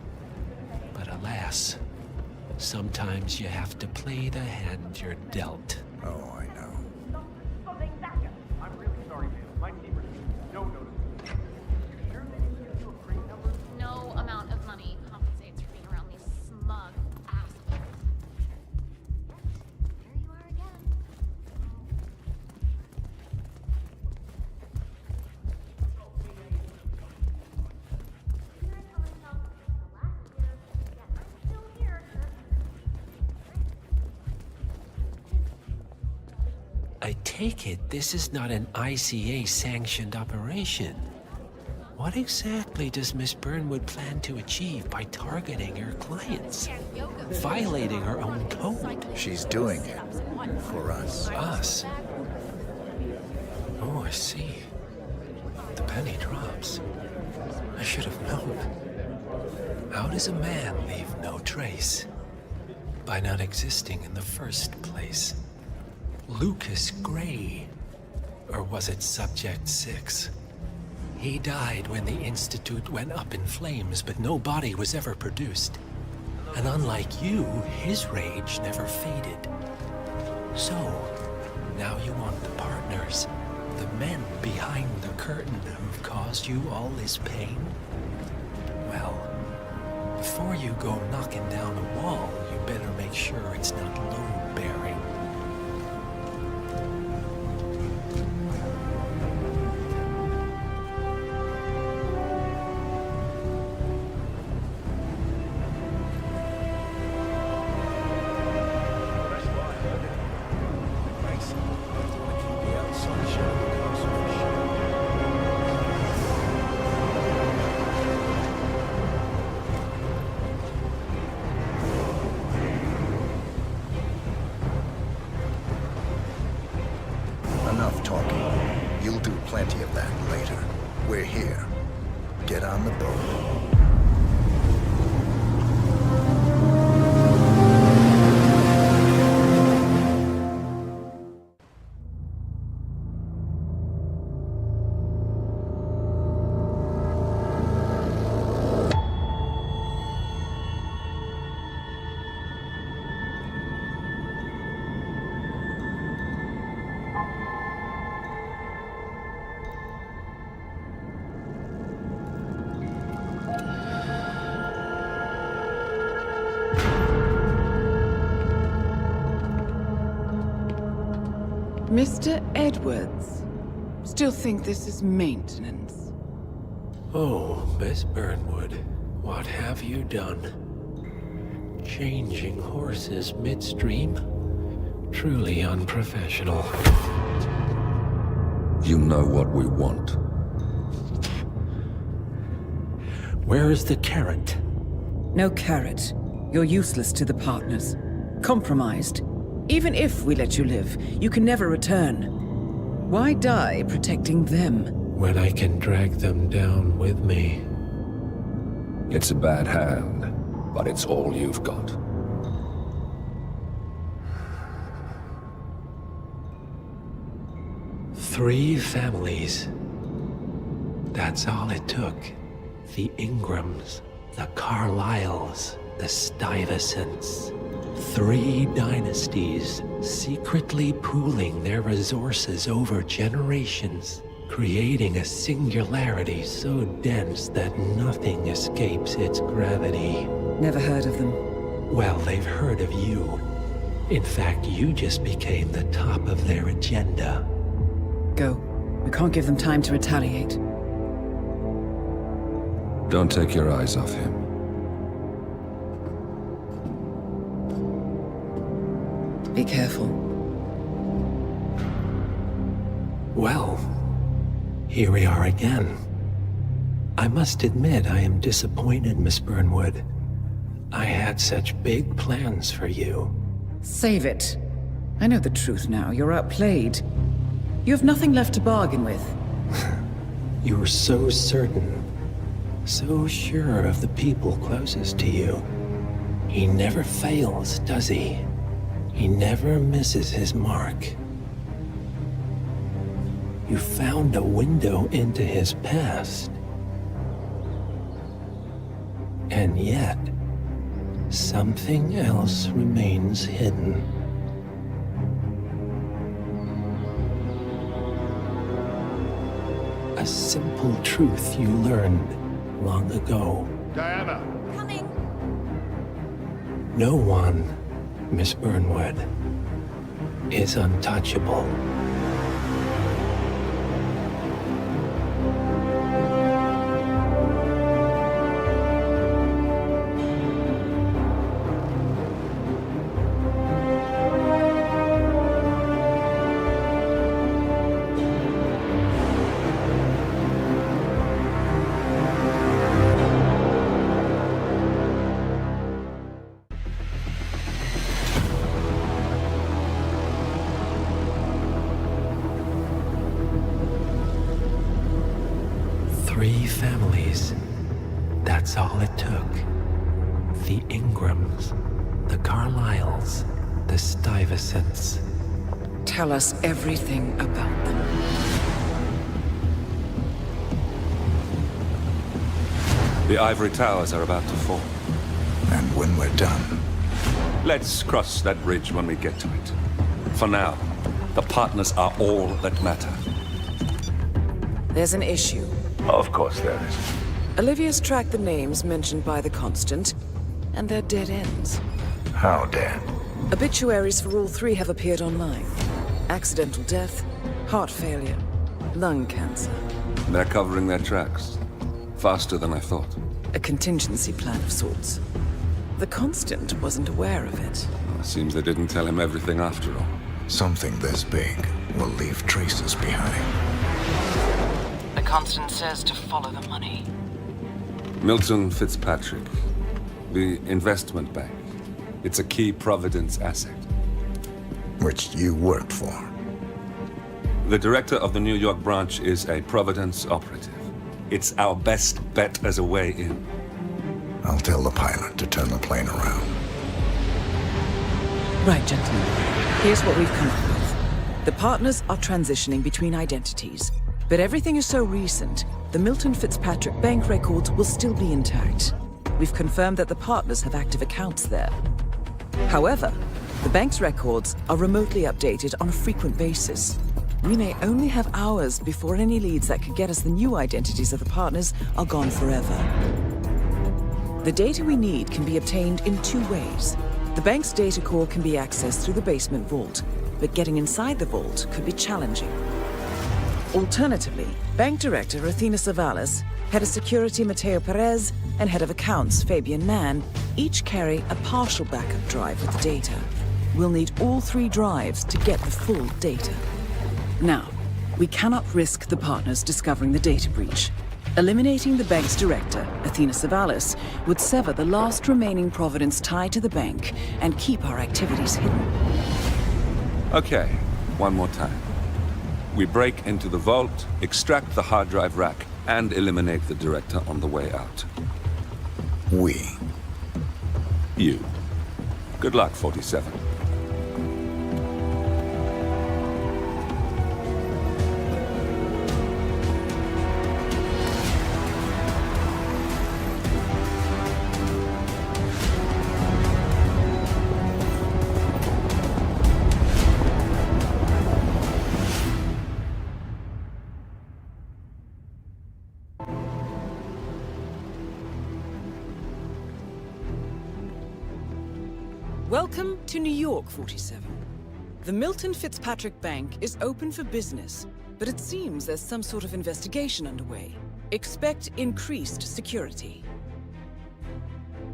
But alas, sometimes you have to play the hand you're dealt. Oh, I know. I'm really sorry, man. My neighbors no notice. You sure they didn't give you a crate number? No amount of money compensates for being around these smug I take it this is not an ICA-sanctioned operation. What exactly does Miss Burnwood plan to achieve by targeting her clients? Violating her own code? She's doing it for us. Us? Oh, I see. The penny drops. I should have known. How does a man leave no trace? By not existing in the first place. Lucas Gray. Or was it Subject 6? He died when the Institute went up in flames, but no body was ever produced. And unlike you, his rage never faded. So, now you want the partners, the men behind the curtain who've caused you all this pain? Well, before you go knocking down a wall, you better make sure it's not load-bearing. Enough talking. You'll do plenty of that later. We're here. Get on the boat. Mr. Edwards, still think this is maintenance? Oh, Miss Burnwood, what have you done? Changing horses midstream? Truly unprofessional. You know what we want. Where is the carrot? No carrot. You're useless to the partners. Compromised. Even if we let you live, you can never return. Why die protecting them? When I can drag them down with me. It's a bad hand, but it's all you've got. Three families. That's all it took. The Ingrams, the Carlyles, the Stuyvesants. 3 dynasties, secretly pooling their resources over generations, creating a singularity so dense that nothing escapes its gravity. Never heard of them. Well, they've heard of you. In fact, you just became the top of their agenda. Go. We can't give them time to retaliate. Don't take your eyes off him. Be careful. Well, here we are again. I must admit I am disappointed, Miss Burnwood. I had such big plans for you. Save it. I know the truth now. You're outplayed. You have nothing left to bargain with. You were so certain, so sure of the people closest to you. He never fails, does he? He never misses his mark. You found a window into his past. And yet, something else remains hidden. A simple truth you learned long ago. Diana! Coming! No one, Miss Burnwood, is untouchable. families. That's all it took. The Ingrams, the Carlyles, the Stuyvesants. Tell us everything about them. The ivory towers are about to fall. And when we're done... Let's cross that bridge when we get to it. For now, the partners are all that matter. There's an issue. Of course there is. Olivia's tracked the names mentioned by the Constant, and they're dead ends. How dead? Obituaries for all three have appeared online. Accidental death, heart failure, lung cancer. They're covering their tracks. Faster than I thought. A contingency plan of sorts. The Constant wasn't aware of it. Seems they didn't tell him everything after all. Something this big will leave traces behind. The Constant says to follow the money. Milton Fitzpatrick. The investment bank. It's a key Providence asset. Which you worked for. The director of the New York branch is a Providence operative. It's our best bet as a way in. I'll tell the pilot to turn the plane around. Right, gentlemen. Here's what we've come up with. The partners are transitioning between identities. But everything is so recent, the Milton Fitzpatrick bank records will still be intact. We've confirmed that the partners have active accounts there. However, the bank's records are remotely updated on a frequent basis. We may only have hours before any leads that could get us the new identities of the partners are gone forever. The data we need can be obtained in two ways. The bank's data core can be accessed through the basement vault, but getting inside the vault could be challenging. Alternatively, Bank Director Athena Savalas, Head of Security Mateo Perez, and Head of Accounts Fabian Mann each carry a partial backup drive with the data. We'll need all three drives to get the full data. Now, we cannot risk the partners discovering the data breach. Eliminating the bank's director, Athena Savalas, would sever the last remaining Providence tie to the bank and keep our activities hidden. Okay, one more time. We break into the vault, extract the hard drive rack, and eliminate the director on the way out. We. You. Good luck, 47. Welcome to New York, 47. The Milton Fitzpatrick Bank is open for business, but it seems there's some sort of investigation underway. Expect increased security.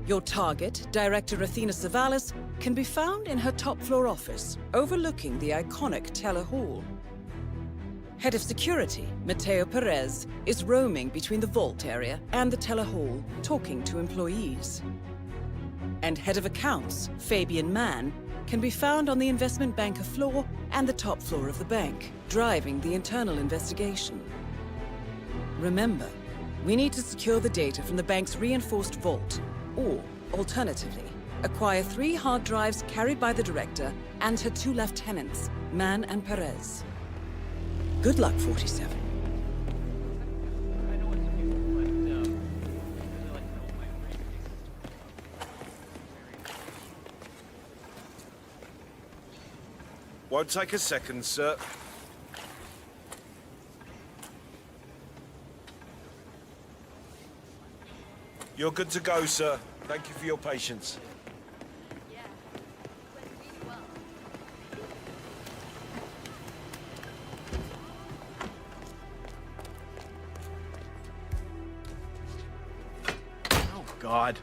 Your target, Director Athena Savalas, can be found in her top-floor office, overlooking the iconic Teller Hall. Head of Security, Mateo Perez, is roaming between the vault area and the Teller Hall, talking to employees. And Head of Accounts, Fabian Mann, can be found on the investment banker floor and the top floor of the bank, driving the internal investigation. Remember, we need to secure the data from the bank's reinforced vault, or, alternatively, acquire 3 hard drives carried by the director and her 2 lieutenants, Mann and Perez. Good luck, 47. Won't take a second, sir. You're good to go, sir. Thank you for your patience. Oh, God.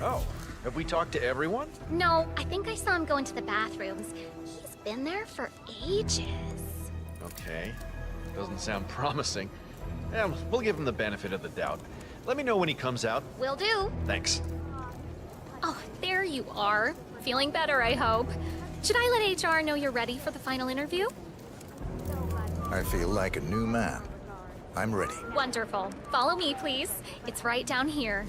Oh, Have we talked to everyone? No, I think I saw him go into the bathrooms. He's been there for ages. Okay. Doesn't sound promising. Yeah, we'll give him the benefit of the doubt. Let me know when he comes out. Will do. Thanks. Oh, there you are. Feeling better, I hope. Should I let HR know you're ready for the final interview? I feel like a new man. I'm ready. Wonderful. Follow me, please. It's right down here.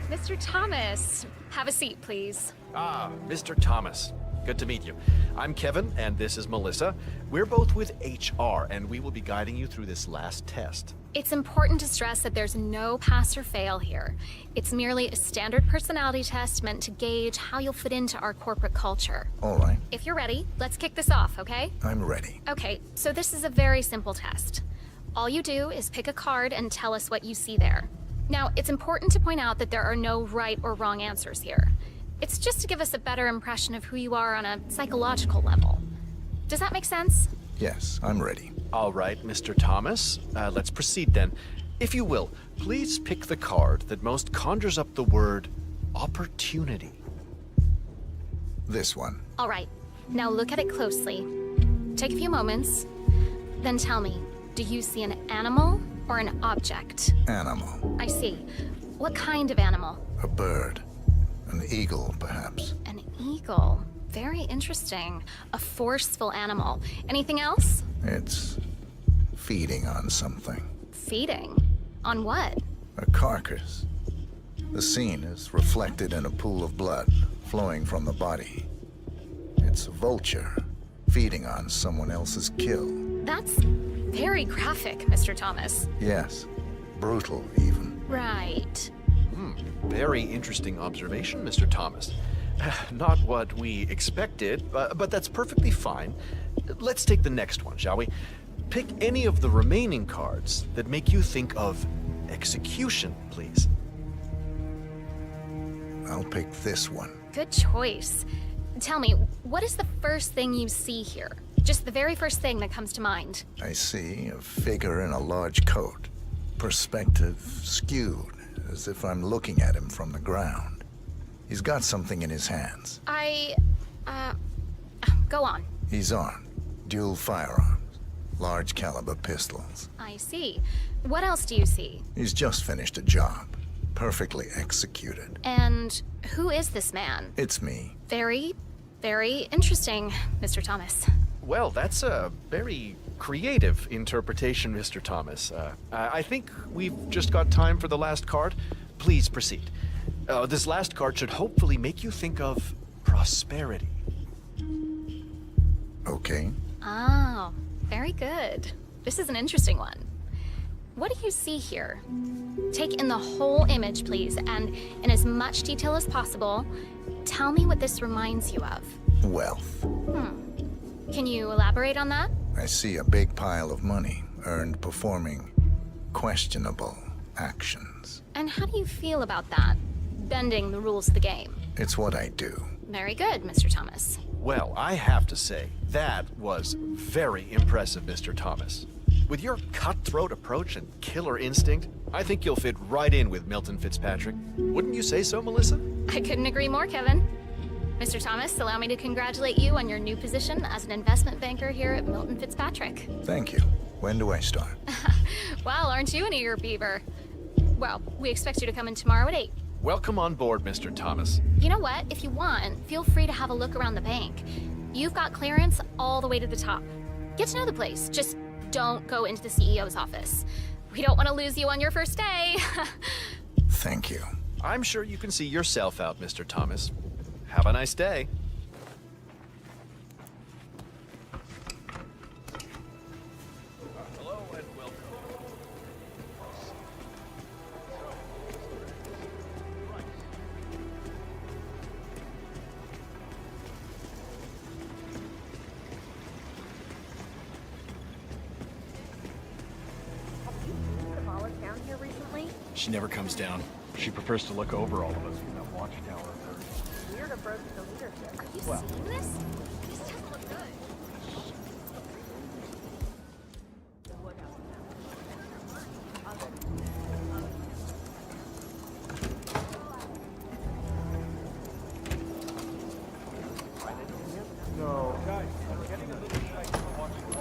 Mr. Thomas, have a seat, please. Ah, Mr. Thomas. Good to meet you. I'm Kevin, and this is Melissa. We're both with HR, and we will be guiding you through this last test. It's important to stress that there's no pass or fail here. It's merely a standard personality test meant to gauge how you'll fit into our corporate culture. All right. If you're ready, let's kick this off, okay? I'm ready. Okay, so this is a very simple test. All you do is pick a card and tell us what you see there. Now, it's important to point out that there are no right or wrong answers here. It's just to give us a better impression of who you are on a psychological level. Does that make sense? Yes, I'm ready. All right, Mr. Thomas. Let's proceed then. If you will, please pick the card that most conjures up the word opportunity. This one. All right, now look at it closely. Take a few moments, then tell me, do you see an animal or an object? Animal. I see. What kind of animal? A bird. An eagle, perhaps. An eagle. Very interesting. A forceful animal. Anything else? It's feeding on something. Feeding? On what? A carcass. The scene is reflected in a pool of blood flowing from the body. It's a vulture feeding on someone else's kill. That's very graphic, Mr. Thomas. Yes. Brutal, even. Right. Very interesting observation, Mr. Thomas. Not what we expected, but that's perfectly fine. Let's take the next one, shall we? Pick any of the remaining cards that make you think of execution, please. I'll pick this one. Good choice. Tell me, what is the first thing you see here? Just the very first thing that comes to mind. I see a figure in a large coat. Perspective skewed, as if I'm looking at him from the ground. He's got something in his hands. Go on. He's armed. Dual firearms. Large caliber pistols. I see. What else do you see? He's just finished a job. Perfectly executed. And who is this man? It's me. Very, very interesting, Mr. Thomas. Well, that's a very creative interpretation, Mr. Thomas. I think we've just got time for the last card. Please proceed. This last card should hopefully make you think of prosperity. Okay. Oh, very good. This is an interesting one. What do you see here? Take in the whole image, please, and in as much detail as possible, tell me what this reminds you of. Wealth. Can you elaborate on that? I see a big pile of money earned performing questionable actions. And how do you feel about that? Bending the rules of the game. It's what I do. Very good, Mr. Thomas. Well, I have to say, that was very impressive, Mr. Thomas. With your cutthroat approach and killer instinct, I think you'll fit right in with Milton Fitzpatrick. Wouldn't you say so, Melissa? I couldn't agree more, Kevin. Mr. Thomas, allow me to congratulate you on your new position as an investment banker here at Milton Fitzpatrick. Thank you. When do I start? Well, aren't you an eager beaver? Well, we expect you to come in tomorrow at 8. Welcome on board, Mr. Thomas. You know what? If you want, feel free to have a look around the bank. You've got clearance all the way to the top. Get to know the place. Just don't go into the CEO's office. We don't want to lose you on your first day. Thank you. I'm sure you can see yourself out, Mr. Thomas. Have a nice day. Hello and welcome. Have you seen Zavala down here recently? She never comes down. She prefers to look over all of us from that watchtower of hers. Weird approach to leadership. Are you Well. seeing this? This doesn't look good.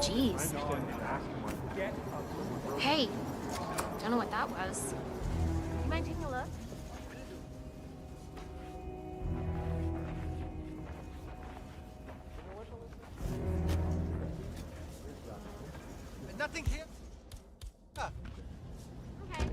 Jeez. Hey, don't know what that was. You mind taking a look? Nothing here. Ah. Okay.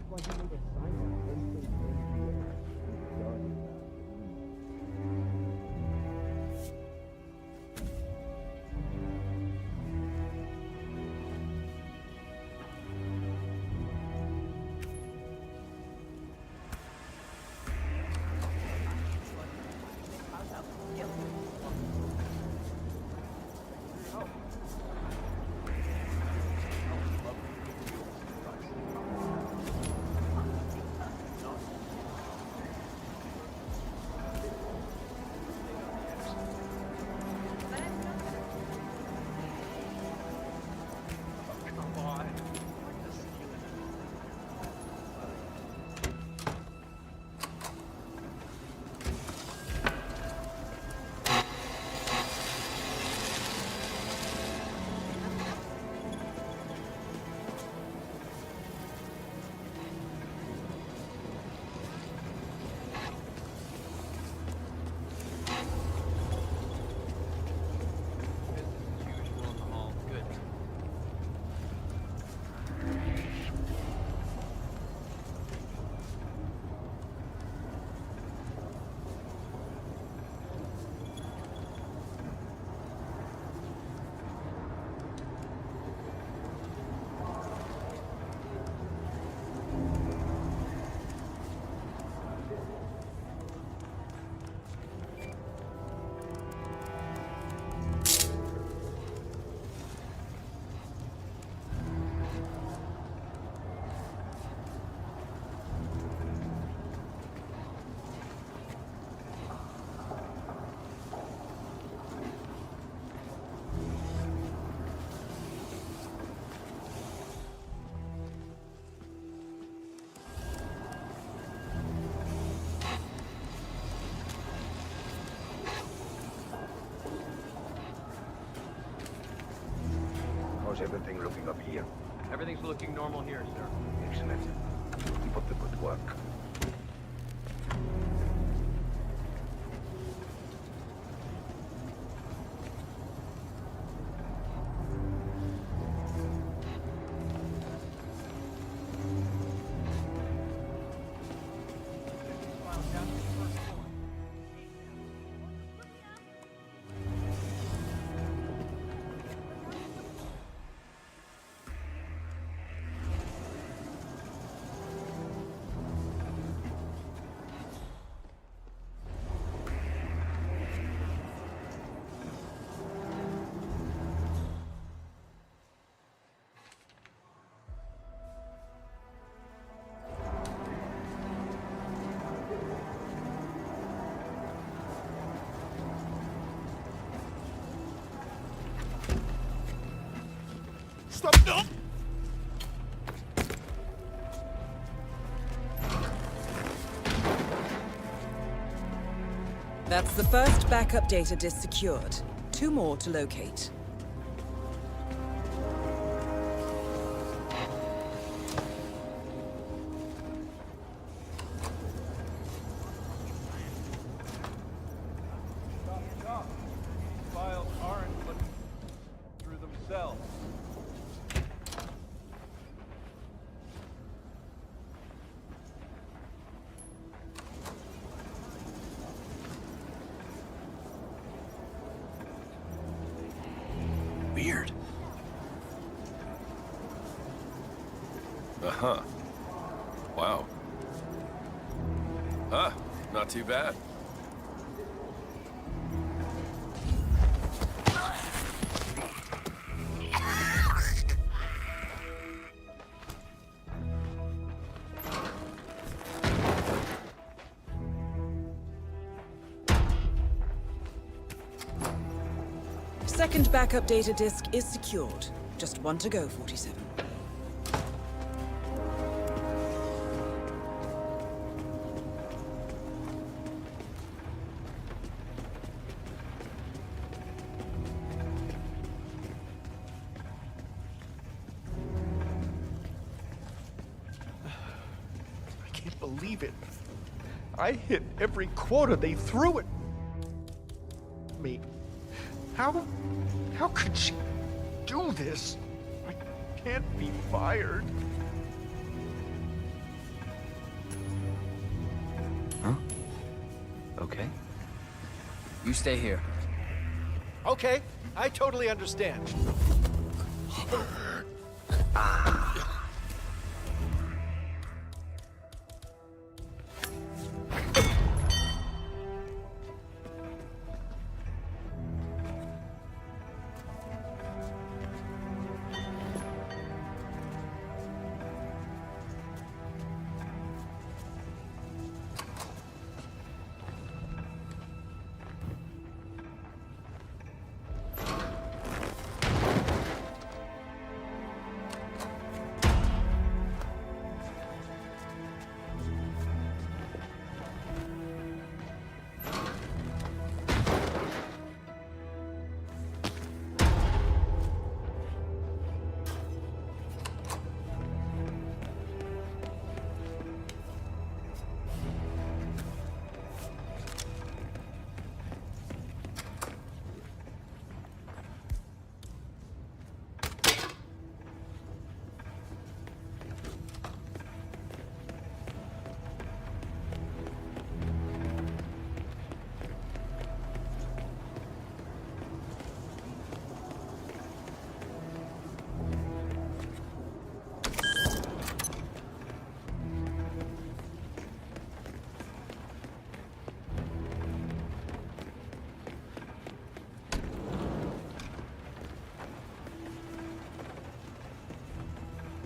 How's everything looking up here? Everything's looking normal here, sir. Excellent. Keep up the good work. Stop! No! That's the first backup data disk secured. 2 more to locate. Files aren't looking through themselves. Weird. Uh-huh. Wow. Huh, not too bad. second backup data disk is secured. Just one to go, 47. I can't believe it. I hit every quota they threw at me. How could she do this? I can't be fired. Huh? Okay. You stay here. Okay, I totally understand.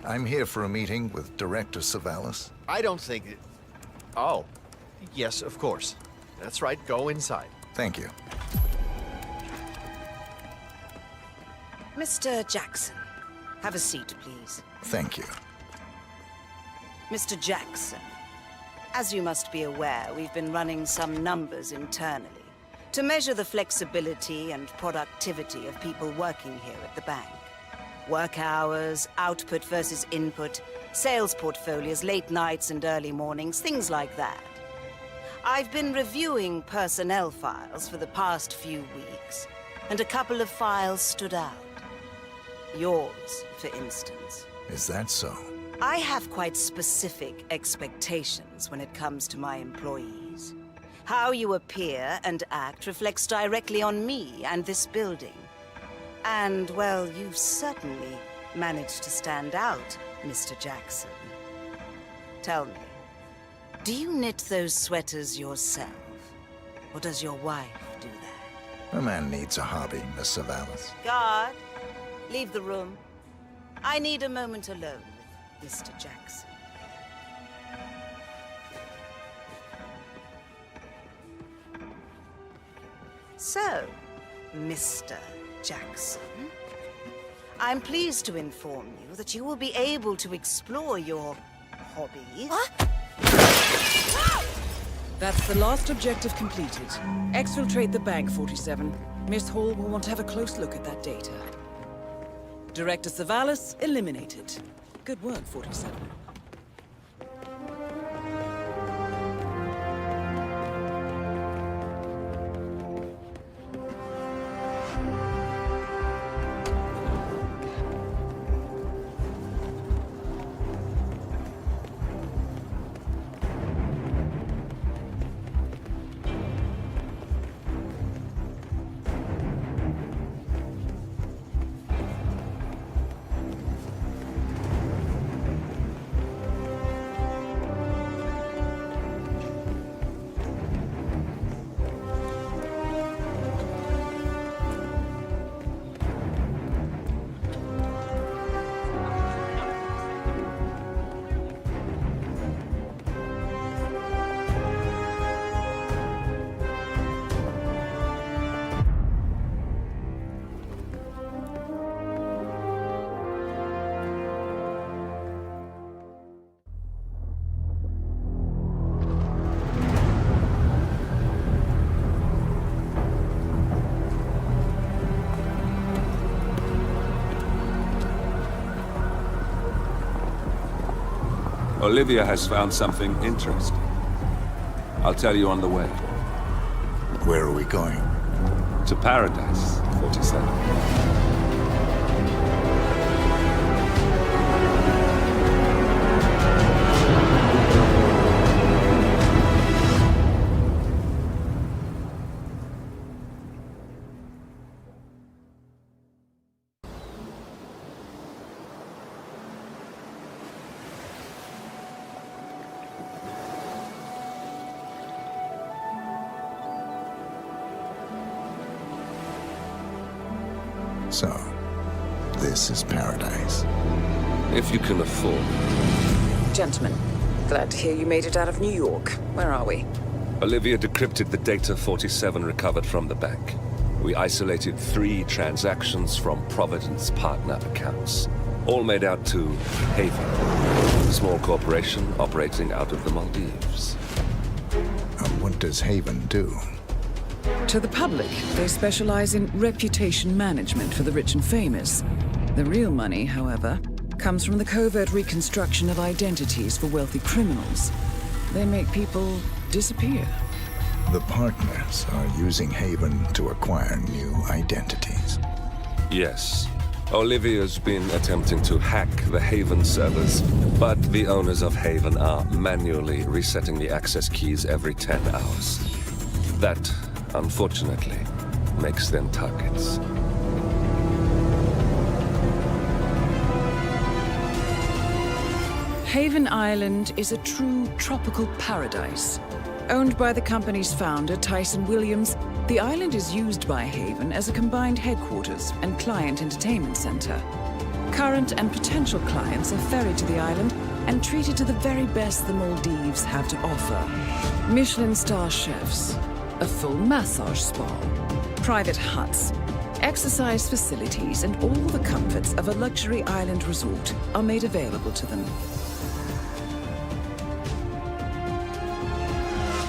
I'm here for a meeting with Director Savalas. I don't think it... Oh. Yes, of course. That's right, go inside. Thank you. Mr. Jackson, have a seat, please. Thank you. Mr. Jackson, as you must be aware, we've been running some numbers internally to measure the flexibility and productivity of people working here at the bank. Work hours, output versus input, sales portfolios, late nights and early mornings, things like that. I've been reviewing personnel files for the past few weeks, and a couple of files stood out. Yours, for instance. Is that so? I have quite specific expectations when it comes to my employees. How you appear and act reflects directly on me and this building. And, well, you've certainly managed to stand out, Mr. Jackson. Tell me, do you knit those sweaters yourself? Or does your wife do that? A man needs a hobby, Miss Savalas. Guard, leave the room. I need a moment alone with Mr. Jackson. So, Mr. Jackson, I'm pleased to inform you that you will be able to explore your hobbies. What? That's the last objective completed. Exfiltrate the bank, 47. Miss Hall will want to have a close look at that data. Director Savalas eliminated. Good work, 47. Olivia has found something interesting. I'll tell you on the way. Where are we going? To Paradise, 47. So, this is Paradise. If you can afford. Gentlemen, glad to hear you made it out of New York. Where are we? Olivia decrypted the data 47 recovered from the bank. We isolated 3 transactions from Providence partner accounts, all made out to Haven, a small corporation operating out of the Maldives. And what does Haven do? To the public, they specialize in reputation management for the rich and famous. The real money, however, comes from the covert reconstruction of identities for wealthy criminals. They make people disappear. The partners are using Haven to acquire new identities. Yes. Olivia's been attempting to hack the Haven servers, but the owners of Haven are manually resetting the access keys every 10 hours. That, unfortunately, makes them targets. Haven Island is a true tropical paradise. Owned by the company's founder, Tyson Williams, the island is used by Haven as a combined headquarters and client entertainment center. Current and potential clients are ferried to the island and treated to the very best the Maldives have to offer. Michelin star chefs, a full massage spa, private huts, exercise facilities, and all the comforts of a luxury island resort are made available to them.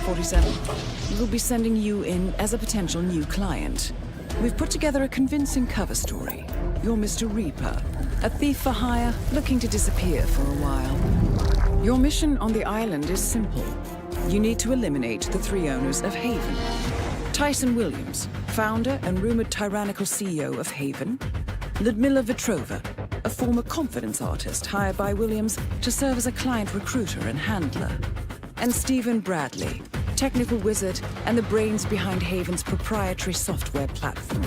47. We'll be sending you in as a potential new client. We've put together a convincing cover story. You're Mr. Reaper, a thief for hire looking to disappear for a while. Your mission on the island is simple. You need to eliminate the 3 owners of Haven. Tyson Williams, founder and rumored tyrannical CEO of Haven. Ludmila Vetrova, a former confidence artist hired by Williams to serve as a client recruiter and handler. And Stephen Bradley, technical wizard and the brains behind Haven's proprietary software platform.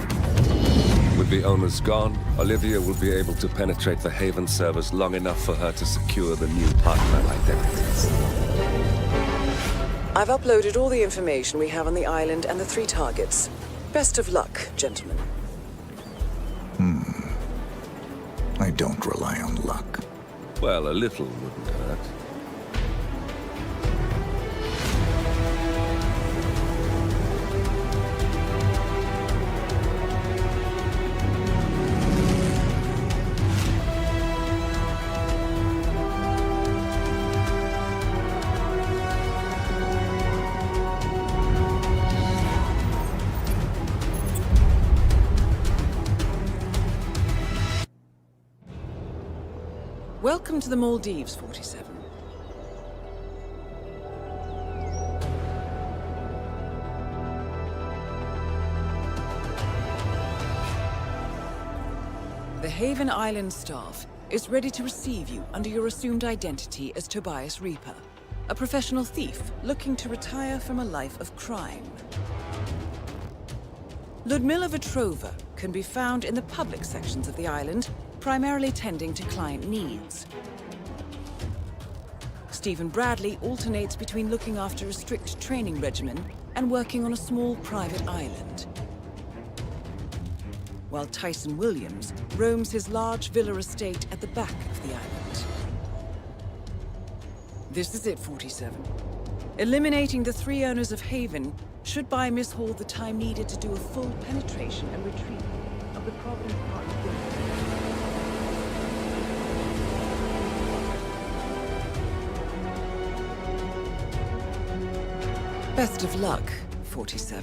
With the owners gone, Olivia will be able to penetrate the Haven servers long enough for her to secure the new partner identities. I've uploaded all the information we have on the island and the 3 targets. Best of luck, gentlemen. I don't rely on luck. Well, a little wouldn't hurt. Welcome to the Maldives, 47. The Haven Island staff is ready to receive you under your assumed identity as Tobias Reaper, a professional thief looking to retire from a life of crime. Ludmila Vetrova can be found in the public sections of the island, primarily tending to client needs. Stephen Bradley alternates between looking after a strict training regimen and working on a small private island. While Tyson Williams roams his large villa estate at the back of the island. This is it, 47. Eliminating the 3 owners of Haven should buy Miss Hall the time needed to do a full penetration and retrieval of the Providence partner. Best of luck, 47.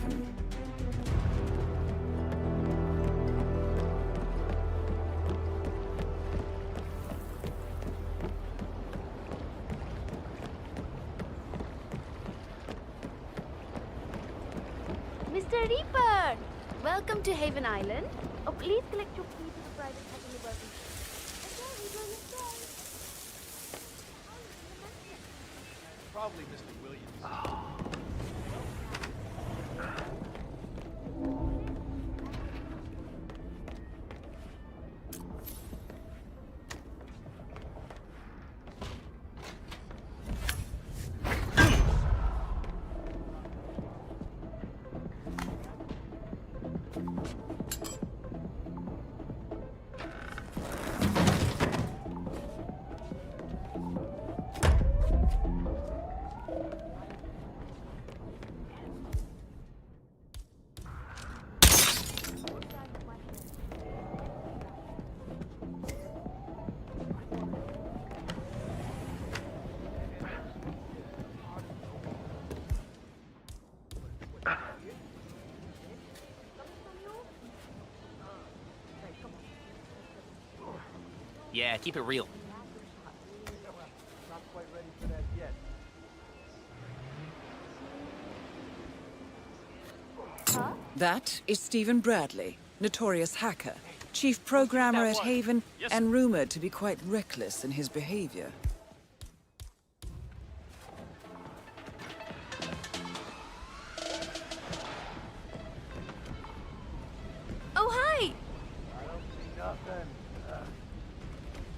Mr. Reaper! Welcome to Haven Island. Oh, please collect your key to the private Heavenly Welcome. Probably Mr. Williams. Yeah, keep it real. Not quite ready for that yet. That is Stephen Bradley, notorious hacker, chief programmer at Haven, and rumored to be quite reckless in his behavior. Oh, hi! I don't see nothing.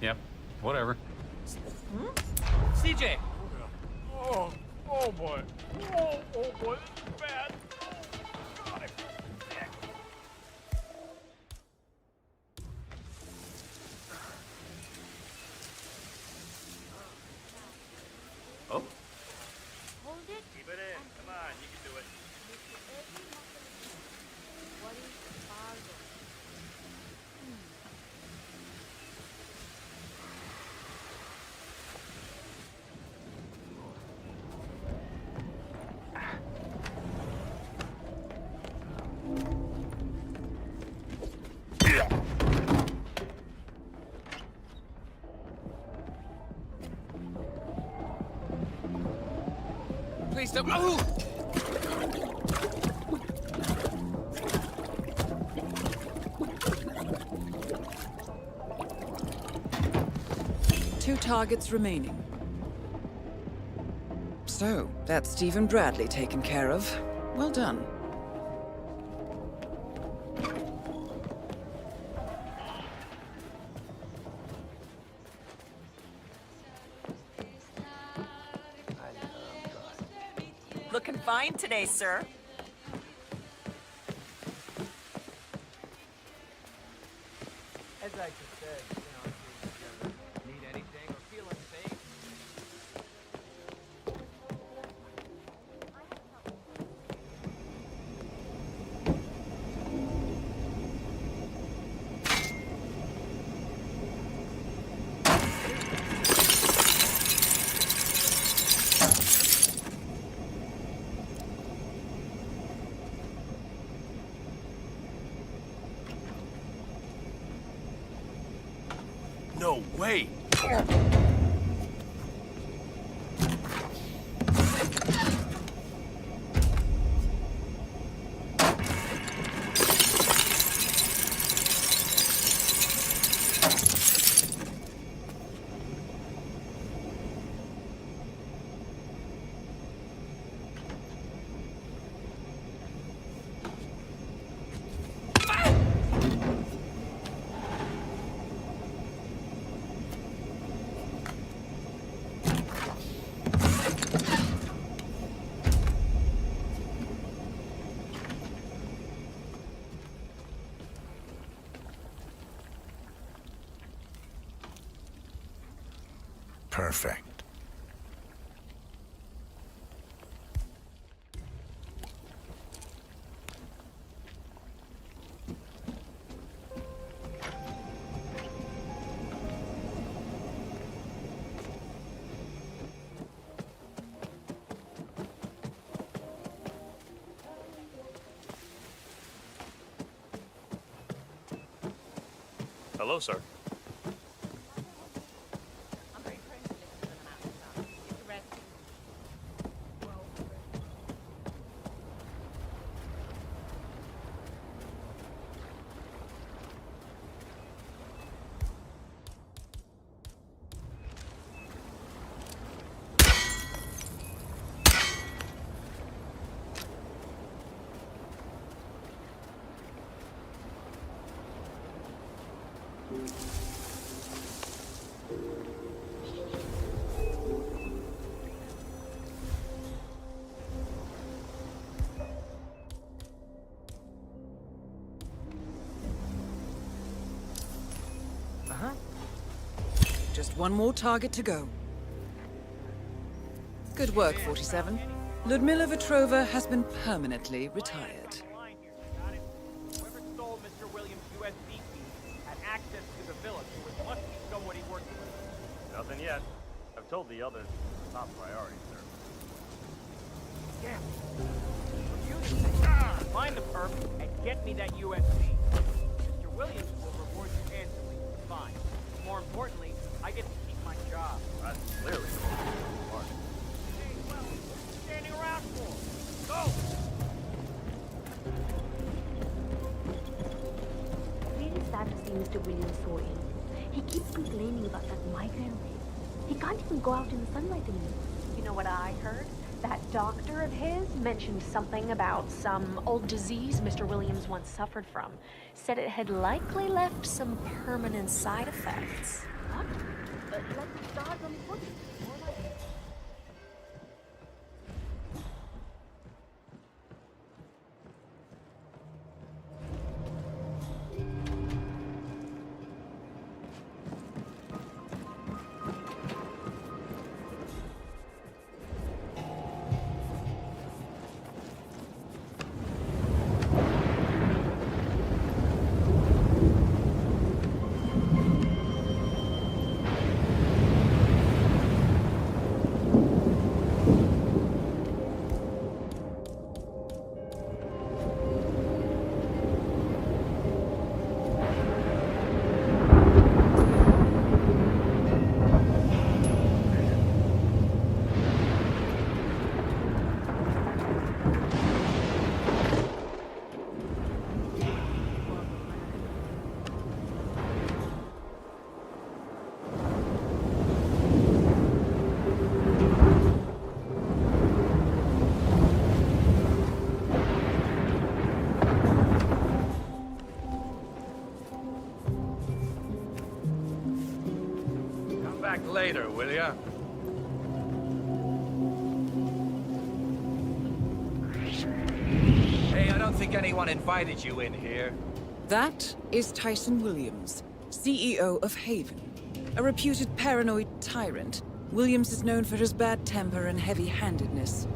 Yep, whatever. CJ! Oh boy. Oh boy, this is bad. Oh, God, I feel sick. Oh? Hold it. Keep it in. Come on, you can do it. What is Fargo? Please don't. Oh! Two targets remaining. So, that's Stephen Bradley taken care of. Well done. Looking fine today, sir. As I just said, if you ever need anything or feel unsafe. No way! Perfect. Hello, sir. Just one more target to go. Good work, 47. Ludmila Vetrova has been permanently retired. Whoever stole Mr. Williams' USB key had access to the village, which must be somebody working with it. Nothing yet. I've told the others it's top priority, sir. Yeah. Find the perp and get me that USB. Mr. Williams will reward you handsomely. Fine. More importantly, I get to keep my job. That's clearly smart. Hey, well, what are you standing around for? Go! Really sad to see Mr. Williams so ill. He keeps complaining about that migraine wave. He can't even go out in the sunlight anymore. You know what I heard? That doctor of his mentioned something about some old disease Mr. Williams once suffered from. Said it had likely left some permanent side effects. What? Like the stars on his body. Later, will ya? Hey, I don't think anyone invited you in here. That is Tyson Williams, CEO of Haven. A reputed paranoid tyrant, Williams is known for his bad temper and heavy-handedness.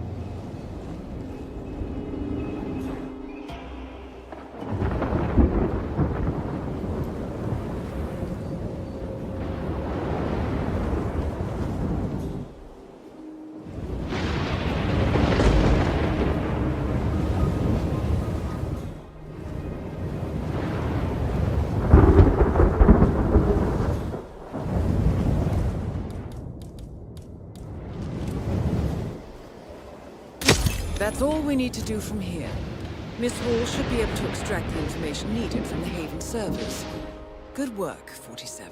That's all we need to do from here. Miss Hall should be able to extract the information needed from the Haven servers. Good work, 47.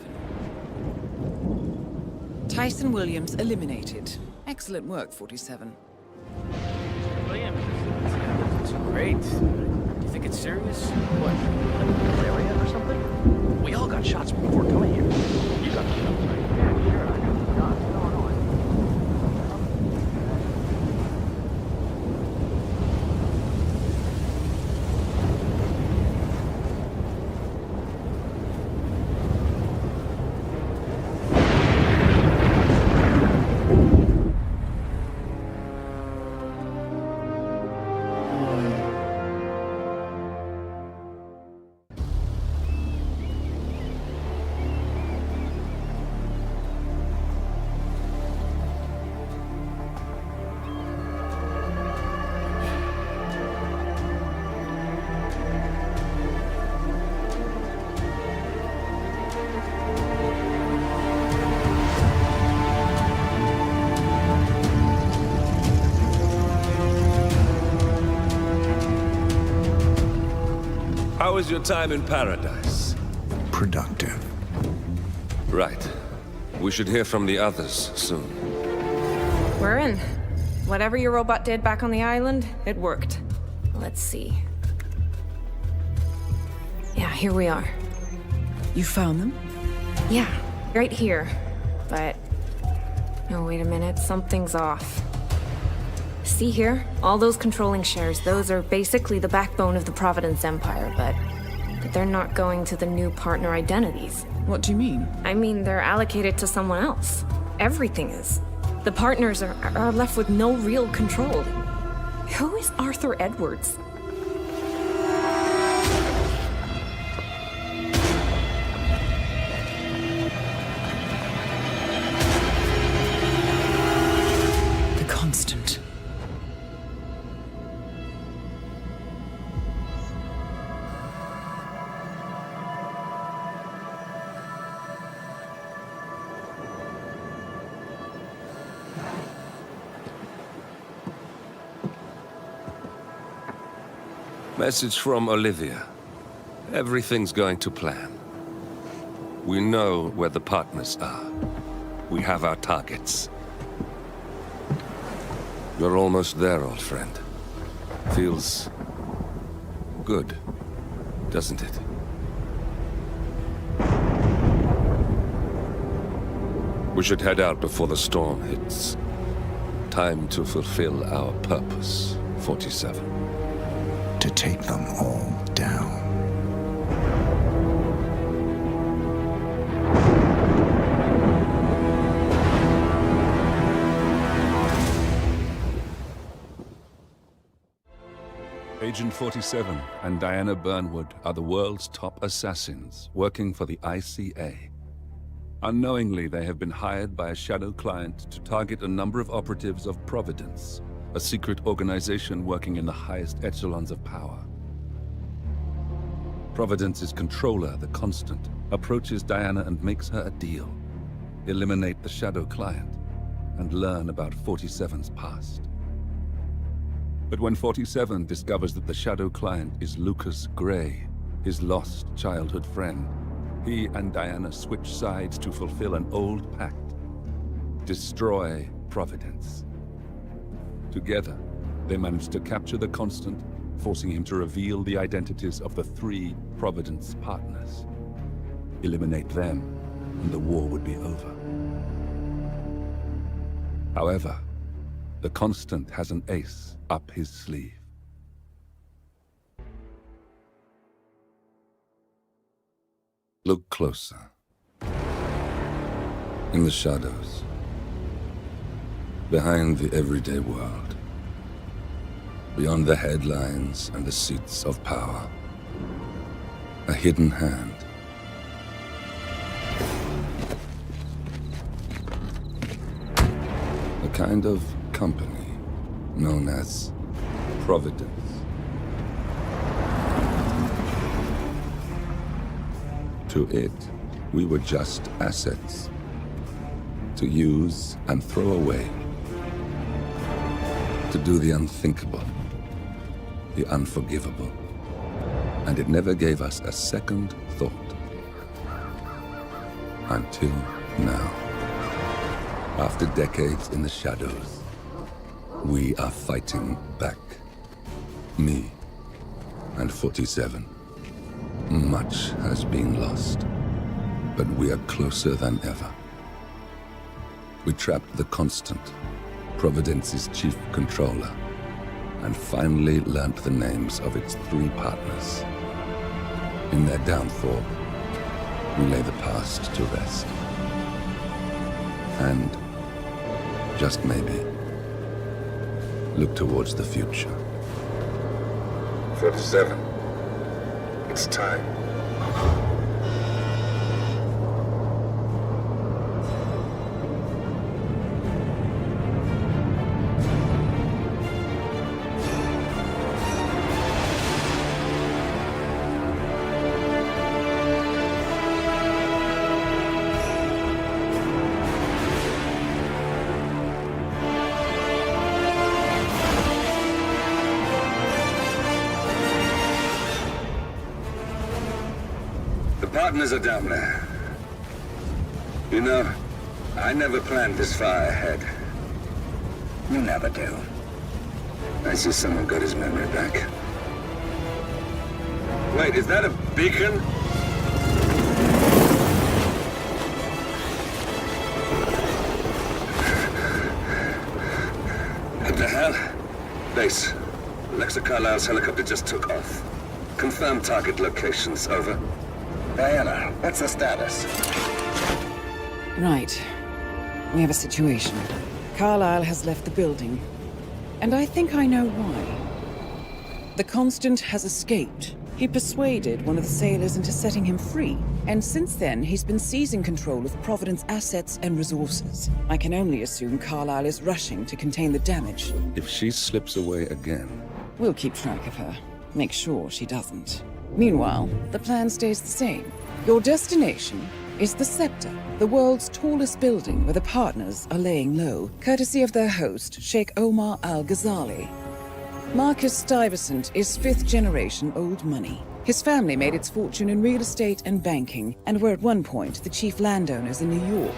Tyson Williams eliminated. Excellent work, 47. Williams, it's great. Do you think it's serious? What, like malaria or something? We all got shots before coming here. You got shots, right? Yeah, sure, I got shots. No. How was your time in paradise? Productive. Right. We should hear from the others soon. We're in. Whatever your robot did back on the island, it worked. Let's see. Yeah, here we are. You found them? Yeah, right here. But... no, wait a minute. Something's off. See here? All those controlling shares, those are basically the backbone of the Providence Empire, but they're not going to the new partner identities. What do you mean? I mean, they're allocated to someone else. Everything is. The partners are left with no real control. Who is Arthur Edwards? The Constant. Message from Olivia. Everything's going to plan. We know where the partners are. We have our targets. You're almost there, old friend. Feels good, doesn't it? We should head out before the storm hits. Time to fulfill our purpose, 47. To take them all down. Agent 47 and Diana Burnwood are the world's top assassins working for the ICA. Unknowingly, they have been hired by a shadow client to target a number of operatives of Providence, a secret organization working in the highest echelons of power. Providence's controller, the Constant, approaches Diana and makes her a deal. Eliminate the shadow client and learn about 47's past. But when 47 discovers that the shadow client is Lucas Gray, his lost childhood friend, he and Diana switch sides to fulfill an old pact. Destroy Providence. Together, they managed to capture the Constant, forcing him to reveal the identities of the 3 Providence partners. Eliminate them, and the war would be over. However, the Constant has an ace up his sleeve. Look closer. In the shadows. Behind the everyday world. Beyond the headlines and the seats of power. A hidden hand. A kind of company known as Providence. To it, we were just assets. To use and throw away. To do the unthinkable. The unforgivable. And it never gave us a second thought. Until now. After decades in the shadows, we are fighting back. Me and 47. Much has been lost, but we are closer than ever. We trapped the Constant, Providence's chief controller, and finally learnt the names of its 3 partners. In their downfall, we lay the past to rest. And, just maybe, look towards the future. 47. It's time. Partners are down there. You know, I never planned this far ahead. You never do. I see someone got his memory back. Wait, is that a beacon? What the hell? Base. Alexa Carlisle's helicopter just took off. Confirm target locations, over. Diana, what's the status? Right. We have a situation. Carlyle has left the building. And I think I know why. The Constant has escaped. He persuaded one of the sailors into setting him free, and since then he's been seizing control of Providence assets and resources. I can only assume Carlyle is rushing to contain the damage. If she slips away again... We'll keep track of her. Make sure she doesn't. Meanwhile, the plan stays the same. Your destination is the Scepter, the world's tallest building where the partners are laying low, courtesy of their host, Sheikh Omar Al-Ghazali. Marcus Stuyvesant is fifth-generation old money. His family made its fortune in real estate and banking, and were at one point the chief landowners in New York.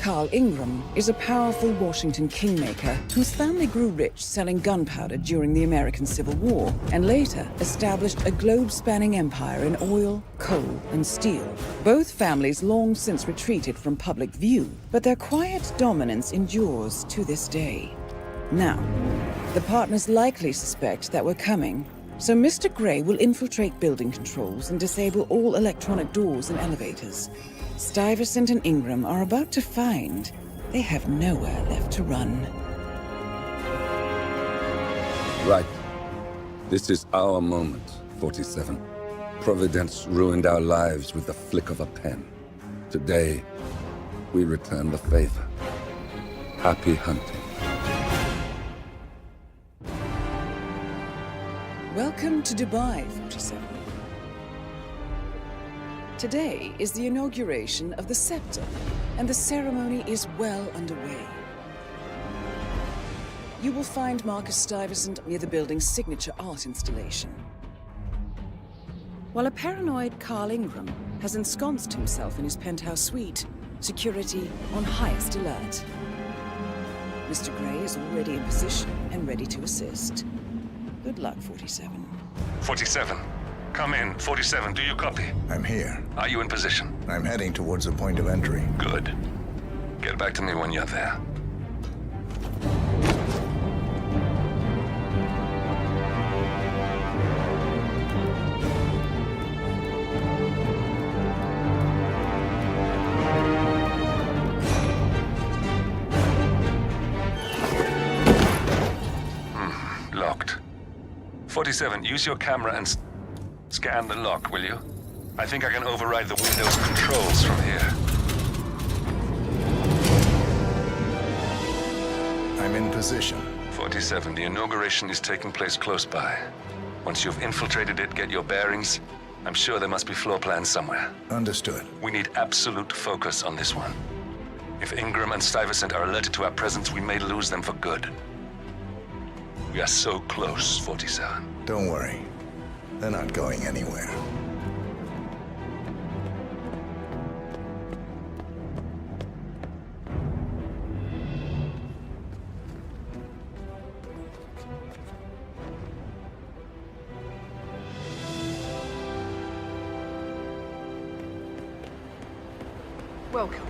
Carl Ingram is a powerful Washington kingmaker whose family grew rich selling gunpowder during the American Civil War, and later established a globe-spanning empire in oil, coal, and steel. Both families long since retreated from public view, but their quiet dominance endures to this day. Now, the partners likely suspect that we're coming, so Mr. Gray will infiltrate building controls and disable all electronic doors and elevators. Stuyvesant and Ingram are about to find they have nowhere left to run. Right. This is our moment, 47. Providence ruined our lives with the flick of a pen. Today, we return the favor. Happy hunting. Welcome to Dubai, 47. Today is the inauguration of the Scepter, and the ceremony is well underway. You will find Marcus Stuyvesant near the building's signature art installation, while a paranoid Carl Ingram has ensconced himself in his penthouse suite, security on highest alert. Mr. Gray is already in position and ready to assist. Good luck, 47. 47. Come in. 47, do you copy? I'm here. Are you in position? I'm heading towards the point of entry. Good. Get back to me when you're there. Locked. 47, use your camera and scan the lock, will you? I think I can override the Windows controls from here. I'm in position. 47, the inauguration is taking place close by. Once you've infiltrated it, get your bearings. I'm sure there must be floor plans somewhere. Understood. We need absolute focus on this one. If Ingram and Stuyvesant are alerted to our presence, we may lose them for good. We are so close, 47. Don't worry. They're not going anywhere. Welcome.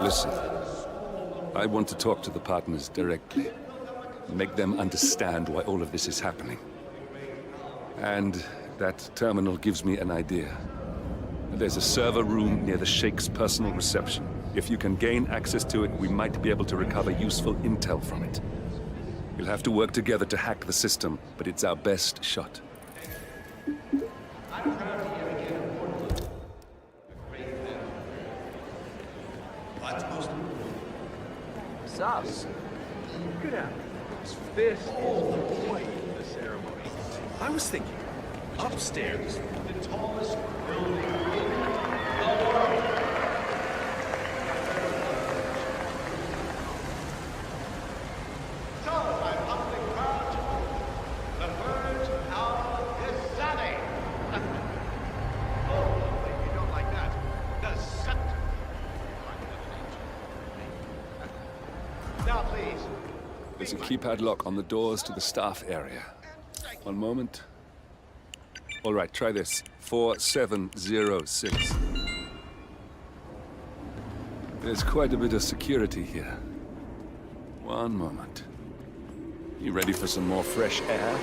Listen, I want to talk to the partners directly. Make them understand why all of this is happening. And that terminal gives me an idea. There's a server room near the Sheikh's personal reception. If you can gain access to it, we might be able to recover useful intel from it. We'll have to work together to hack the system, but it's our best shot. Sus. Good afternoon. This is quite the ceremony. I was thinking, upstairs, the tallest building in the world. So, There's a keypad lock on the doors to the staff area. One moment. All right, try this. 4706. There's quite a bit of security here. One moment. You ready for some more fresh air?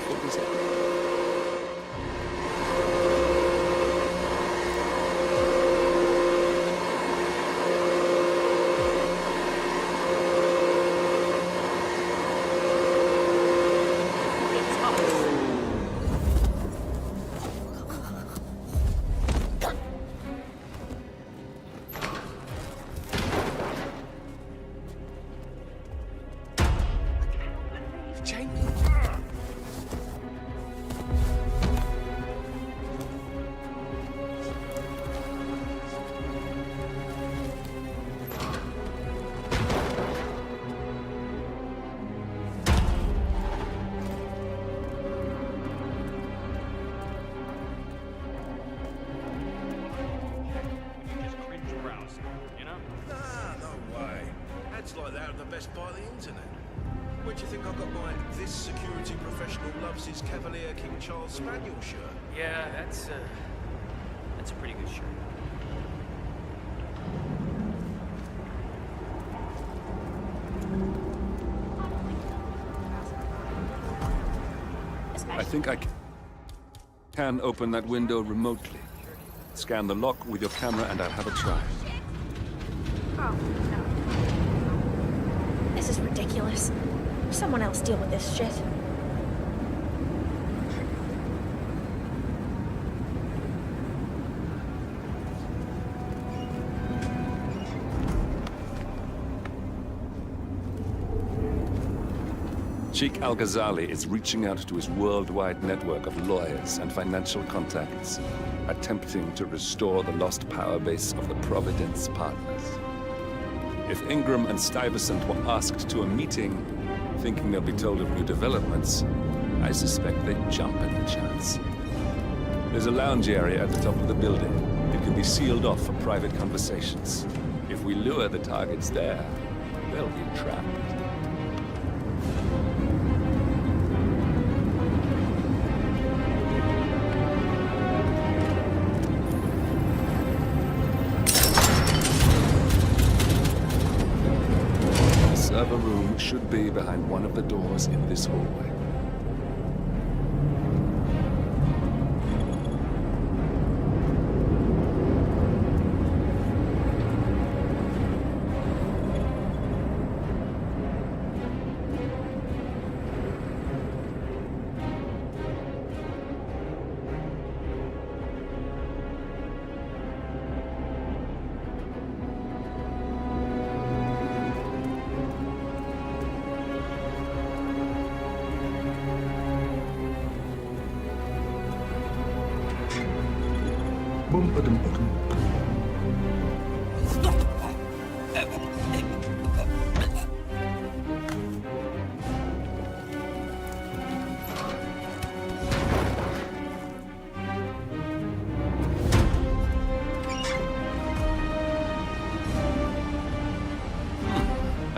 Like that are the best part of the internet. Where do you think I got my "This security professional loves his Cavalier King Charles Spaniel" shirt? Yeah, that's a pretty good shirt. I think I can open that window remotely. Scan the lock with your camera and I'll have a try. Oh, no. This is ridiculous. Someone else deal with this shit. Sheikh Al-Ghazali is reaching out to his worldwide network of lawyers and financial contacts, attempting to restore the lost power base of the Providence Partners. If Ingram and Stuyvesant were asked to a meeting, thinking they'll be told of new developments, I suspect they'd jump at the chance. There's a lounge area at the top of the building. It can be sealed off for private conversations. If we lure the targets there, they'll be trapped. Server room should be behind one of the doors in this hallway.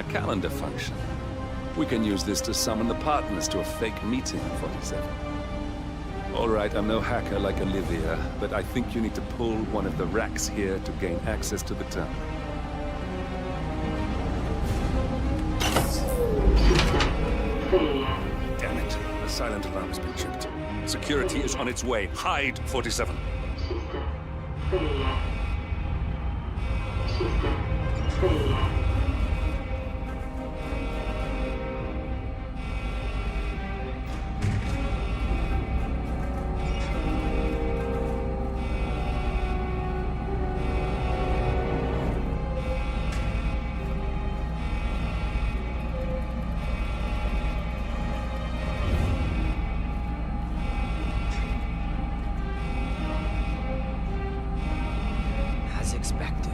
Calendar function. We can use this to summon the partners to a fake meeting, 47. All right, I'm no hacker like Olivia, but I think you need to pull one of the racks here to gain access to the terminal. Damn it. The silent alarm has been tripped. Security is on its way. Hide, 47. As expected.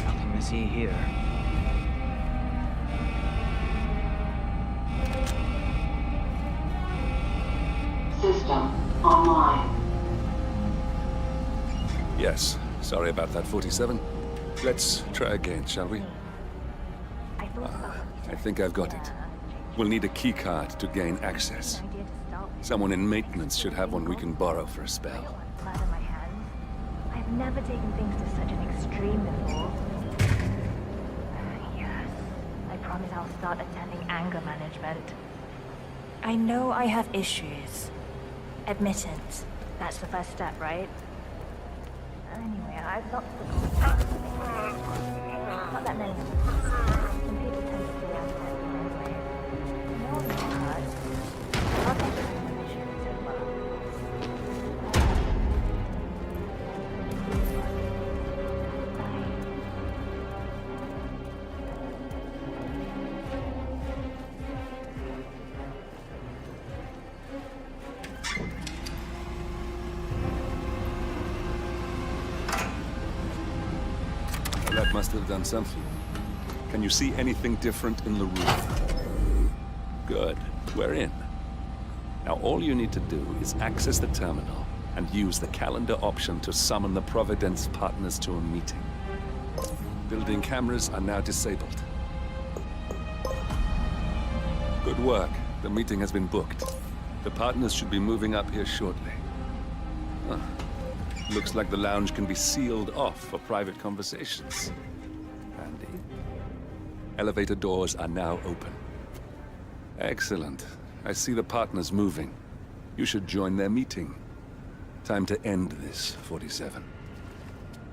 Nothing to see here. System online. Yes, sorry about that, 47. Let's try again, shall we? I think I've got it. We'll need a keycard to gain access. Someone in maintenance should have one we can borrow for a spell. Blood on my hands. I've never taken things to such an extreme before. Yes. I promise I'll start attending anger management. I know I have issues. Admittance. That's the first step, right? Anyway, I've got not that many. Some people tend to stay out of it anyway. No one hurt. I'll take it as permission so well. That must have done something. Can you see anything different in the room? Good. We're in. Now all you need to do is access the terminal and use the calendar option to summon the Providence partners to a meeting. Building cameras are now disabled. Good work. The meeting has been booked. The partners should be moving up here shortly. Huh. Looks like the lounge can be sealed off for private conversations. Handy. Elevator doors are now open. Excellent. I see the partners moving. You should join their meeting. Time to end this, 47.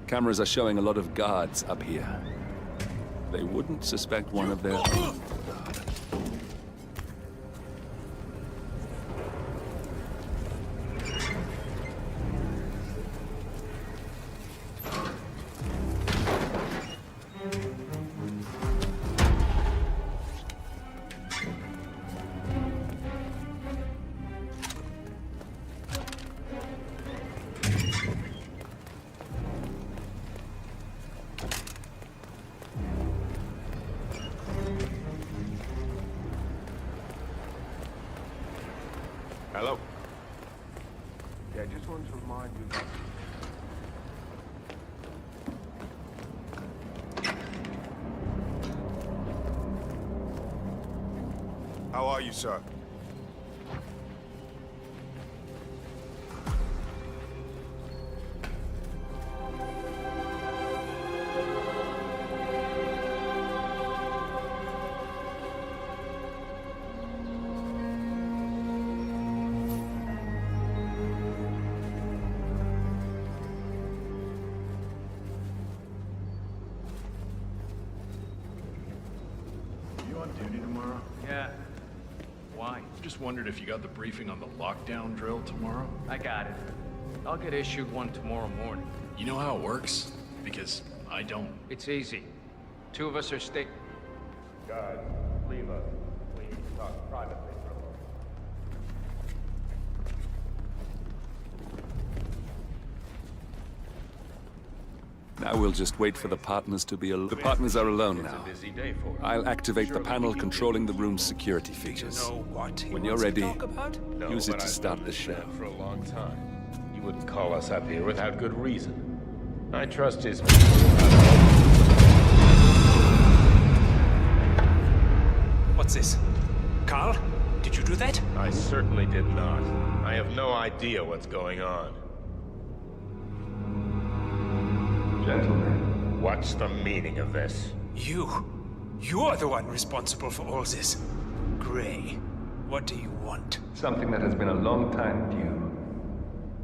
Cameras are showing a lot of guards up here. They wouldn't suspect one of their own. Hello. Yeah, I just wanted to remind you that... How are you, sir? Duty tomorrow? Yeah. Why? Just wondered if you got the briefing on the lockdown drill tomorrow? I got it. I'll get issued one tomorrow morning. You know how it works? Because I don't. It's easy. Two of us are Guys, leave us. We need to talk privately for a moment. Now we'll just wait for the partners to be alone. The partners are alone now. I'll activate the panel controlling the room's security features. When you're ready, use it to start the show. For a long time. You wouldn't call us up here without good reason. I trust his... What's this? Carl? Did you do that? I certainly did not. I have no idea what's going on. Gentlemen. What's the meaning of this? You're the one responsible for all this. Gray, what do you want? Something that has been a long time due.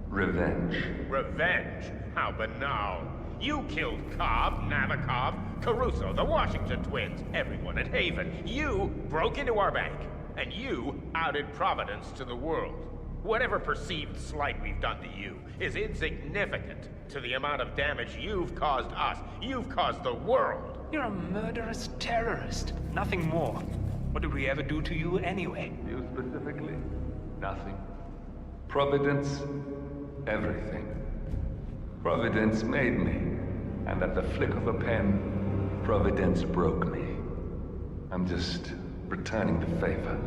Revenge. Revenge? How banal. You killed Cobb, Navikov, Caruso, the Washington twins, everyone at Haven. You broke into our bank, and you outed Providence to the world. Whatever perceived slight we've done to you is insignificant to the amount of damage you've caused us. You've caused the world. You're a murderous terrorist. Nothing more. What did we ever do to you anyway? You specifically? Nothing. Providence, everything. Providence made me, and at the flick of a pen, Providence broke me. I'm just returning the favor.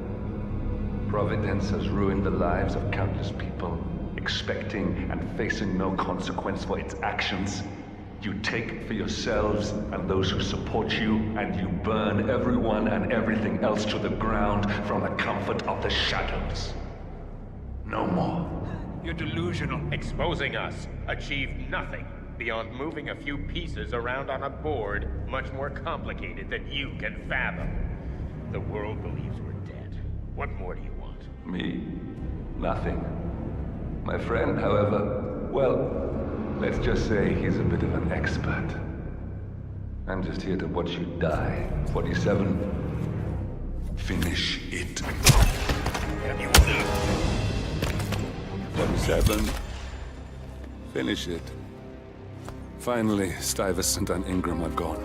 Providence has ruined the lives of countless people, expecting and facing no consequence for its actions. You take for yourselves and those who support you, and you burn everyone and everything else to the ground from the comfort of the shadows. No more. You're delusional. Exposing us achieved nothing beyond moving a few pieces around on a board much more complicated than you can fathom. The world believes we're dead. What more do you want? Me? Nothing. My friend, however, well, let's just say he's a bit of an expert. I'm just here to watch you die. 47. Finish it. 47. Finish it. Finally, Stuyvesant and Ingram are gone.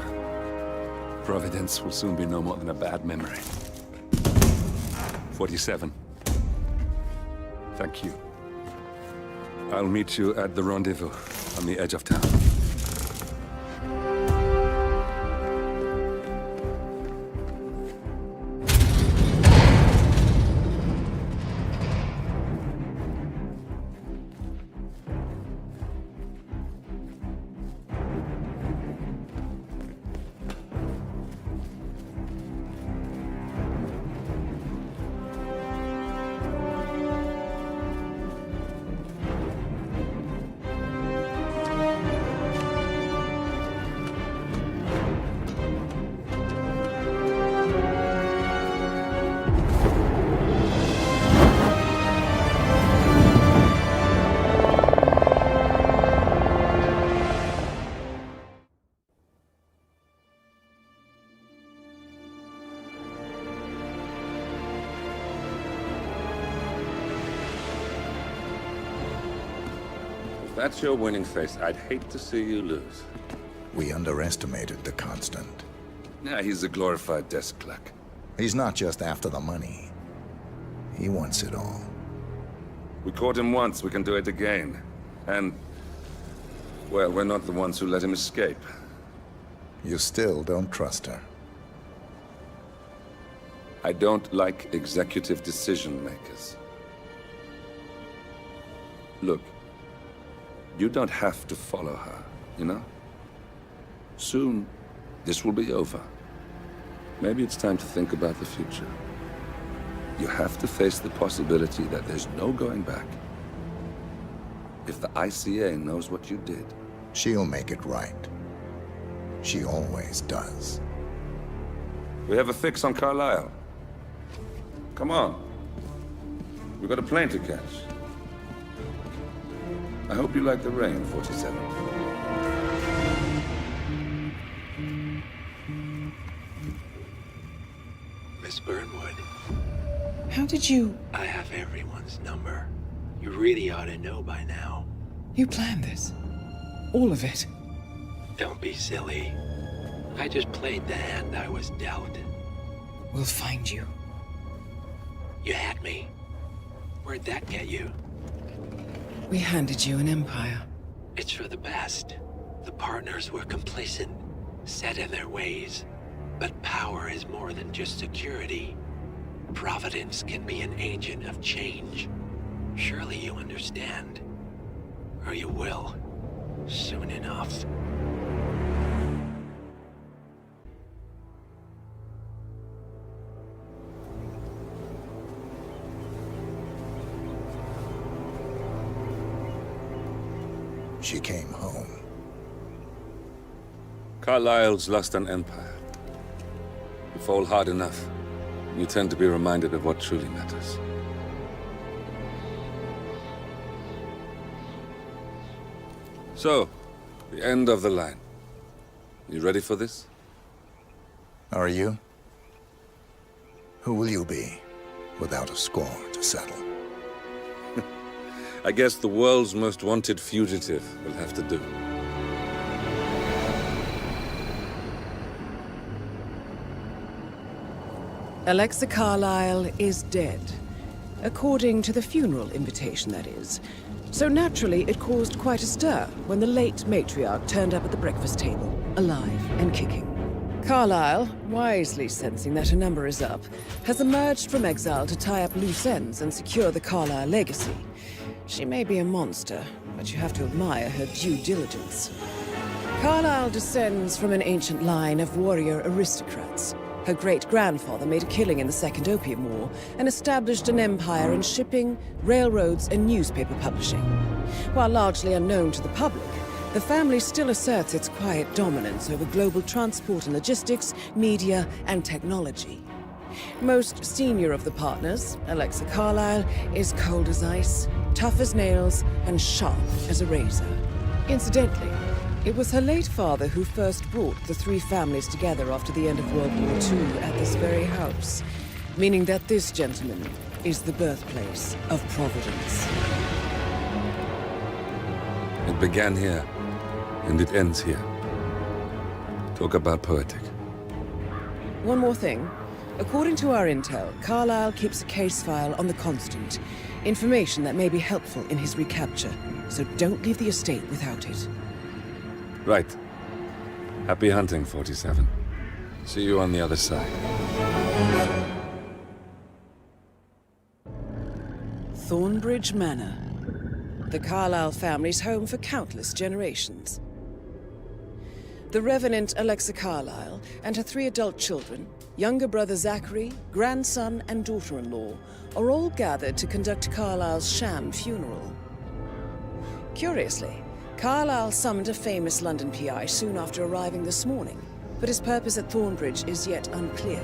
Providence will soon be no more than a bad memory. 47. Thank you. I'll meet you at the rendezvous on the edge of town. If that's your winning face, I'd hate to see you lose. We underestimated the Constant. Yeah, he's a glorified desk clerk. He's not just after the money. He wants it all. We caught him once, we can do it again. And, well, we're not the ones who let him escape. You still don't trust her. I don't like executive decision makers. Look, you don't have to follow her, you know? Soon, this will be over. Maybe it's time to think about the future. You have to face the possibility that there's no going back. If the ICA knows what you did... She'll make it right. She always does. We have a fix on Carlisle. Come on. We've got a plane to catch. I hope you like the rain, 47. Miss Burnwood. How did you... I have everyone's number. You really ought to know by now. You planned this? All of it? Don't be silly. I just played the hand I was dealt. We'll find you. You had me. Where'd that get you? We handed you an empire. It's for the best. The partners were complacent, set in their ways. But power is more than just security. Providence can be an agent of change. Surely you understand. Or you will. Soon enough. She came home. Carlisle's lost an empire. You fall hard enough, you tend to be reminded of what truly matters. So, the end of the line. You ready for this? Are you? Who will you be, without a score to settle? I guess the world's most wanted fugitive will have to do. Alexa Carlisle is dead. According to the funeral invitation, that is. So naturally, it caused quite a stir when the late matriarch turned up at the breakfast table, alive and kicking. Carlisle, wisely sensing that her number is up, has emerged from exile to tie up loose ends and secure the Carlisle legacy. She may be a monster, but you have to admire her due diligence. Carlyle descends from an ancient line of warrior aristocrats. Her great-grandfather made a killing in the Second Opium War and established an empire in shipping, railroads, and newspaper publishing. While largely unknown to the public, the family still asserts its quiet dominance over global transport and logistics, media, and technology. Most senior of the partners, Alexa Carlyle, is cold as ice, tough as nails, and sharp as a razor. Incidentally, it was her late father who first brought the three families together after the end of World War II at this very house, meaning that this gentleman is the birthplace of Providence. It began here, and it ends here. Talk about poetic. One more thing. According to our intel, Carlyle keeps a case file on the Constant. Information that may be helpful in his recapture, so don't leave the estate without it. Right. Happy hunting, 47. See you on the other side. Thornbridge Manor. The Carlyle family's home for countless generations. The Revenant Alexa Carlyle and her 3 adult children, younger brother Zachary, grandson, and daughter-in-law, are all gathered to conduct Carlyle's sham funeral. Curiously, Carlyle summoned a famous London PI soon after arriving this morning, but his purpose at Thornbridge is yet unclear.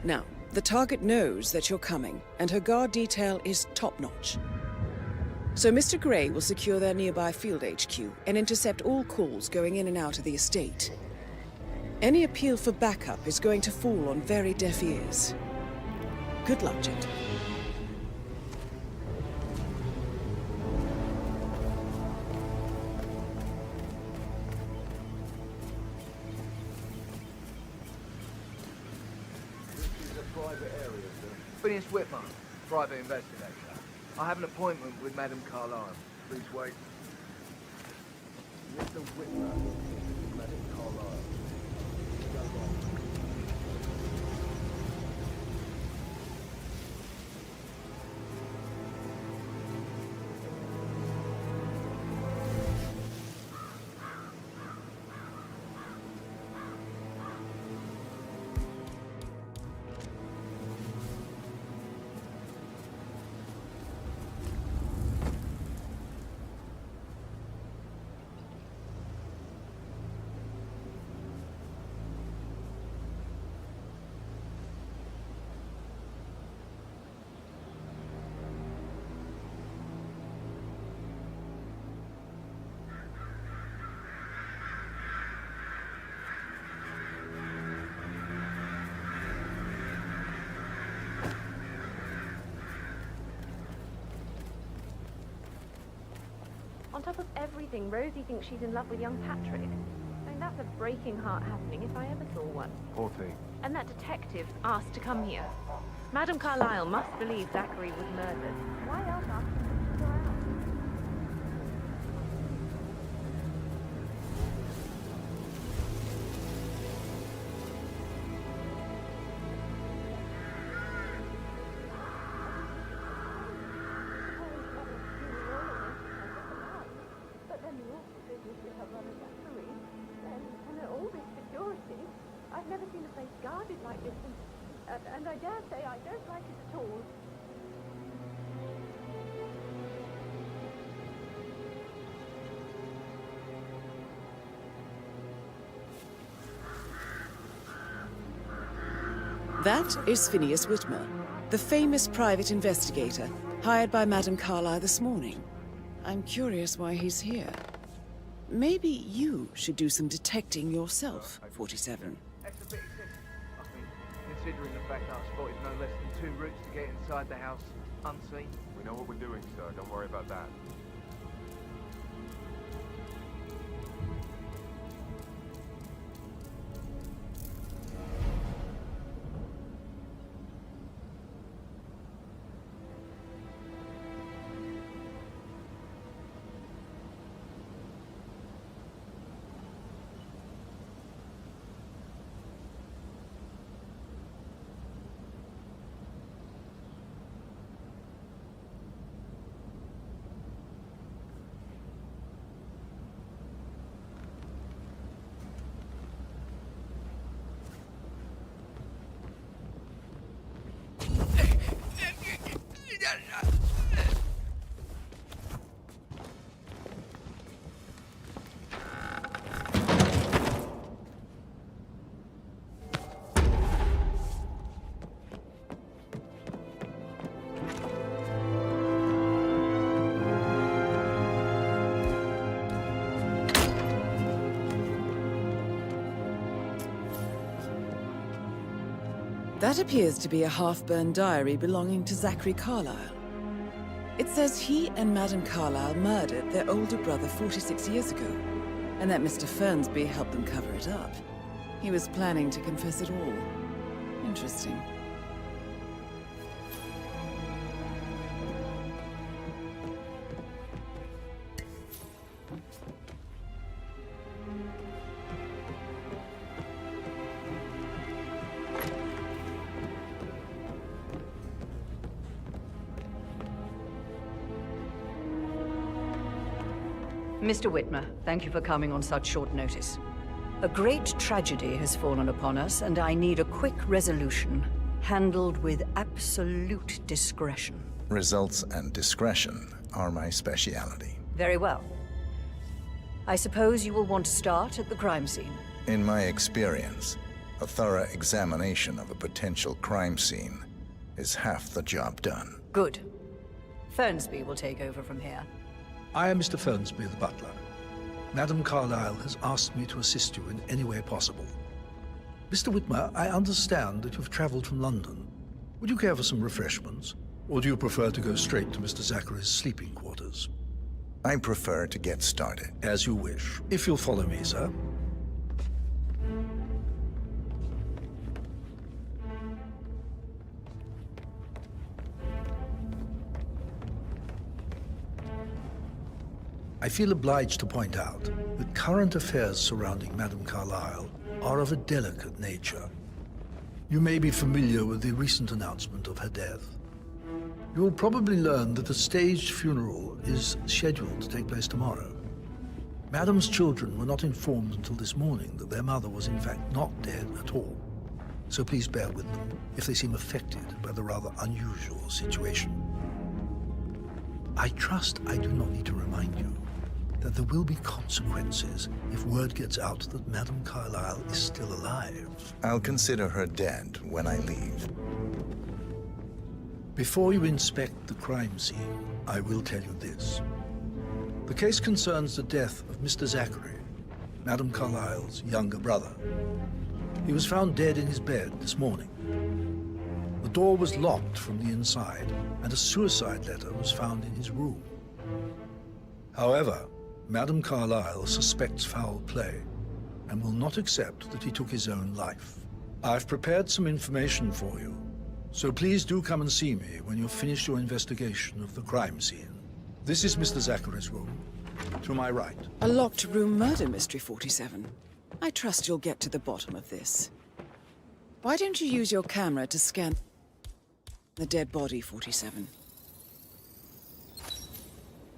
Now, the target knows that you're coming, and her guard detail is top-notch. So Mr. Gray will secure their nearby field HQ and intercept all calls going in and out of the estate. Any appeal for backup is going to fall on very deaf ears. Good luck, gentlemen. Phineas Whitman, private investigator. I have an appointment with Madame Carlyle. Please wait. Mr. Whitman, Madame Carlyle. On top of everything, Rosie thinks she's in love with young Patrick. I mean, that's a breaking heart happening if I ever saw one. 14. And that detective asked to come here. Madame Carlyle must believe Zachary was murdered. Why else ask him to go out? But then the awful business with her brother Zachary, and all this security. I've never seen a place guarded like this, and I dare say I don't like it at all. That is Phineas Whitmer, the famous private investigator hired by Madame Carlyle this morning. I'm curious why he's here. Maybe you should do some detecting yourself, 47. Considering the fact that I've spotted no less than 2 routes to get inside the house unseen. We know what we're doing, sir. Don't worry about that. That appears to be a half-burned diary belonging to Zachary Carlyle. It says he and Madame Carlyle murdered their older brother 46 years ago, and that Mr. Fernsby helped them cover it up. He was planning to confess it all. Interesting. Mr. Whitmer, thank you for coming on such short notice. A great tragedy has fallen upon us, and I need a quick resolution, handled with absolute discretion. Results and discretion are my speciality. Very well. I suppose you will want to start at the crime scene. In my experience, a thorough examination of a potential crime scene is half the job done. Good. Fernsby will take over from here. I am Mr. Fernsby, the butler. Madame Carlyle has asked me to assist you in any way possible. Mr. Whitmer, I understand that you've traveled from London. Would you care for some refreshments? Or do you prefer to go straight to Mr. Zachary's sleeping quarters? I prefer to get started. As you wish. If you'll follow me, sir. I feel obliged to point out that current affairs surrounding Madame Carlyle are of a delicate nature. You may be familiar with the recent announcement of her death. You will probably learn that a staged funeral is scheduled to take place tomorrow. Madame's children were not informed until this morning that their mother was in fact not dead at all. So please bear with them if they seem affected by the rather unusual situation. I trust I do not need to remind you that there will be consequences if word gets out that Madame Carlyle is still alive. I'll consider her dead when I leave. Before you inspect the crime scene, I will tell you this. The case concerns the death of Mr. Zachary, Madame Carlyle's younger brother. He was found dead in his bed this morning. The door was locked from the inside, and a suicide letter was found in his room. However, Madame Carlyle suspects foul play and will not accept that he took his own life. I've prepared some information for you, so please do come and see me when you've finished your investigation of the crime scene. This is Mr. Zachary's room, to my right. A locked room murder mystery, 47. I trust you'll get to the bottom of this. Why don't you use your camera to scan the dead body, 47?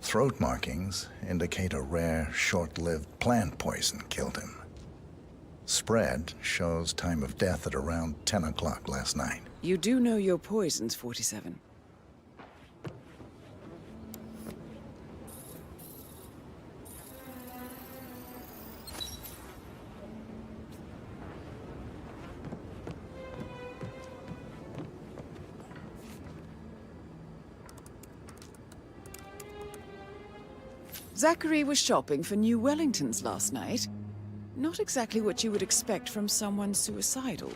Throat markings indicate a rare, short-lived plant poison killed him. Spread shows time of death at around 10 o'clock last night. You do know your poisons, 47. Zachary was shopping for new Wellingtons last night. Not exactly what you would expect from someone suicidal.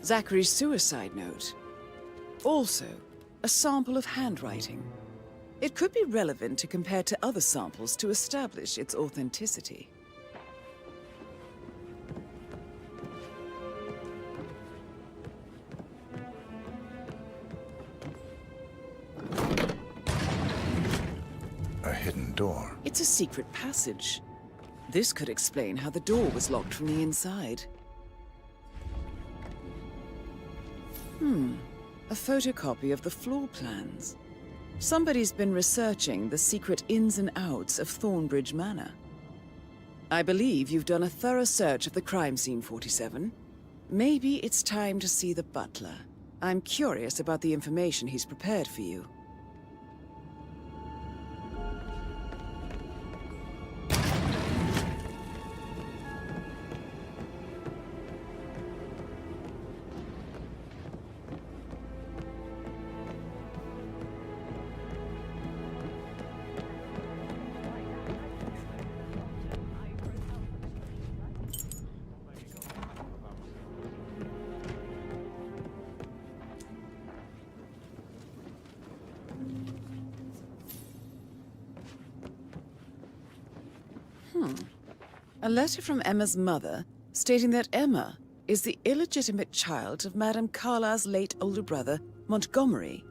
Zachary's suicide note. Also, a sample of handwriting. It could be relevant to compare to other samples to establish its authenticity. A hidden door. It's a secret passage. This could explain how the door was locked from the inside. A photocopy of the floor plans. Somebody's been researching the secret ins and outs of Thornbridge Manor. I believe you've done a thorough search of the crime scene, 47. Maybe it's time to see the butler. I'm curious about the information he's prepared for you. A letter from Emma's mother stating that Emma is the illegitimate child of Madame Carlyle's late older brother, Montgomery.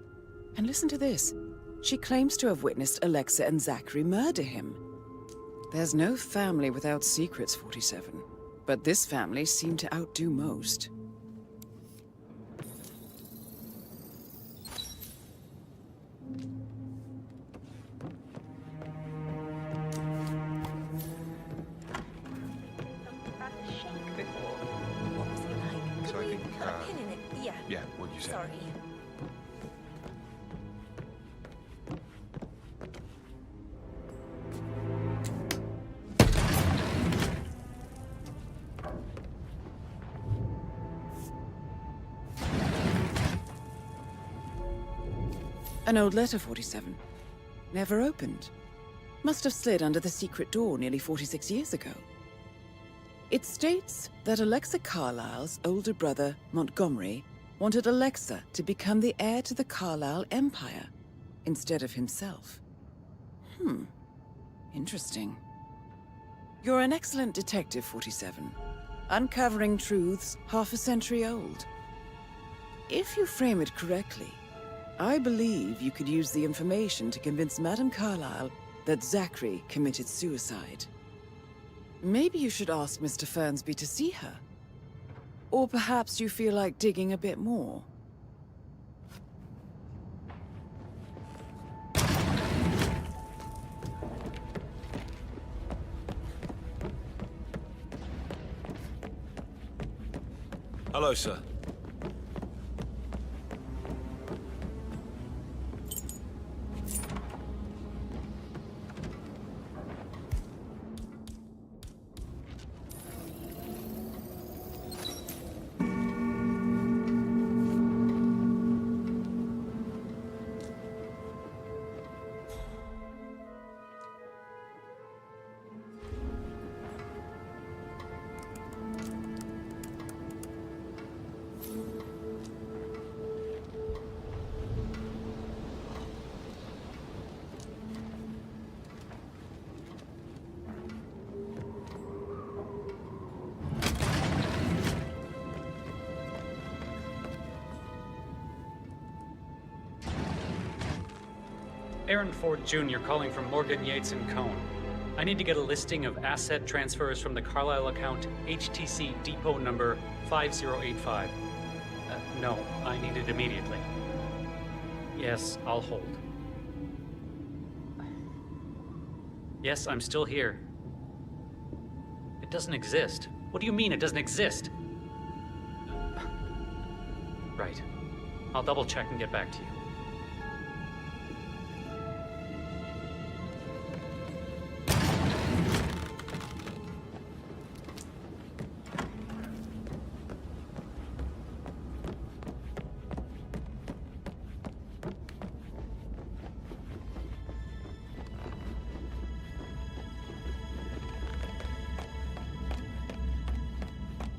And listen to this. She claims to have witnessed Alexa and Zachary murder him. There's no family without secrets, 47. But this family seemed to outdo most. So I think, Put a pin in it. Yeah. yeah, what you said. Sorry. An old letter, 47. Never opened. Must have slid under the secret door nearly 46 years ago. It states that Alexa Carlyle's older brother, Montgomery, wanted Alexa to become the heir to the Carlyle Empire instead of himself. Interesting. You're an excellent detective, 47. Uncovering truths half a century old. If you frame it correctly, I believe you could use the information to convince Madame Carlyle that Zachary committed suicide. Maybe you should ask Mr. Fernsby to see her. Or perhaps you feel like digging a bit more. Hello, sir. Aaron Ford Jr. calling from Morgan, Yates & Cohn. I need to get a listing of asset transfers from the Carlyle account HTC depot number 5085. No, I need it immediately. Yes, I'll hold. Yes, I'm still here. It doesn't exist. What do you mean it doesn't exist? Right. I'll double check and get back to you.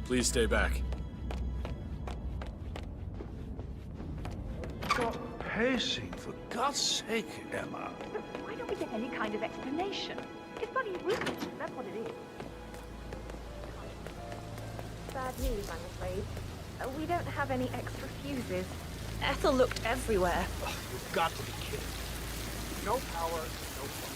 Please stay back. Stop pacing, for God's sake, Emma. Why don't we get any kind of explanation? It's bloody rude, that's what it is. Bad news, I'm afraid. We don't have any extra fuses. Ethel looked everywhere. Oh, you've got to be kidding. No power, no fun.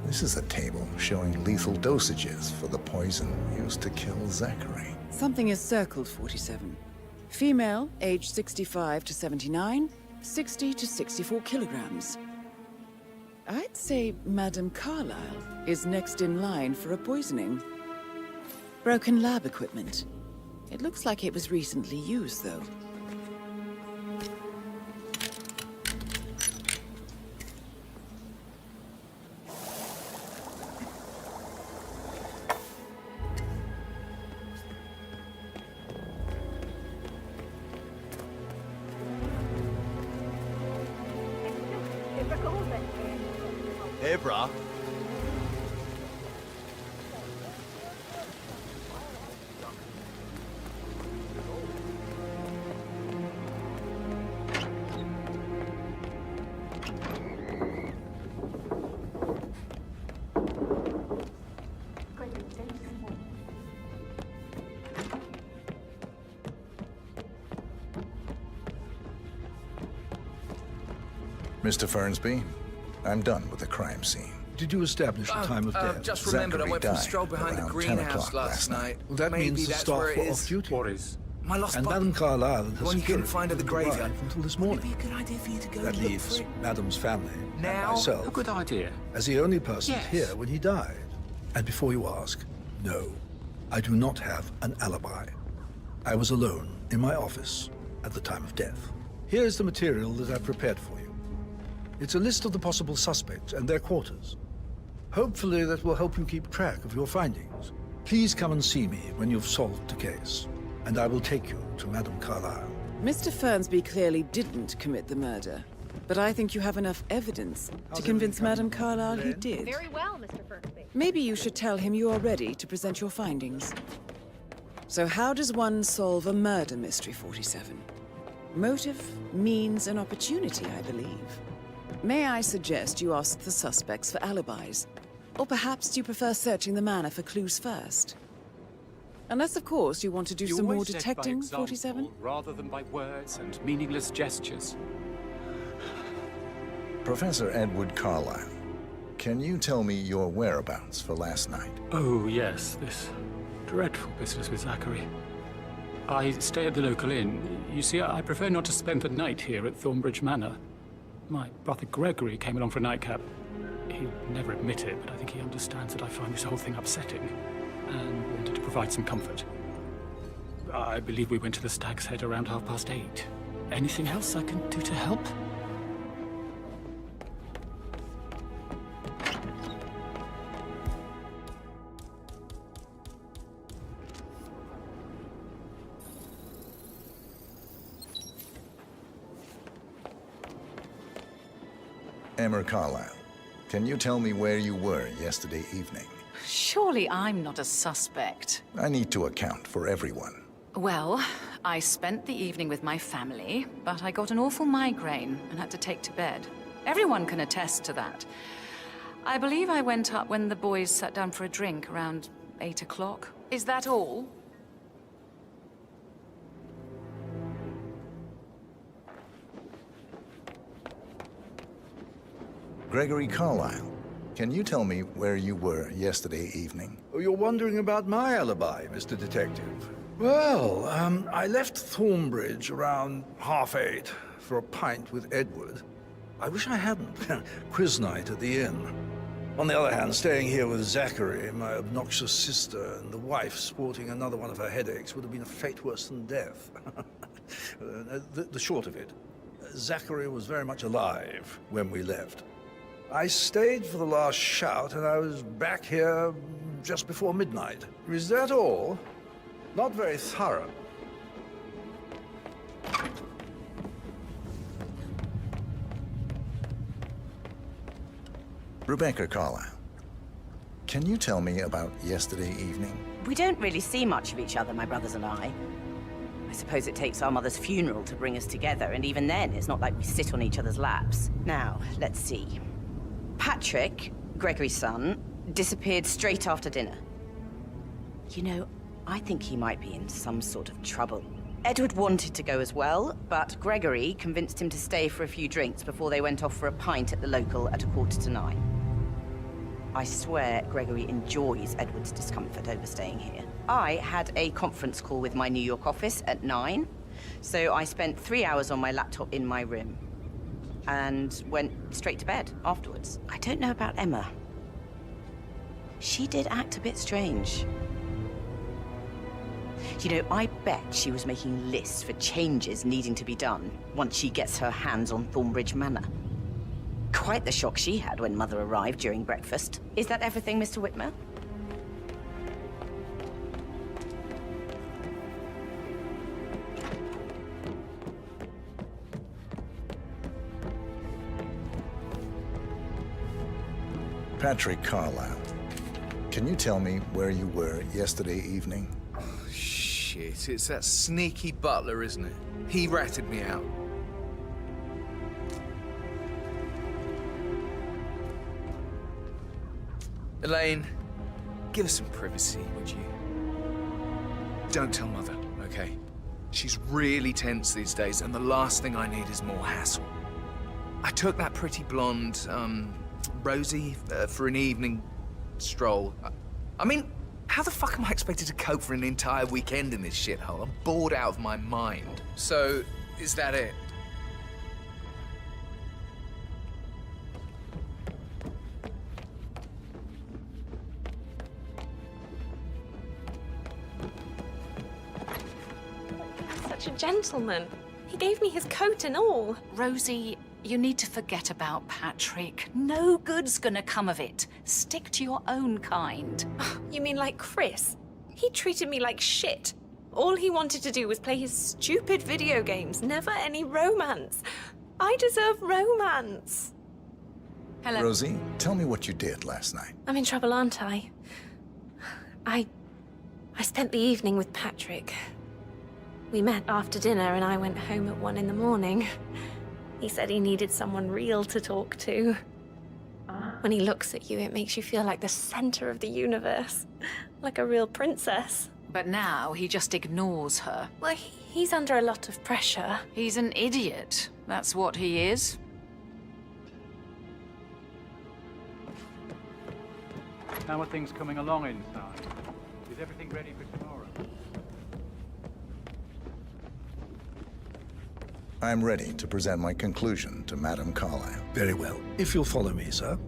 This is a table showing lethal dosages for the poison used to kill Zachary. Something is circled, 47. Female, age 65 to 79, 60 to 64 kilograms. I'd say Madame Carlyle is next in line for a poisoning. Broken lab equipment. It looks like it was recently used, though. here, brah. Mr. Fernsby, I'm done with the crime scene. Did you establish the time of death? Just remembered I Zachary went for a died stroll behind the around 10 greenhouse o'clock last last night. Well, that Maybe means the that's staff where were it off is. duty. What is? My lost And button. Madame Carlyle and her The one you couldn't security find at the didn't arrive graveyard. until this Would it morning. be a good idea for you to go That look for leaves it? Madame's family and Now? myself A good idea. as the only person Yes. here when he died. And before you ask, no, I do not have an alibi. I was alone in my office at the time of death. Here is the material that I've prepared for you. It's a list of the possible suspects and their quarters. Hopefully that will help you keep track of your findings. Please come and see me when you've solved the case, and I will take you to Madame Carlyle. Mr. Fernsby clearly didn't commit the murder, but I think you have enough evidence to convince Madame Carlyle he did. Very well, Mr. Fernsby. Maybe you should tell him you are ready to present your findings. So how does one solve a murder mystery, 47? Motive, means, and opportunity, I believe. May I suggest you ask the suspects for alibis? Or perhaps do you prefer searching the manor for clues first? Unless, of course, you want to do some more detecting, 47? Rather than by words and meaningless gestures. Professor Edward Carlyle, can you tell me your whereabouts for last night? Oh, yes, this dreadful business with Zachary. I stay at the local inn. You see, I prefer not to spend the night here at Thornbridge Manor. My brother Gregory came along for a nightcap. He'd never admit it, but I think he understands that I find this whole thing upsetting and wanted to provide some comfort. I believe we went to the Stag's Head around 8:30. Anything else I can do to help? Emmer Carlyle, can you tell me where you were yesterday evening? Surely I'm not a suspect. I need to account for everyone. Well, I spent the evening with my family, but I got an awful migraine and had to take to bed. Everyone can attest to that. I believe I went up when the boys sat down for a drink around 8 o'clock. Is that all? Gregory Carlyle, can you tell me where you were yesterday evening? Oh, you're wondering about my alibi, Mr. Detective. Well, I left Thornbridge around 8:30 for a pint with Edward. I wish I hadn't. Quiz night at the inn. On the other hand, staying here with Zachary, my obnoxious sister, and the wife sporting another one of her headaches would have been a fate worse than death. The short of it, Zachary was very much alive when we left. I stayed for the last shout, and I was back here just before midnight. Is that all? Not very thorough. Rebecca Carlyle, can you tell me about yesterday evening? We don't really see much of each other, my brothers and I. I suppose it takes our mother's funeral to bring us together, and even then, it's not like we sit on each other's laps. Now, let's see. Patrick, Gregory's son, disappeared straight after dinner. You know, I think he might be in some sort of trouble. Edward wanted to go as well, but Gregory convinced him to stay for a few drinks before they went off for a pint at the local at 8:45. I swear Gregory enjoys Edward's discomfort over staying here. I had a conference call with my New York office at 9, so I spent 3 hours on my laptop in my room and went straight to bed afterwards. I don't know about Emma. She did act a bit strange. You know, I bet she was making lists for changes needing to be done once she gets her hands on Thornbridge Manor. Quite the shock she had when Mother arrived during breakfast. Is that everything, Mr. Whitmer? Patrick Carlisle, can you tell me where you were yesterday evening? Shit, it's that sneaky butler, isn't it? He ratted me out. Elaine, give us some privacy, would you? Don't tell Mother, okay? She's really tense these days, and the last thing I need is more hassle. I took that pretty blonde, Rosie, for an evening stroll. I mean, how the fuck am I expected to cope for an entire weekend in this shithole? I'm bored out of my mind. So, is that it? Such a gentleman. He gave me his coat and all. Rosie, you need to forget about Patrick. No good's gonna come of it. Stick to your own kind. You mean like Chris? He treated me like shit. All he wanted to do was play his stupid video games, never any romance. I deserve romance. Hello. Rosie, tell me what you did last night. I'm in trouble, aren't I? I spent the evening with Patrick. We met after dinner and I went home at 1 in the morning. He said he needed someone real to talk to. When he looks at you, it makes you feel like the center of the universe. Like a real princess. But now he just ignores her. Well, he's under a lot of pressure. He's an idiot. That's what he is. How are things coming along inside? Is everything ready for tomorrow? I'm ready to present my conclusion to Madame Carlisle. Very well. If you'll follow me, sir.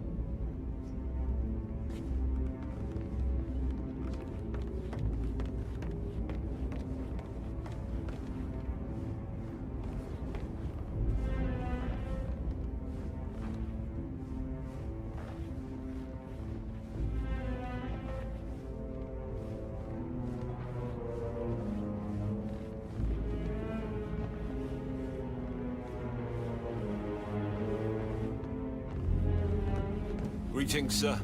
Greetings, sir.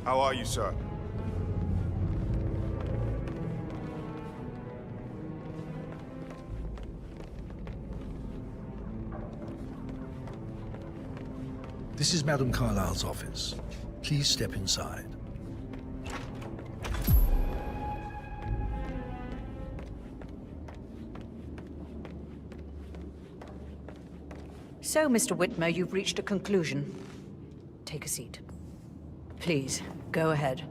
How are you, sir? This is Madame Carlisle's office. Please step inside. So, Mr. Whitmer, you've reached a conclusion. Take a seat. Please, go ahead.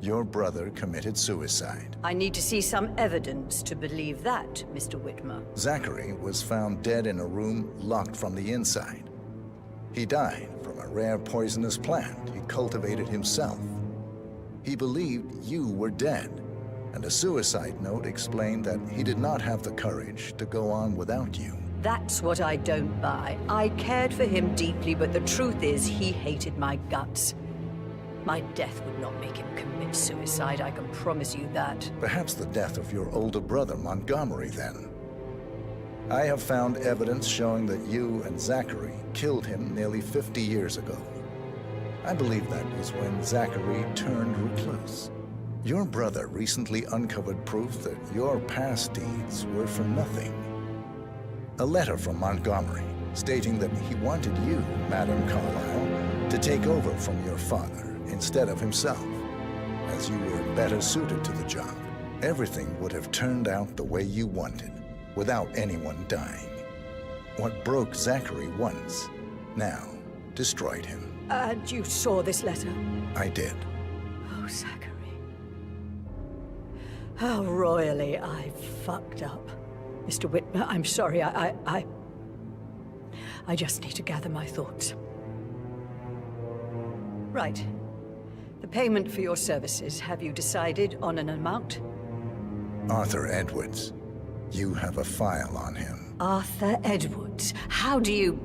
Your brother committed suicide. I need to see some evidence to believe that, Mr. Whitmer. Zachary was found dead in a room locked from the inside. He died from a rare poisonous plant he cultivated himself. He believed you were dead, and a suicide note explained that he did not have the courage to go on without you. That's what I don't buy. I cared for him deeply, but the truth is he hated my guts. My death would not make him commit suicide, I can promise you that. Perhaps the death of your older brother, Montgomery, then. I have found evidence showing that you and Zachary killed him nearly 50 years ago. I believe that was when Zachary turned recluse. Your brother recently uncovered proof that your past deeds were for nothing. A letter from Montgomery stating that he wanted you, Madame Carlisle, to take over from your father instead of himself, as you were better suited to the job. Everything would have turned out the way you wanted, without anyone dying. What broke Zachary once, now destroyed him. And you saw this letter? I did. Oh, Zachary. How royally I fucked up. Mr. Whitmer, I'm sorry, I just need to gather my thoughts. Right. The payment for your services, have you decided on an amount? Arthur Edwards. You have a file on him. Arthur Edwards. How do you...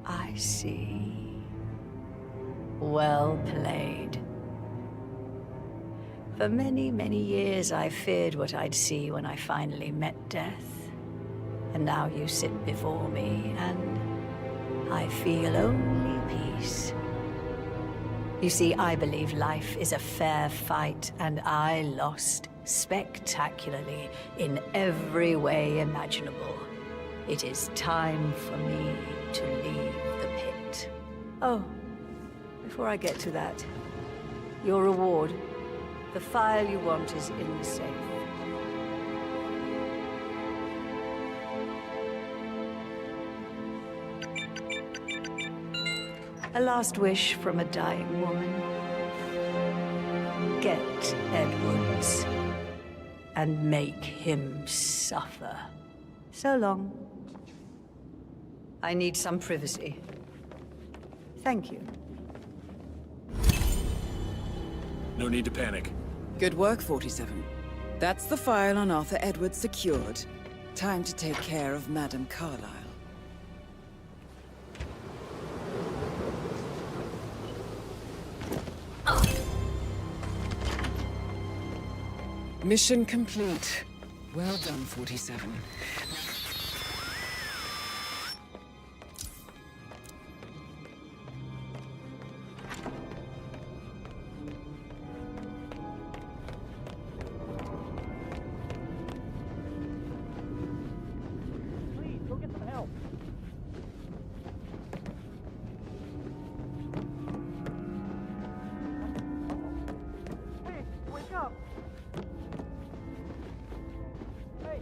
I see. Well played. For many, many years, I feared what I'd see when I finally met death. And now you sit before me, and I feel only peace. You see, I believe life is a fair fight, and I lost spectacularly in every way imaginable. It is time for me to leave the pit. Oh, before I get to that, your reward. The file you want is in the safe. A last wish from a dying woman. Get Edwards and make him suffer. So long. I need some privacy. Thank you. No need to panic. Good work, 47. That's the file on Arthur Edwards secured. Time to take care of Madame Carlyle. Mission complete. Well done, 47. Please, go get some help. Hey, wake up! Hey!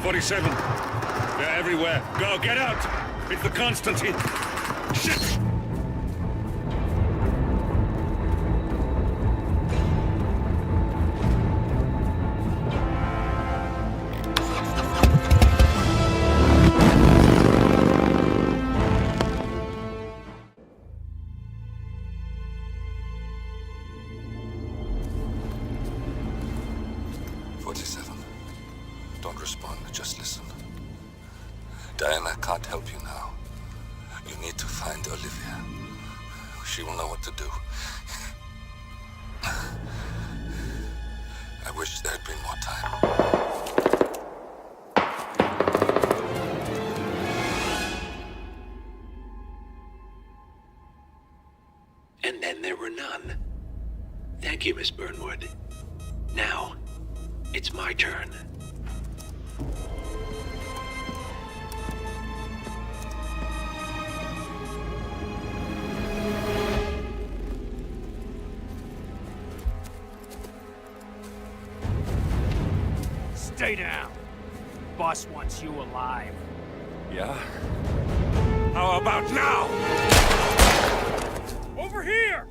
'47. They're everywhere. Go, get out! It's the Constantine. Shit! Don't respond, just listen. Diana can't help you now. You need to find Olivia. She will know what to do. I wish there had been more time. And then there were none. Thank you, Miss Burnwood. Now, it's my turn. Stay down. Boss wants you alive. Yeah? How about now? Over here!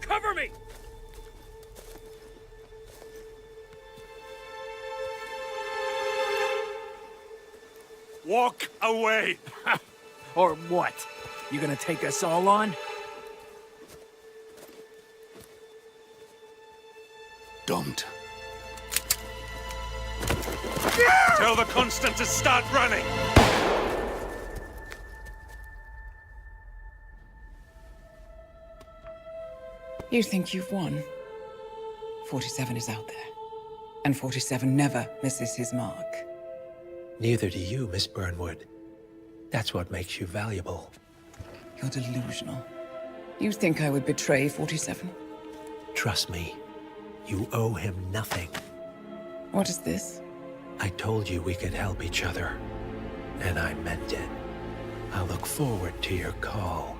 Cover me! Walk away! Or what? You gonna take us all on? Don't. Tell the Constant to start running! You think you've won? 47 is out there. And 47 never misses his mark. Neither do you, Miss Burnwood. That's what makes you valuable. You're delusional. You think I would betray 47? Trust me, You owe him nothing. What is this? I told you we could help each other, and I meant it. I look forward to your call.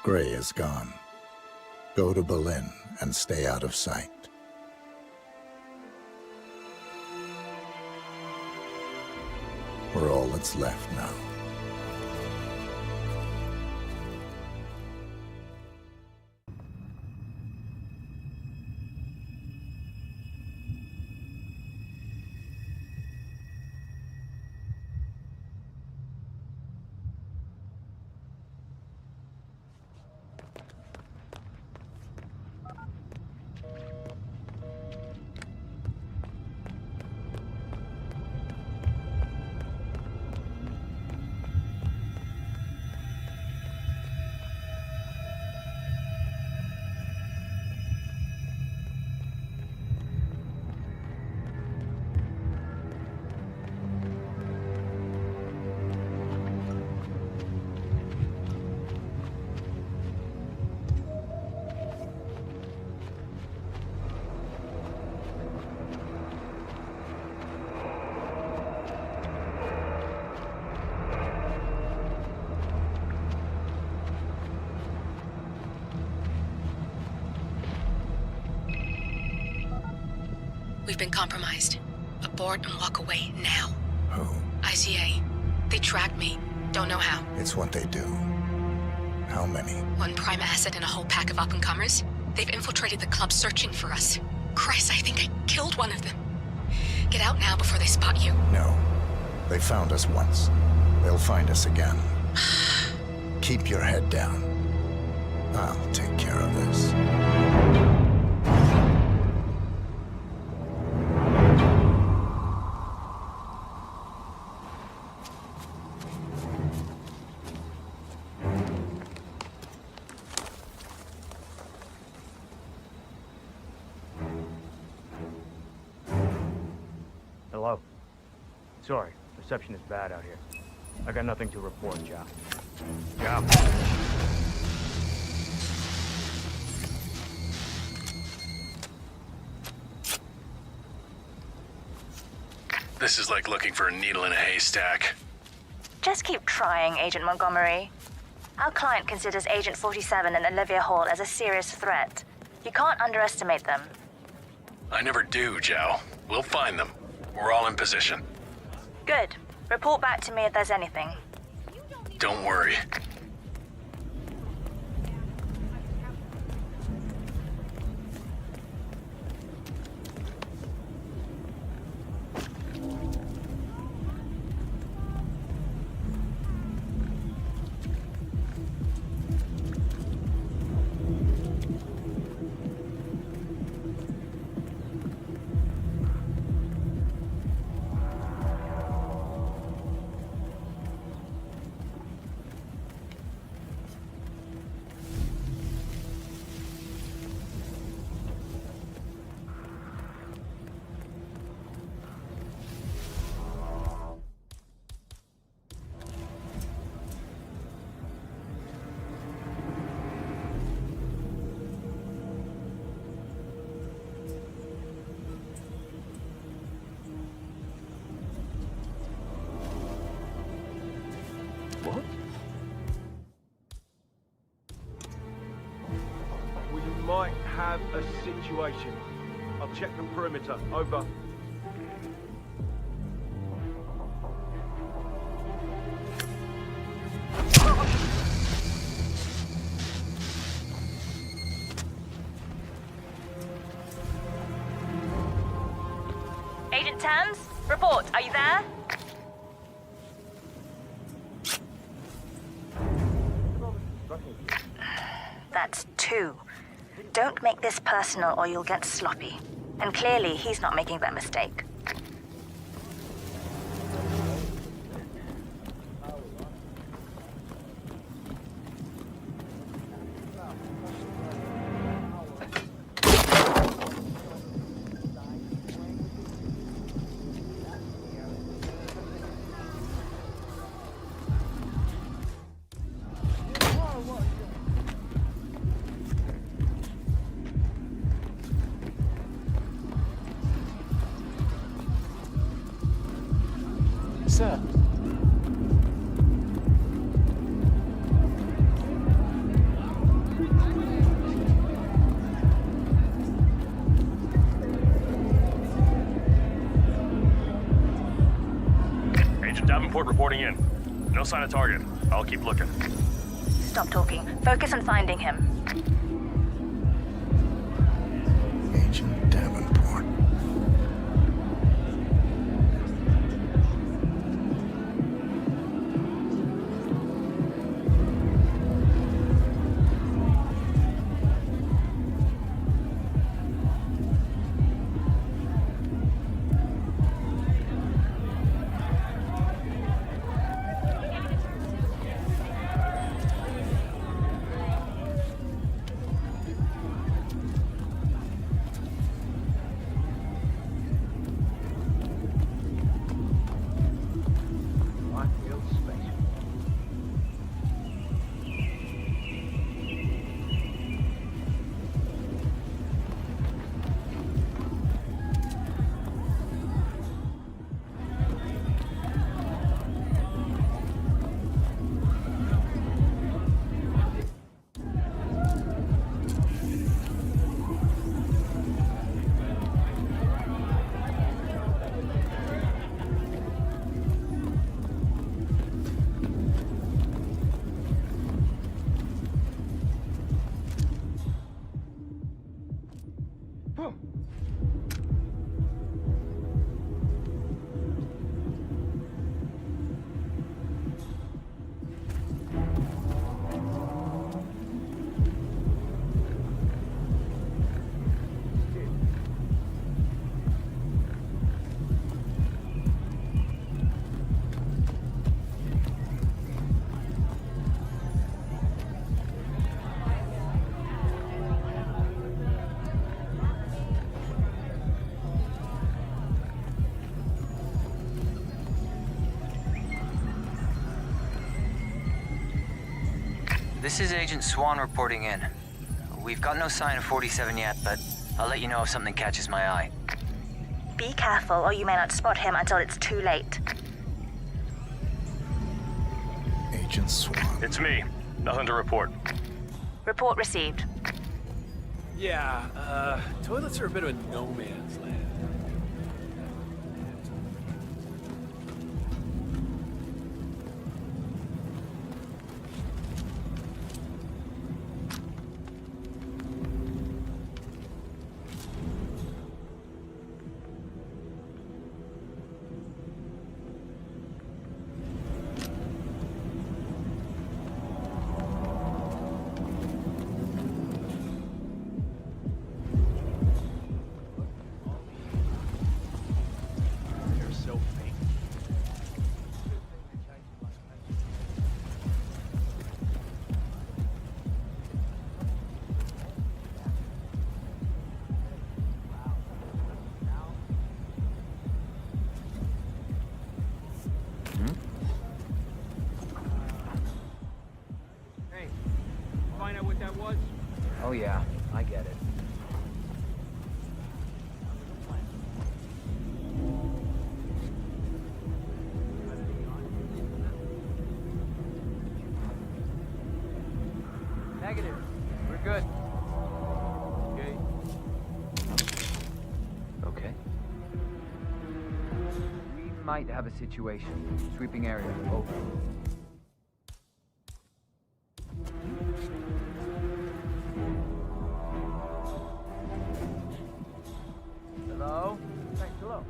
Gray is gone. Go to Berlin and stay out of sight. We're all that's left now. We've been compromised. Abort and walk away now. Who? ICA. They tracked me. Don't know how. It's what they do. How many? One prime asset and a whole pack of up-and-comers. They've infiltrated the club searching for us. Christ, I think I killed one of them. Get out now before they spot you. No. They found us once. They'll find us again. Keep your head down. I'll take care of this. Hello? Sorry, reception is bad out here. I got nothing to report, Chow. Chow. This is like looking for a needle in a haystack. Just keep trying, Agent Montgomery. Our client considers Agent 47 and Olivia Hall as a serious threat. You can't underestimate them. I never do, Joe. We'll find them. We're all in position. Good. Report back to me if there's anything. Don't worry. Might have a situation. I'll check the perimeter. Over. Agent Thames, report. Are you there? That's two. Don't make this personal or you'll get sloppy. And clearly, he's not making that mistake. Sir. Agent Davenport reporting in. No sign of target. I'll keep looking. Stop talking. Focus on finding him. Agent Davenport. This is Agent Swan reporting in. We've got no sign of 47 yet, but I'll let you know if something catches my eye. Be careful, or you may not spot him until it's too late. Agent Swan. It's me. Nothing to report. Report received. Yeah, toilets are a bit of a no man's land. Find out what that was? Oh yeah, I get it. Negative. We're good. Okay. Okay. We might have a situation. Sweeping area. Over. Hello? Thanks, hello.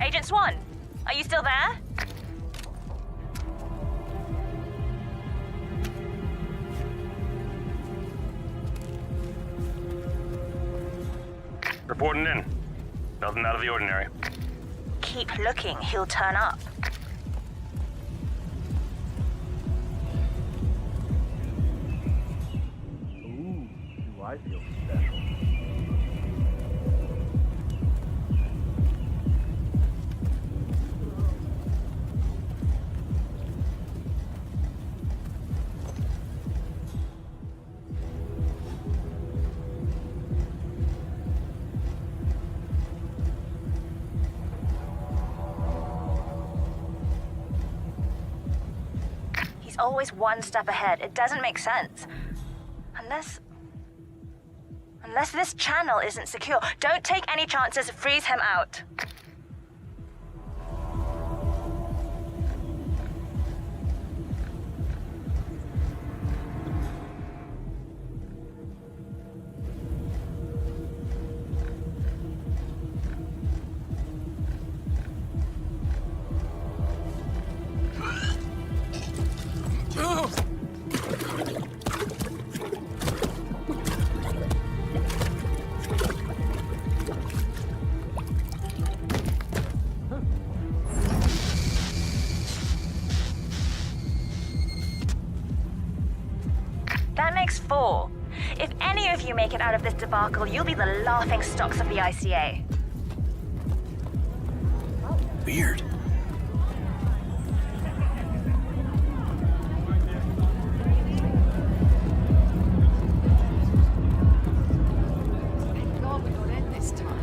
Agent Swan, are you still there? Reporting in. Nothing out of the ordinary. Keep looking, he'll turn up. Ooh, do I feel special. Always one step ahead. It doesn't make sense. Unless this channel isn't secure. Don't take any chances. Freeze him out. That makes 4. If any of you make it out of this debacle, you'll be the laughing stocks of the ICA. Weird. Thank God we got in this time.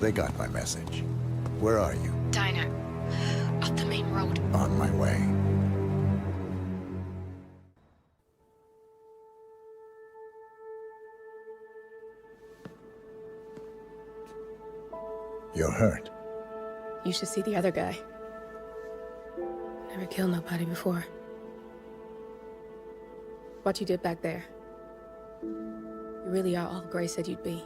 They got my message. Where are you? Diner. Up the main road. On my way. You're hurt. You should see the other guy. Never killed nobody before. What you did back there. You really are all Gray said you'd be.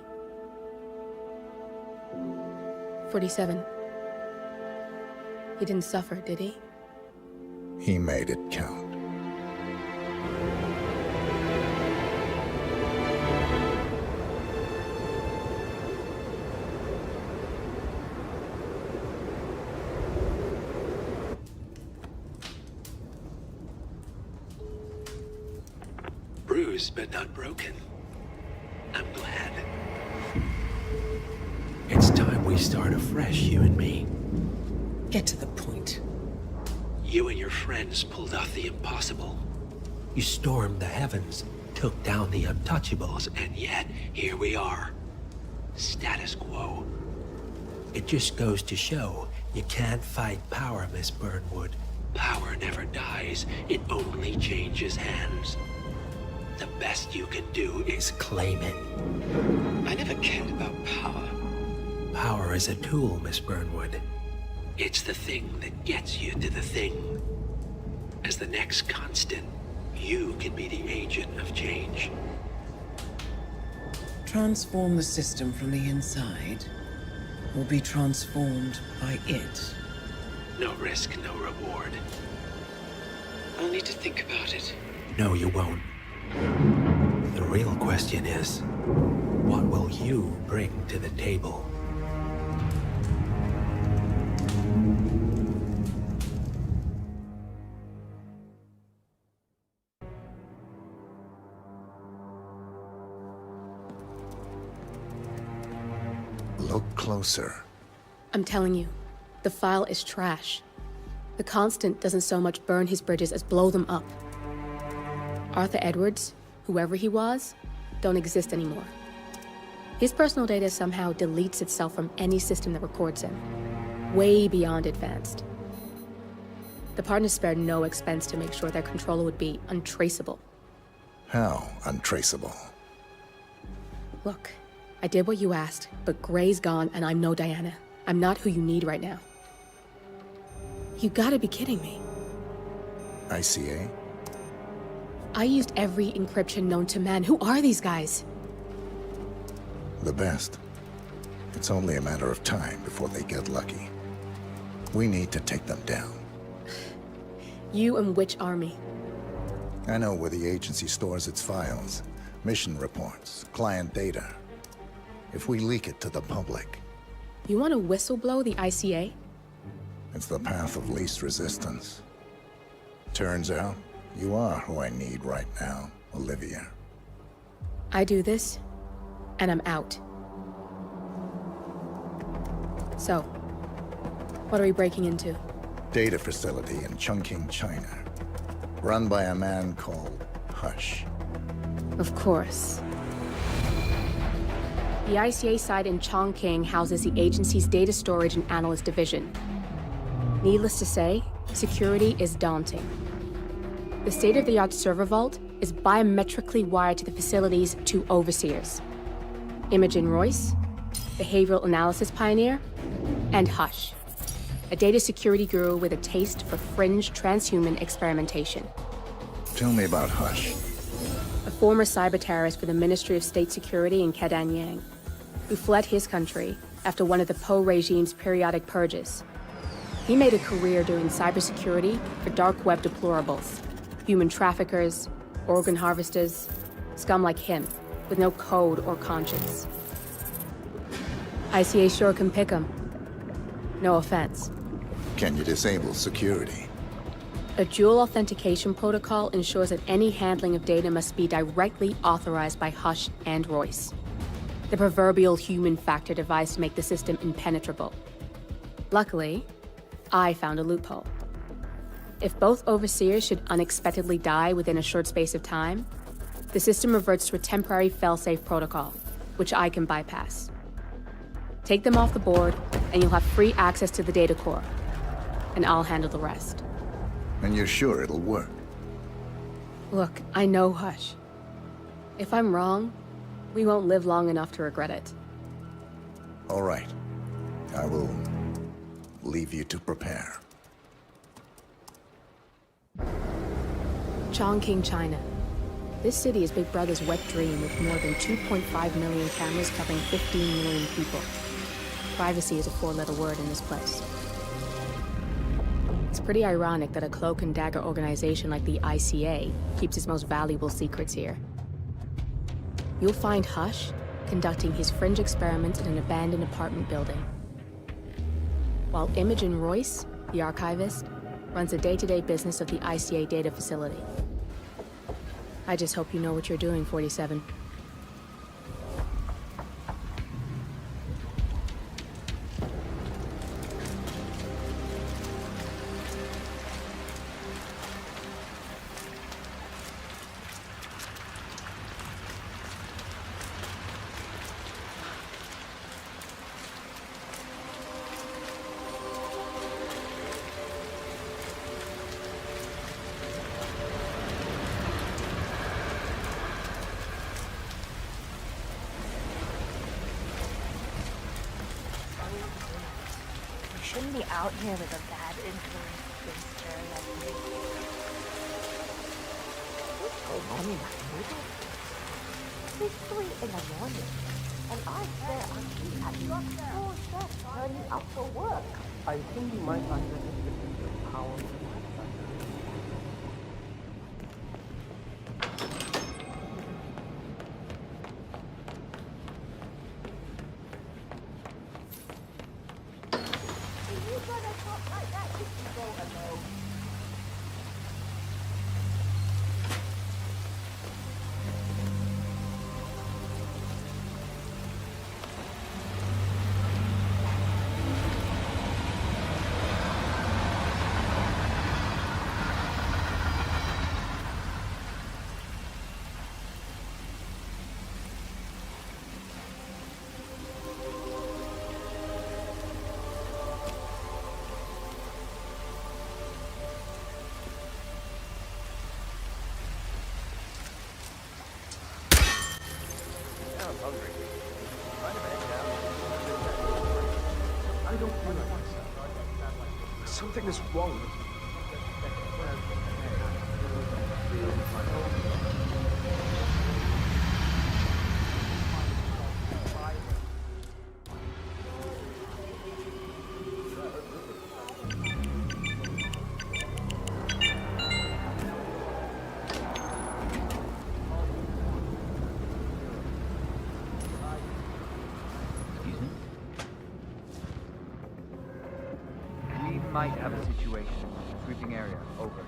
47. He didn't suffer, did he? He made it count. Bruised but not broken. I'm glad. It's time we start afresh, you and me. Get to the point. You and your friends pulled off the impossible. You stormed the heavens, took down the untouchables, and yet here we are. Status quo. It just goes to show you can't fight power, Miss Burnwood. Power never dies, it only changes hands. The best you can do is claim it. I never cared about power. Power is a tool, Miss Burnwood. It's the thing that gets you to the thing. As the next constant, you can be the agent of change. Transform the system from the inside, or be transformed by it. No risk, no reward. I'll need to think about it. No, you won't. The real question is, what will you bring to the table? Look closer. I'm telling you, the file is trash. The Constant doesn't so much burn his bridges as blow them up. Arthur Edwards, whoever he was, don't exist anymore. His personal data somehow deletes itself from any system that records him. Way beyond advanced. The partners spared no expense to make sure their controller would be untraceable. How untraceable? Look, I did what you asked, but Gray's gone and I'm no Diana. I'm not who you need right now. You gotta be kidding me. ICA? I used every encryption known to man. Who are these guys? The best. It's only a matter of time before they get lucky. We need to take them down. You and which army? I know where the agency stores its files, mission reports, client data. If we leak it to the public... You want to whistleblow the ICA? It's the path of least resistance. Turns out, you are who I need right now, Olivia. I do this, and I'm out. So, what are we breaking into? Data facility in Chongqing, China. Run by a man called Hush. Of course. The ICA site in Chongqing houses the agency's data storage and analyst division. Needless to say, security is daunting. The state-of-the-art server vault is biometrically wired to the facility's two overseers. Imogen Royce, behavioral analysis pioneer, and Hush, a data security guru with a taste for fringe transhuman experimentation. Tell me about Hush. A former cyber terrorist for the Ministry of State Security in Kedanyang, who fled his country after one of the Po regime's periodic purges. He made a career doing cybersecurity for dark web deplorables, human traffickers, organ harvesters, scum like him, with no code or conscience. ICA sure can pick him. No offense. Can you disable security? A dual authentication protocol ensures that any handling of data must be directly authorized by Hush and Royce. The proverbial human factor device to make the system impenetrable. Luckily, I found a loophole. If both overseers should unexpectedly die within a short space of time, the system reverts to a temporary fail-safe protocol, which I can bypass. Take them off the board, and you'll have free access to the data core. And I'll handle the rest. And you're sure it'll work? Look, I know Hush. If I'm wrong, we won't live long enough to regret it. All right. I will leave you to prepare. Chongqing, China. This city is Big Brother's wet dream with more than 2.5 million cameras covering 15 million people. Privacy is a four-letter word in this place. It's pretty ironic that a cloak and dagger organization like the ICA keeps its most valuable secrets here. You'll find Hush conducting his fringe experiments in an abandoned apartment building, while Imogen Royce, the archivist, runs the day-to-day business of the ICA data facility. I just hope you know what you're doing, 47. Shouldn't be out here with a bad influence spinster like me. Mommy, it's 3 in the morning, and I swear I'm at your doorstep turning up for work. I think you might underestimate the power of my I'm hungry. Trying to make down. I don't feel like myself. Something is wrong with me. Might have a situation. Sweeping area. Over.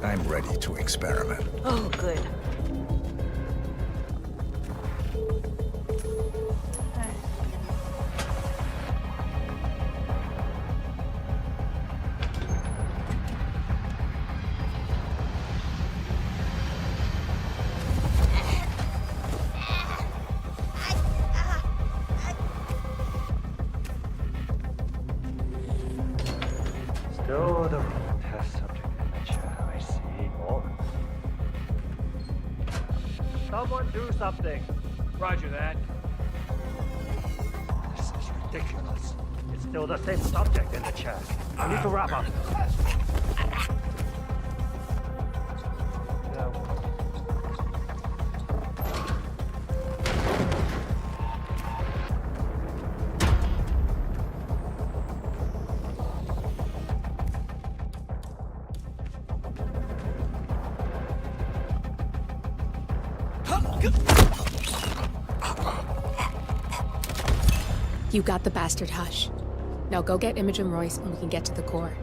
I'm ready to experiment. Oh, good. Still the test subject in the chair, I see. Oh. Someone do something. Roger that. This is ridiculous. It's still the same subject in the chat. I need to wrap up. You got the bastard, Hush. Now go get Imogen Royce and we can get to the core.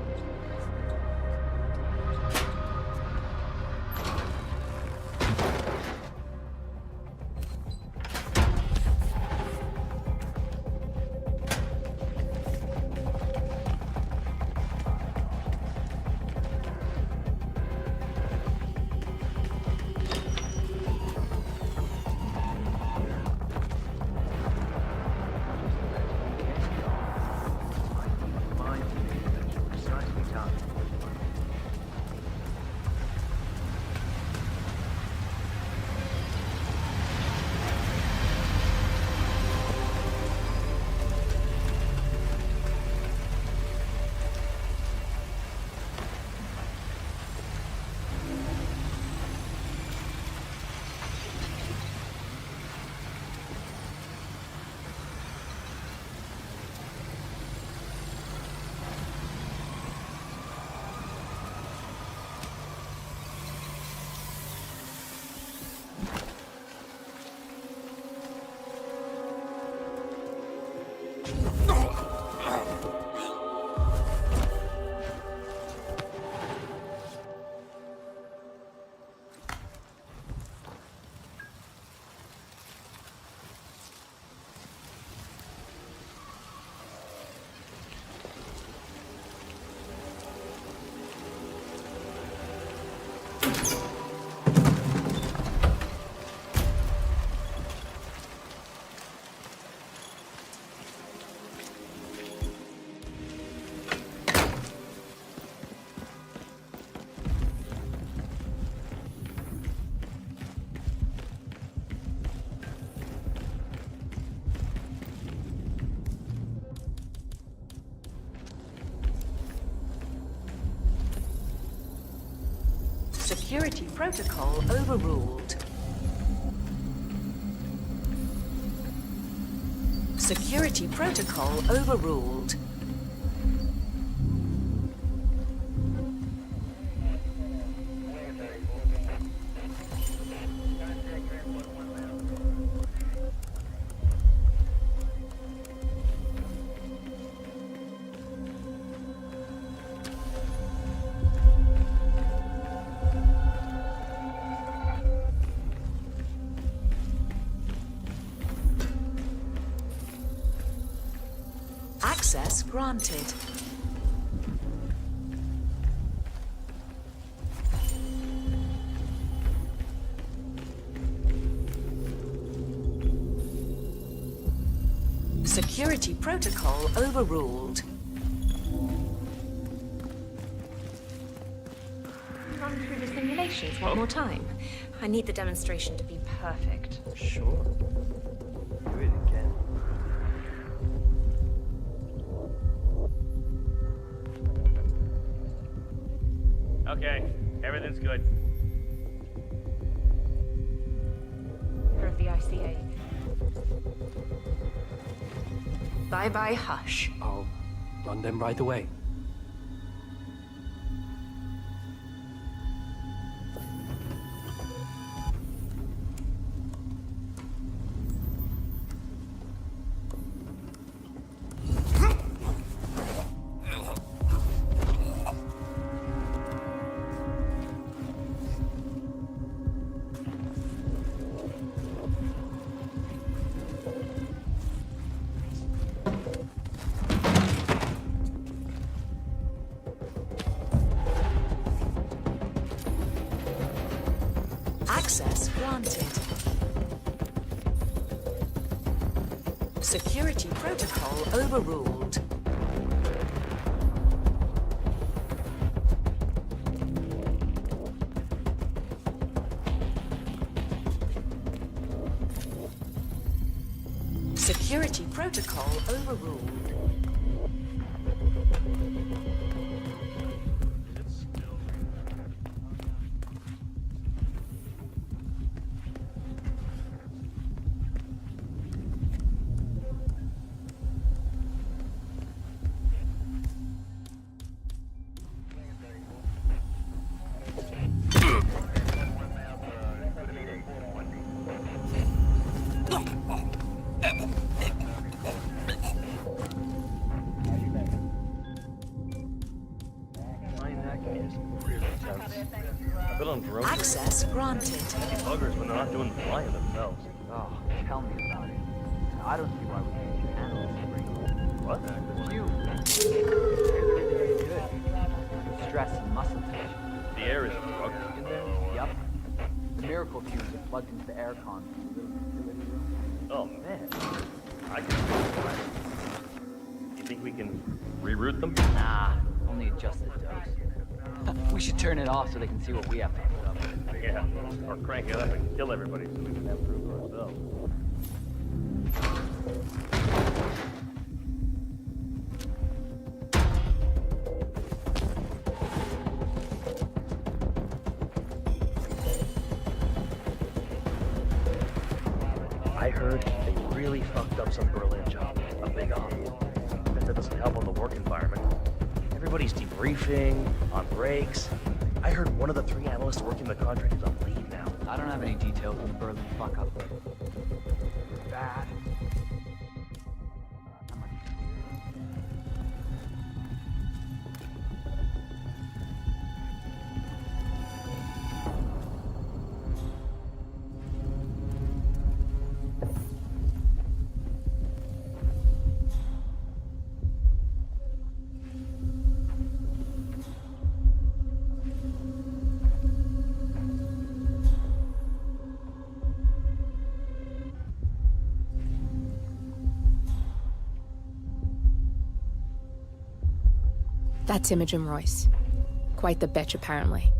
Security protocol overruled. Security protocol overruled. Access granted. Security protocol overruled. Run through the simulations one more time. I need the demonstration to be perfect. Sure. Do it again. Okay, everything's good. Of the ICA. Bye-bye, Hush. I'll run them right away. Access granted. Security protocol overruled. Security protocol overruled. Built on drones. Access granted. Buggers when they're not doing the flying themselves. Oh, tell me about it. I don't see why we can't use analysts to bring them. What? You. Good. Stress and muscle tension. The air is drugged in there? Yup. The miracle fumes are plugged into the aircon from the little facility room. Oh man. I can feel it. You think we can reroute them? Nah, only adjust the dose. We should turn it off so they can see what we have to put up with. Yeah, or crank it up and kill everybody so we can have proof for ourselves. I heard they really fucked up some Berlin job, a big op. Bet that doesn't help on the work environment. Everybody's debriefing, on breaks. I heard one of the 3 analysts working the contract is on leave now. I don't have any details on the Berlin fuck-up, but bad. That's Imogen Royce. Quite the bitch, apparently.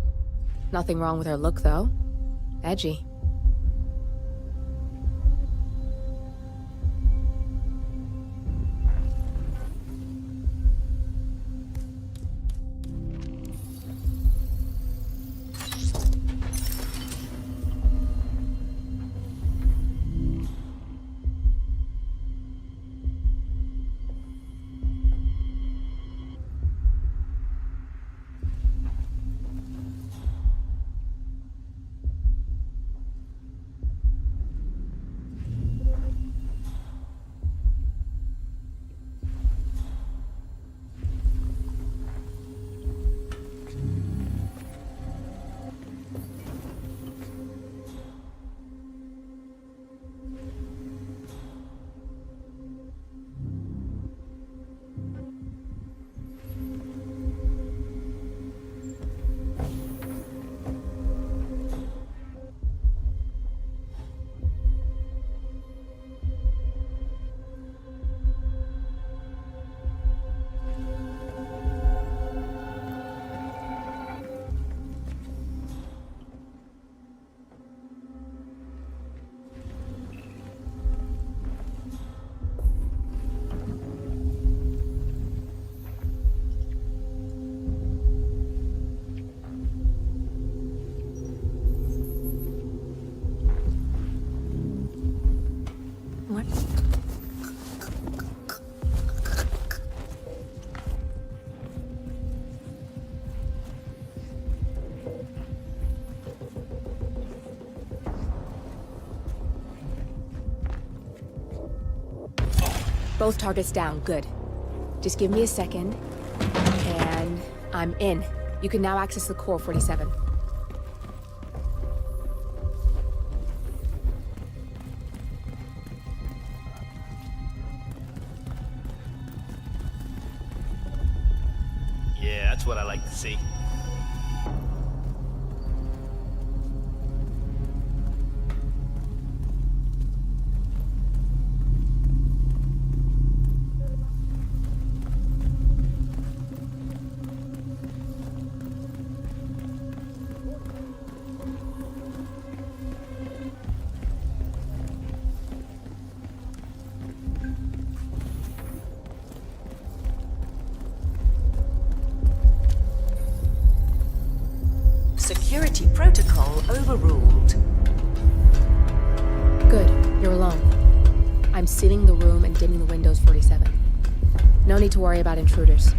Nothing wrong with her look, though. Edgy. Both targets down, good. Just give me a second, and I'm in. You can now access the core 47. Yeah, that's what I like to see. Security protocol overruled. Good, you're alone. I'm sealing the room and dimming the windows 47. No need to worry about intruders.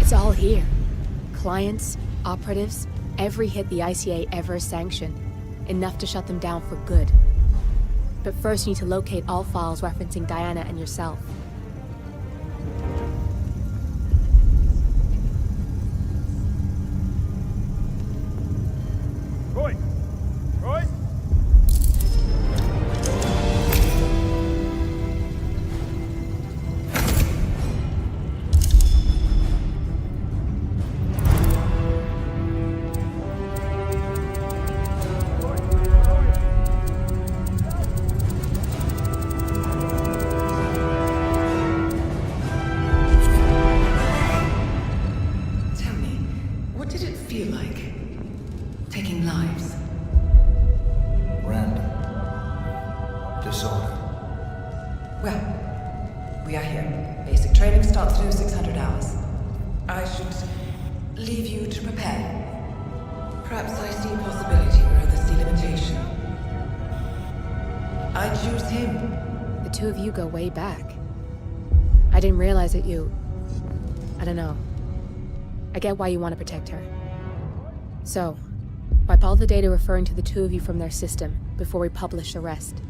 It's all here. Clients, operatives, every hit the ICA ever sanctioned. Enough to shut them down for good. But first you need to locate all files referencing Diana and yourself. Roy! Roy! Tell me, what did it feel like? Taking lives? Random. Disorder. Well, we are here. Basic training starts through 600 hours. I should leave you to prepare. Perhaps I see possibility where others see limitation. I choose him. The two of you go way back. I didn't realize that you... I don't know. I get why you want to protect her. So, wipe all the data referring to the two of you from their system before we publish the rest.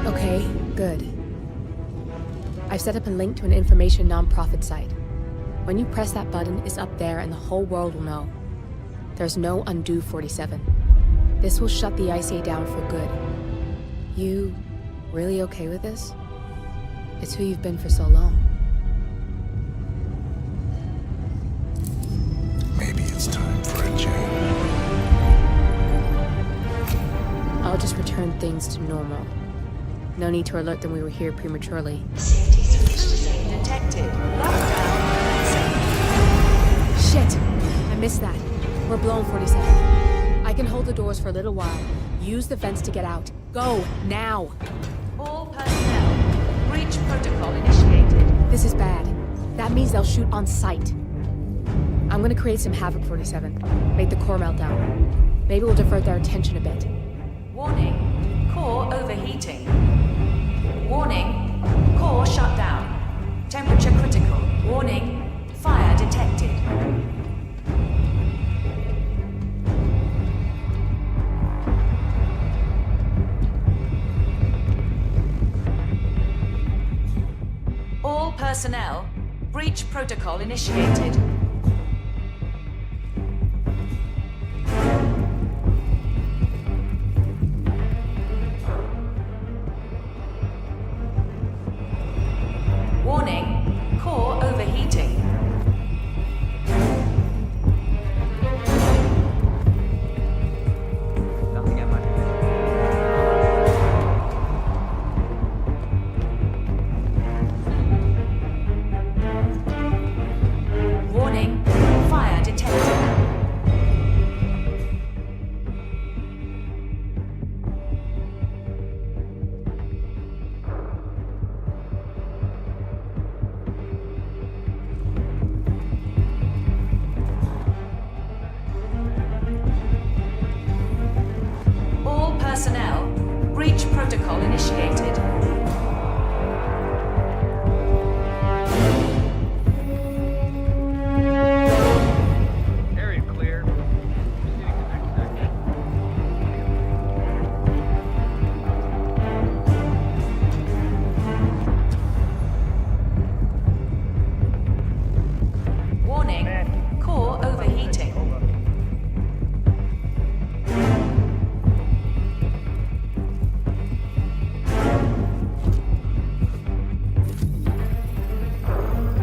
Okay, good. I've set up a link to an information non-profit site. When you press that button, it's up there and the whole world will know. There's no undo 47. This will shut the ICA down for good. You really okay with this? It's who you've been for so long. Maybe it's time for a change. I'll just return things to normal. No need to alert them we were here prematurely. Detected. Shit! I missed that. We're blown, 47. I can hold the doors for a little while. Use the vents to get out. Go, now! All personnel. Breach protocol initiated. This is bad. That means they'll shoot on sight. I'm gonna create some havoc, 47. Make the core melt down. Maybe we'll divert their attention a bit. Warning. Core overheating. Warning. Core shut down. Temperature critical. Warning. Fire detected. All personnel. Breach protocol initiated. Warning, core overheating. Nothing at my Warning, fire detected. All personnel, breach protocol initiated. Area clear. Proceeding to next sector. Warning, core overheating.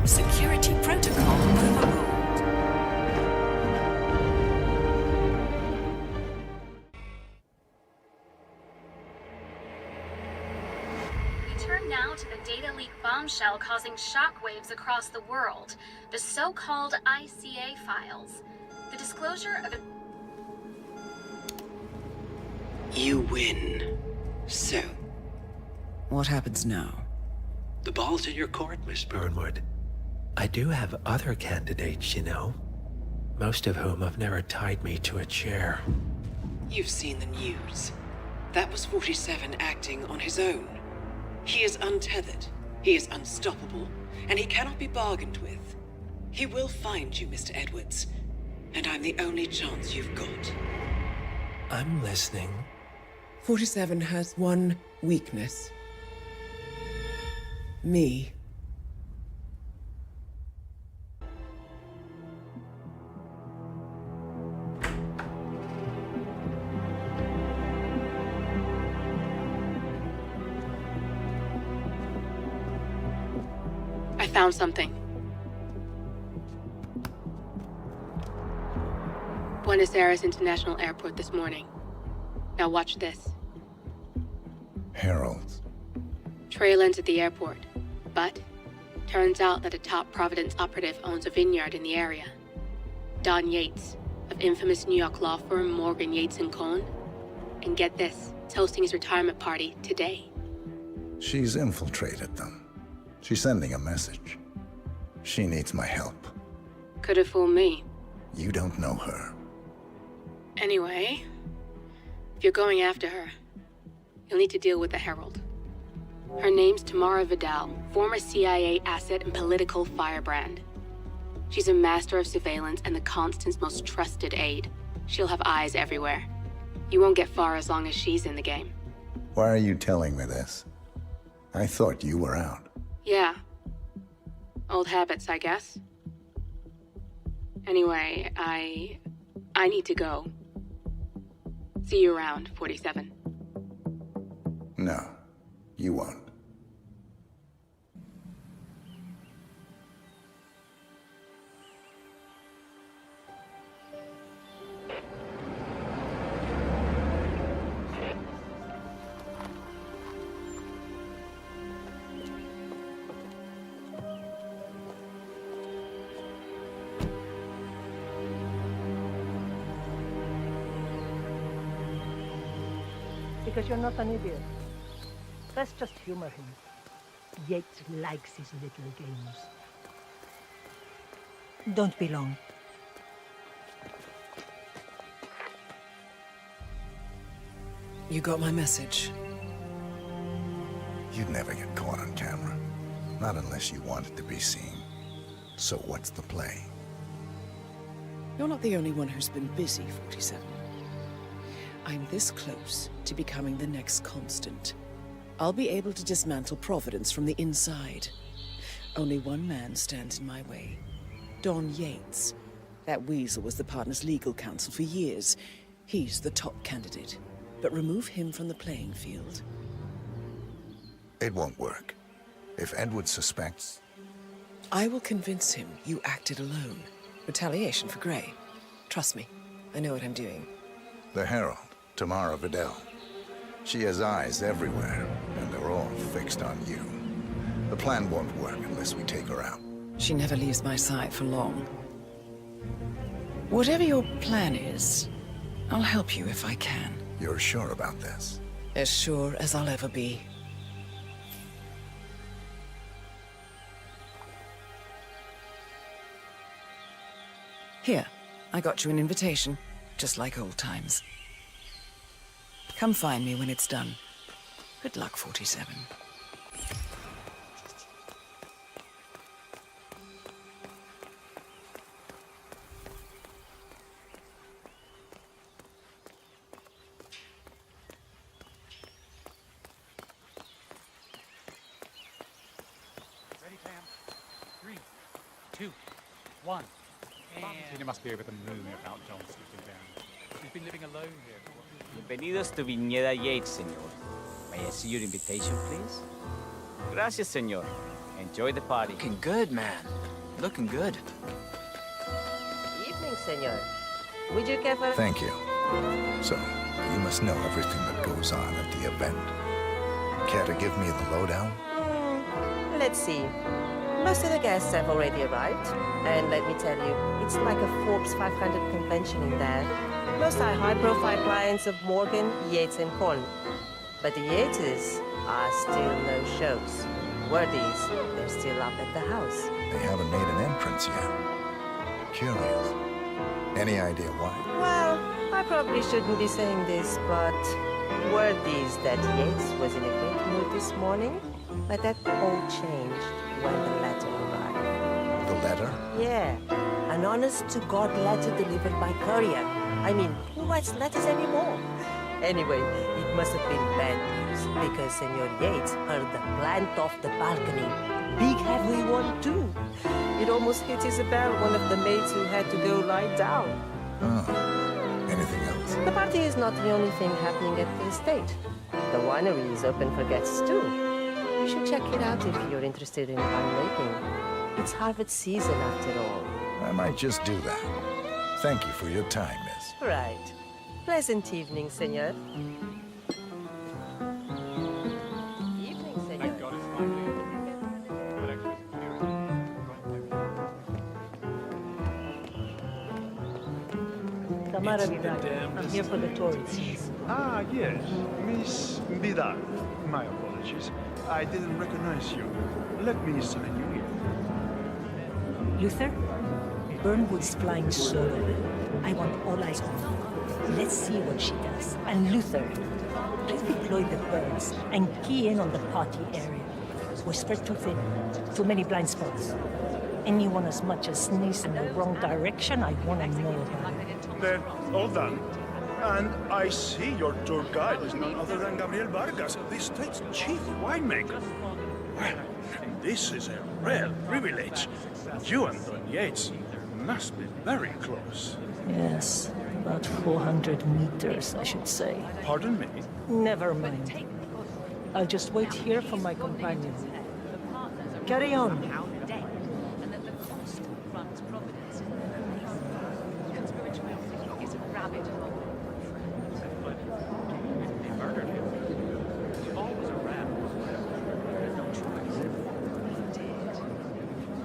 Security protocol overruled. We turn now to the data leak bombshell causing shockwaves across the world, the so-called ICA files. The disclosure of You win. So, What happens now? the ball's in your court, Miss Burnwood. I do have other candidates, you know. most of whom have never tied me to a chair. You've seen the news. That was 47 acting on his own. He is untethered, he is unstoppable, and he cannot be bargained with. He will find you, Mr. Edwards, and I'm the only chance you've got. I'm listening. 47 has one weakness. Me. I found something. Buenos Aires International Airport this morning. Now watch this. Heralds. Trail ends at the airport, but turns out that a top Providence operative owns a vineyard in the area. Don Yates, of infamous New York law firm Morgan, Yates & Cohn. And get this, is hosting his retirement party today. She's infiltrated them. She's sending a message. She needs my help. Could have fooled me. You don't know her. Anyway, if you're going after her, you'll need to deal with the Herald. Her name's Tamara Vidal, former CIA asset and political firebrand. She's a master of surveillance and the Constant's most trusted aide. She'll have eyes everywhere. You won't get far as long as she's in the game. Why are you telling me this? I thought you were out. Yeah. Old habits, I guess. Anyway, I need to go. See you around, 47. No, you won't. Because you're not an idiot. Let's just humor him. Yates likes his little games. Don't be long. You got my message. You'd never get caught on camera. Not unless you wanted to be seen. So what's the play? You're not the only one who's been busy, 47. I'm this close to becoming the next Constant. I'll be able to dismantle Providence from the inside. Only one man stands in my way. Don Yates. That weasel was the partner's legal counsel for years. He's the top candidate. But remove him from the playing field. It won't work. If Edward suspects... I will convince him you acted alone. Retaliation for Grey. Trust me, I know what I'm doing. The Herald, Tamara Vidal. She has eyes everywhere, and they're all fixed on you. The plan won't work unless we take her out. She never leaves my side for long. Whatever your plan is, I'll help you if I can. You're sure about this? As sure as I'll ever be. Here, I got you an invitation, just like old times. Come find me when it's done. Good luck, 47. Ready, Pam? 3, 2, 1. Tina must be over the moon about John slipping down. She's been living alone here. Bienvenidos to Viñeda Yates, señor. May I see your invitation, please? Gracias, señor. Enjoy the party. Looking good, man. Looking good. Evening, senor. Would you care for... Thank you. So, you must know everything that goes on at the event. Care to give me the lowdown? Let's see. Most of the guests have already arrived. And let me tell you, it's like a Forbes 500 convention in there. Most are high-profile clients of Morgan, Yates & Cohn. But the Yateses are still no-shows. Word is, they're still up at the house. They haven't made an entrance yet. Curious. Any idea why? Well, I probably shouldn't be saying this, but word is that Yates was in a great mood this morning, but that all changed when the letter arrived. The letter? Yeah, an honest-to-God letter delivered by courier. I mean, who writes letters anymore? Anyway, it must have been bad news, because Senor Yates heard the plant off the balcony. Big heavy one, too. It almost hit Isabel, one of the maids who had to go lie down. Oh. Anything else? The party is not the only thing happening at the estate. The winery is open for guests, too. You should check it out if you're interested in winemaking. It's harvest season, after all. I might just do that. Thank you for your time, miss. Right. Pleasant evening, senor. Evening, senor. Tamara Vidal. I'm here for the tourists. Ah, yes. Miss Vidal. My apologies. I didn't recognize you. Let me sign you here. Luther, Burnwood's flying solo. I want all eyes on her. Let's see what she does. And Luther, please deploy the birds and key in on the party area. We're spread too thin. Too many blind spots. Anyone as much as sneezes in the wrong direction, I want to know about it. Then, all done. And I see your tour guide is none other than Gabriel Vargas, the state's chief winemaker. Well, this is a rare privilege. You and Don Yates must be very close. Yes, about 400 meters, I should say. Pardon me? Never mind. I'll just wait here for my companion. Carry on.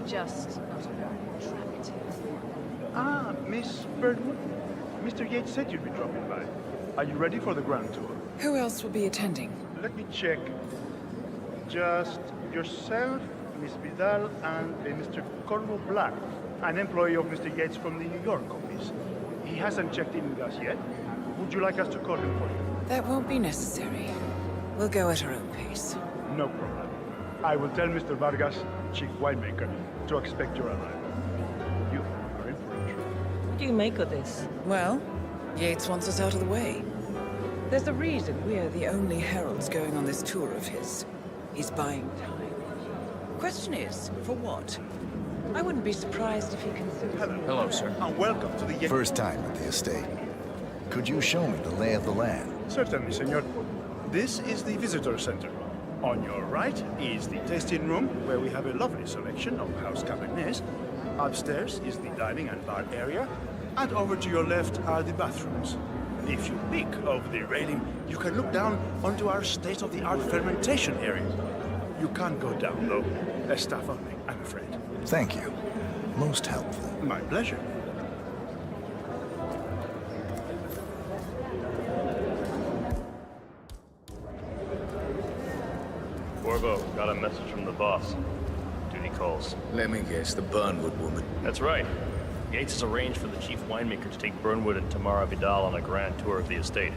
Just not very attractive. Ah, Miss Birdwood. Mr. Yates said you'd be dropping by. Are you ready for the grand tour? Who else will be attending? Let me check. Just yourself, Miss Vidal, and Mr. Corvo Black, an employee of Mr. Yates from the New York office. He hasn't checked in with us yet. Would you like us to call him for you? That won't be necessary. We'll go at our own pace. No problem. I will tell Mr. Vargas, chief winemaker, to expect your arrival. You are in for a treat. What do you make of this? Well, Yates wants us out of the way. There's a reason we're the only heralds going on this tour of his. He's buying time. Question is, for what? I wouldn't be surprised if he considers... Hello, sir. And welcome to the... First time at the estate. Could you show me the lay of the land? Certainly, senor. This is the visitor center. On your right is the tasting room, where we have a lovely selection of house cabernets. Upstairs is the dining and bar area, and over to your left are the bathrooms. If you peek over the railing, you can look down onto our state-of-the-art fermentation area. You can't go down, though. As staff only, I'm afraid. Thank you. Most helpful. My pleasure. Corvo, got a message from the boss. Duty calls. Let me guess, the Burnwood woman. That's right. Yates has arranged for the chief winemaker to take Burnwood and Tamara Vidal on a grand tour of the estate.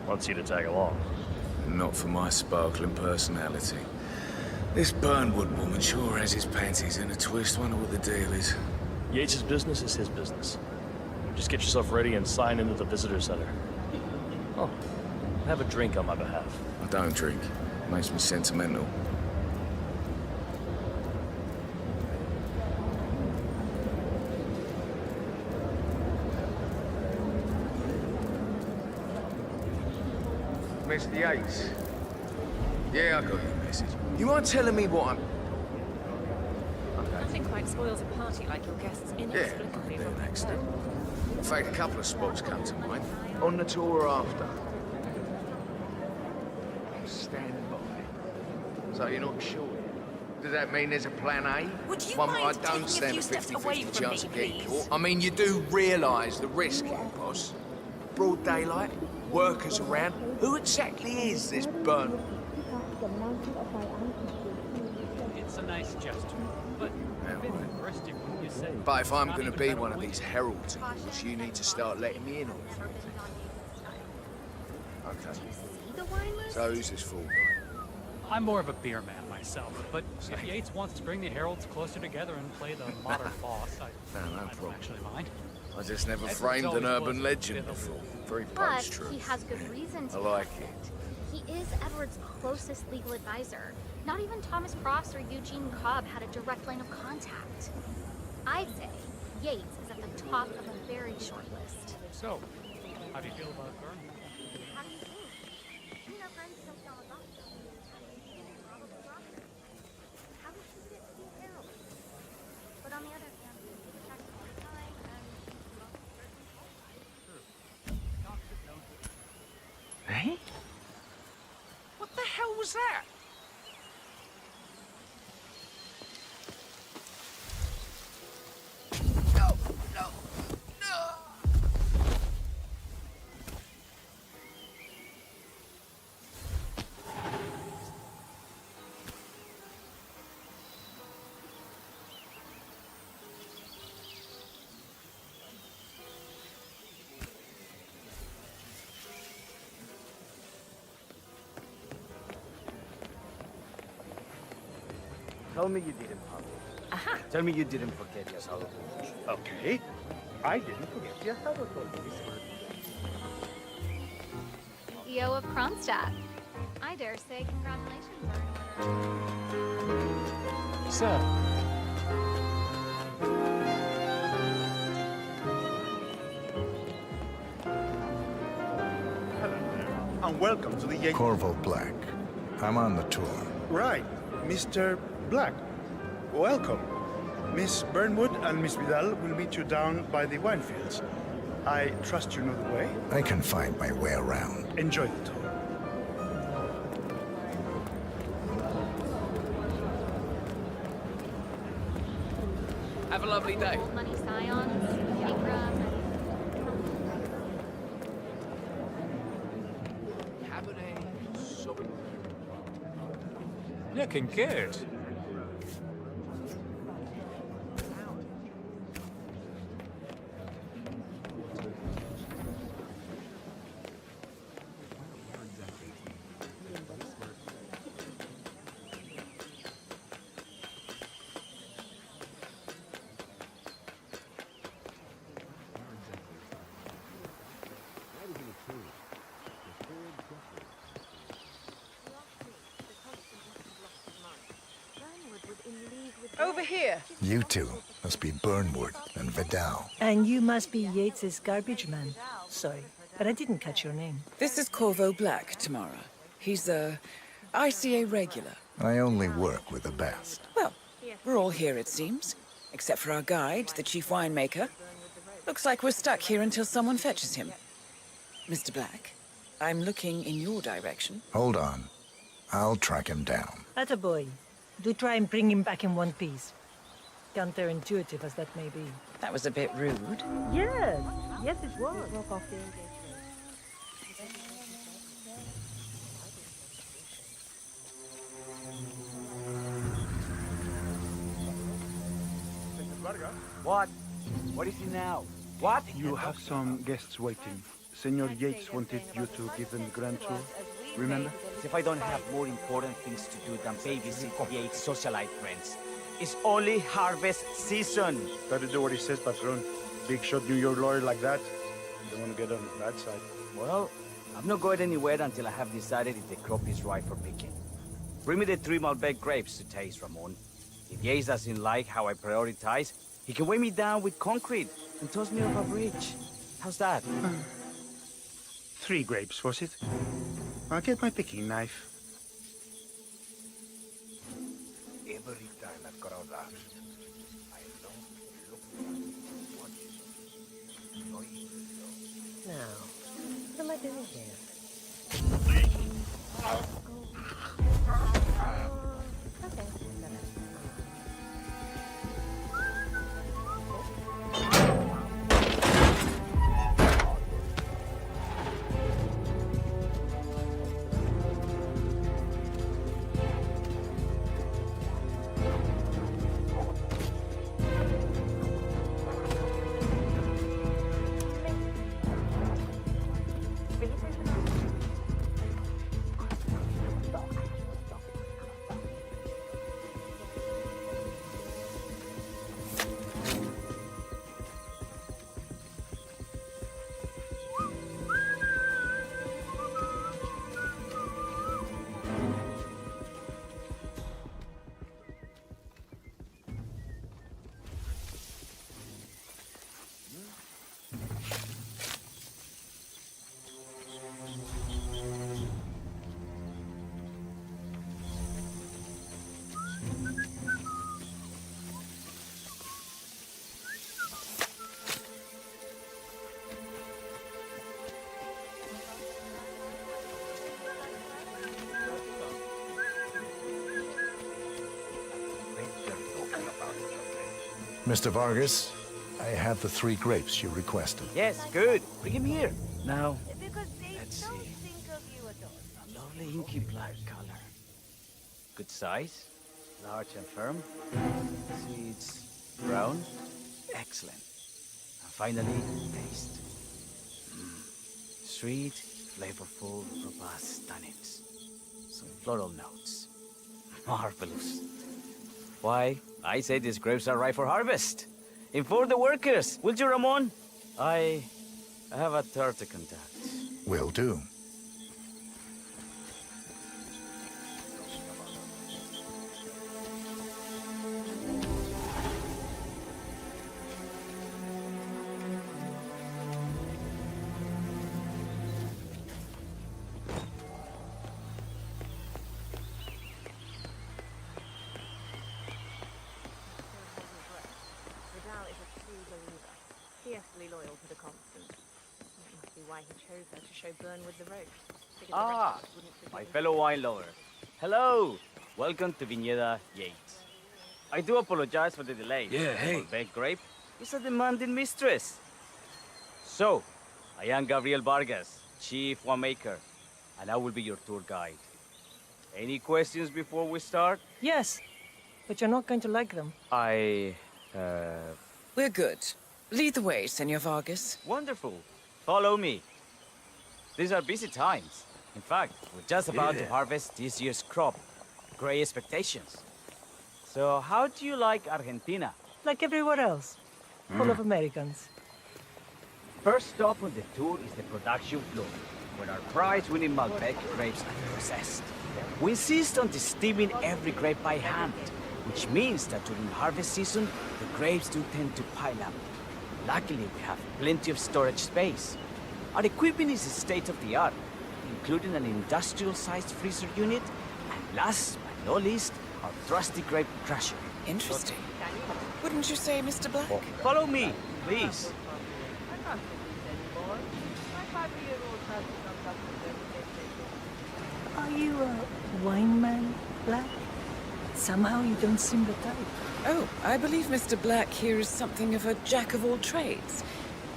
Wants you to tag along. Not for my sparkling personality. This Burnwood woman sure has his panties in a twist. Wonder what the deal is. Yates' business is his business. Just get yourself ready and sign into the visitor center. Oh, have a drink on my behalf. I don't drink. Makes me sentimental. Mr. Yates. Yeah, I got your message. You aren't telling me what I'm... Nothing quite spoils a party like your guests inexplicably an accident. In fact, a couple of spots come to mind. On the tour after. I'm standing by. So you're not sure? Does that mean there's a plan A? Would you One mind where I don't taking a stand few a steps away 50-50 from chance me, of getting please? caught? I mean, you do realise the risk here, boss. Broad daylight, workers around. Who exactly is this Burn? That's a nice gesture. But a bit aggressive, wouldn't you say? But if I'm going to be one of these heralds of yours, you need to start letting me in on it. Okay. So who's this fool guy? I'm more of a beer man myself, but if Yates wants to bring the heralds closer together and play the modern boss, I don't actually mind. I just never Edward's framed always an urban was a legend bit of a- before. Very But post-truth. he has good reason to. I like it. He is Edward's closest legal advisor. Not even Thomas Cross or Eugene Cobb had a direct line of contact. I'd say Yates is at the top of a very short list. So, how do you feel about Byrne? How do you think? You know, friends don't know about them. How would you fit the herald? But on the other hand, he checks all the time and Hey? What the hell was that? No, no, no! Tell me you didn't, Pablo. Tell me you didn't forget your salad. Okay. I didn't forget your salad. CEO of Kronstadt. I dare say congratulations are in order. Sir. Hello there, and welcome to the Yates... Corvo Black. I'm on the tour. Right, Mr. Black. Welcome. Miss Burnwood and Miss Vidal will meet you down by the wine fields. I trust you know the way. I can find my way around. Enjoy the tour. Have a lovely day. Old money scions, Ingram. Looking good. Over here. You two must be Burnwood and Vidal. And you must be Yates's garbage man. Sorry, but I didn't catch your name. This is Corvo Black, Tamara. He's a ICA regular. I only work with the best. Well, we're all here, it seems. Except for our guide, the chief winemaker. Looks like we're stuck here until someone fetches him. Mr. Black, I'm looking in your direction. Hold on. I'll track him down. Attaboy. Do try and bring him back in one piece. Counterintuitive as that may be. That was a bit rude. Yes. Yes, it was. What? What is it now? What? You have some guests waiting. Senor Yates wanted you to give them the grand tour. Remember? As if I don't have more important things to do than babysit Yates' socialite friends. It's only harvest season. Better do what he says, Patron. Big shot New York lawyer like that. You don't want to get on his bad side. Well, I'm not going anywhere until I have decided if the crop is right for picking. Bring me the 3 Malbec grapes to taste, Ramon. If Yates doesn't like how I prioritize, he can weigh me down with concrete and toss me off a bridge. How's that? 3 grapes, was it? I'll get my picking knife. Every time I've got out that, I Now, what am I doing here? Mr. Vargas, I have the 3 grapes you requested. Yes, good. Bring him here. Now, let's see. Lovely inky black color. Good size. Large and firm. Seeds brown. Excellent. And finally, taste. Sweet, flavorful, robust tannins. Some floral notes. Marvelous. Why, I say these grapes are ripe for harvest. Inform the workers, will you, Ramon? I have a third to contact. Will do. Fiercely loyal to the constant. That must be why he chose her to show Byrne with the ropes. Ah, my fellow wine lover. Hello! Welcome to Viñeda Yates. I do apologize for the delay. Yeah, hey. Big Grape is a demanding mistress. So, I am Gabriel Vargas, Chief Winemaker, and I will be your tour guide. Any questions before we start? Yes, but you're not going to like them. We're good. Lead the way, Senor Vargas. Wonderful. Follow me. These are busy times. In fact, we're just about to harvest this year's crop. Great expectations. So, how do you like Argentina? Like everywhere else. Full of Americans. First stop on the tour is the production floor, where our prize-winning Malbec grapes are processed. We insist on steaming every grape by hand, which means that during harvest season, the grapes do tend to pile up. Luckily, we have plenty of storage space. Our equipment is state-of-the-art, including an industrial-sized freezer unit, and last but not least, our trusty grape crusher. Interesting. Wouldn't you say, Mr. Black? Follow me, please. Are you a wine man, Black? Somehow you don't seem the type. Oh, I believe Mr. Black here is something of a jack-of-all-trades.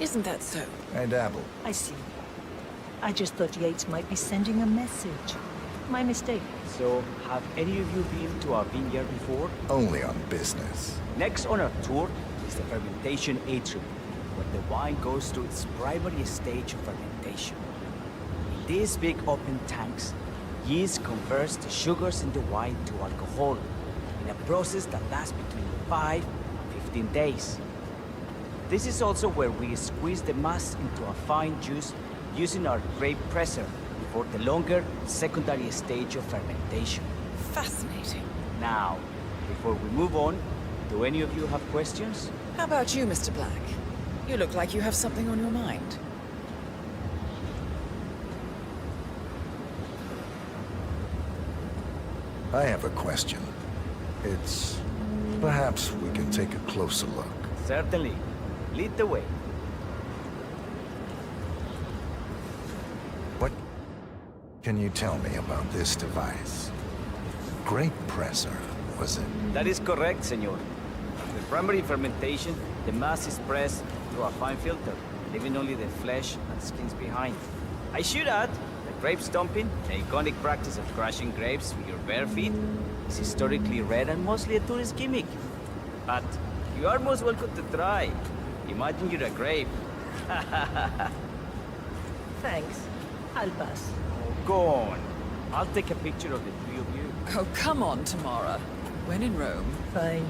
Isn't that so? I dabble. I see. I just thought Yates might be sending a message. My mistake. So, have any of you been to our vineyard before? Only on business. Next on our tour is the fermentation atrium, where the wine goes through its primary stage of fermentation. In these big open tanks, yeast converts the sugars in the wine to alcohol, in a process that lasts between 5 and 15 days. This is also where we squeeze the mass into a fine juice using our grape presser for the longer secondary stage of fermentation. Fascinating. Now, before we move on, do any of you have questions? How about you, Mr. Black? You look like you have something on your mind. I have a question. It's... perhaps we can take a closer look. Certainly. Lead the way. What can you tell me about this device? Grape presser, was it? That is correct, senor. With primary fermentation, the mass is pressed through a fine filter, leaving only the flesh and skins behind. I should add, the grape stomping, the iconic practice of crushing grapes with your bare feet, is historically rare and mostly a tourist gimmick. But you are most welcome to try. Imagine you're a grape. Thanks. I'll pass. Go on. I'll take a picture of the three of you. Oh, come on, Tamara. When in Rome. Fine.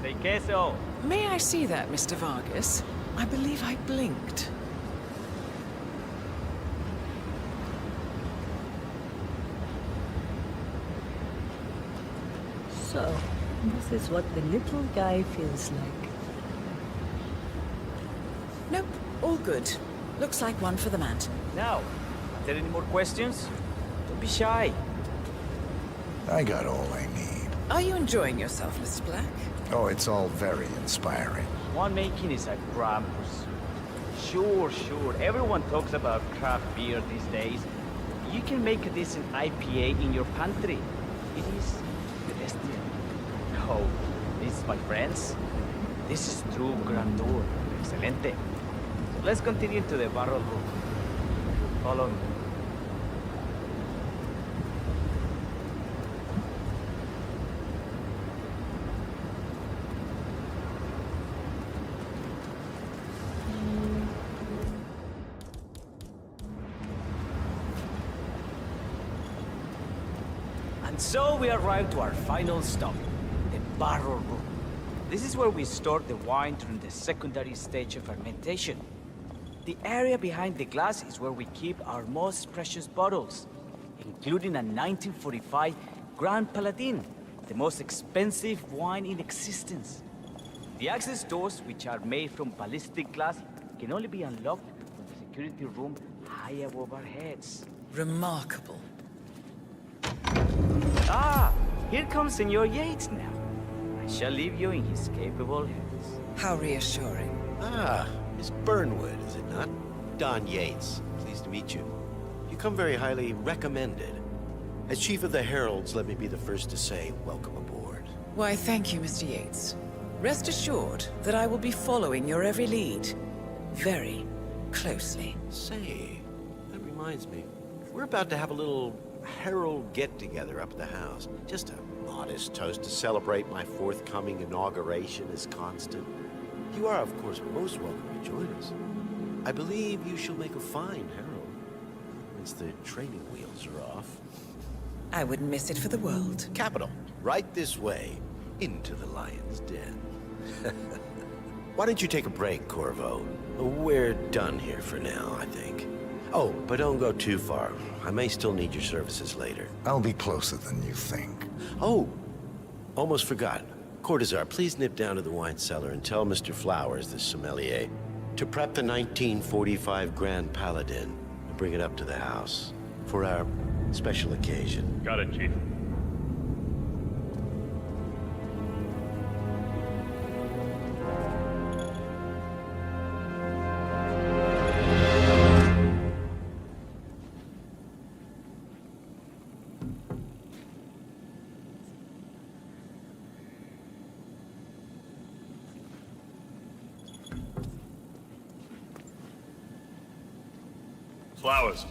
Say queso. May I see that, Mr. Vargas? I believe I blinked. So, this is what the little guy feels like. Nope, all good. Looks like one for the mantel. Now, are there any more questions? Don't be shy. I got all I need. Are you enjoying yourself, Mr. Black? Oh, it's all very inspiring. Winemaking is a grand pursuit. Sure. Everyone talks about craft beer these days. You can make a decent IPA in your pantry. It is pedestrian. Oh, this, my friends, this is true grandeur. Excelente. So let's continue to the barrel room. Follow me. And so we arrived to our final stop, the barrel room. This is where we store the wine during the secondary stage of fermentation. The area behind the glass is where we keep our most precious bottles, including a 1945 Grand Paladin, the most expensive wine in existence. The access doors, which are made from ballistic glass, can only be unlocked from the security room high above our heads. Remarkable. Ah, here comes Senor Yates now. I shall leave you in his capable hands. How reassuring. Ah, Miss Burnwood, is it not? Don Yates, pleased to meet you. You come very highly recommended. As Chief of the Heralds, let me be the first to say, welcome aboard. Why, thank you, Mr. Yates. Rest assured that I will be following your every lead. Very closely. Say, that reminds me. We're about to have a little Herald get-together up at the house. Just a modest toast to celebrate my forthcoming inauguration as Constant. You are, of course, most welcome to join us. I believe you shall make a fine Herald, once the training wheels are off. I wouldn't miss it for the world. Capital. Right this way, into the lion's den. Why don't you take a break, Corvo? We're done here for now, I think. Oh, but don't go too far. I may still need your services later. I'll be closer than you think. Oh, almost forgot. Cortazar, please nip down to the wine cellar and tell Mr. Flowers, the sommelier, to prep the 1945 Grand Paladin and bring it up to the house for our special occasion. Got it, Chief. Flowers.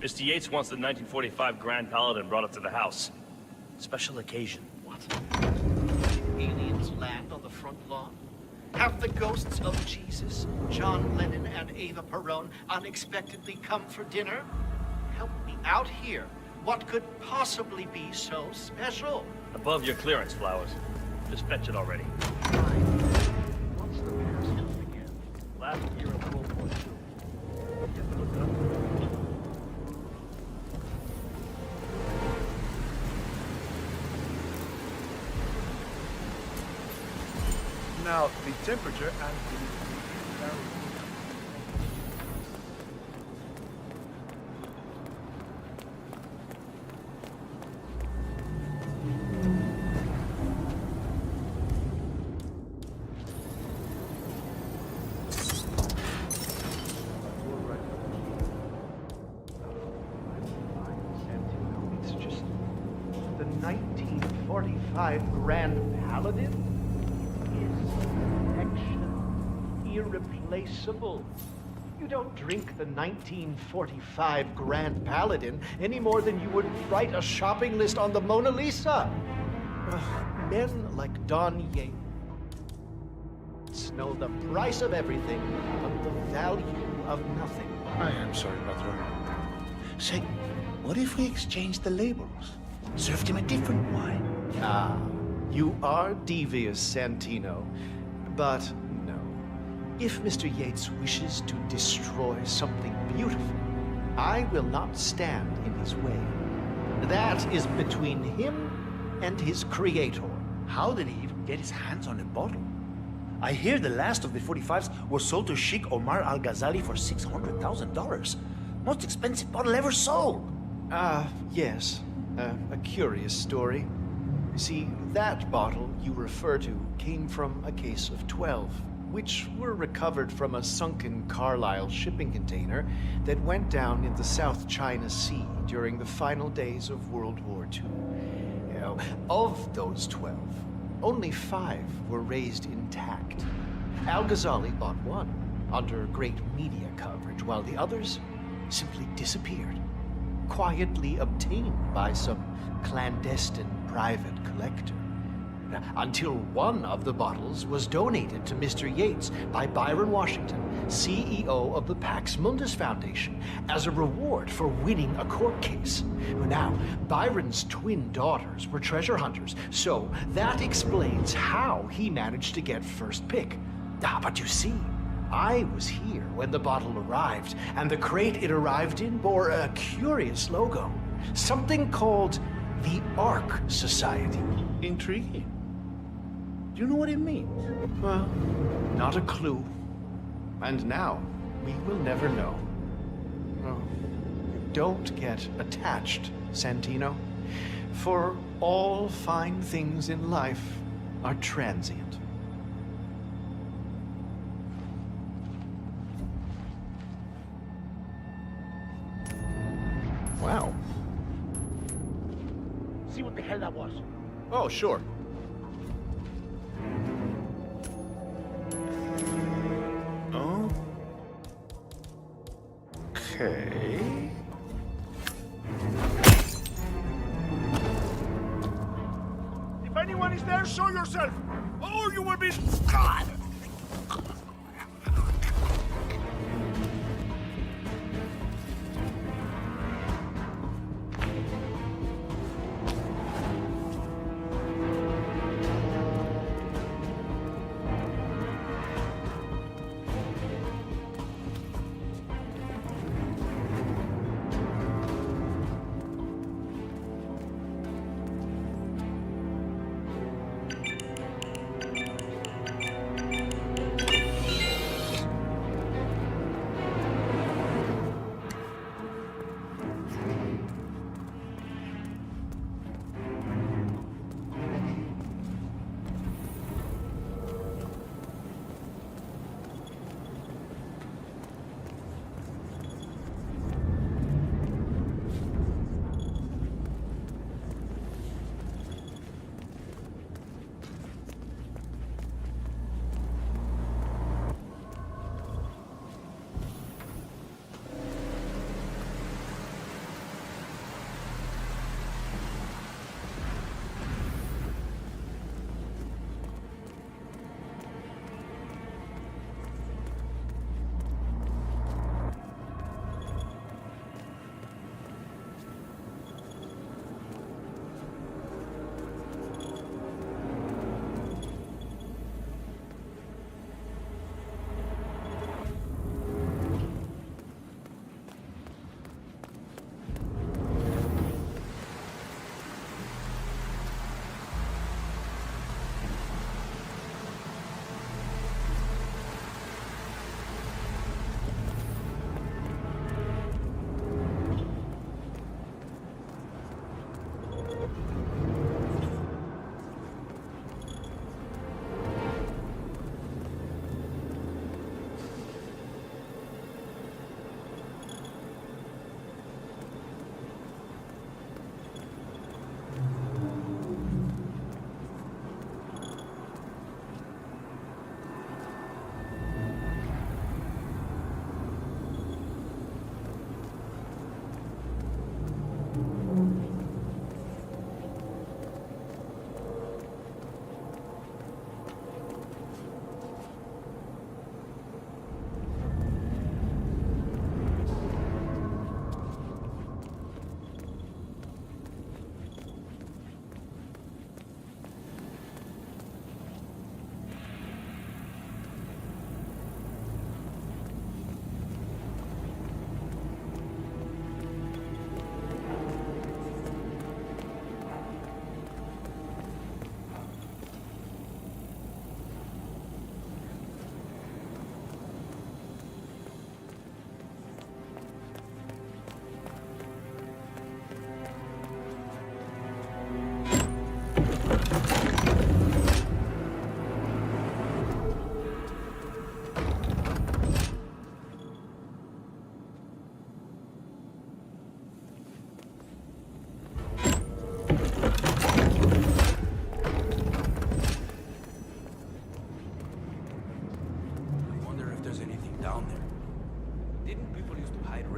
Mr. Yates wants the 1945 Grand Paladin brought up to the house. Special occasion. What? Aliens land on the front lawn? Have the ghosts of Jesus, John Lennon, and Eva Peron unexpectedly come for dinner? Help me out here. What could possibly be so special? Above your clearance, Flowers. Just fetch it already. What's the passcode again? Last year of World War II. Now, the temperature and the barrel. It's just the 1945 Grand Paladin? Irreplaceable. You don't drink the 1945 Grand Paladin any more than you would write a shopping list on the Mona Lisa. Men like Don Yates know the price of everything, but the value of nothing. I am sorry, Patron. Say, what if we exchange the labels? Served him a different wine. Ah, you are devious, Santino. But no. If Mr. Yates wishes to destroy something beautiful, I will not stand in his way. That is between him and his creator. How did he even get his hands on a bottle? I hear the last of the 45s was sold to Sheikh Omar Al-Ghazali for $600,000. Most expensive bottle ever sold. Yes. A curious story. See, that bottle you refer to came from a case of 12, which were recovered from a sunken Carlisle shipping container that went down in the South China Sea during the final days of World War II. You know, of those 12, only 5 were raised intact. Al-Ghazali bought one under great media coverage, while the others simply disappeared, quietly obtained by some clandestine private collector. Until one of the bottles was donated to Mr. Yates by Byron Washington, CEO of the Pax Mundus Foundation, as a reward for winning a court case. Now, Byron's twin daughters were treasure hunters, so that explains how he managed to get first pick. But you see, I was here when the bottle arrived, and the crate it arrived in bore a curious logo. Something called the Ark Society. Intriguing. Do you know what it means? Well, not a clue. And now, we will never know. Oh, don't get attached, Santino. For all fine things in life are transient. Wow. See what the hell that was. Oh, sure. Okay. If anyone is there, show yourself, or you will be... God!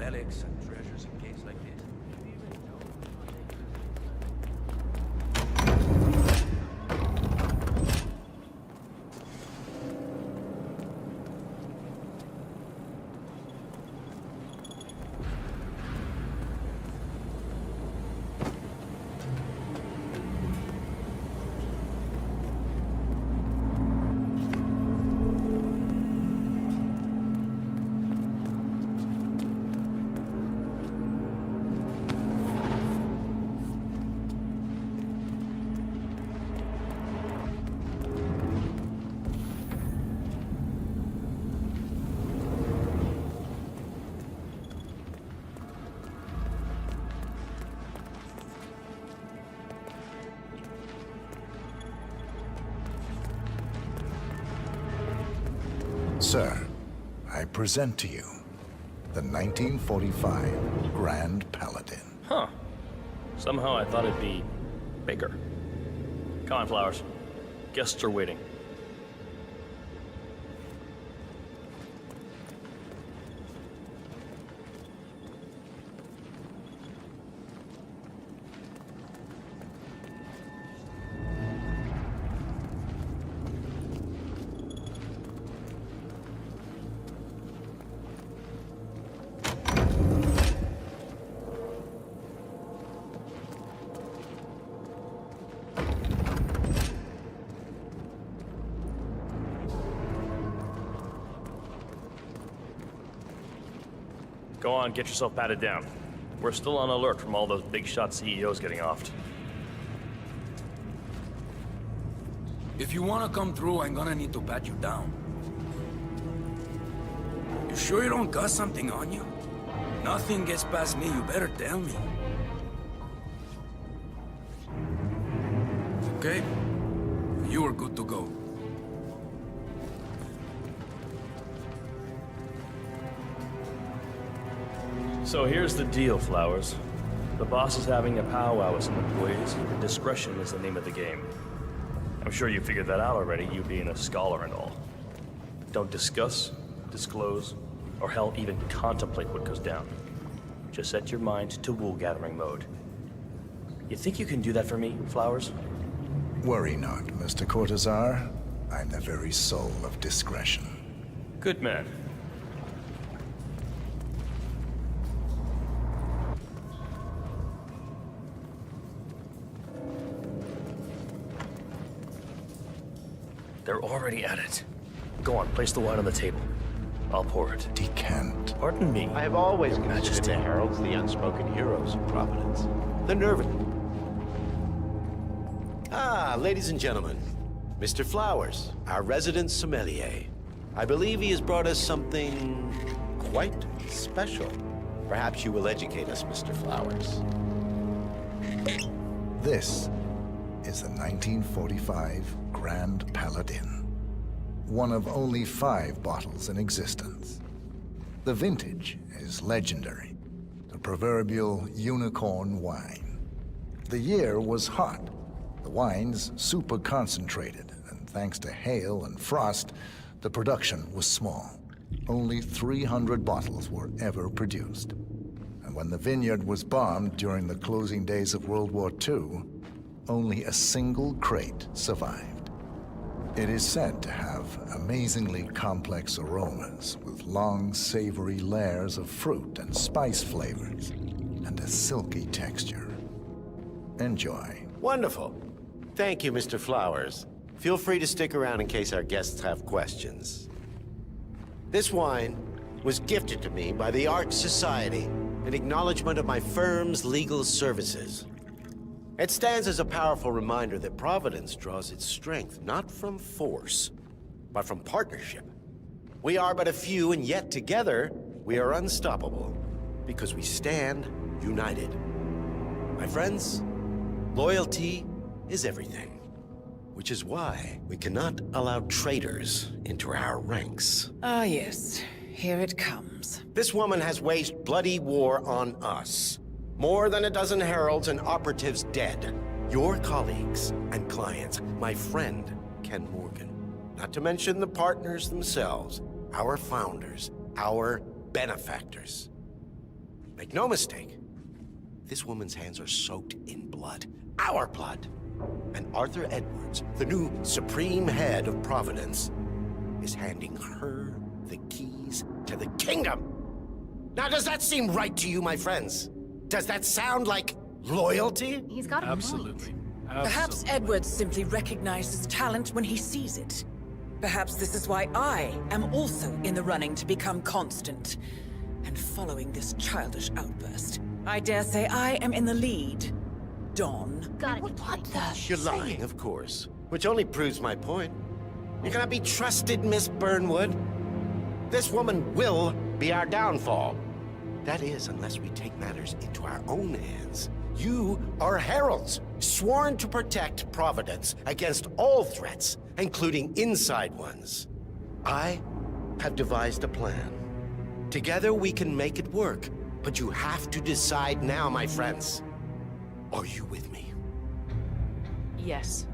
relics and treasures in cases like this. Sir, I present to you the 1945 Grand Paladin. Huh. Somehow I thought it'd be bigger. Come on, Flowers. Guests are waiting. Go on, get yourself patted down. We're still on alert from all those big shot CEOs getting offed. If you want to come through, I'm gonna need to pat you down. You sure you don't got something on you? Nothing gets past me, you better tell me. Okay? You are good to go. So here's the deal, Flowers. The boss is having a powwow with some employees. Discretion is the name of the game. I'm sure you figured that out already, you being a scholar and all. Don't discuss, disclose, or hell, even contemplate what goes down. Just set your mind to wool-gathering mode. You think you can do that for me, Flowers? Worry not, Mr. Cortazar. I'm the very soul of discretion. Good man. They're already at it. Go on, place the wine on the table. I'll pour it. Decant. Pardon me. I have always considered Majesty. the heralds the unspoken heroes of Providence. The nerve. Ah, ladies and gentlemen, Mr. Flowers, our resident sommelier. I believe he has brought us something quite special. Perhaps you will educate us, Mr. Flowers. This is the 1945 Grand Paladin, one of only 5 bottles in existence. The vintage is legendary, the proverbial unicorn wine. The year was hot, the wine's super concentrated, and thanks to hail and frost, the production was small. Only 300 bottles were ever produced. And when the vineyard was bombed during the closing days of World War II, only a single crate survived. It is said to have amazingly complex aromas with long, savory layers of fruit and spice flavors, and a silky texture. Enjoy. Wonderful. Thank you, Mr. Flowers. Feel free to stick around in case our guests have questions. This wine was gifted to me by the Art Society in acknowledgement of my firm's legal services. It stands as a powerful reminder that Providence draws its strength not from force, but from partnership. We are but a few, and yet together we are unstoppable because we stand united. My friends, loyalty is everything, which is why we cannot allow traitors into our ranks. Ah, yes. Here it comes. This woman has waged bloody war on us. More than a dozen heralds and operatives dead. Your colleagues and clients, my friend, Ken Morgan. Not to mention the partners themselves, our founders, our benefactors. Make no mistake, this woman's hands are soaked in blood. Our blood. And Arthur Edwards, the new supreme head of Providence, is handing her the keys to the kingdom. Now, does that seem right to you, my friends? Does that sound like loyalty? He's got a Absolutely. Perhaps Edwards simply recognizes talent when he sees it. Perhaps this is why I am also in the running to become constant. And following this childish outburst, I dare say I am in the lead. Dawn. What the? You're lying, of course. Which only proves my point. You cannot be trusted, Miss Burnwood. This woman will be our downfall. That is, unless we take matters into our own hands. You are heralds, sworn to protect Providence against all threats, including inside ones. I have devised a plan. Together we can make it work, but you have to decide now, my friends. Are you with me? Yes.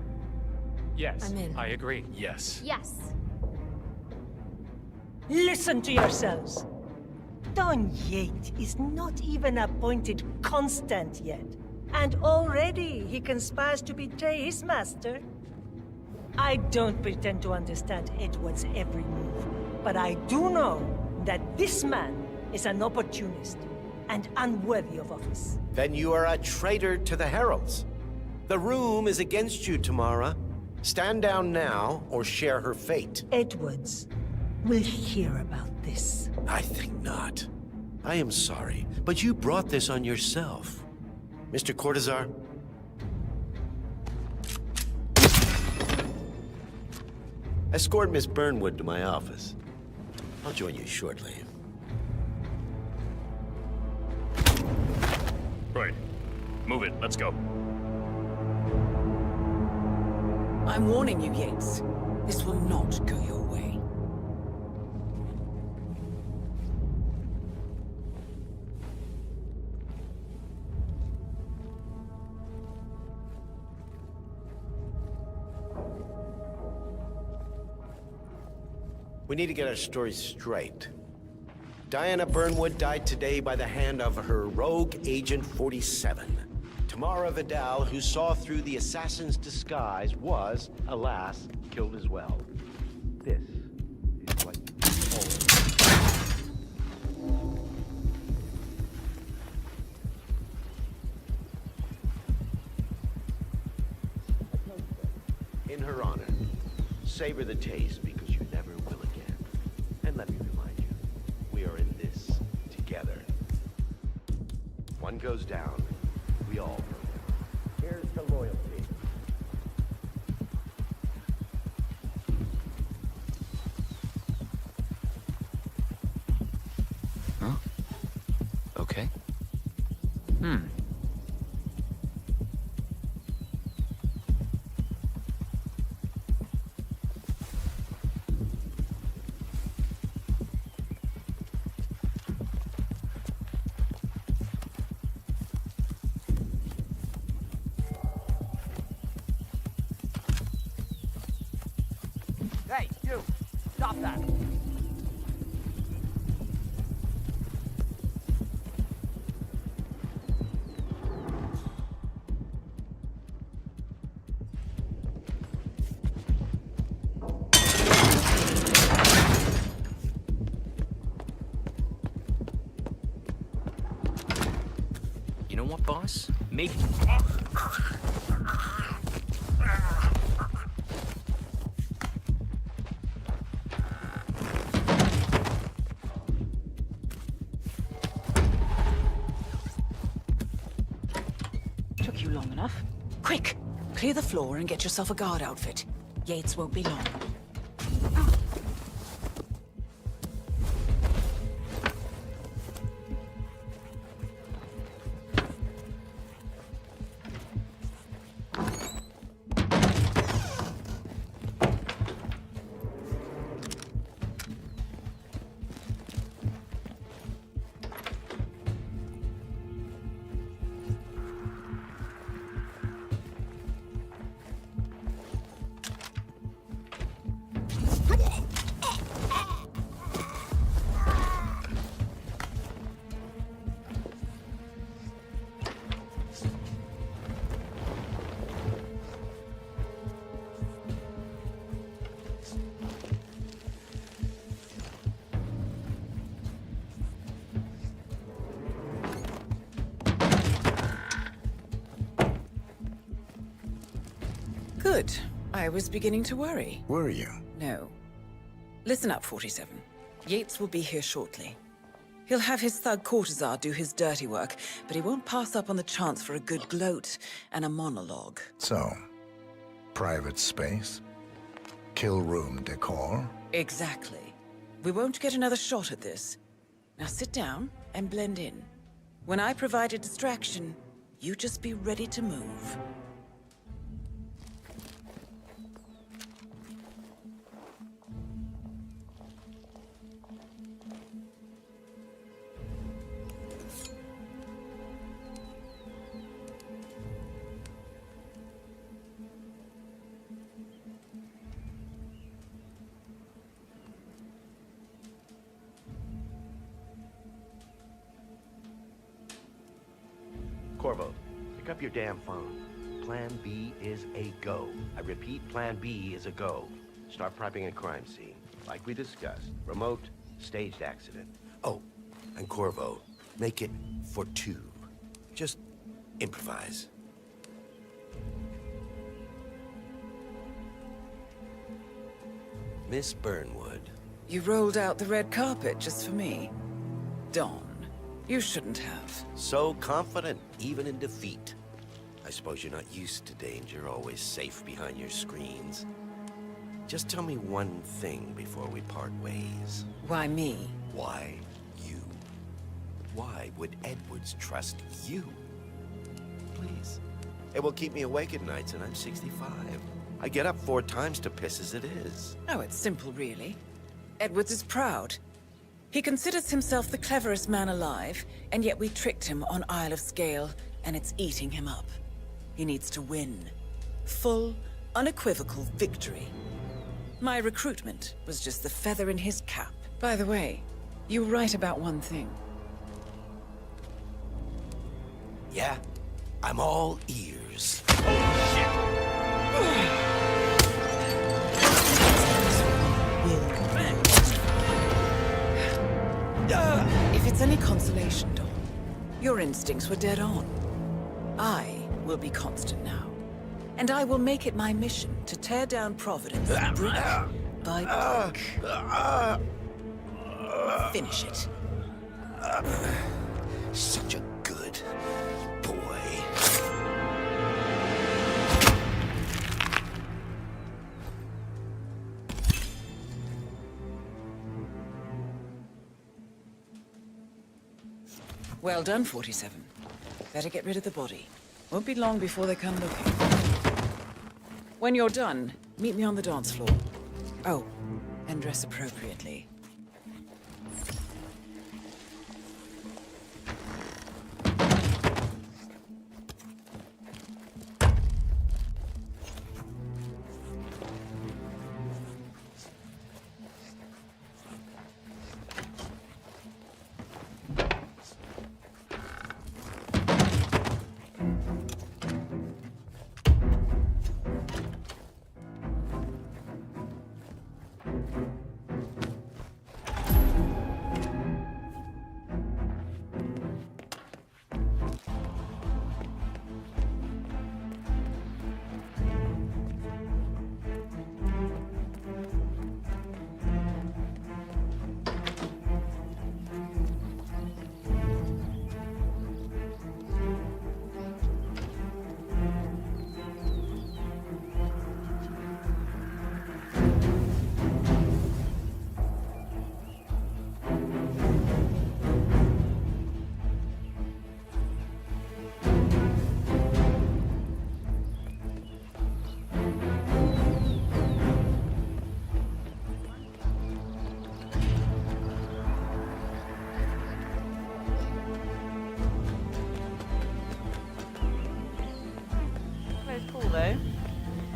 Yes, I'm in. I agree. Yes. Yes. Listen to yourselves. Don Yates is not even appointed constant yet. And already he conspires to betray his master. I don't pretend to understand Edward's every move, but I do know that this man is an opportunist and unworthy of office. Then you are a traitor to the heralds. The room is against you, Tamara. Stand down now or share her fate. Edwards will hear about this. I think not. I am sorry, but you brought this on yourself. Mr. Cortazar? Escort Miss Burnwood to my office. I'll join you shortly. Right. Move it. Let's go. I'm warning you, Yates. This will not go your way. We need to get our story straight. Diana Burnwood died today by the hand of her rogue Agent 47. Tamara Vidal, who saw through the assassin's disguise, was, alas, killed as well. This is what in her honor, savor the taste because you never will again. And let me remind you, we are in this together. One goes down, we all go down. Here's the loyalty. Huh? Okay. Hey, you! Stop that! You know what, boss? Maybe... Took you long enough. Quick! Clear the floor and get yourself a guard outfit. Yates won't be long. I was beginning to worry. Were you? No. Listen up, 47. Yates will be here shortly. He'll have his thug Cortazar do his dirty work, but he won't pass up on the chance for a good gloat and a monologue. So, private space? Kill room decor? Exactly. We won't get another shot at this. Now sit down and blend in. When I provide a distraction, you just be ready to move. Corvo, pick up your damn phone. Plan B is a go. I repeat, Plan B is a go. Start prepping a crime scene. Like we discussed. Remote, staged accident. Oh, and Corvo, make it for 2. Just improvise. Miss Burnwood. You rolled out the red carpet just for me. Dawn, you shouldn't have. So confident, even in defeat. I suppose you're not used to danger, always safe behind your screens. Just tell me one thing before we part ways. Why me? Why you? Why would Edwards trust you? Please. It will keep me awake at nights, and I'm 65. I get up 4 times to piss as it is. Oh, it's simple, really. Edwards is proud. He considers himself the cleverest man alive, and yet we tricked him on Isle of Scale, and it's eating him up. He needs to win. Full, unequivocal victory. My recruitment was just the feather in his cap. By the way, you were right about one thing. Yeah? I'm all ears. If it's any consolation, Dawn, your instincts were dead on. I will be constant now, and I will make it my mission to tear down Providence brick by brick. Finish it. Such a good boy. Well done, 47. Better get rid of the body. Won't be long before they come looking. When you're done, meet me on the dance floor. Oh, and dress appropriately.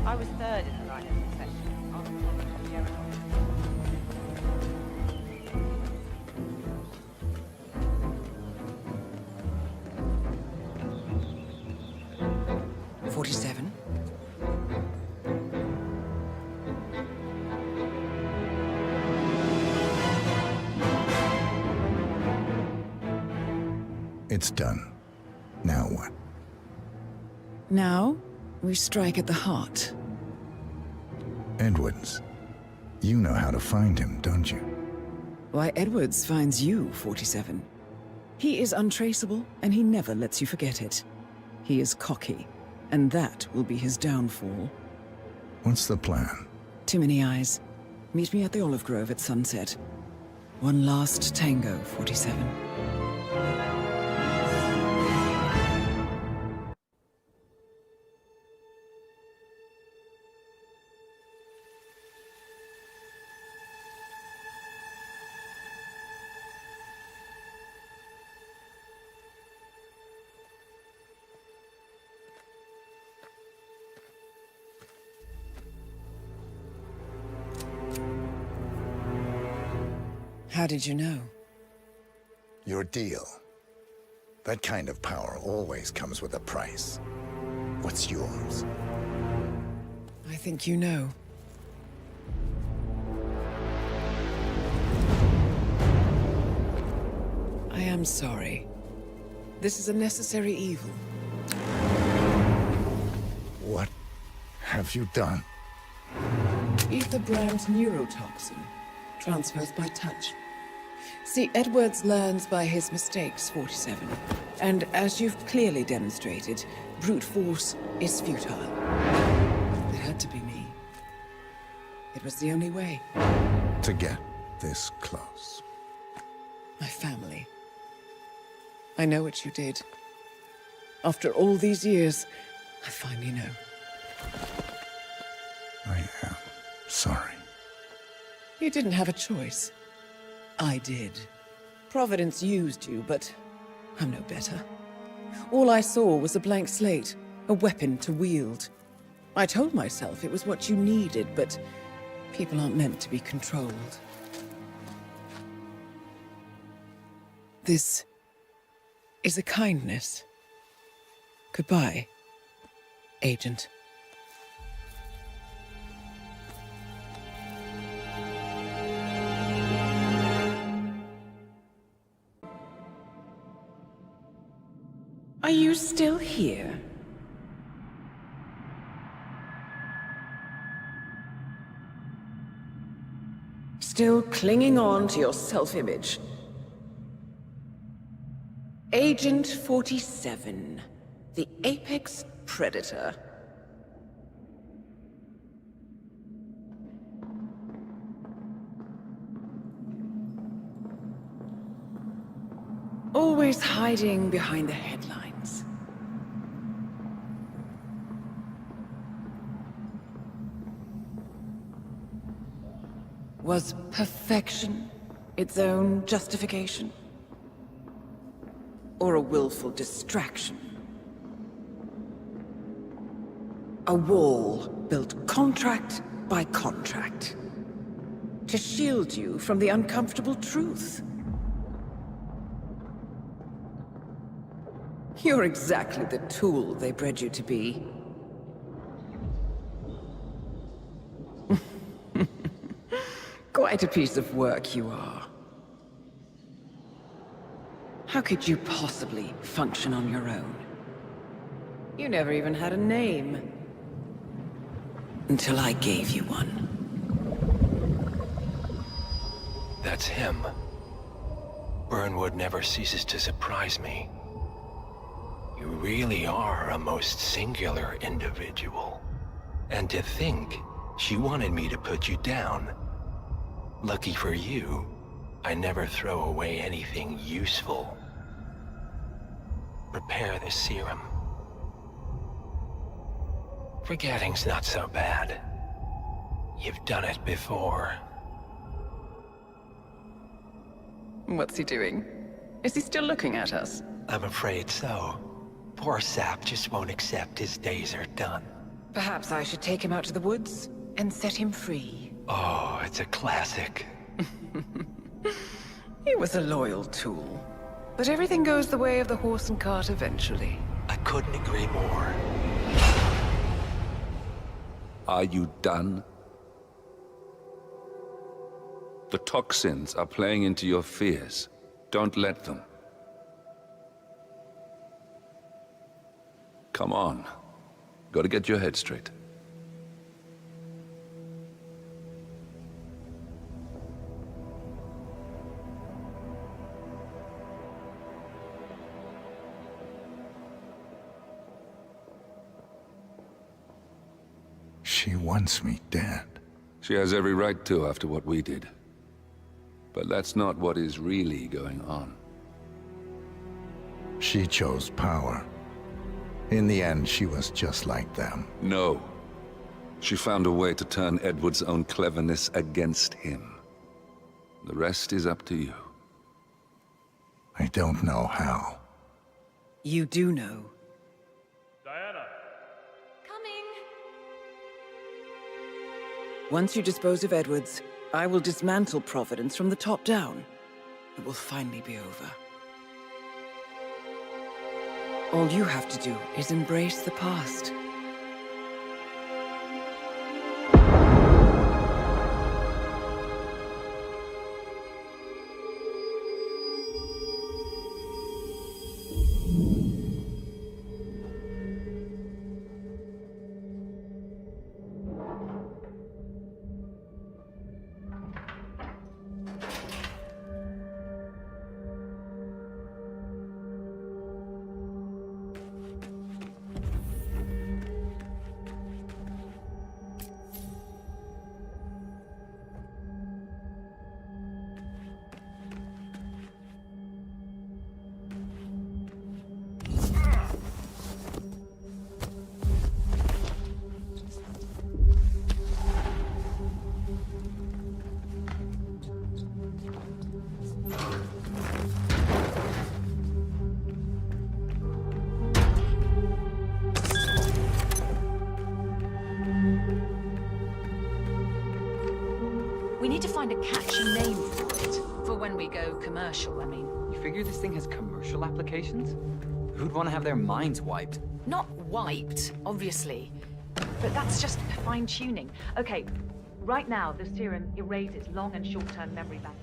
I was third in the line-up section. I was on the aeronaut. 47. It's done. Now what? Now, we strike at the heart. Edwards. You know how to find him, don't you? Why, Edwards finds you, 47. He is untraceable, and he never lets you forget it. He is cocky, and that will be his downfall. What's the plan? Too many eyes. Meet me at the Olive Grove at sunset. One last tango, 47. How did you know? Your deal. That kind of power always comes with a price. What's yours? I think you know. I am sorry. This is a necessary evil. What have you done? Ether brand neurotoxin. Transfers by touch. See, Edwards learns by his mistakes, 47. And as you've clearly demonstrated, brute force is futile. It had to be me. It was the only way. To get this close. My family. I know what you did. After all these years, I finally know. I am sorry. You didn't have a choice. I did. Providence used you, but I'm no better. All I saw was a blank slate, a weapon to wield. I told myself it was what you needed, but people aren't meant to be controlled. This is a kindness. Goodbye, Agent. Are you still here? Still clinging on to your self-image? Agent 47, the apex predator. Always hiding behind the headlines. Was perfection its own justification? Or a willful distraction? A wall built contract by contract to shield you from the uncomfortable truth. You're exactly the tool they bred you to be. Quite a piece of work you are. How could you possibly function on your own? You never even had a name. Until I gave you one. That's him. Burnwood never ceases to surprise me. You really are a most singular individual. And to think she wanted me to put you down. Lucky for you, I never throw away anything useful. Prepare the serum. Forgetting's not so bad. You've done it before. What's he doing? Is he still looking at us? I'm afraid so. Poor sap just won't accept his days are done. Perhaps I should take him out to the woods and set him free. Oh, it's a classic. He was a loyal tool. But everything goes the way of the horse and cart eventually. I couldn't agree more. Are you done? The toxins are playing into your fears. Don't let them. Come on. Gotta get your head straight. she wants me dead. She has every right to after what we did. But that's not what is really going on. She chose power. In the end, she was just like them. No. She found a way to turn Edward's own cleverness against him. The rest is up to you. I don't know how. You do know. Diana! Coming! Once you dispose of Edwards, I will dismantle Providence from the top down. It will finally be over. All you have to do is embrace the past. We need to find a catchy name for it. For when we go commercial, I mean. You figure this thing has commercial applications? Who'd want to have their minds wiped? Not wiped, obviously. But that's just fine-tuning. Okay, right now, the serum erases long and short-term memory banks.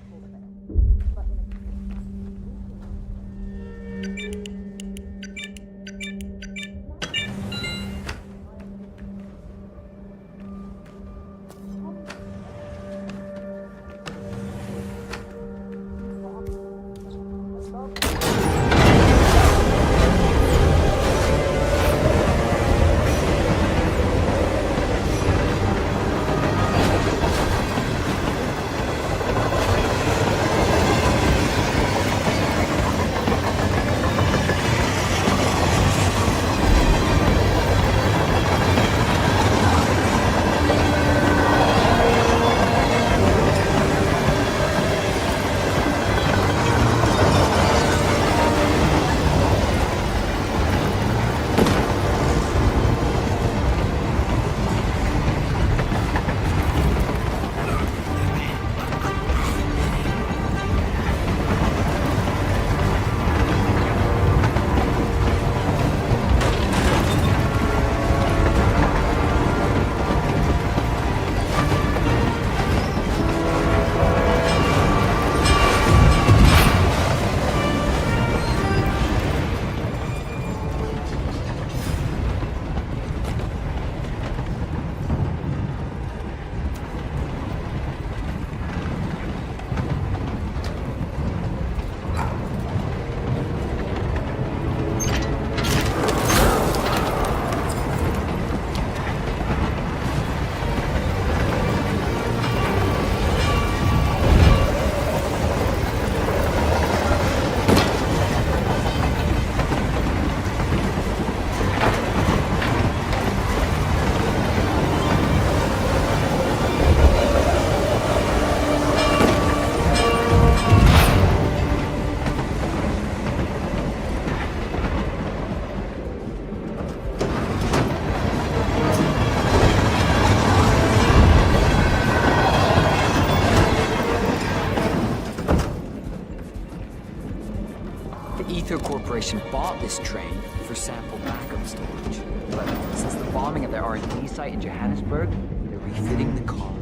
Corporation bought this train for sample backup storage. But since the bombing of their R&D site in Johannesburg, they're refitting the cars.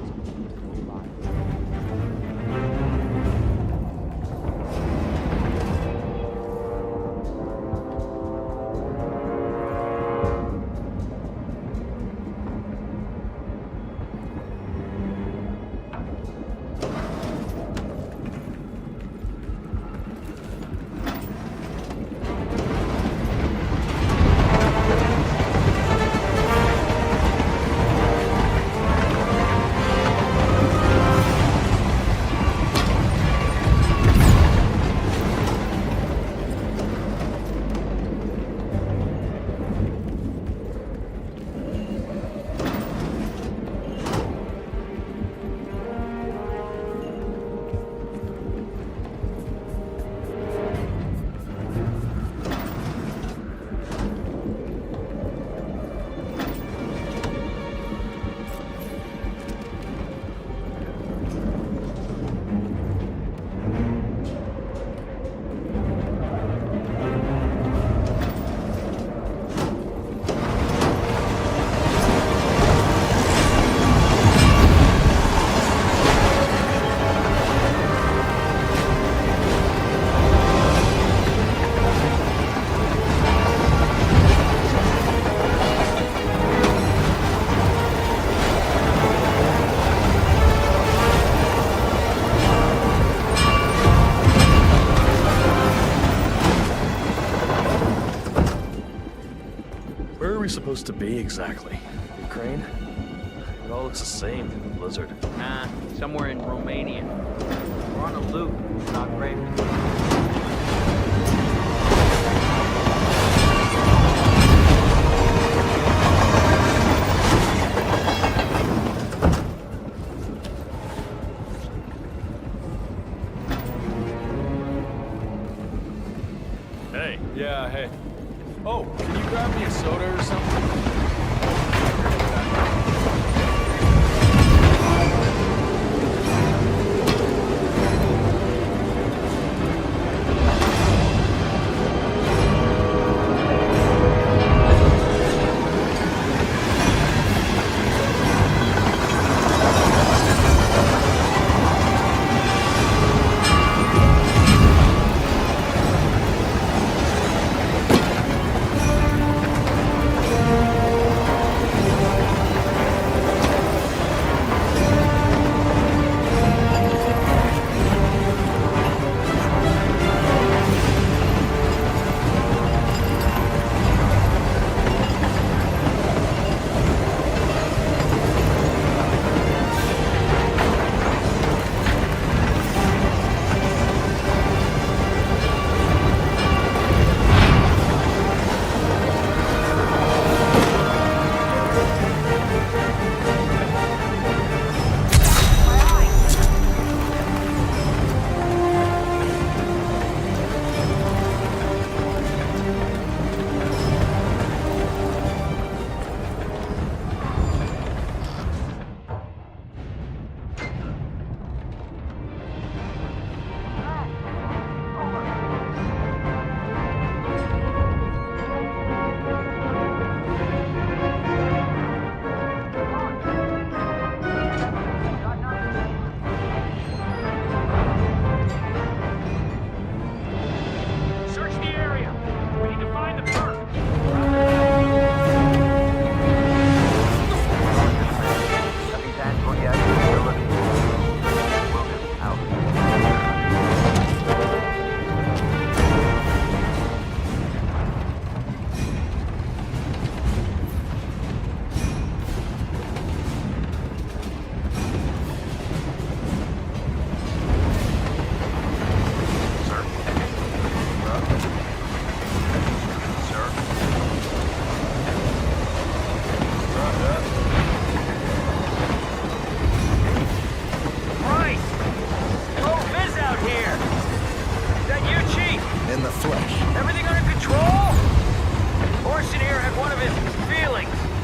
supposed to be exactly? Ukraine? It all looks the same through the blizzard. Nah, somewhere in Romania. We're on a loop, not great. Hey. Yeah, hey. Oh, can you grab me a soda or something?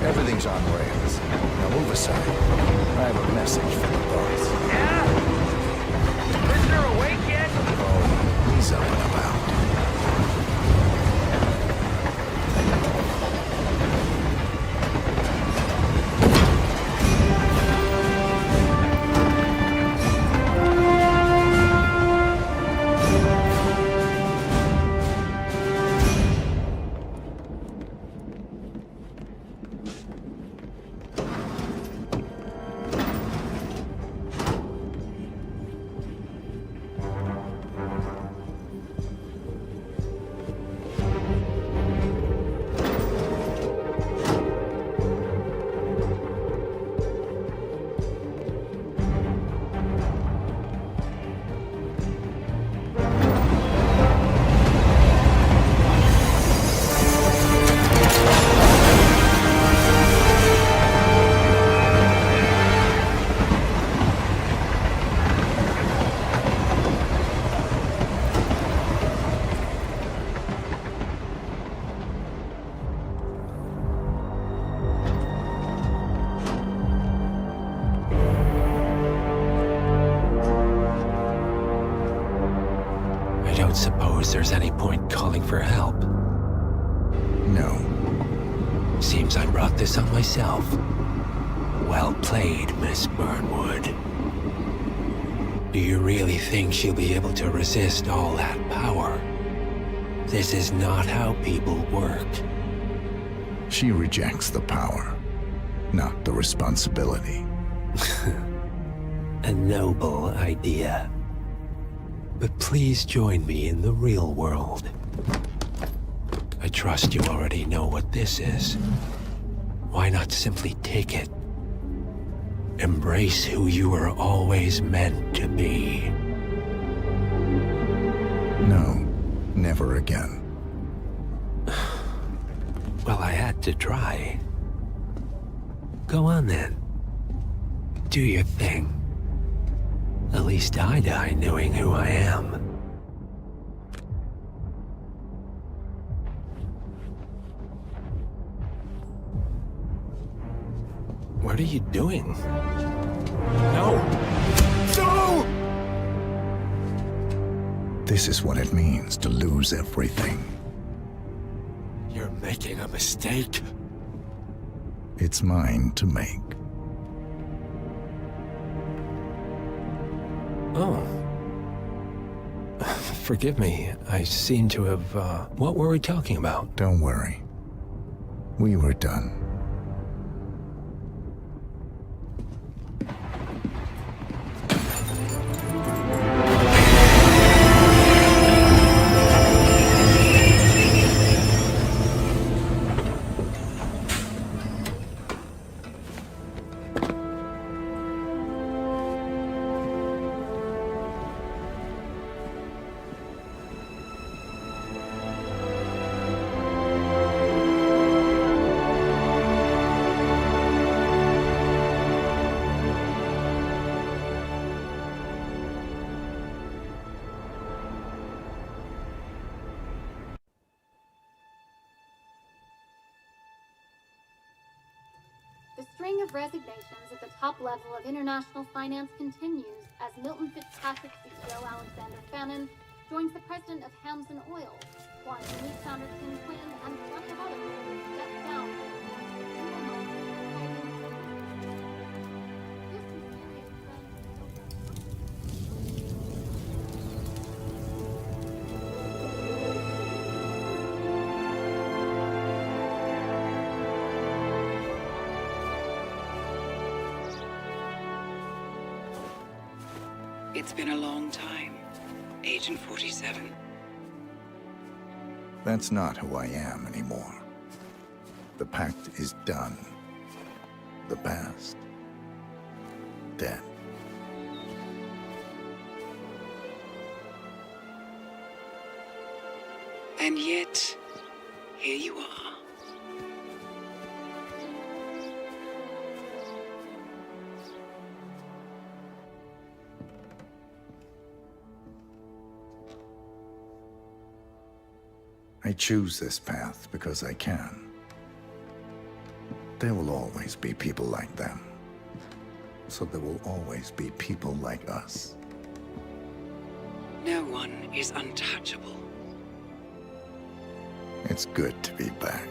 Everything's on rails. Now move aside. I have a message from the boss. Yeah? Prisoner awake yet? Oh, he's up and about. Suppose there's any point calling for help? No. Seems I brought this on myself. Well played, Miss Burnwood. Do you really think she'll be able to resist all that power? This is not how people work. She rejects the power, not the responsibility. A noble idea. But please join me in the real world. I trust you already know what this is. Why not simply take it? Embrace who you were always meant to be. No, never again. Well, I had to try. Go on then. Do your thing. At least I die knowing who I am. What are you doing? No! No! This is what it means to lose everything. You're making a mistake. It's mine to make. Oh. Forgive me. I seem to have, what were we talking about? Don't worry. We were done. The string of resignations at the top level of international finance continues as Milton Fitzpatrick CEO Alexander Fannin joins the president of Hamson Oil, while Denise founder Tim Quinn and plenty of others step down. It's been a long time, Agent 47. That's not who I am anymore. The pact is done. The past, dead. And yet, here you are. I choose this path because I can. There will always be people like them. So there will always be people like us. No one is untouchable. It's good to be back.